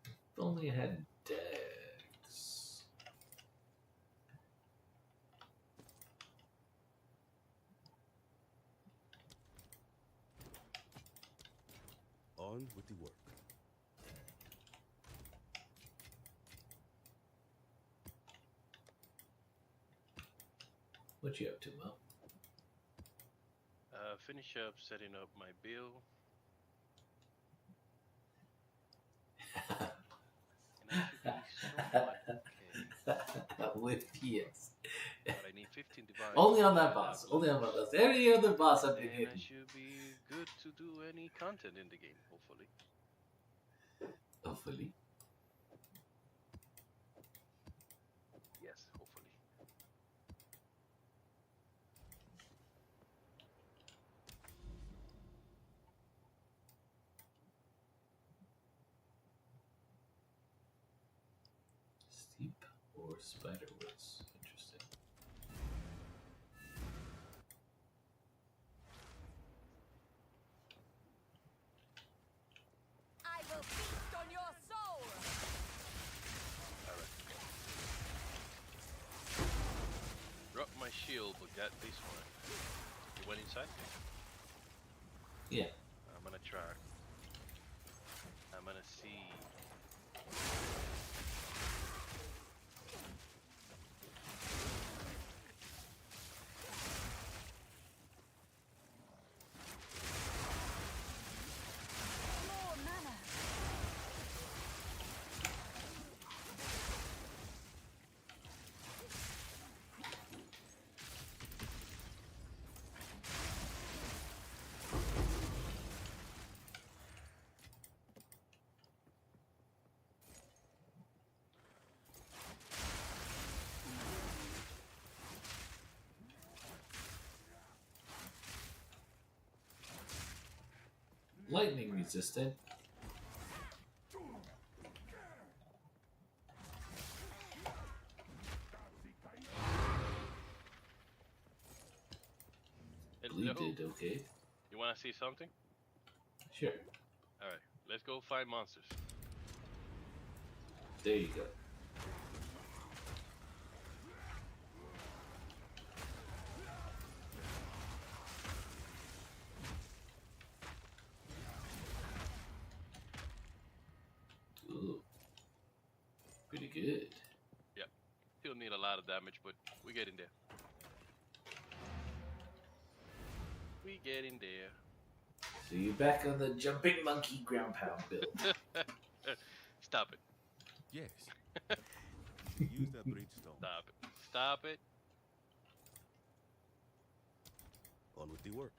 If only I had decks. On with the work. What you up to, Mo? Finish up setting up my bill. And I should be somewhat okay. With PS. But I need 15 divine. Only on that boss. Only on that boss. Any other boss I've been And I hitting. should be good to do any content in the game, hopefully. Hopefully. Yes, hopefully. Steep or spiderwoods. Interesting. I will feast on your soul. Alright. Drop my shield, but got this one. You went inside? Yeah. I'm gonna try. I'm gonna see. More mana. Lightning resistant. We Hello. did okay. You wanna see something? Sure. Alright, let's go find monsters. There you go. good. Yep. Still need a lot of damage, but we're getting there. We getting there. So you're back on the jumping monkey ground pound build. Stop it. Yes. You use that bridgestone. Stop it. Stop it. On with the work.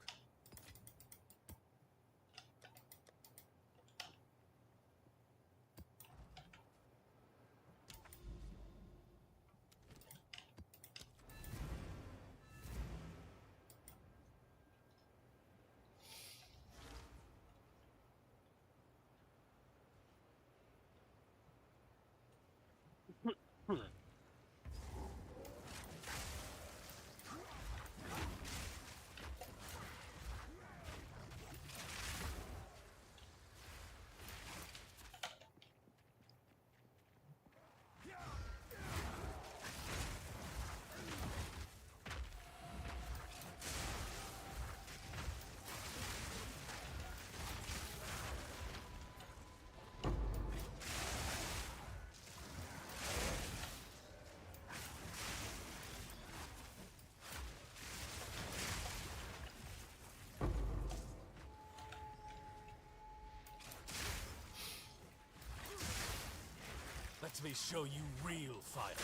Let me show you real firepower.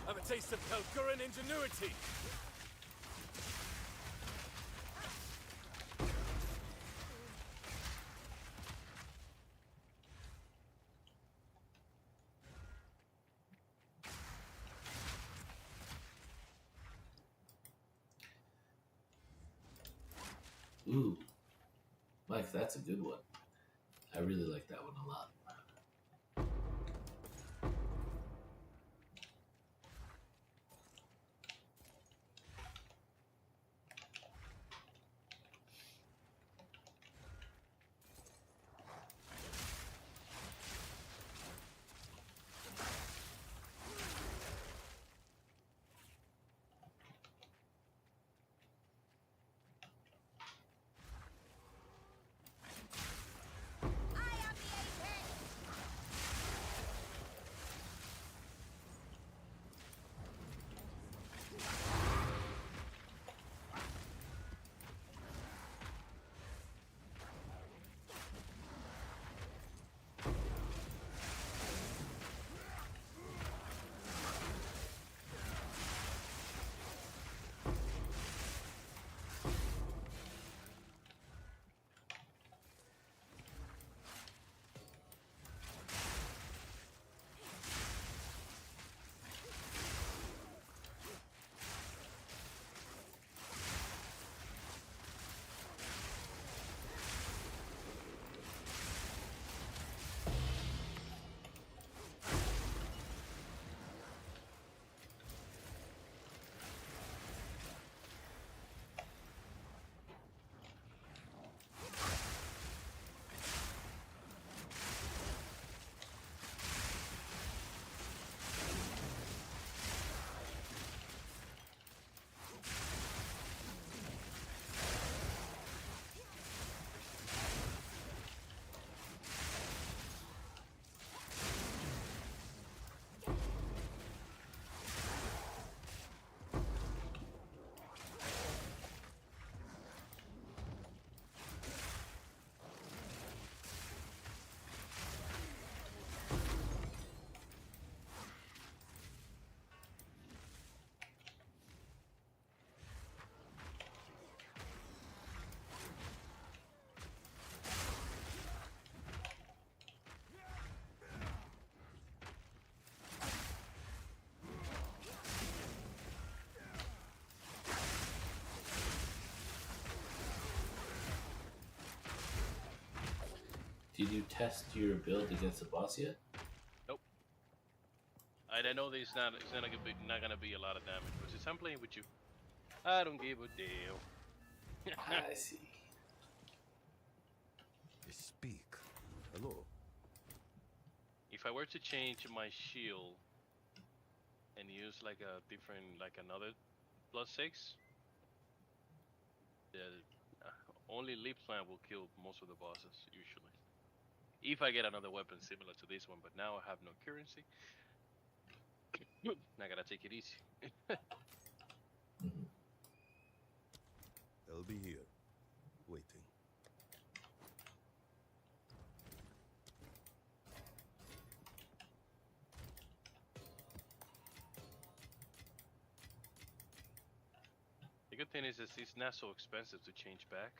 Have a taste of Pelguran ingenuity. Ooh, Mike, that's a good one. I really like that one a lot. Did you test your build against the boss yet? Nope. I know there's not. It's not gonna be a lot of damage, but since I'm playing with you, I don't give a damn. I see. Speak. Hello. if I were to change my shield and use like a different, like another +6, the only leap slam will kill most of the bosses usually. If I get another weapon similar to this one, but now I have no currency, I gotta take it easy. They'll be here, waiting. The good thing is that it's not so expensive to change back.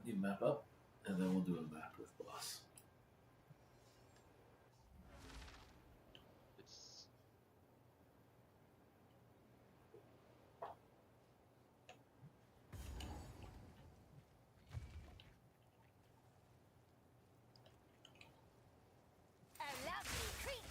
You map up, and then we'll do a map with boss. It's A lovely creature.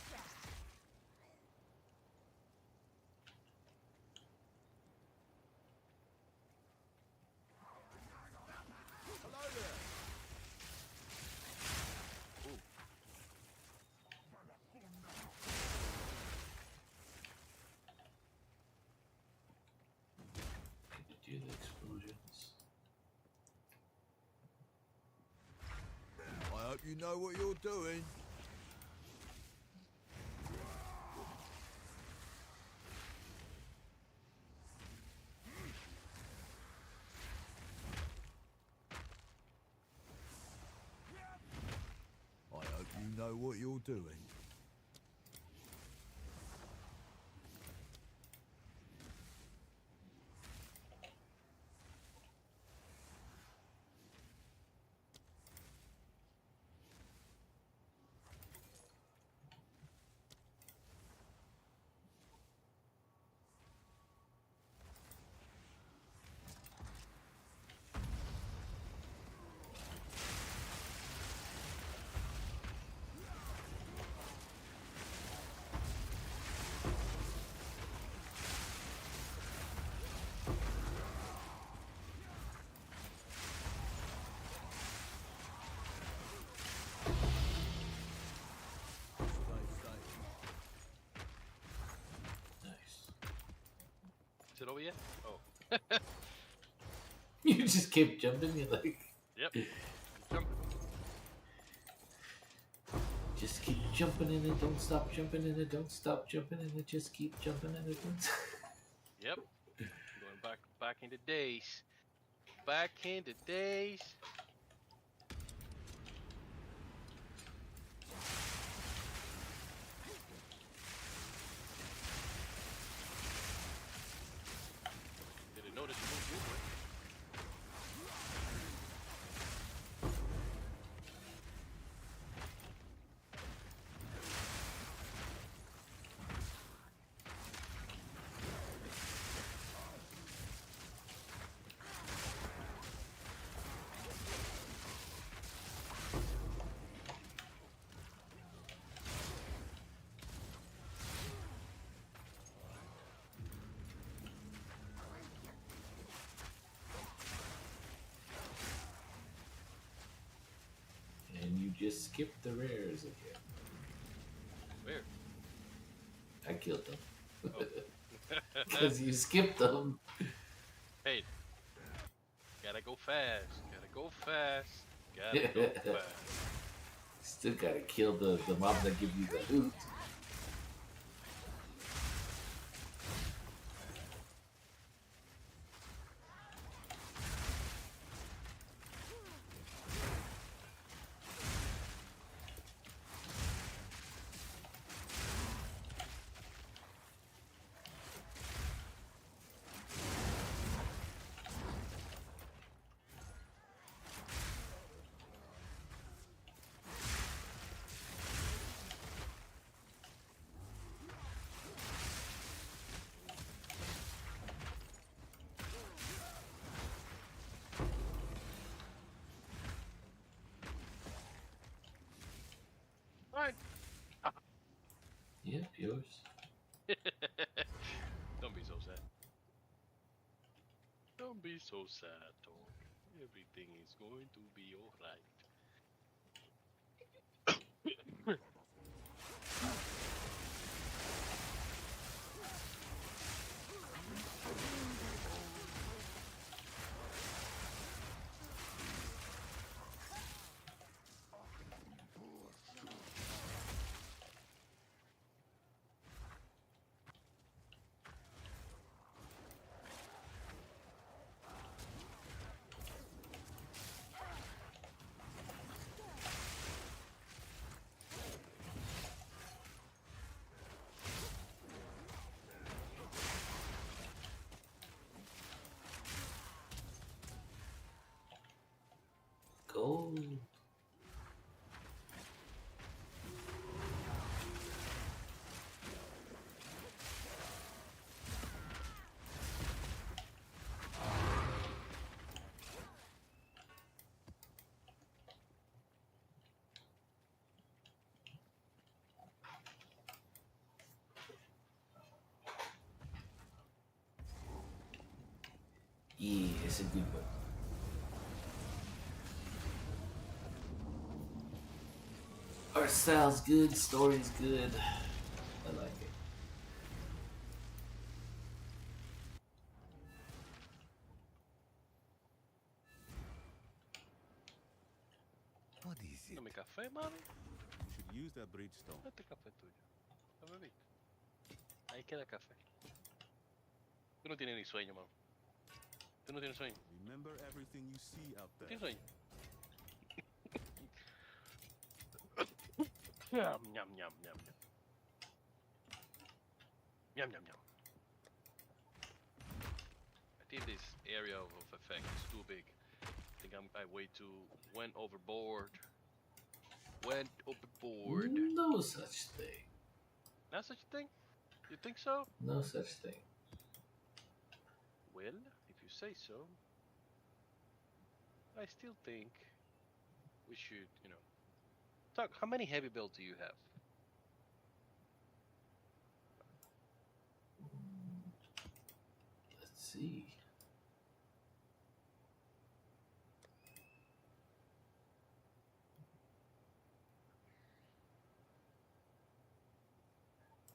Do the explosions. I hope you know what you're doing. I hope you know what you're doing. Nice. Is it over yet? Oh. You just keep jumping. You're like, Yep. Jump. just keep jumping in it. Don't stop jumping in it. Don't stop jumping in it. Just keep jumping in it. Yep. Going back in the days. Back in the days. Didn't notice you moved over. And you just skip the rares again. Where? I killed them. Oh. Because you skipped them. Hey. Gotta go fast. Gotta go fast. Gotta go fast. Still gotta kill the mob that give you the loot. yours? Don't be so sad. Don't be so sad, dog. Everything is going to be alright. Gold. Yeah, it's a good one. Art style's good, story's good. I like it. What is it? Dame café, mami. You should use that bridgestone. Este café tuyo. A bebé. Ahí queda café. Tú no tienes ni sueño, man. Tú no tienes sueño. Remember everything you see out ¿Tú there. tienes sueño? Yum, yum, yum, yum, yum. Yum, yum, yum. I think this area of effect is too big. I think I way too went overboard. Went overboard. No such thing. Not such a thing? You think so? No such thing. Well, if you say so. I still think we should, talk. How many heavy builds do you have? Let's see.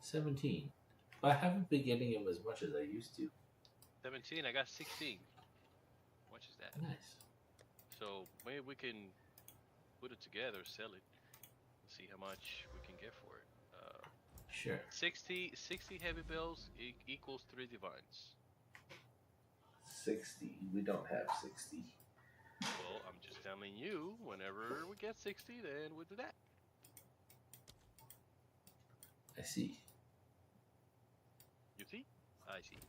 $17. I haven't been getting them as much as I used to. 17. I got 16. How much is that? Nice. So maybe we can put it together, sell it, and see how much we can get for it. Sure. 60 heavy bills equals 3 divines. 60. We don't have 60. Well, I'm just telling you, whenever we get 60, then we'll do that. I see. You see? I see.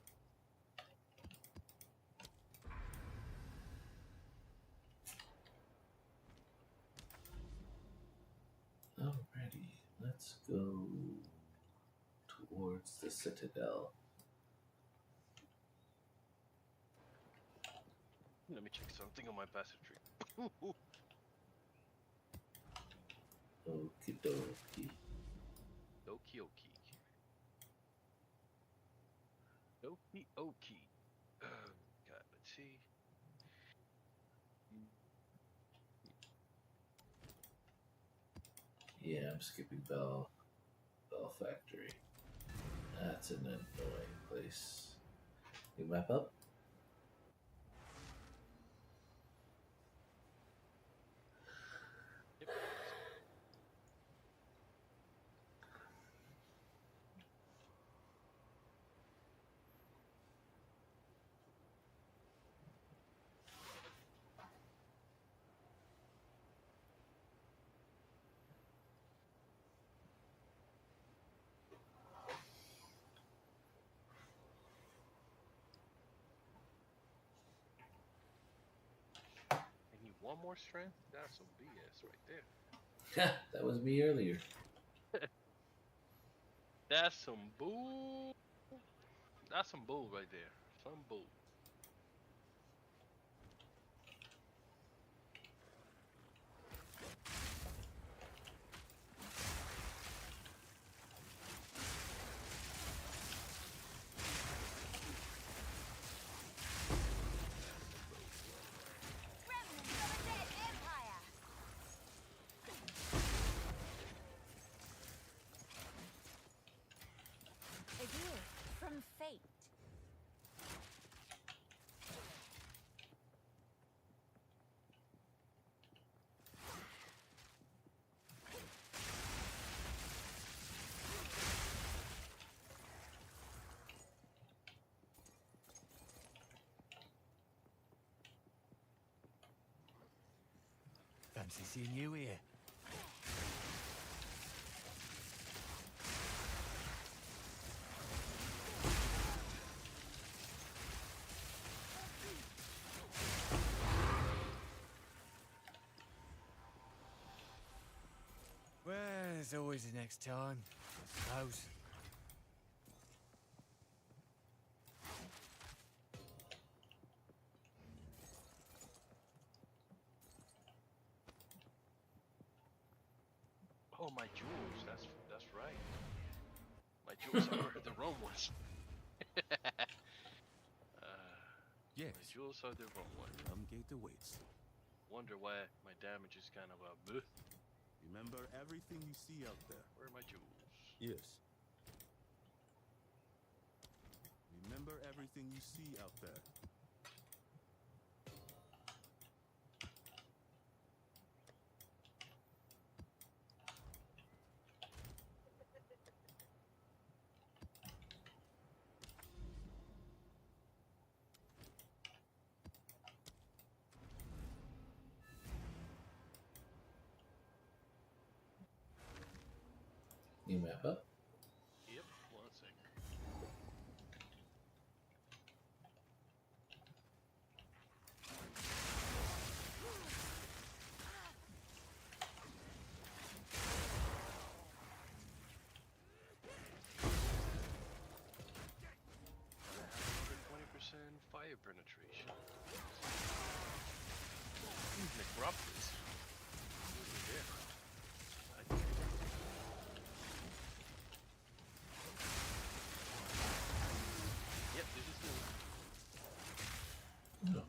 Alrighty. Let's go towards the Citadel. Let me check something on my passive tree. Okie dokie. Okie okie. Okie okie. God, let's see. Yeah, I'm skipping Bell Factory. That's an annoying place. You map up? Yep. I need one more strength? That's some BS right there. That was me earlier. That's some bull. That's some bull right there. Some bull. from fate. Fancy seeing you here. Well, there's always the next time, I suppose. Oh, my jewels. That's right. My jewels are the wrong ones. Yes. My jewels are the wrong ones. Gate awaits. Wonder why my damage is kind of a bleh. Remember everything you see out there. Where are my jewels? Yes. Remember everything you see out there. New map up. Yep, one second. Another 20% fire penetration. Necropolis. Yeah. Yep, this is new. No.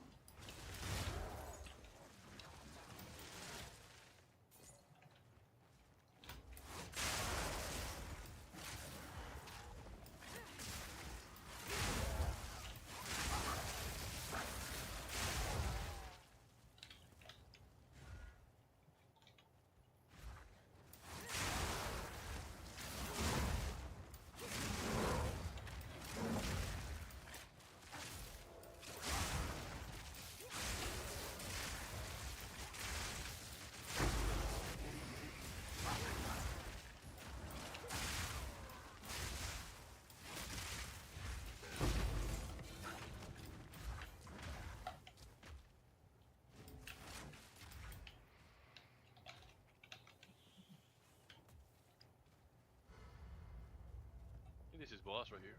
This is boss right here.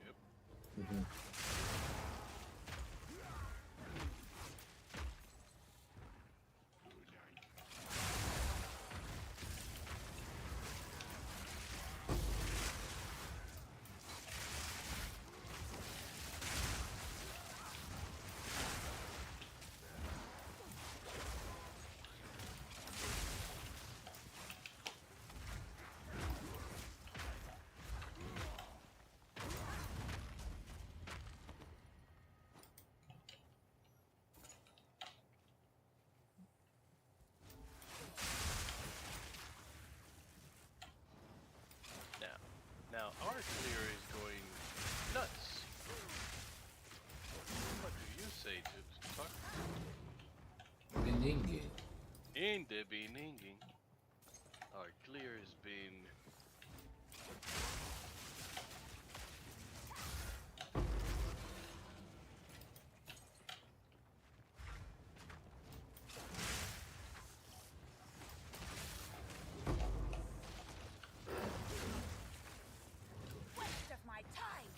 Yep. Mm-hmm. Now our clear is going nuts. What do you say to talk? Beninging. In the beginning, our clear has been Waste of my time.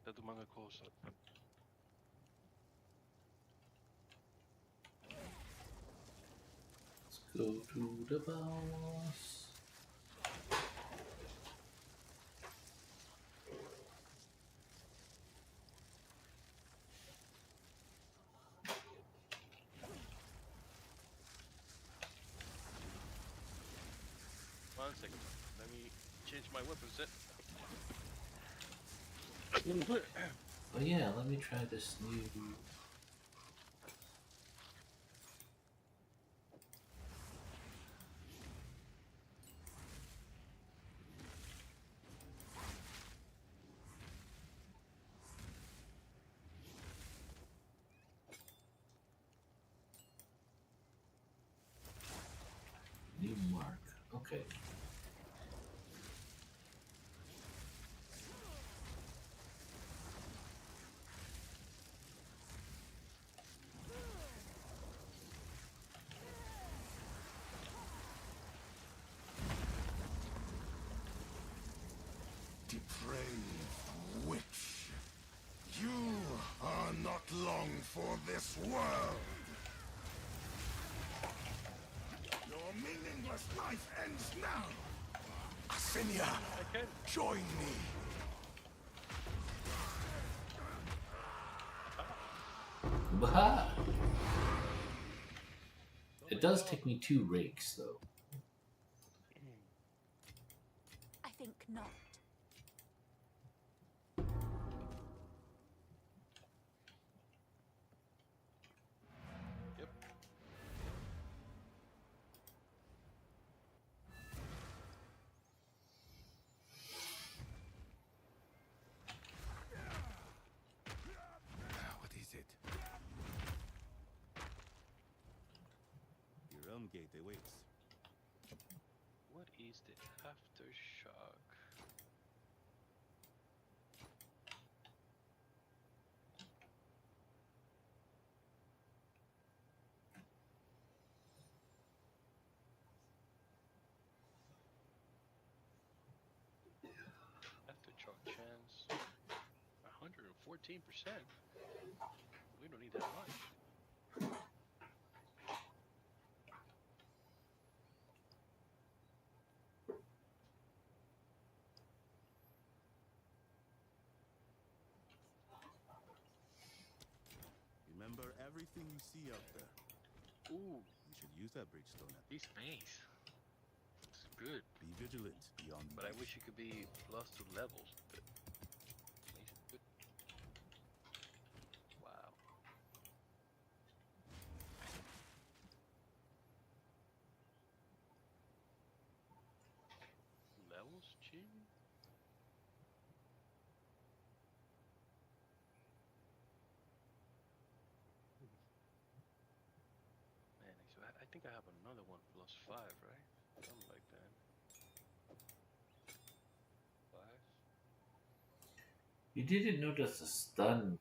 Está tomando close up. Let's go to the boss. One second. Let me change my weapon set. Oh yeah, let me try this new. New mark. Okay. Depraved witch. You are not long for this world. Your meaningless life ends now. Asinia, join me. Baha! It does take me 2 rakes though. I think not. Yep. What is it? The realm gate awaits. What is the aftershock? Aftershock chance 114%. We don't need that much. Remember everything you see out there. Ooh, You should use that bridgestone. this base. It's good, Be vigilant beyond. but I wish it could be plus 2 levels. But makes it good. Wow. Levels, gee. Man, so I think I have another one plus 5, right? Something like that. 5. You didn't notice the stun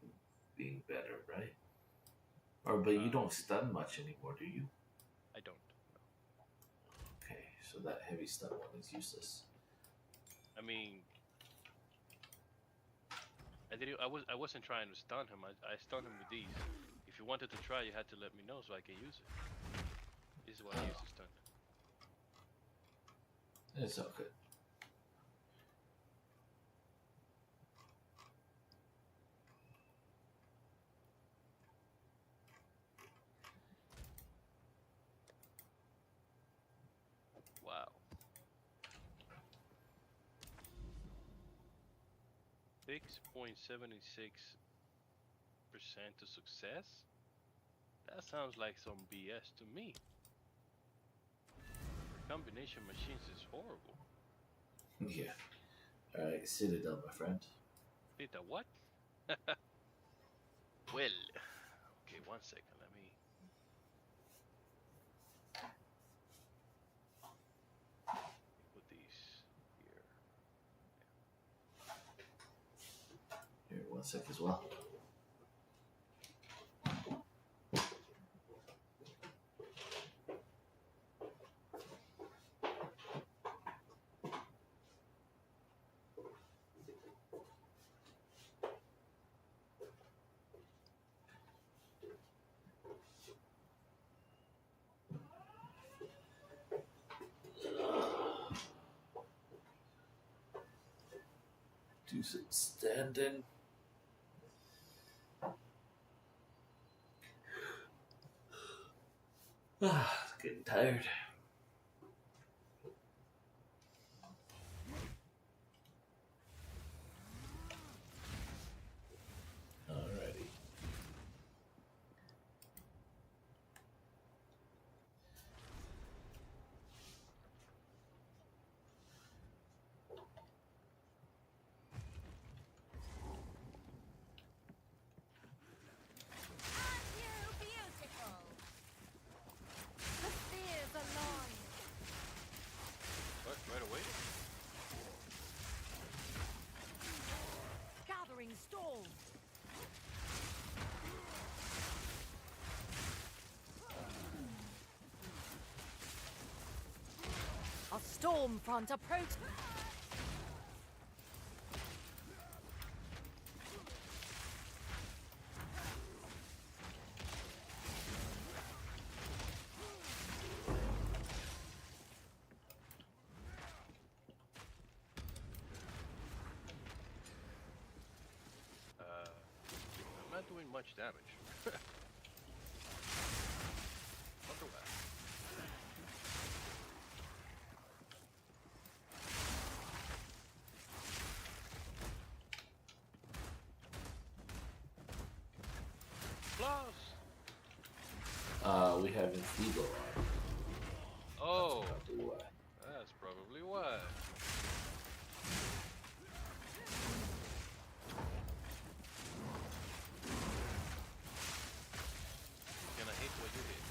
being better, right? Or but you don't stun much anymore, do you? I don't. No. Okay, so that heavy stun one is useless. I mean, I wasn't trying to stun him. I stunned him with these. If you wanted to try, you had to let me know so I can use it. This is what I use to stun. It's all good. Wow. 6.76% to success? That sounds like some BS to me. Combination machines is horrible. Yeah. Alright, Citadel, my friend. Did that what? Well, okay, 1 second. Let me. Put these here. Here, 1 sec as well. Do some standing. Getting tired. Alrighty. Aren't you beautiful? The spears are long. What? Right away? Gathering storm. A storm front approach. I'm not doing much damage. Wonder why. Plus. We have Enfeeble on. Oh, Probably why. that's probably why. Can I hit what you hit?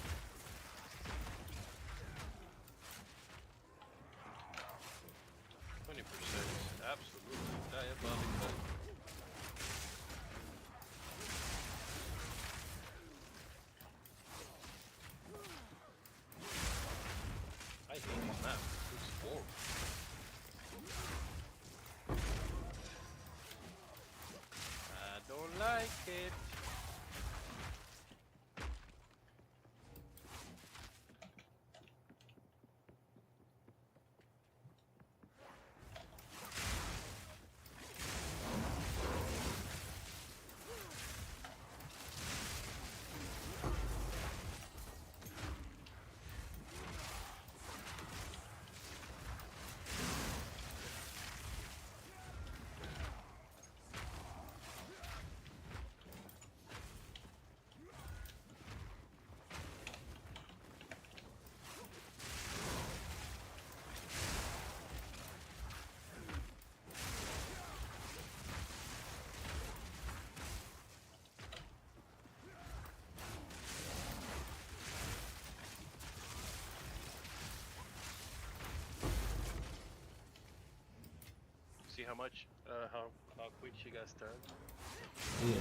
20% is absolutely diabolical. I hate these maps. It's horrible. I don't like it. See how much, how quick she got stunned? Yeah.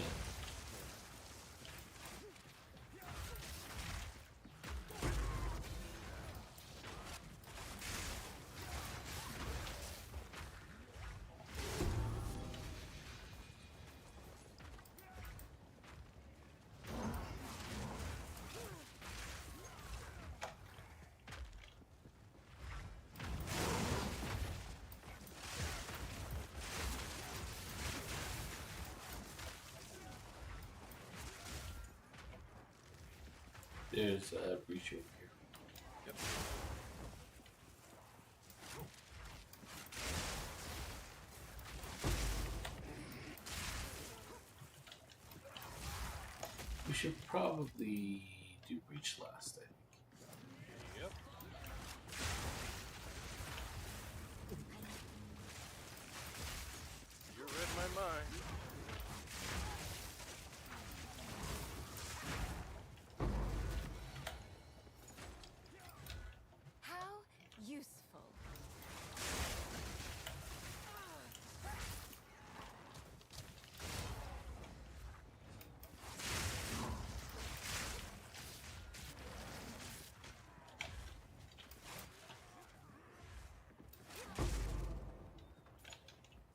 There's a breach over here. Yep. We should probably do breach last, I think. Yep. You read my mind. How useful.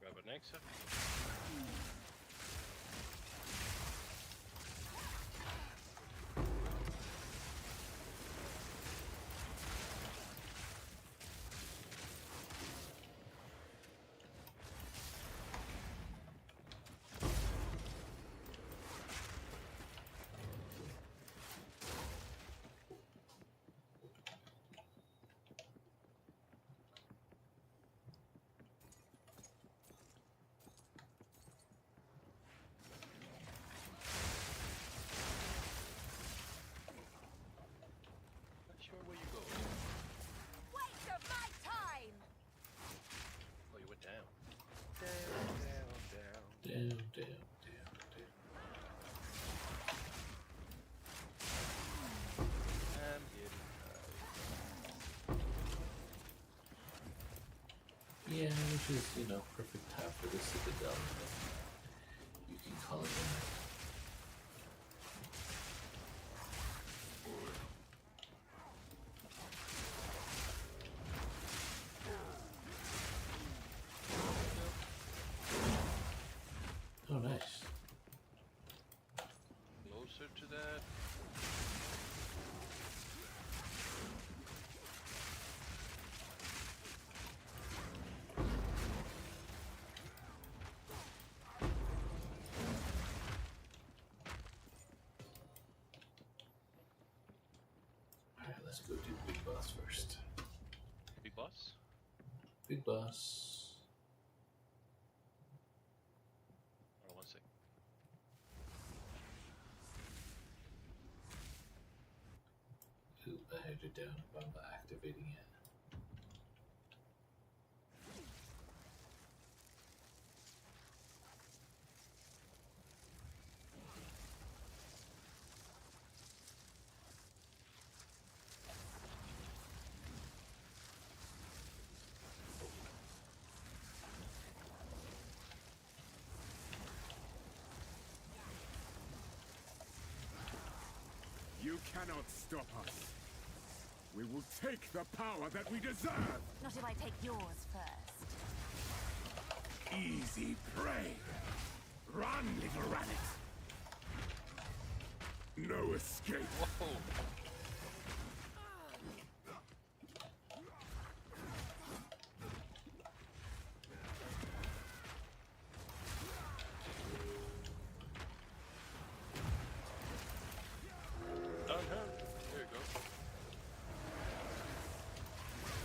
Grab an exit. Yeah, which is, you know, perfect time for the Citadel. You can call it that. Oh, nice. Closer to that. Alright, let's go do Big Boss first. Big boss? Big Boss. Hold on one sec. Ooh, I had it down. I'm activating it. You cannot stop us. We will take the power that we deserve. Not if I take yours first. Easy prey. Run, little rabbit. No escape. Whoa! Done him. There you go.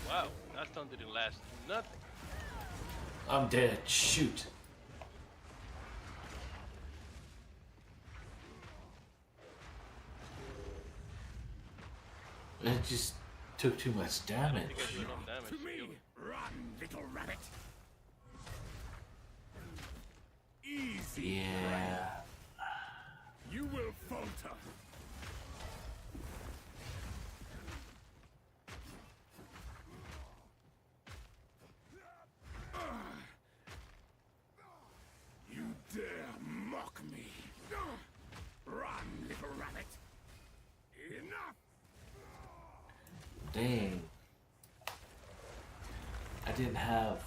Wow, that stun didn't last nothing. I'm dead. Shoot. It just took too much I don't damage. think I did enough damage To to me. kill him. Run, little rabbit. Easy Yeah. prey. You will falter. You dare mock me. Run, little rabbit. Enough. Dang. I didn't have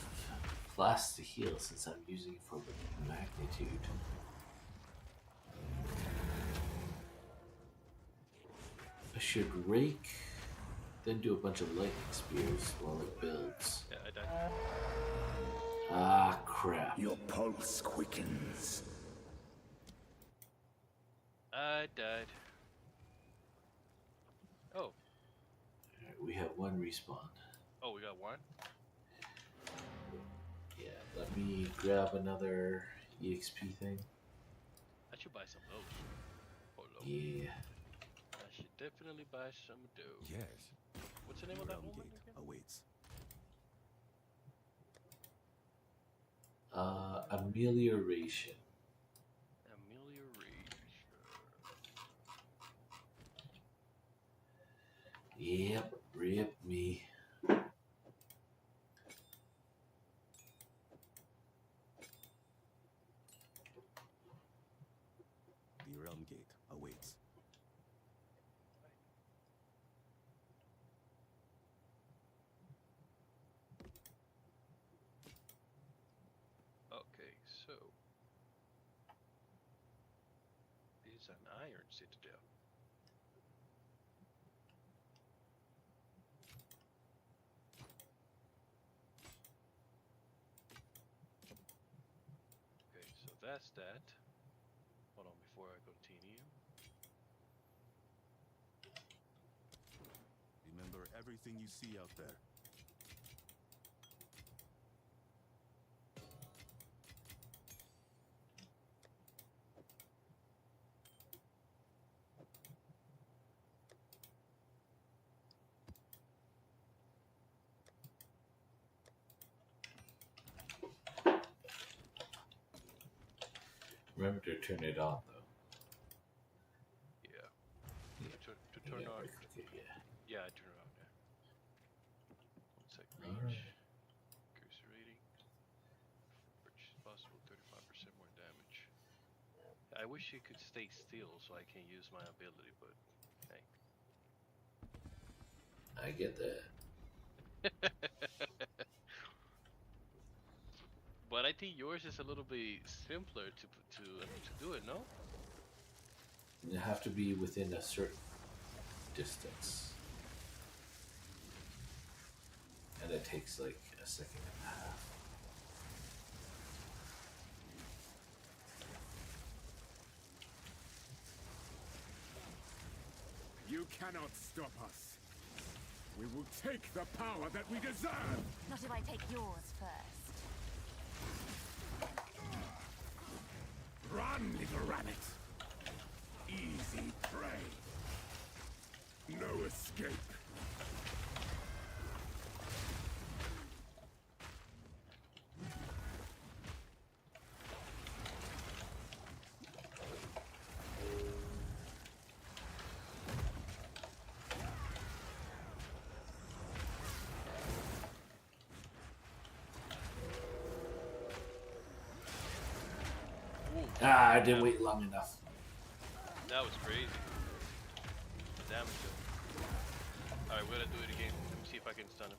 flask to heal since I'm using it for magnitude. I should rake, then do a bunch of lightning spears while it builds. Yeah, I died. Ah, crap. Your pulse quickens. I died. Oh, Alright, we have one respawn. oh, we got one. Yeah, let me grab another EXP thing. I should buy some of those. Hold on. Yeah. I should definitely buy some of those. Yes. What's the name of that Realm woman gate again? awaits. Amelioration. Amelioration. Yep, rip me. The realm gate awaits. Okay, so it's an iron citadel. Okay, so that's that. Hold on before I continue. Remember everything you see out there. Remember to turn it on though. Yeah. Yeah. To turn Yeah, on. right click it, yeah. Yeah, I turn it on there. 1 sec. Reach. Alright. Cursor rating. I wish he could stay still so I can use my ability, but I get that. but I think yours is a little bit simpler to do it, no? You have to be within a certain distance. And it takes like a second and a half. You cannot stop us. We will take the power that we deserve. Not if I take yours first. Run, little rabbit. Easy prey. No escape. I didn't wait long enough. That was crazy. Damage though. Alright, we're gonna do it again. Let me see if I can stun him.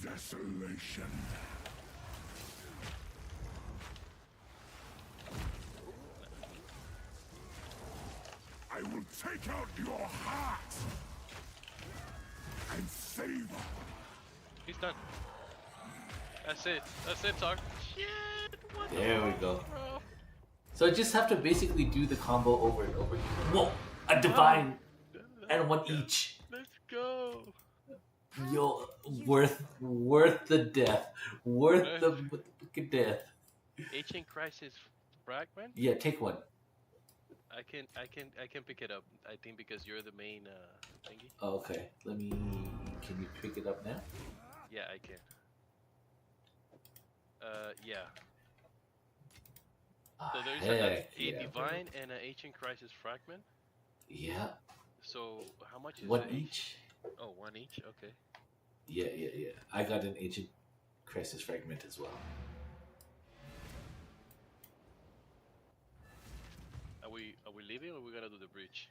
Desolation. I will take out your heart and savor. He's done. That's it. That's it, Tar. Shit! What the There we fuck, go. bro? So I just have to basically do the combo over and over again. Whoa! A divine and one each. Let's go. Yo, worth the death. Worth the fucking death. Ancient Crisis fragment? Yeah, take one. I can pick it up. I think because you're the main thingy. Oh, okay. Let me. Can you pick it up now? Yeah, I can. Yeah. So there's a yeah, divine and an ancient crisis fragment. Yeah. So how much is One it each. Oh, one each. Okay. Yeah. I got an ancient crisis fragment as well. Are we leaving or are we gonna do the bridge?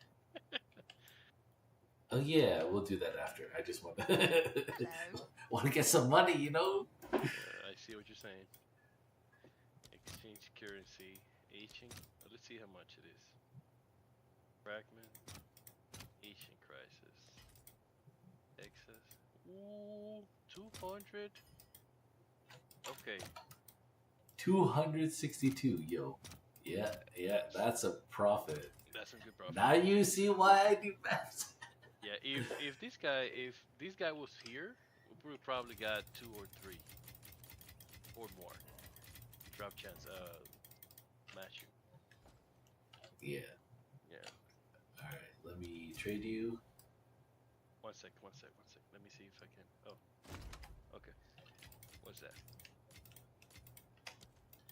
Oh yeah, we'll do that after. I just want want to get some money, you know. I see what you're saying. Exchange currency, ancient. Let's see how much it is. Fragment, ancient crisis, excess. Ooh, 200. Okay. 262, yo. Yeah, that's a profit. That's some good profit. Now you see why I do math. Yeah, if this guy was here, we would probably got 2 or 3 or more. Drop chance, match you. Yeah. Yeah. All right, let me trade you. One sec. Let me see if I can. Oh, okay. What's that?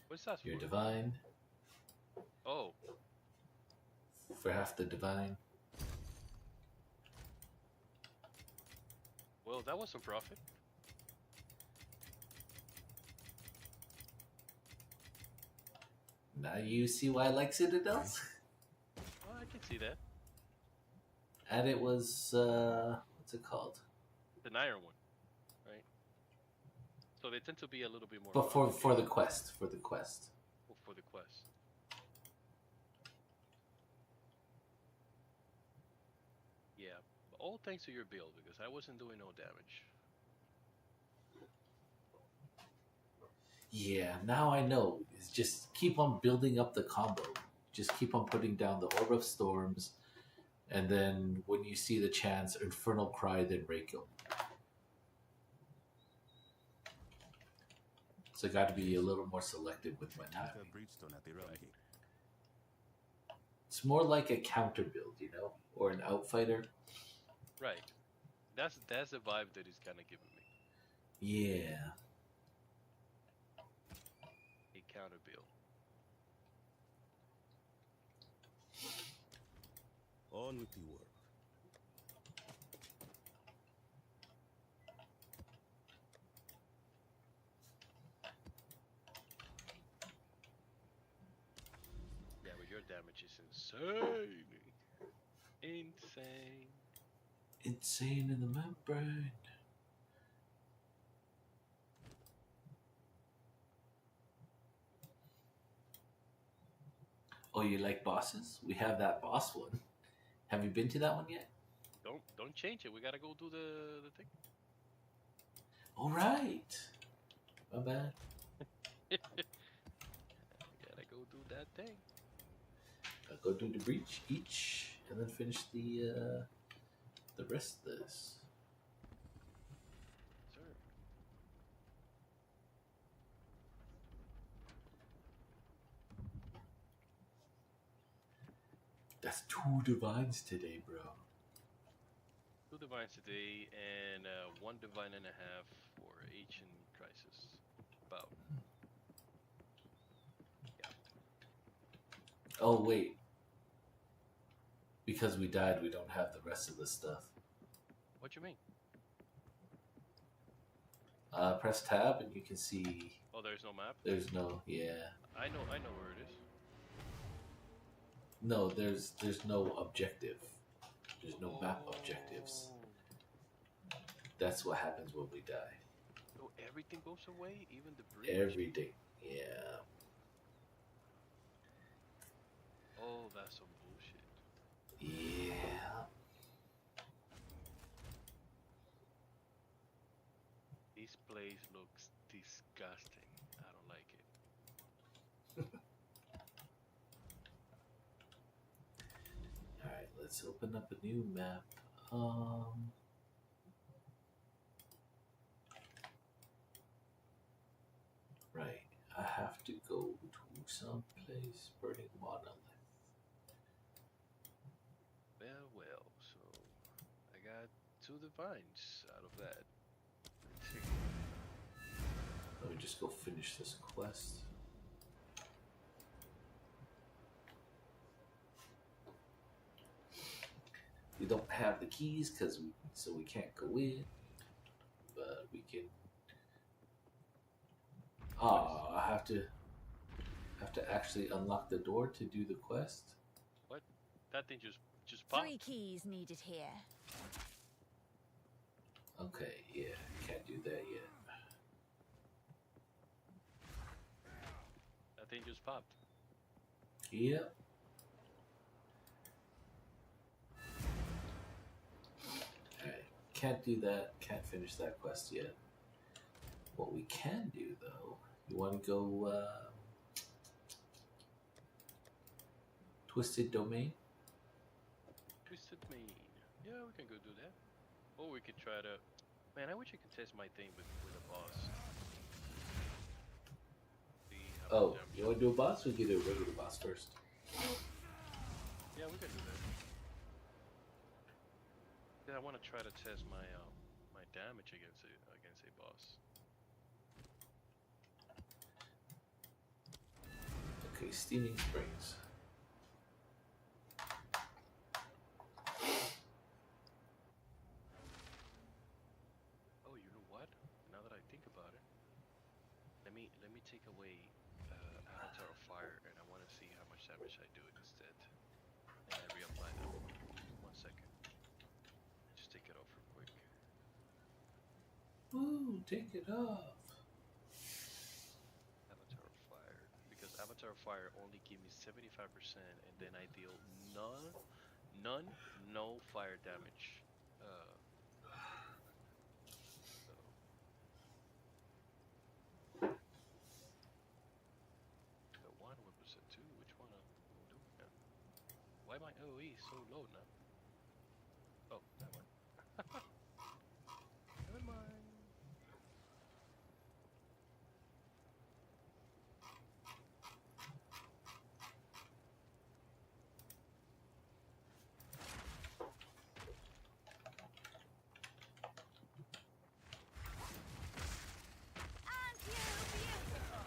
What's that Your for? divine Oh, for half the divine. well, that was some profit. Now you see why I like Citadels. Well, I can see that. And it was what's it called? The iron one, right? So they tend to be a little bit more. But for the quest, for the quest. For the quest. Yeah, all thanks to your build because I wasn't doing no damage. Yeah, now I know. It's just keep on building up the combo. Just keep on putting down the Orb of Storms, and then when you see the chance, Infernal Cry, then Reikil. So I got to be a little more selective with my timing. Breachstone at the realm gate. It's more like a counter build, you know, or an outfighter. Right. That's the vibe that he's kind of giving me. Yeah. A counter build. On with the work. damage is insane. Insane. Insane in the membrane. Oh, you like bosses? We have that boss one. Have you been to that one yet? Don't change it. We gotta go do the thing. All right. My bad. Gotta go do that thing. I'll go do the breach each, and then finish the rest of this. Sir. That's 2 divines today, bro. 2 divines today and 1 divine and a half for ancient crisis. About. Yeah. Oh wait. Because we died, we don't have the rest of the stuff. What you mean? Press tab and you can see. Oh, there's no map? There's no, yeah. I know where it is. No, there's no objective. There's no map objectives. That's what happens when we die. So everything goes away, even the bridge. Everything, yeah. Oh, that's some bullshit. Yeah. This place looks disgusting. I don't like it. Alright, let's open up a new map. Right, I have to go to some place. Burning monolith. Well, so I got 2 divines out of that. Let me just go finish this quest. We don't have the keys so we can't go in, but we can. I have to actually unlock the door to do the quest. What? That thing just popped. 3 keys needed here. Okay, yeah, can't do that yet. That thing just popped. Yep. Alright, can't do that. Can't finish that quest yet. What we can do though, you want to go Twisted Domain? Twisted Main. Yeah, we can go do that. Or we could try to. Man, I wish I could test my thing with a boss. See how Oh, much damage you want to do a boss? We can do a regular boss first. Yeah, we can do that. Yeah, I want to try to test my my damage against a boss. Okay, Steaming Springs. Oh, you know what? Now that I think about it, let me take away Avatar of Fire, and I want to see how much damage I do instead, and I reapply that. 1 second. Just take it off real quick. Ooh, take it off. Avatar of Fire, because Avatar of Fire only give me 75%, and then I deal no fire damage. The one, what was it? 2? Which one I'm doing now? Why my OE so low now? Oh, that one. Never mind. Aren't you beautiful?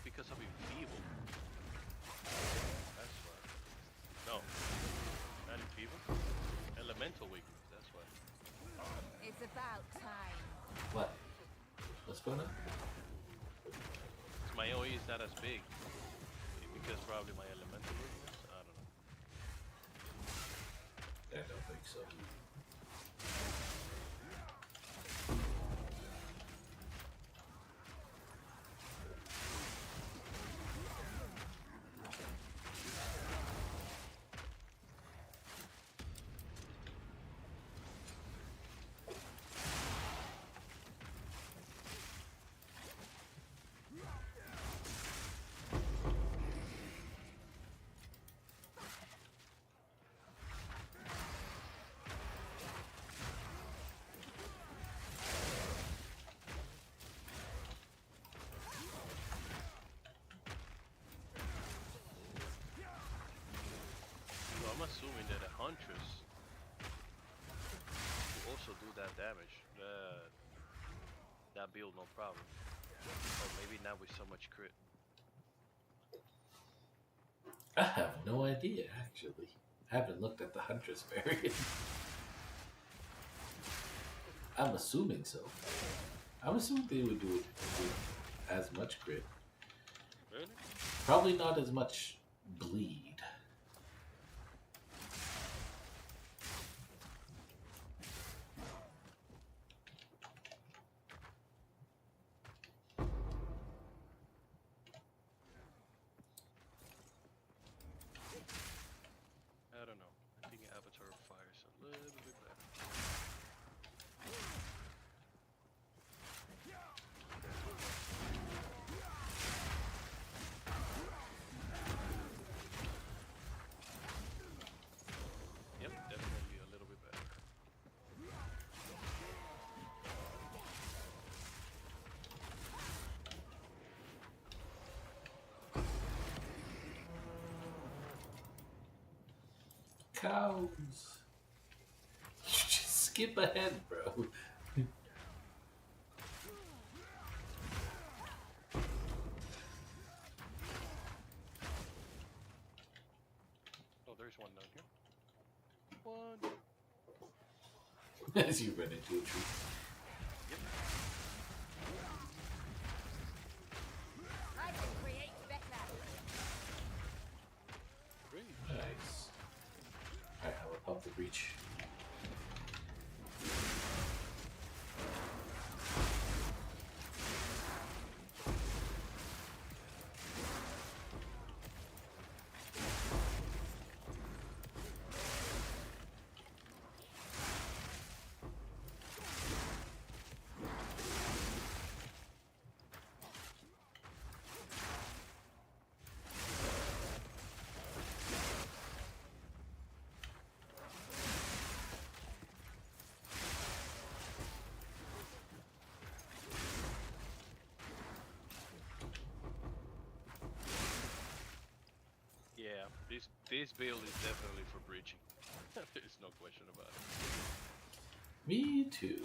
because of enfeeble. That's why. No, not enfeeble. Elemental weakness. That's why. It's about time. What? What's going on? My OE is not as big because probably my elemental weakness. I don't know. I don't think so. So I'm assuming that a huntress will also do that damage. That build, no problem. Or maybe not with so much crit. I have no idea, actually. I haven't looked at the Huntress variant. I'm assuming so. I'm assuming they would do it with as much crit. Really? Probably not as much bleed. I don't know. I think Avatar of Fire is a little bit better. Yep, definitely a little bit better. Cows. You just skip ahead, bro. Oh, there's one down here. One. As you run into a tree. Yep. I can create better. Great. Nice. Alright, I will pump the breach. Yeah, this build is definitely for breaching. There's no question about it. Me too.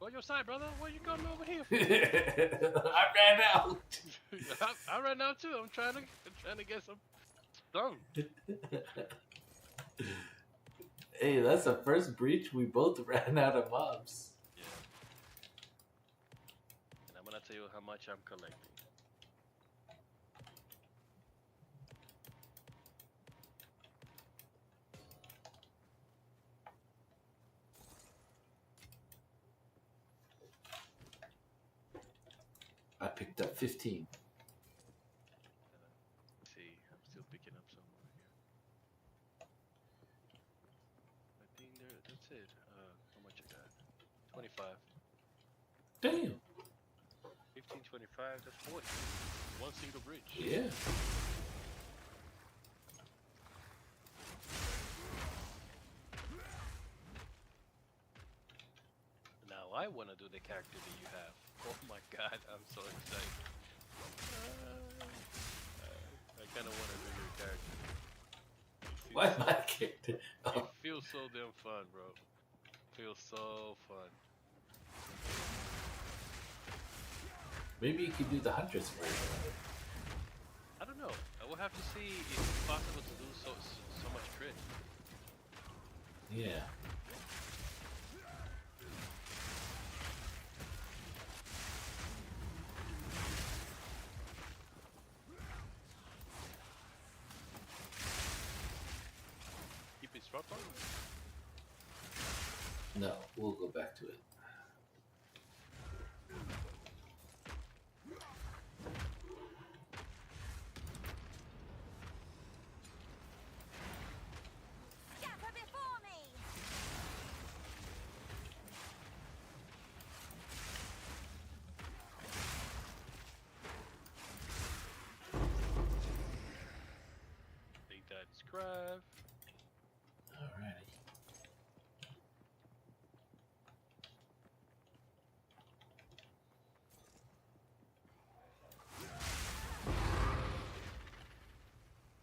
Go your side, brother. What you coming over here for? I ran out. I ran out too. I'm trying to get some done. Hey, that's the first breach. We both ran out of mobs. Yeah. And I'm gonna tell you how much I'm collecting. I picked up 15. See, I'm still picking up some over here. I think that's it. How much I got? 25. Damn. 15, 25, that's 40. One single bridge. Yeah. Now I want to do the character that you have. Oh my god, I'm so excited. I kind of want to do your character. Why my character? It feels so damn fun, bro. Feels so fun. Maybe you could do the Huntress version of it. I don't know. I will have to see if it's possible to do so much crit. Yeah. Keep it short on. No, we'll go back to it. Scapper before me! Take that scrap. Alrighty.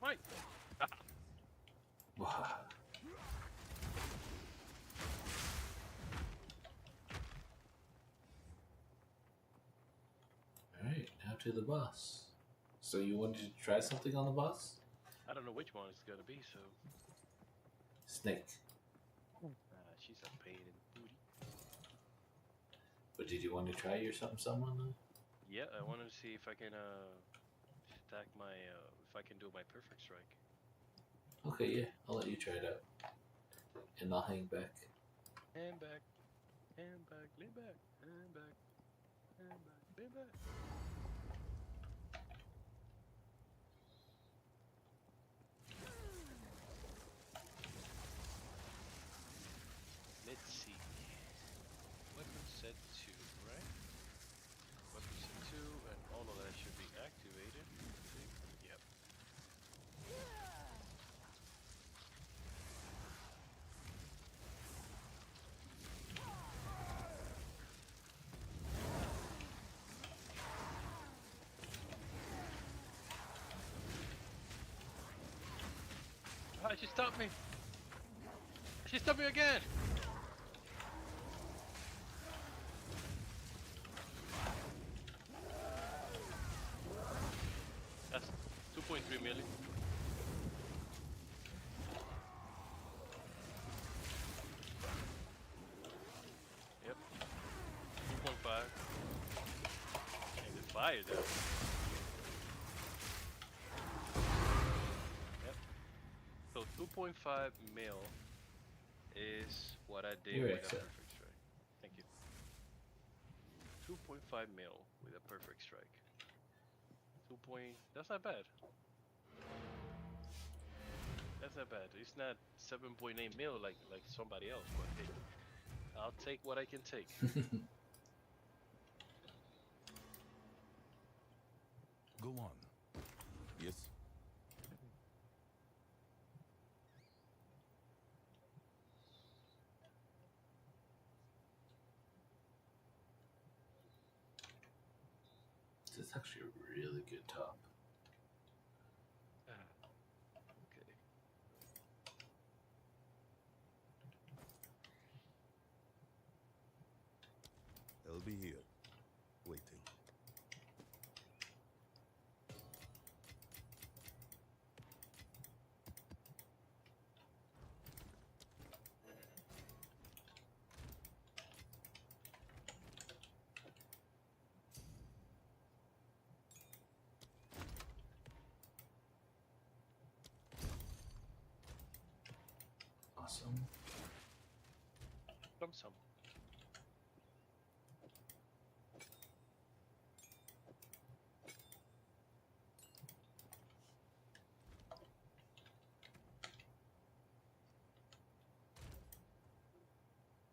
Right. Wow. Alright, now to the boss. So you wanted to try something on the boss? I don't know which one it's gonna be, so Snake. she's a pain in the booty. But did you want to try your someone? Yeah, I wanted to see if I can stack my if I can do my perfect strike. Okay, yeah, I'll let you try it out. And I'll hang back. Hand back, lean back, hand back, lean back. Let's see. Weapon set 2, right? Weapon set 2, and all of that should be activated. Yep. Ah, she stopped me! She stopped me again! That's 2.3 million. Yep. 2.5. And the fire though. Yep. So 2.5 mil is what I did You're with a excellent. perfect strike. Thank you. 2.5 mil with a perfect strike. That's not bad. That's not bad. It's not 7.8 mil like somebody else, but hey, I'll take what I can take. Go on. Yes. This is actually a really good top. Okay. I'll be here, waiting. Awesome. Some.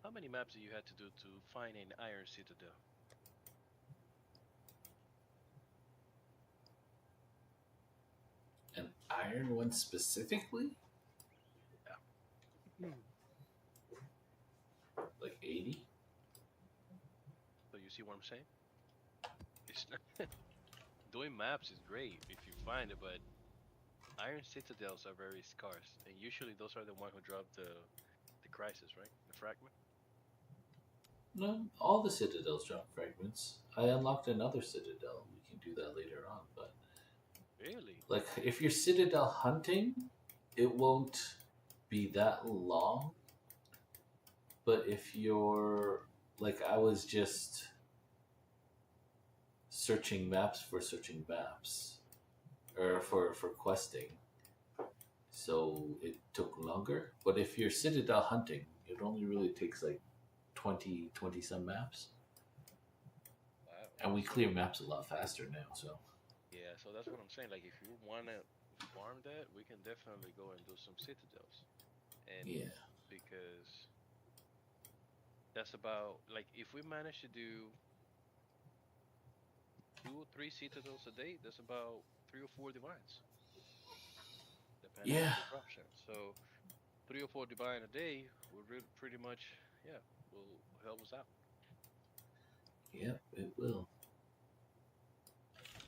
How many maps do you had to do to find an iron citadel? An iron one specifically? Yeah. Like 80? So you see what I'm saying? It's not doing maps is great if you find it, but iron citadels are very scarce, and usually those are the one who drop the crisis, right? The fragment. No, all the citadels drop fragments. I unlocked another citadel. We can do that later on. But Really? like, if you're citadel hunting, it won't be that long. But if you're like, I was just searching maps for searching maps, or for questing, so it took longer. But if you're citadel hunting, it only really takes like 20 some maps, Wow. and we So clear maps a lot faster now. So yeah, so that's what I'm saying. Like, if you wanna farm that, we can definitely go and do some citadels, and yeah, because that's about like if we manage to do 2 or 3 citadels a day, that's about 3 or 4 divines, depending on yeah, the drop chance. So 3 or 4 divine a day will pretty much, yeah, will help us out. yep, it will.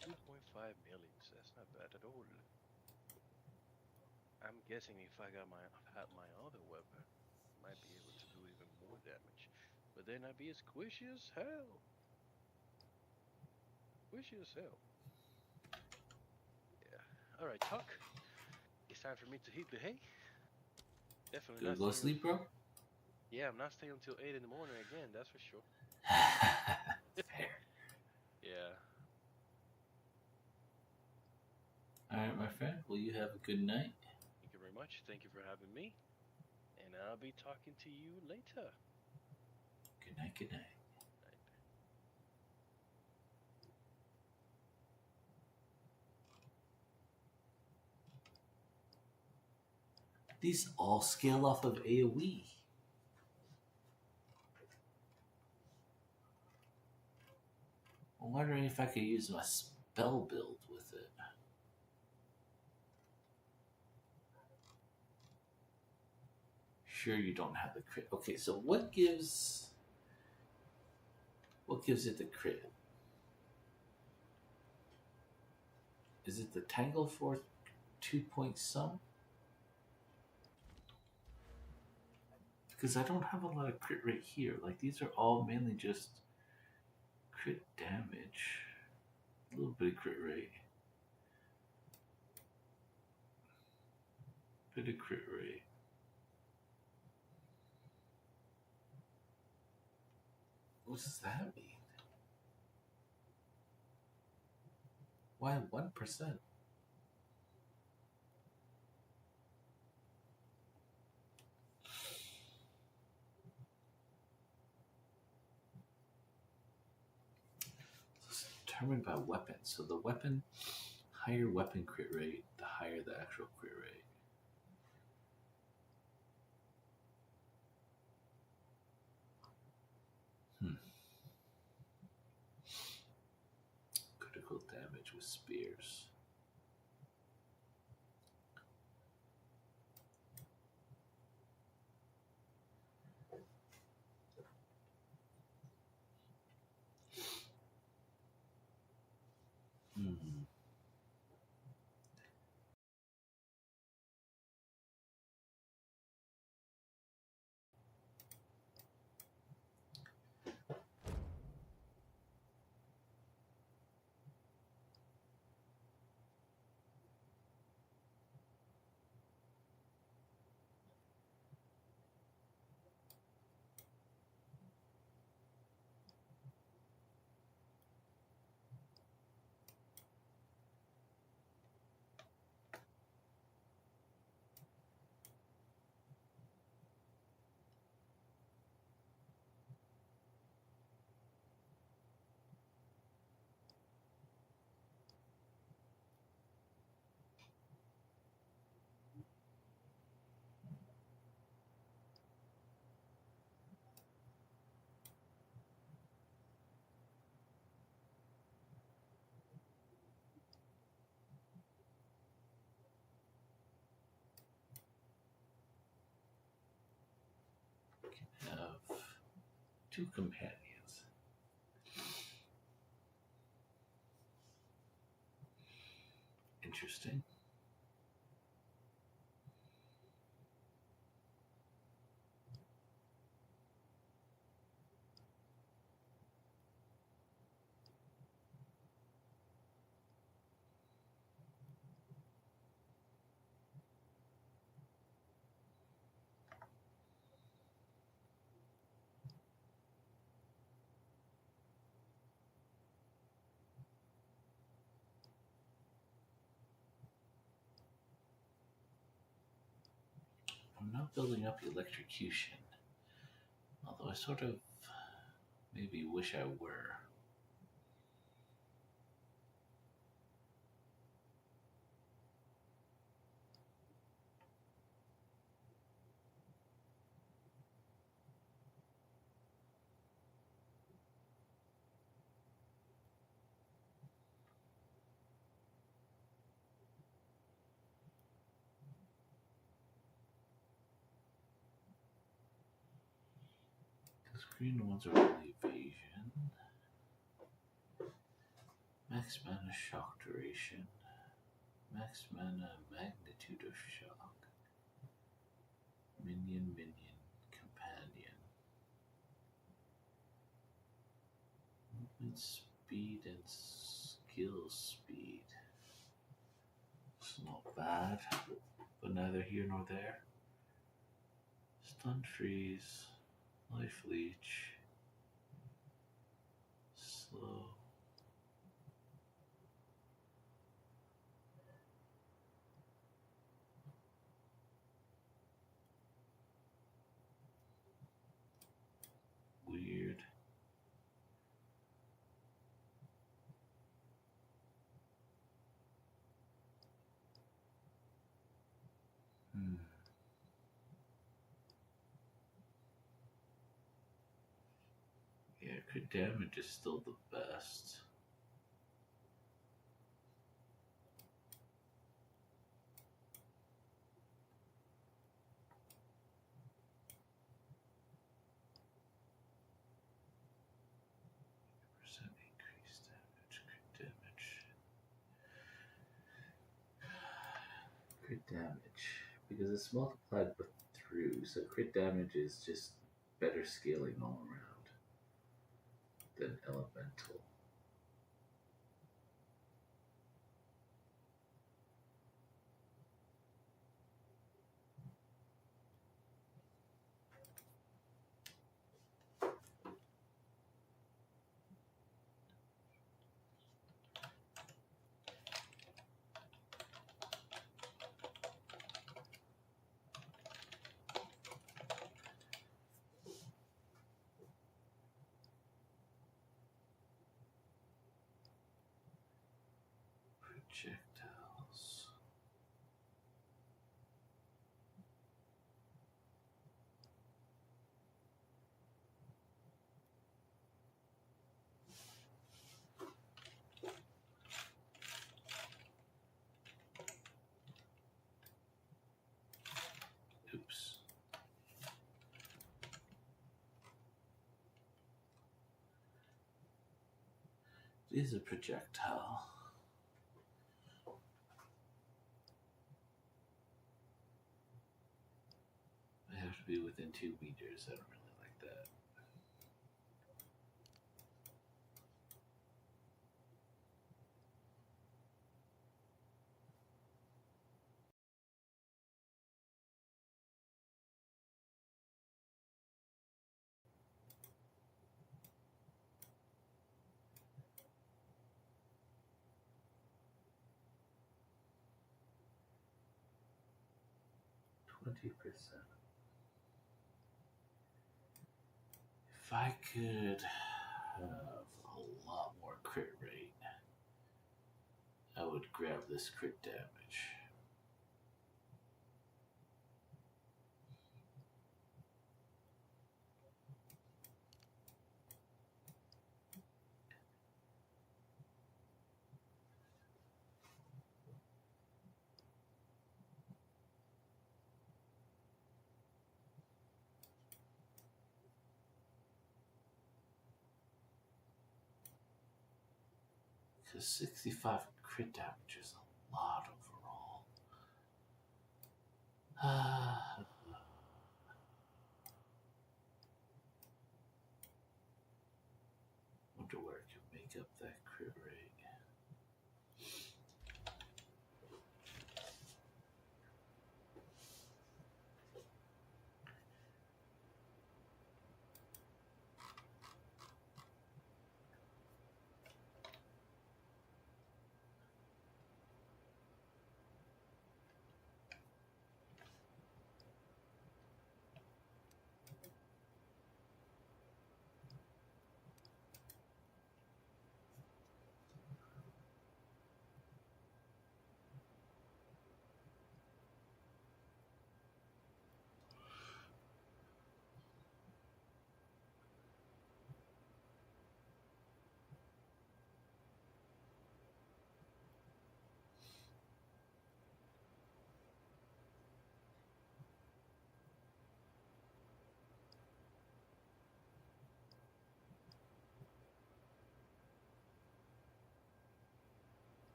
2.5 millions. That's not bad at all. I'm guessing if I got my had my other weapon, might be able to do even more damage. But then I'd be as squishy as hell. Squishy as hell. Yeah. All right, Tuck. It's time for me to hit the hay. Definitely Gonna not go staying. sleep, bro. Yeah, I'm not staying until 8 in the morning again. That's for sure. Fair. Yeah. All right, my friend. Well, you have a good night. Thank you very much. Thank you for having me. And I'll be talking to you later. Good night. Good night. These all scale off of AoE. I'm wondering if I could use my spell build with it. Sure, you don't have the crit. Okay, so what gives it the crit? Is it the Tangle Force 2 point some? Because I don't have a lot of crit rate here. Like, these are all mainly just crit damage. A little bit of crit rate. Bit of crit rate. What does that mean? Why 1%? It's determined by weapon. So the weapon, higher weapon crit rate, the higher the actual crit rate. Critical damage with spears. Hmm. Have 2 companions. Interesting. I'm not building up electrocution. Although I sort of maybe wish I were. Because green ones are only evasion. Max mana shock duration. Max mana magnitude of shock. Minion, companion. Movement speed and skill speed. It's not bad, but neither here nor there. Stun freeze, life leech, slow. Weird. Yeah, crit damage is still the best. Percent increased damage, crit damage, because it's multiplied with through, so crit damage is just better scaling all around than elemental. Projectiles. Oops. It is a projectile. I have to be within 2 meters. I don't really like that. %. If I could have a lot more crit rate, I would grab this crit damage. Because 65 crit damage is a lot overall. Wonder where I can make up that crit rate.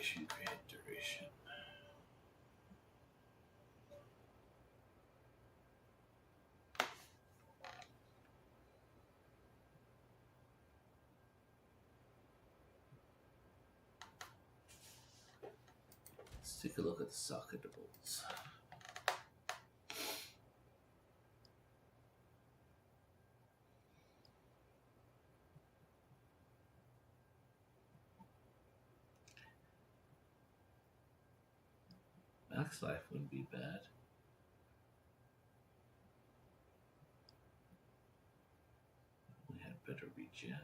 Duration, create duration. Let's take a look at the socketables. Max life wouldn't be bad. We had better regen.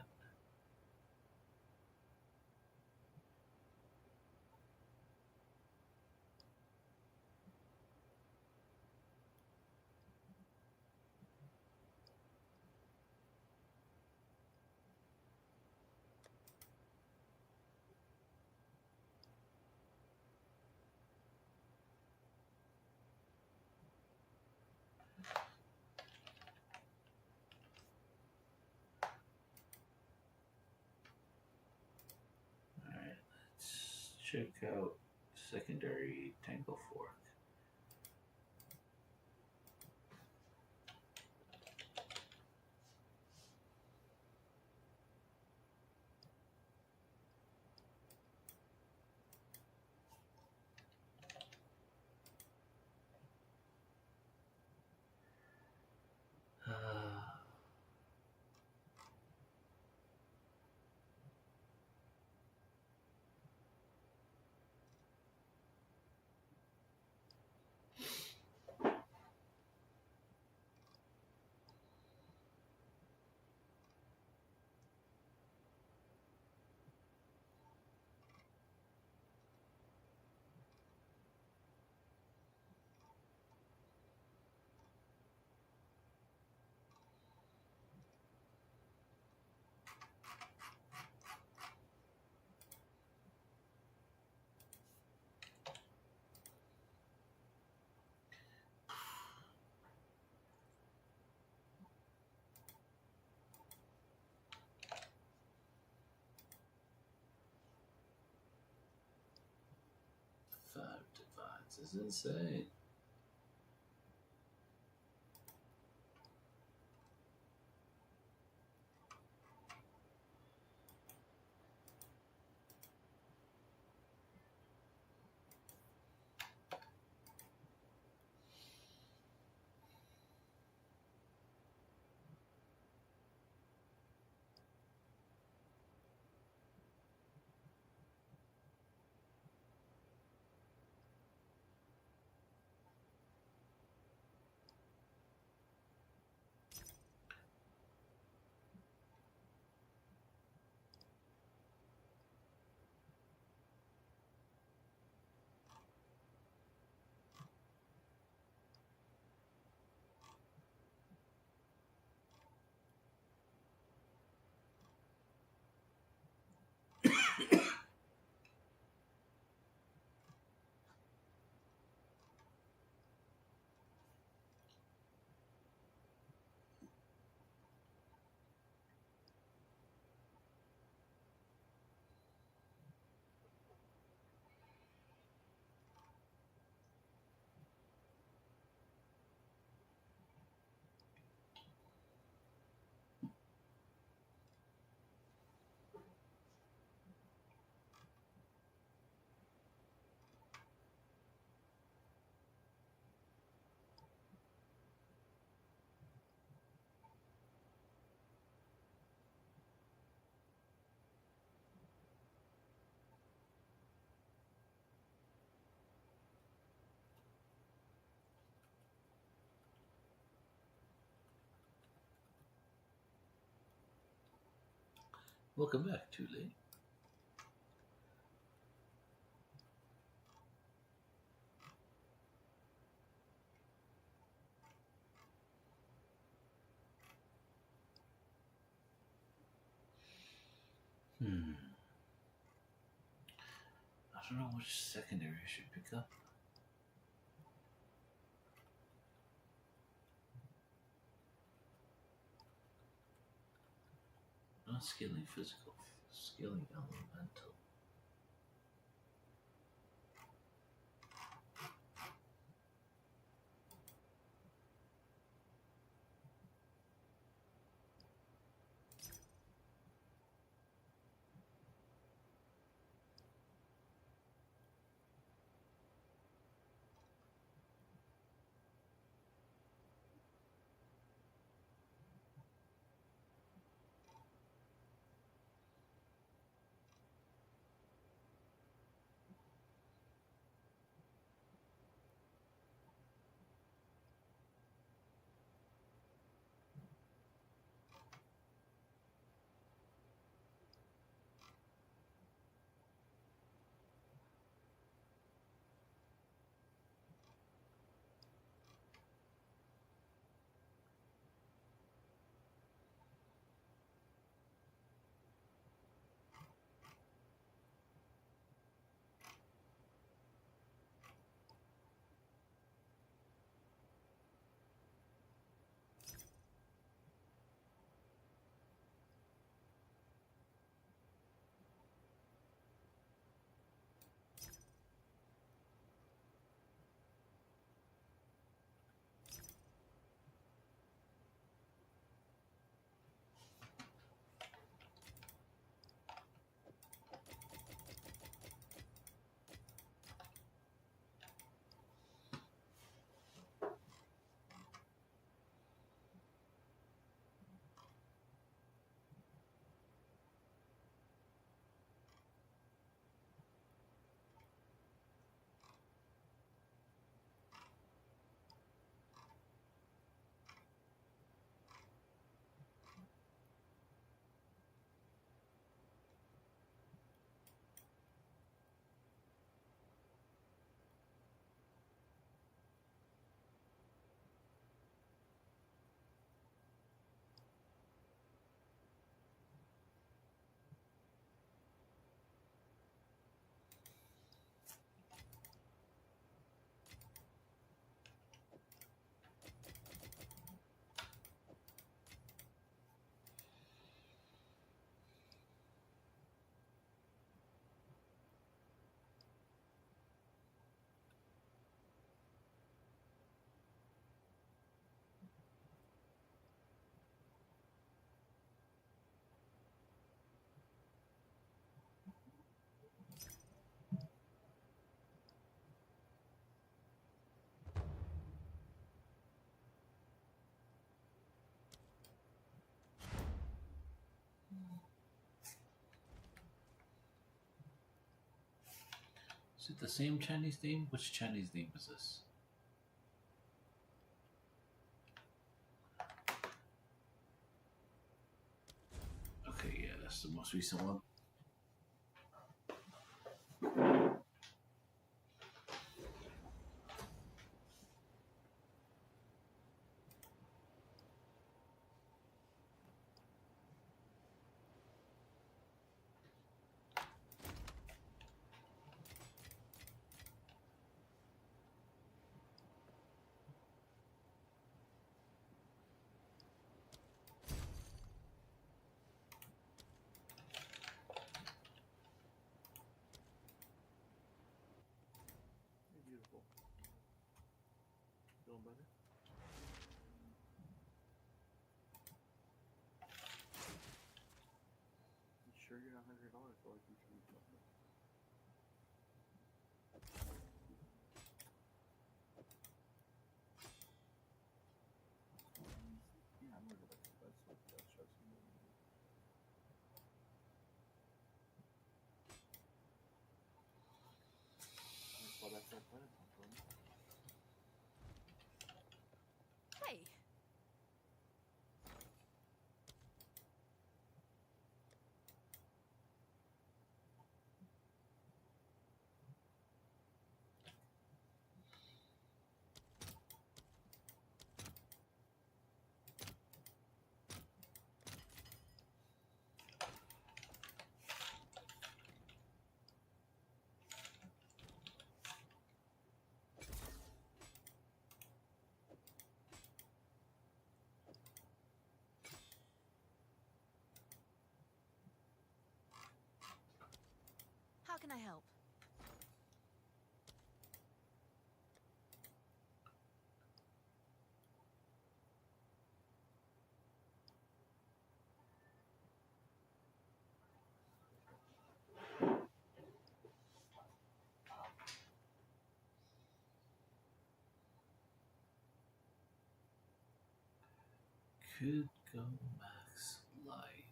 Alright, let's check out secondary tangle fork. Five divides is insane. Welcome back, Too Late. I don't know which secondary I should pick up. Not scaling physical, scaling elemental. it the same Chinese name? Which Chinese name is this? Okay, yeah, that's the most recent one. Beautiful. Feeling better? You sure you're not $100 for like you should be something? Yeah, I'm gonna go back to bed so I'll show some more. That's why that's that planet I'm from. Hey, how can I help? Could go max light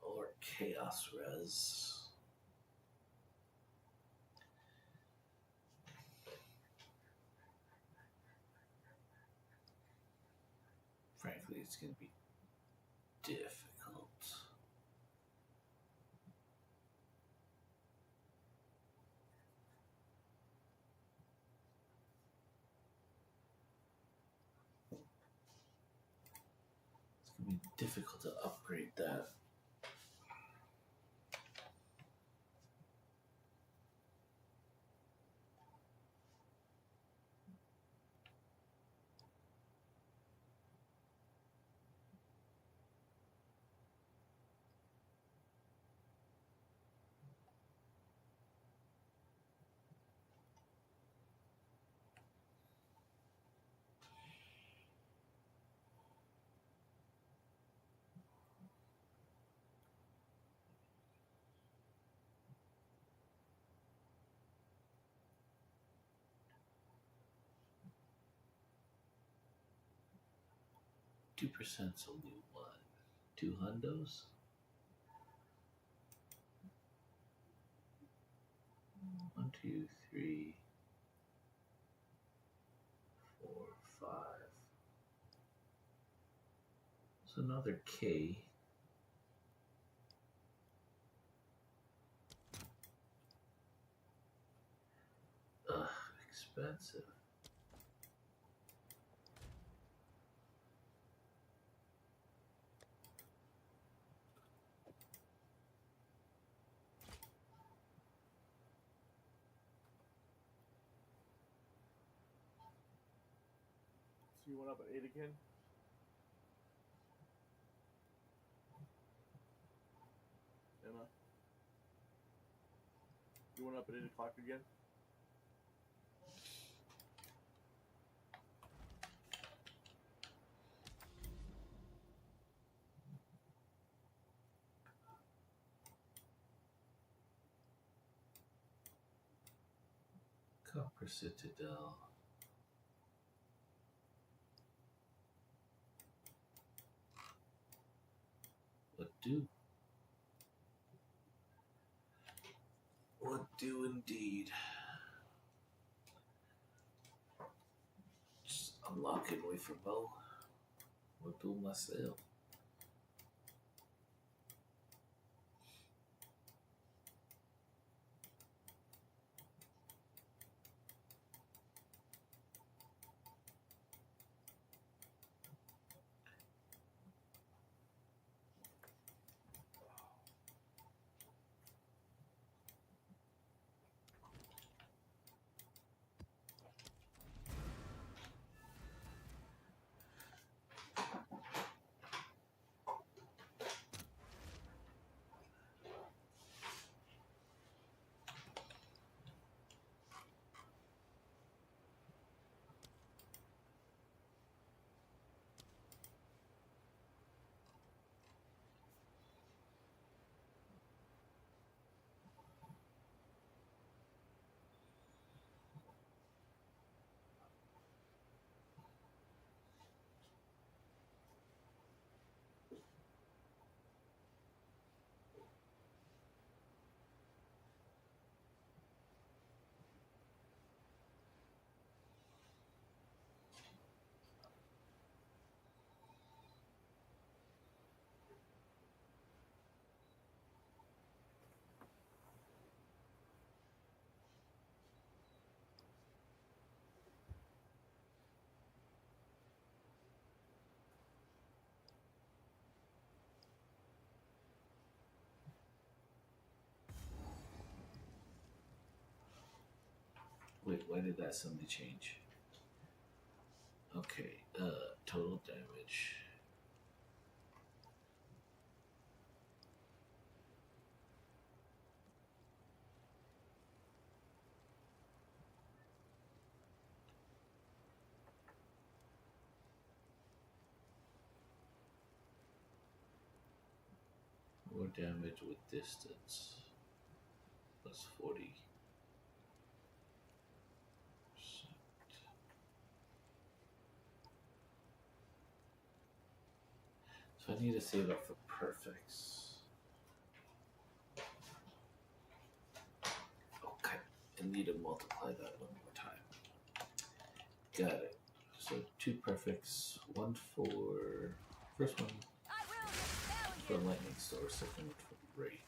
or chaos res. Frankly, it's going to be difficult. It's going to be difficult to upgrade that. %'s only what? 2 hundos? 1, 2, 3, 4, 5. So another K. Ugh, expensive. So you went up at 8 again? Emma? You went up at 8 o'clock again? Copper Citadel. What do? What do indeed. Just unlocking way for bow. We'll do myself. Wait, why did that suddenly change? Okay, total damage. More damage with distance. Plus 40. So I need to save up for perfects. Okay, I need to multiply that one more time. Got it. So 2 perfects, one for first one for lightning source, second one for rake.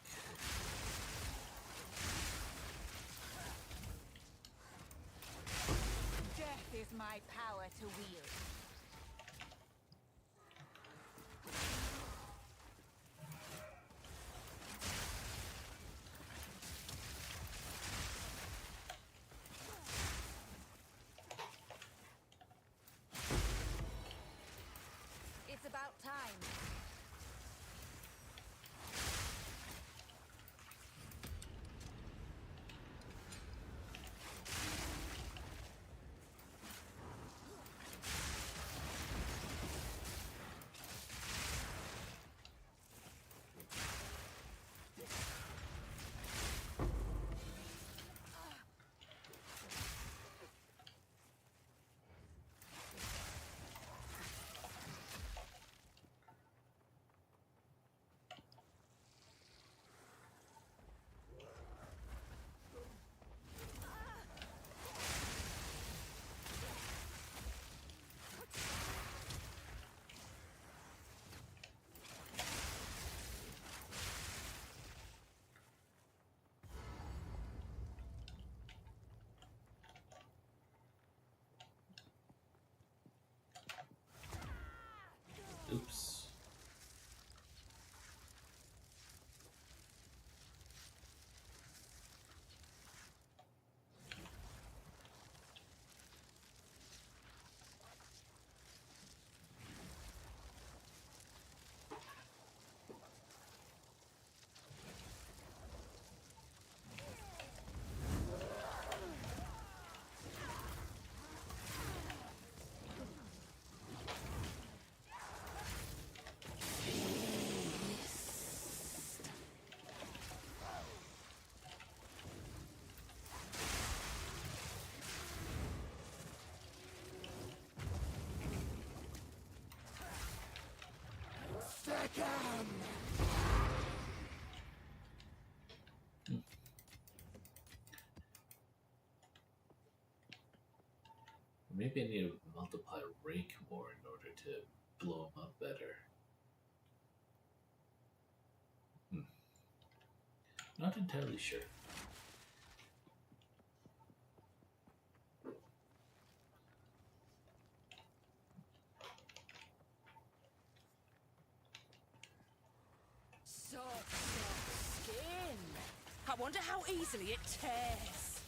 Death is my power to wield. It's about time. Oops. maybe I need to multiply rank more in order to blow him up better. Not entirely sure. Soft skin. I wonder how easily it tears.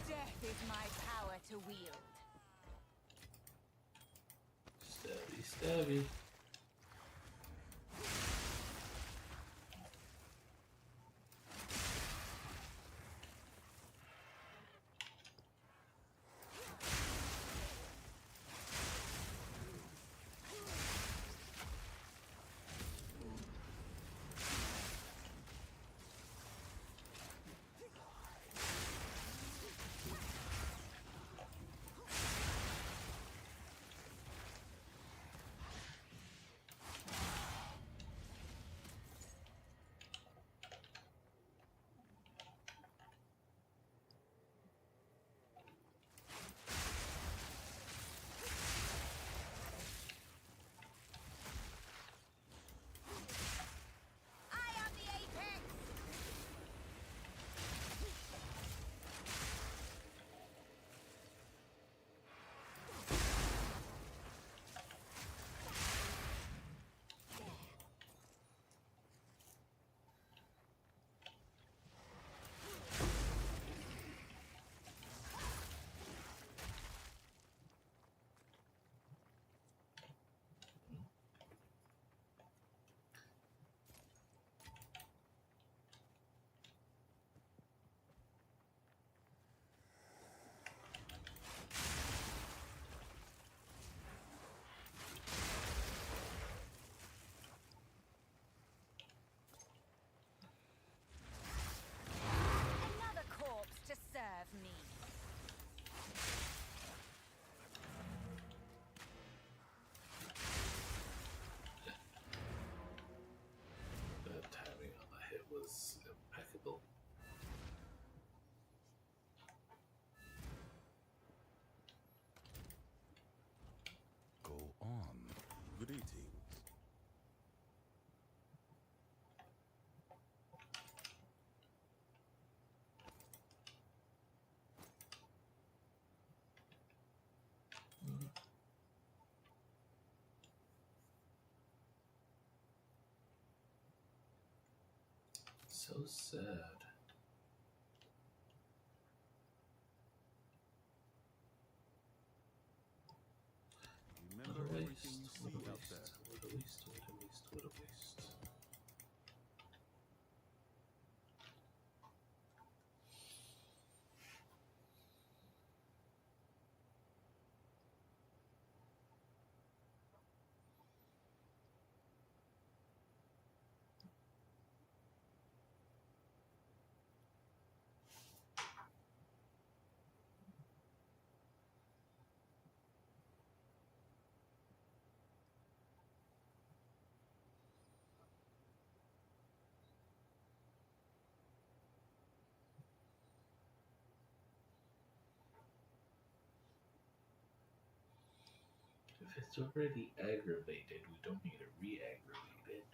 Death is my power to wield. Stabby, stabby. I am the apex! Another corpse to serve me. The timing on the hit was impeccable. Go on. Greetings. So sad. Remember What a everything you waste. What see a out there. waste. What a waste. What a waste. What a waste. If it's already aggravated, we don't need to re-aggravate it.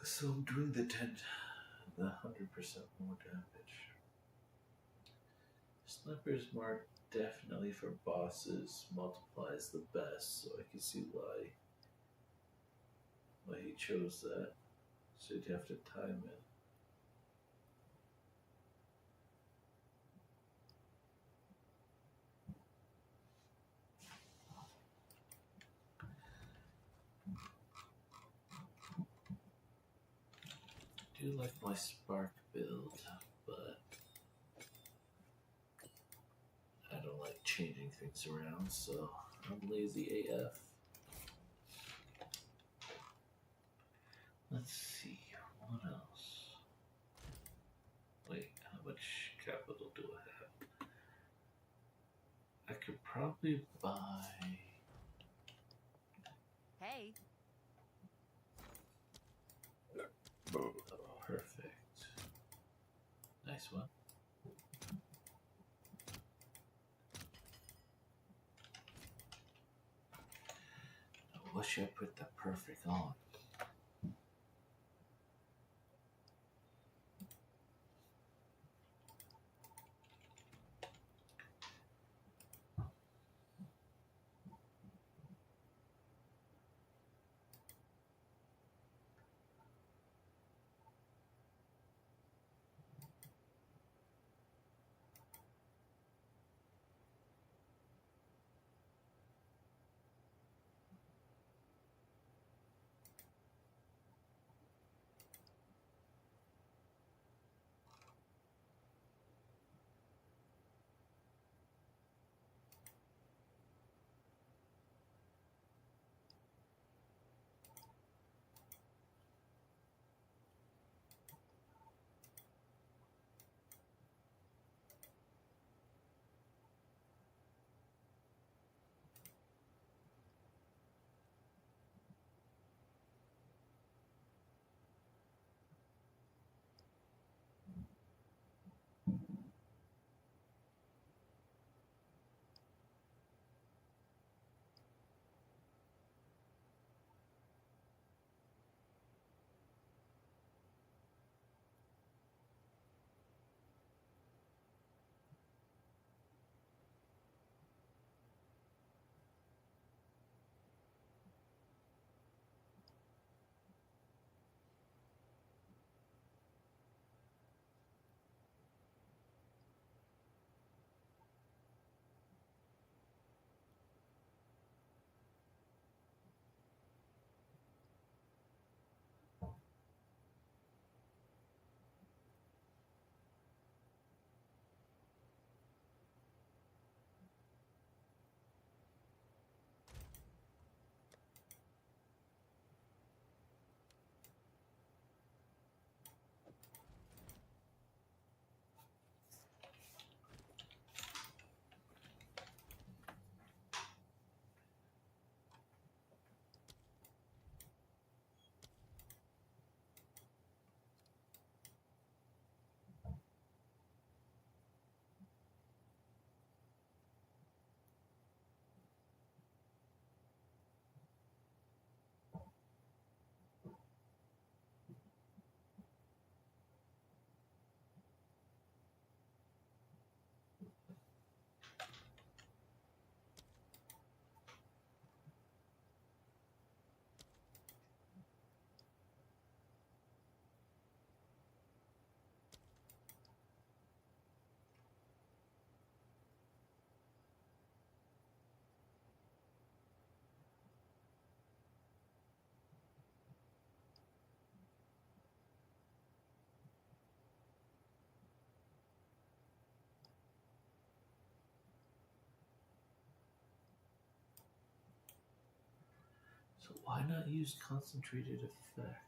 So I'm doing the 100% more damage. Sniper's mark definitely for bosses multiplies the best, so I can see why he chose that. So you'd have to time it. I do like my spark build, but I don't like changing things around, so I'm lazy AF. Let's see, what else? Wait, how much capital do I have? I could probably buy... Hey. Oh, perfect. Nice one. What should I put the perfect on? So why not use concentrated effect?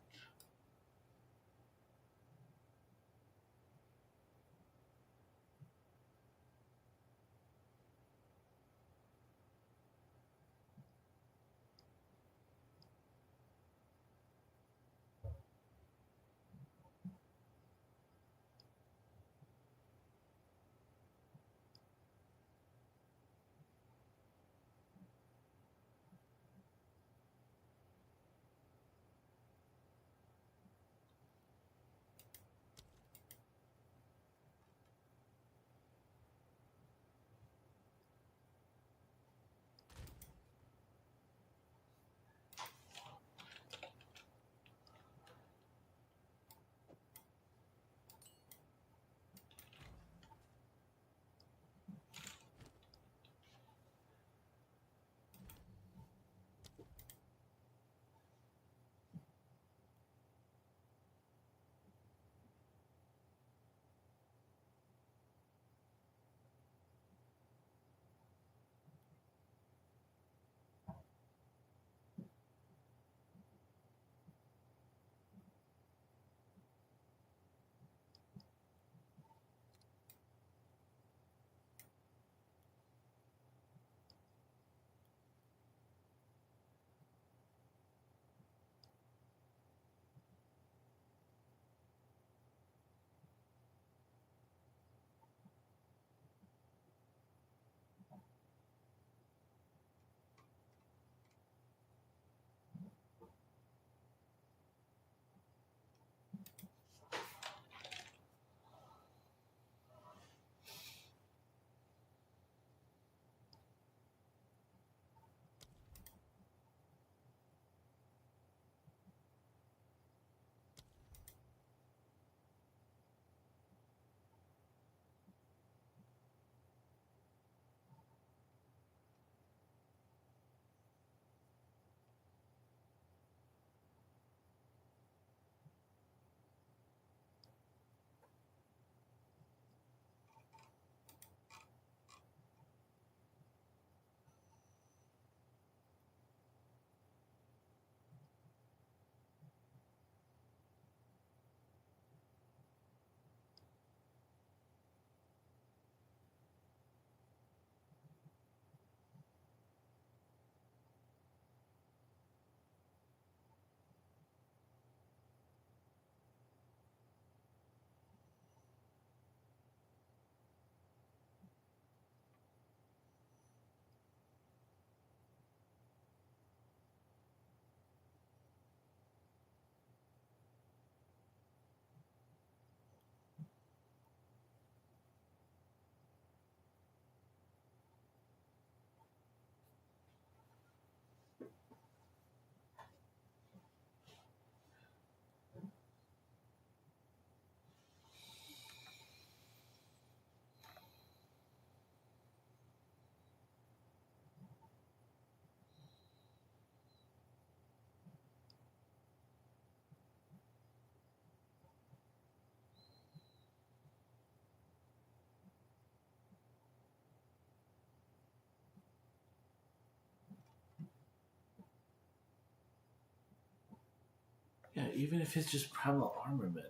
Yeah, even if it's just primal armament,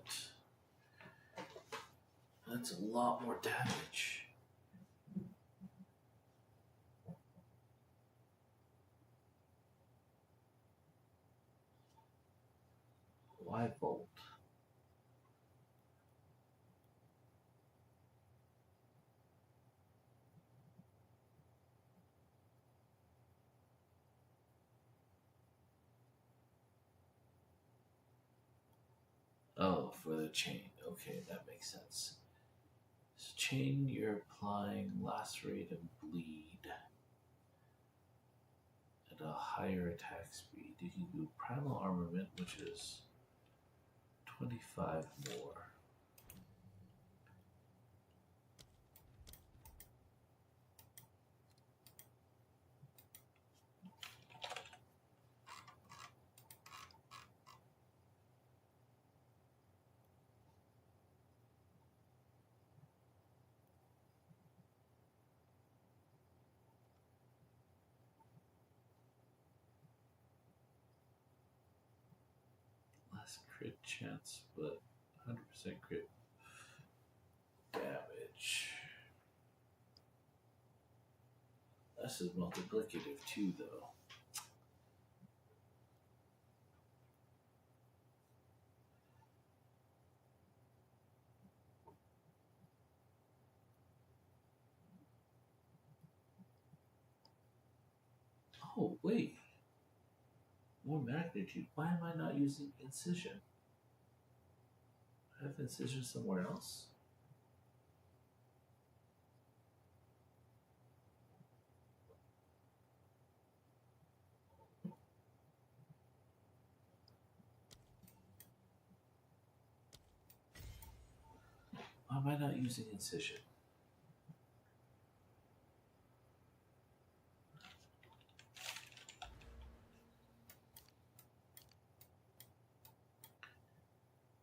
that's a lot more damage. Why Volt? Oh, for the chain. Okay, that makes sense. So chain, you're applying lacerate and bleed at a higher attack speed. You can do primal armament, which is 25 more. Less crit chance, but 100% crit damage. This is multiplicative too, though. Oh, wait. More magnitude. Why am I not using incision? I have incision somewhere else. Why am I not using incision?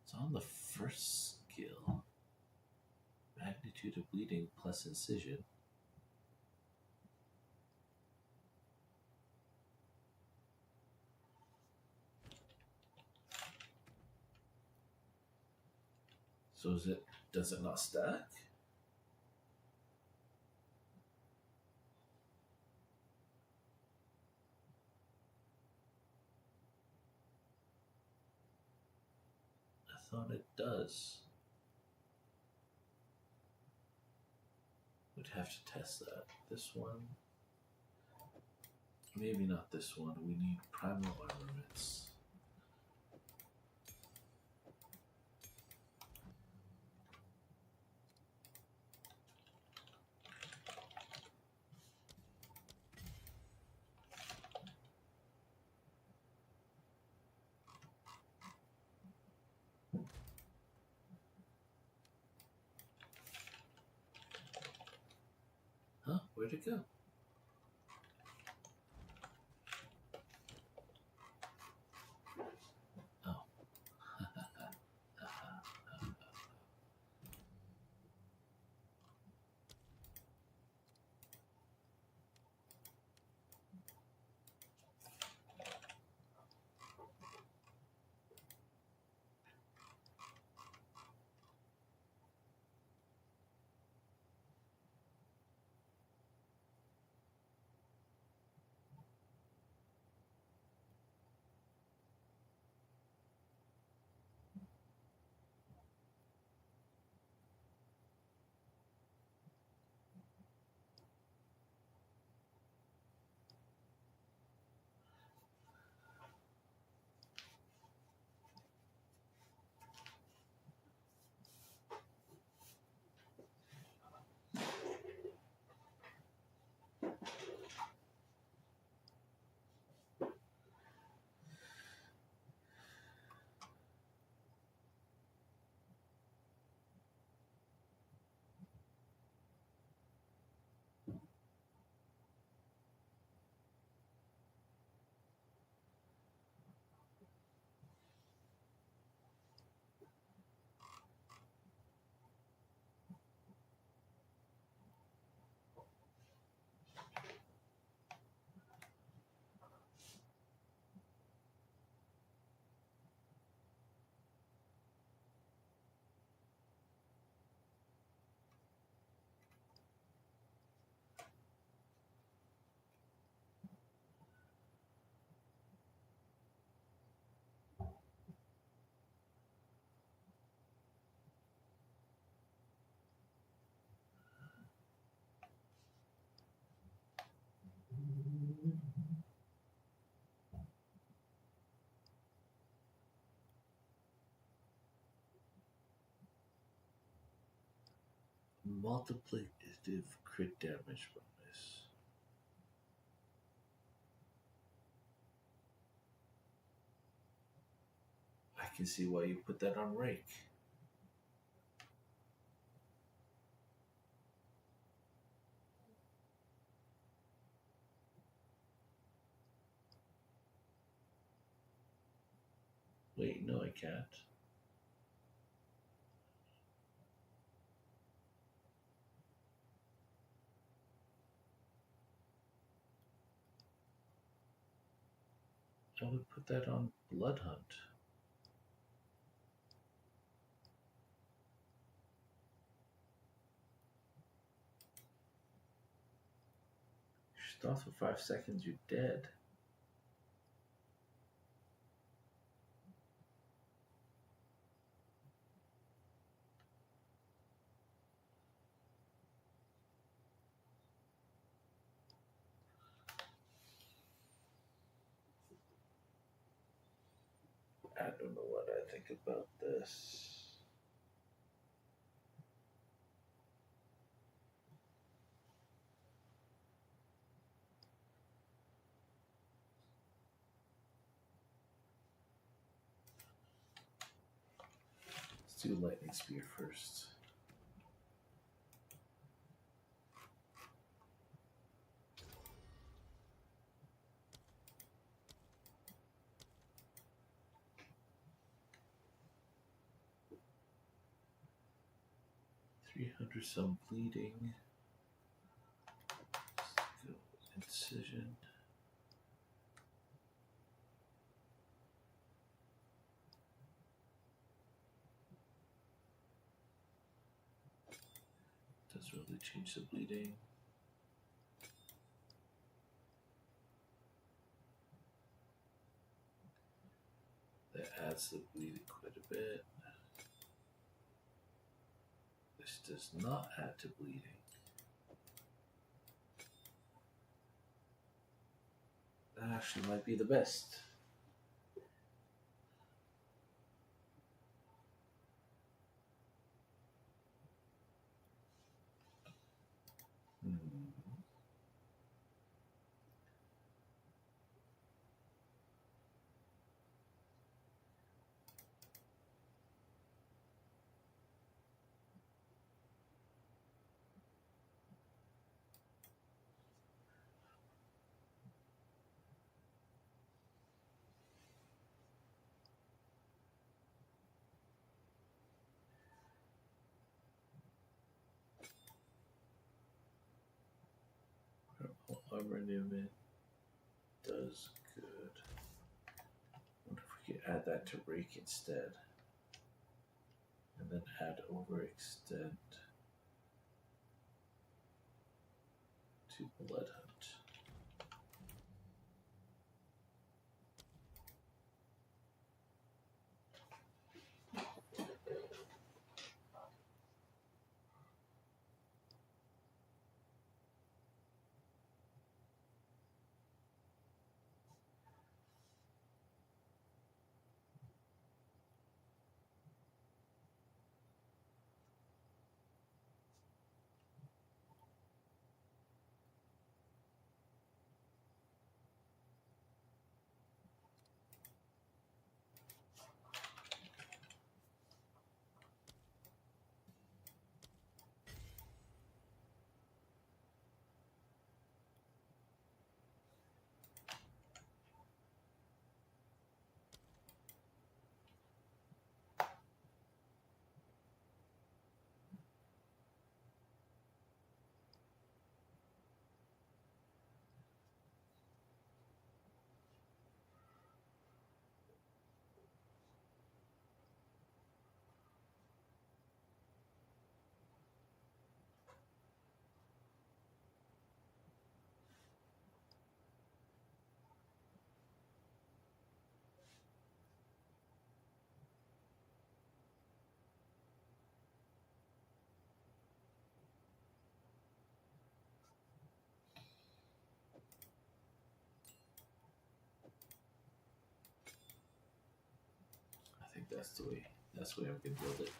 It's on the first skill. Magnitude of bleeding plus incision. So does it not stack? I thought it does. We'd have to test that. This one. Maybe not this one. We need primal armaments. Huh? Where'd it go? Oh. Multiplicative crit damage bonus. I can see why you put that on Rake. Wait, no, I can't. I would put that on Blood Hunt. Stop for 5 seconds, you're dead. I don't know what I think about this. Let's do Lightning Spear first. Some bleeding. Let's go incision. Doesn't really change the bleeding. That adds the bleeding quite a bit. This does not add to bleeding. That actually might be the best. Armor Newman does good. I wonder if we could add that to Rake instead. And then add Overextend to Blood Hunt. I think that's the way I'm gonna build it.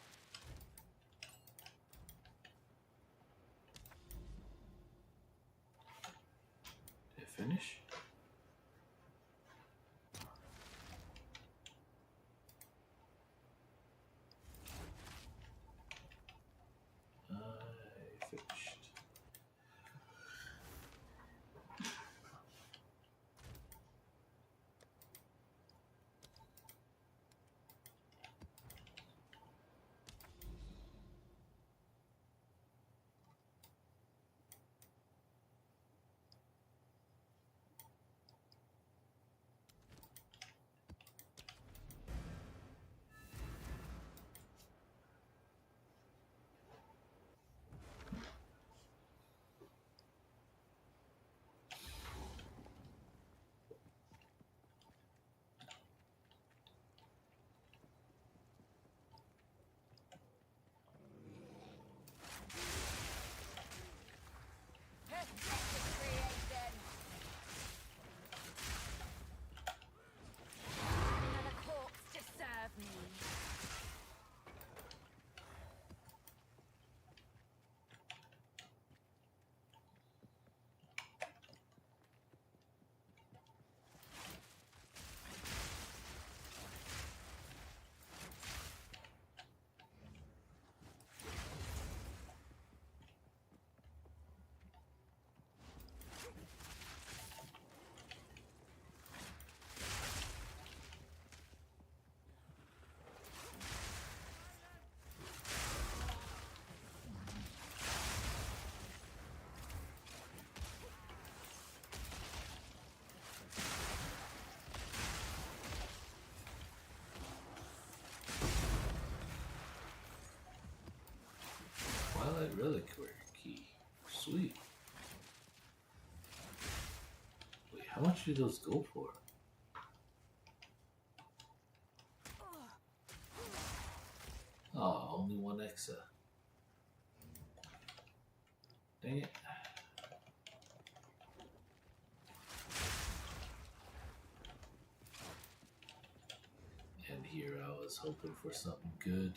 finish? I finished. Another corpse to serve me. Twilight Relic key. Sweet. Wait, how much do those go for? Oh, only one Exa. Dang it. And here I was hoping for something good.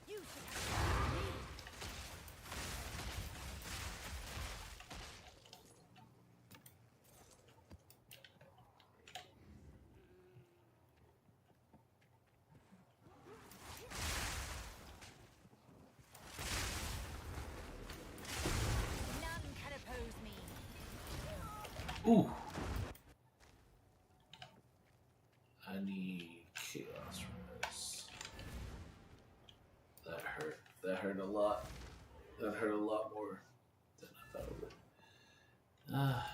You should have me. None can oppose me. Ooh. I need chaos from this. That hurt. That hurt a lot. That hurt a lot more than I thought it would. Ah.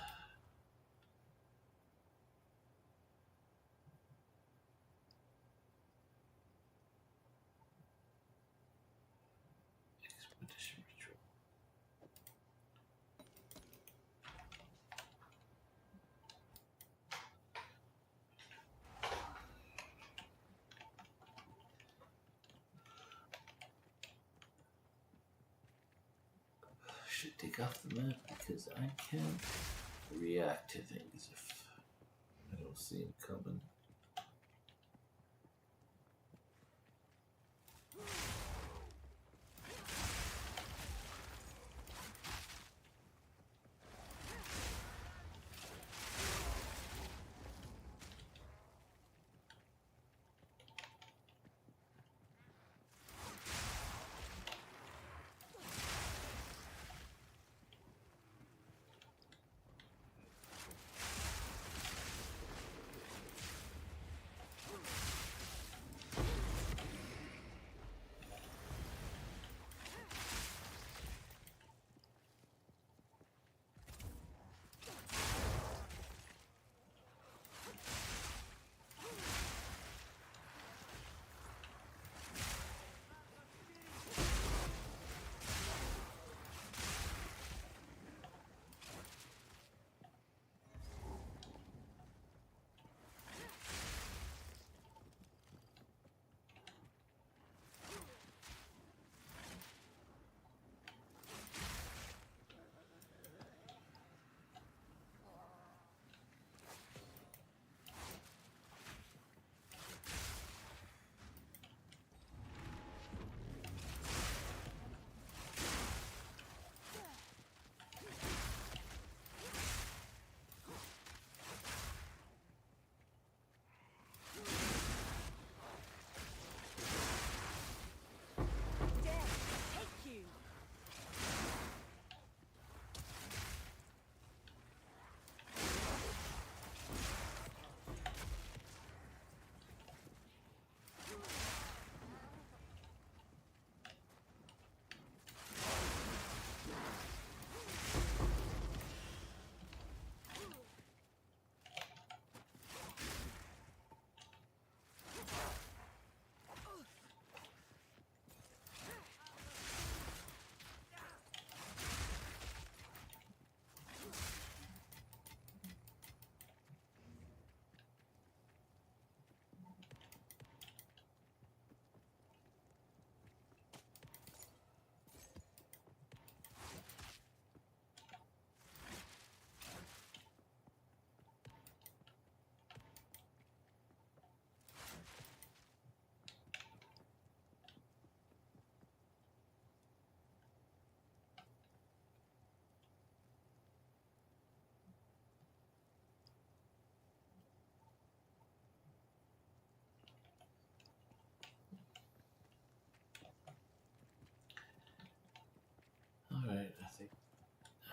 Expedition Retreat. Should take off the map because I can't react to things if I don't see them coming.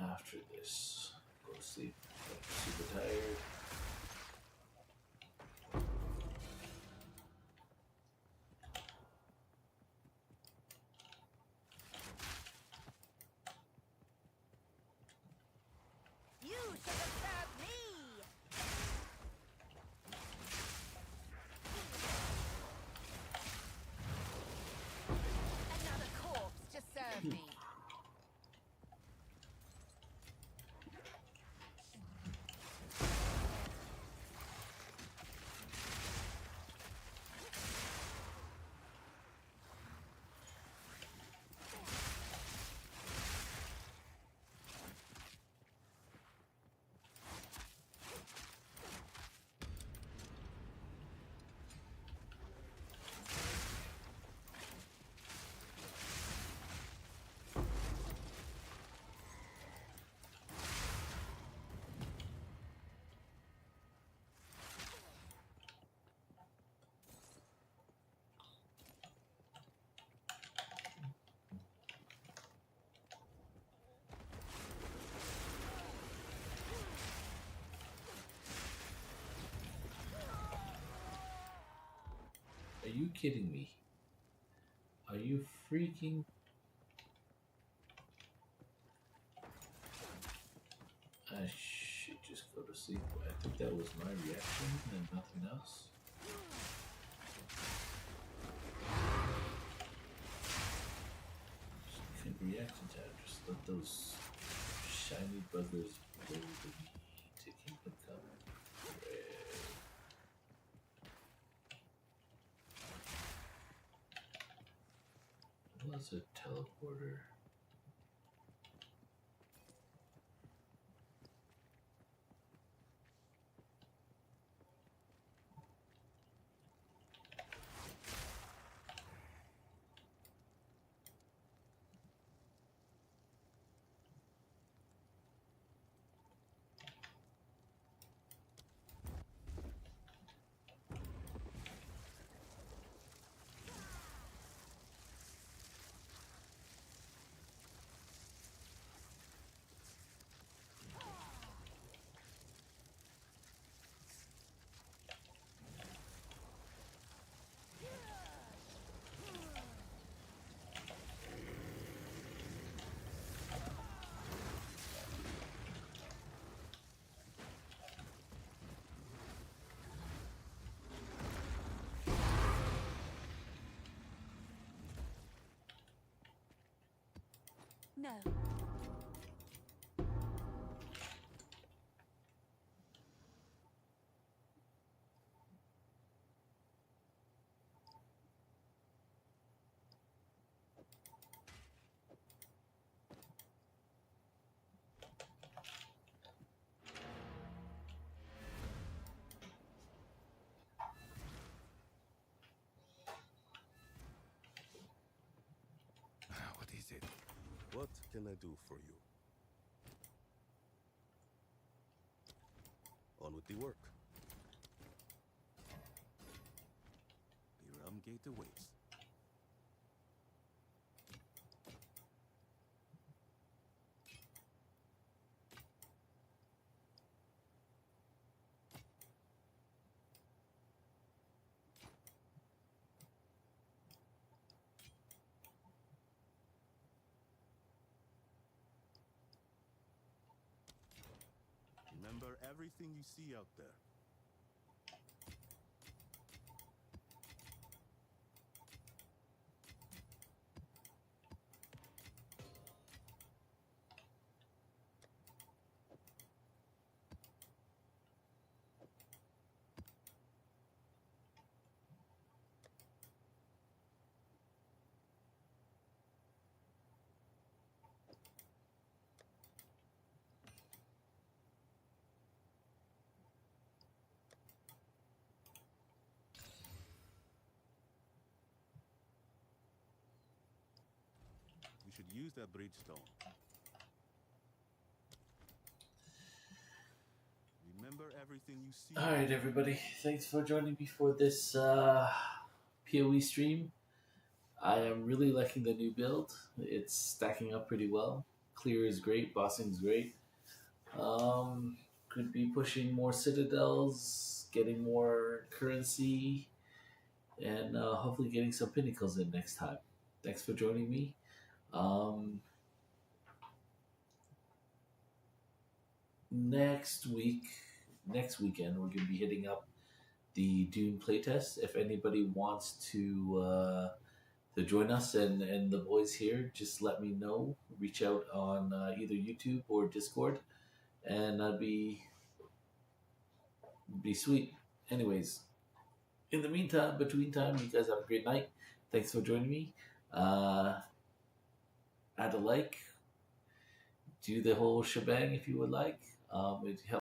after this. Go to sleep. I'm super tired. You should have served me! Another corpse to serve me. Are you kidding me? Are you freaking? I should just go to sleep. I think that was my reaction and nothing else. Just couldn't react in time. Just let those shiny buggers blow the meat to keep them coming. What was a teleporter? No. What is it? What can I do for you? On with the work. The realm gate awaits. Remember everything you see out there. We should use that bridgestone. Remember everything you see. All right, everybody. Thanks for joining me for this POE stream. I am really liking the new build. It's stacking up pretty well. clear is great, bossing is great. Could be pushing more citadels, getting more currency, and hopefully getting some pinnacles in next time. Thanks for joining me. Um, next weekend, we're going to be hitting up the Dune playtest. If anybody wants to join us and the boys here, just let me know. Reach out on either YouTube or Discord, and that'd be sweet. Anyways, in the meantime, between time, you guys have a great night. Thanks for joining me. Add a like, do the whole shebang if you would like. It helps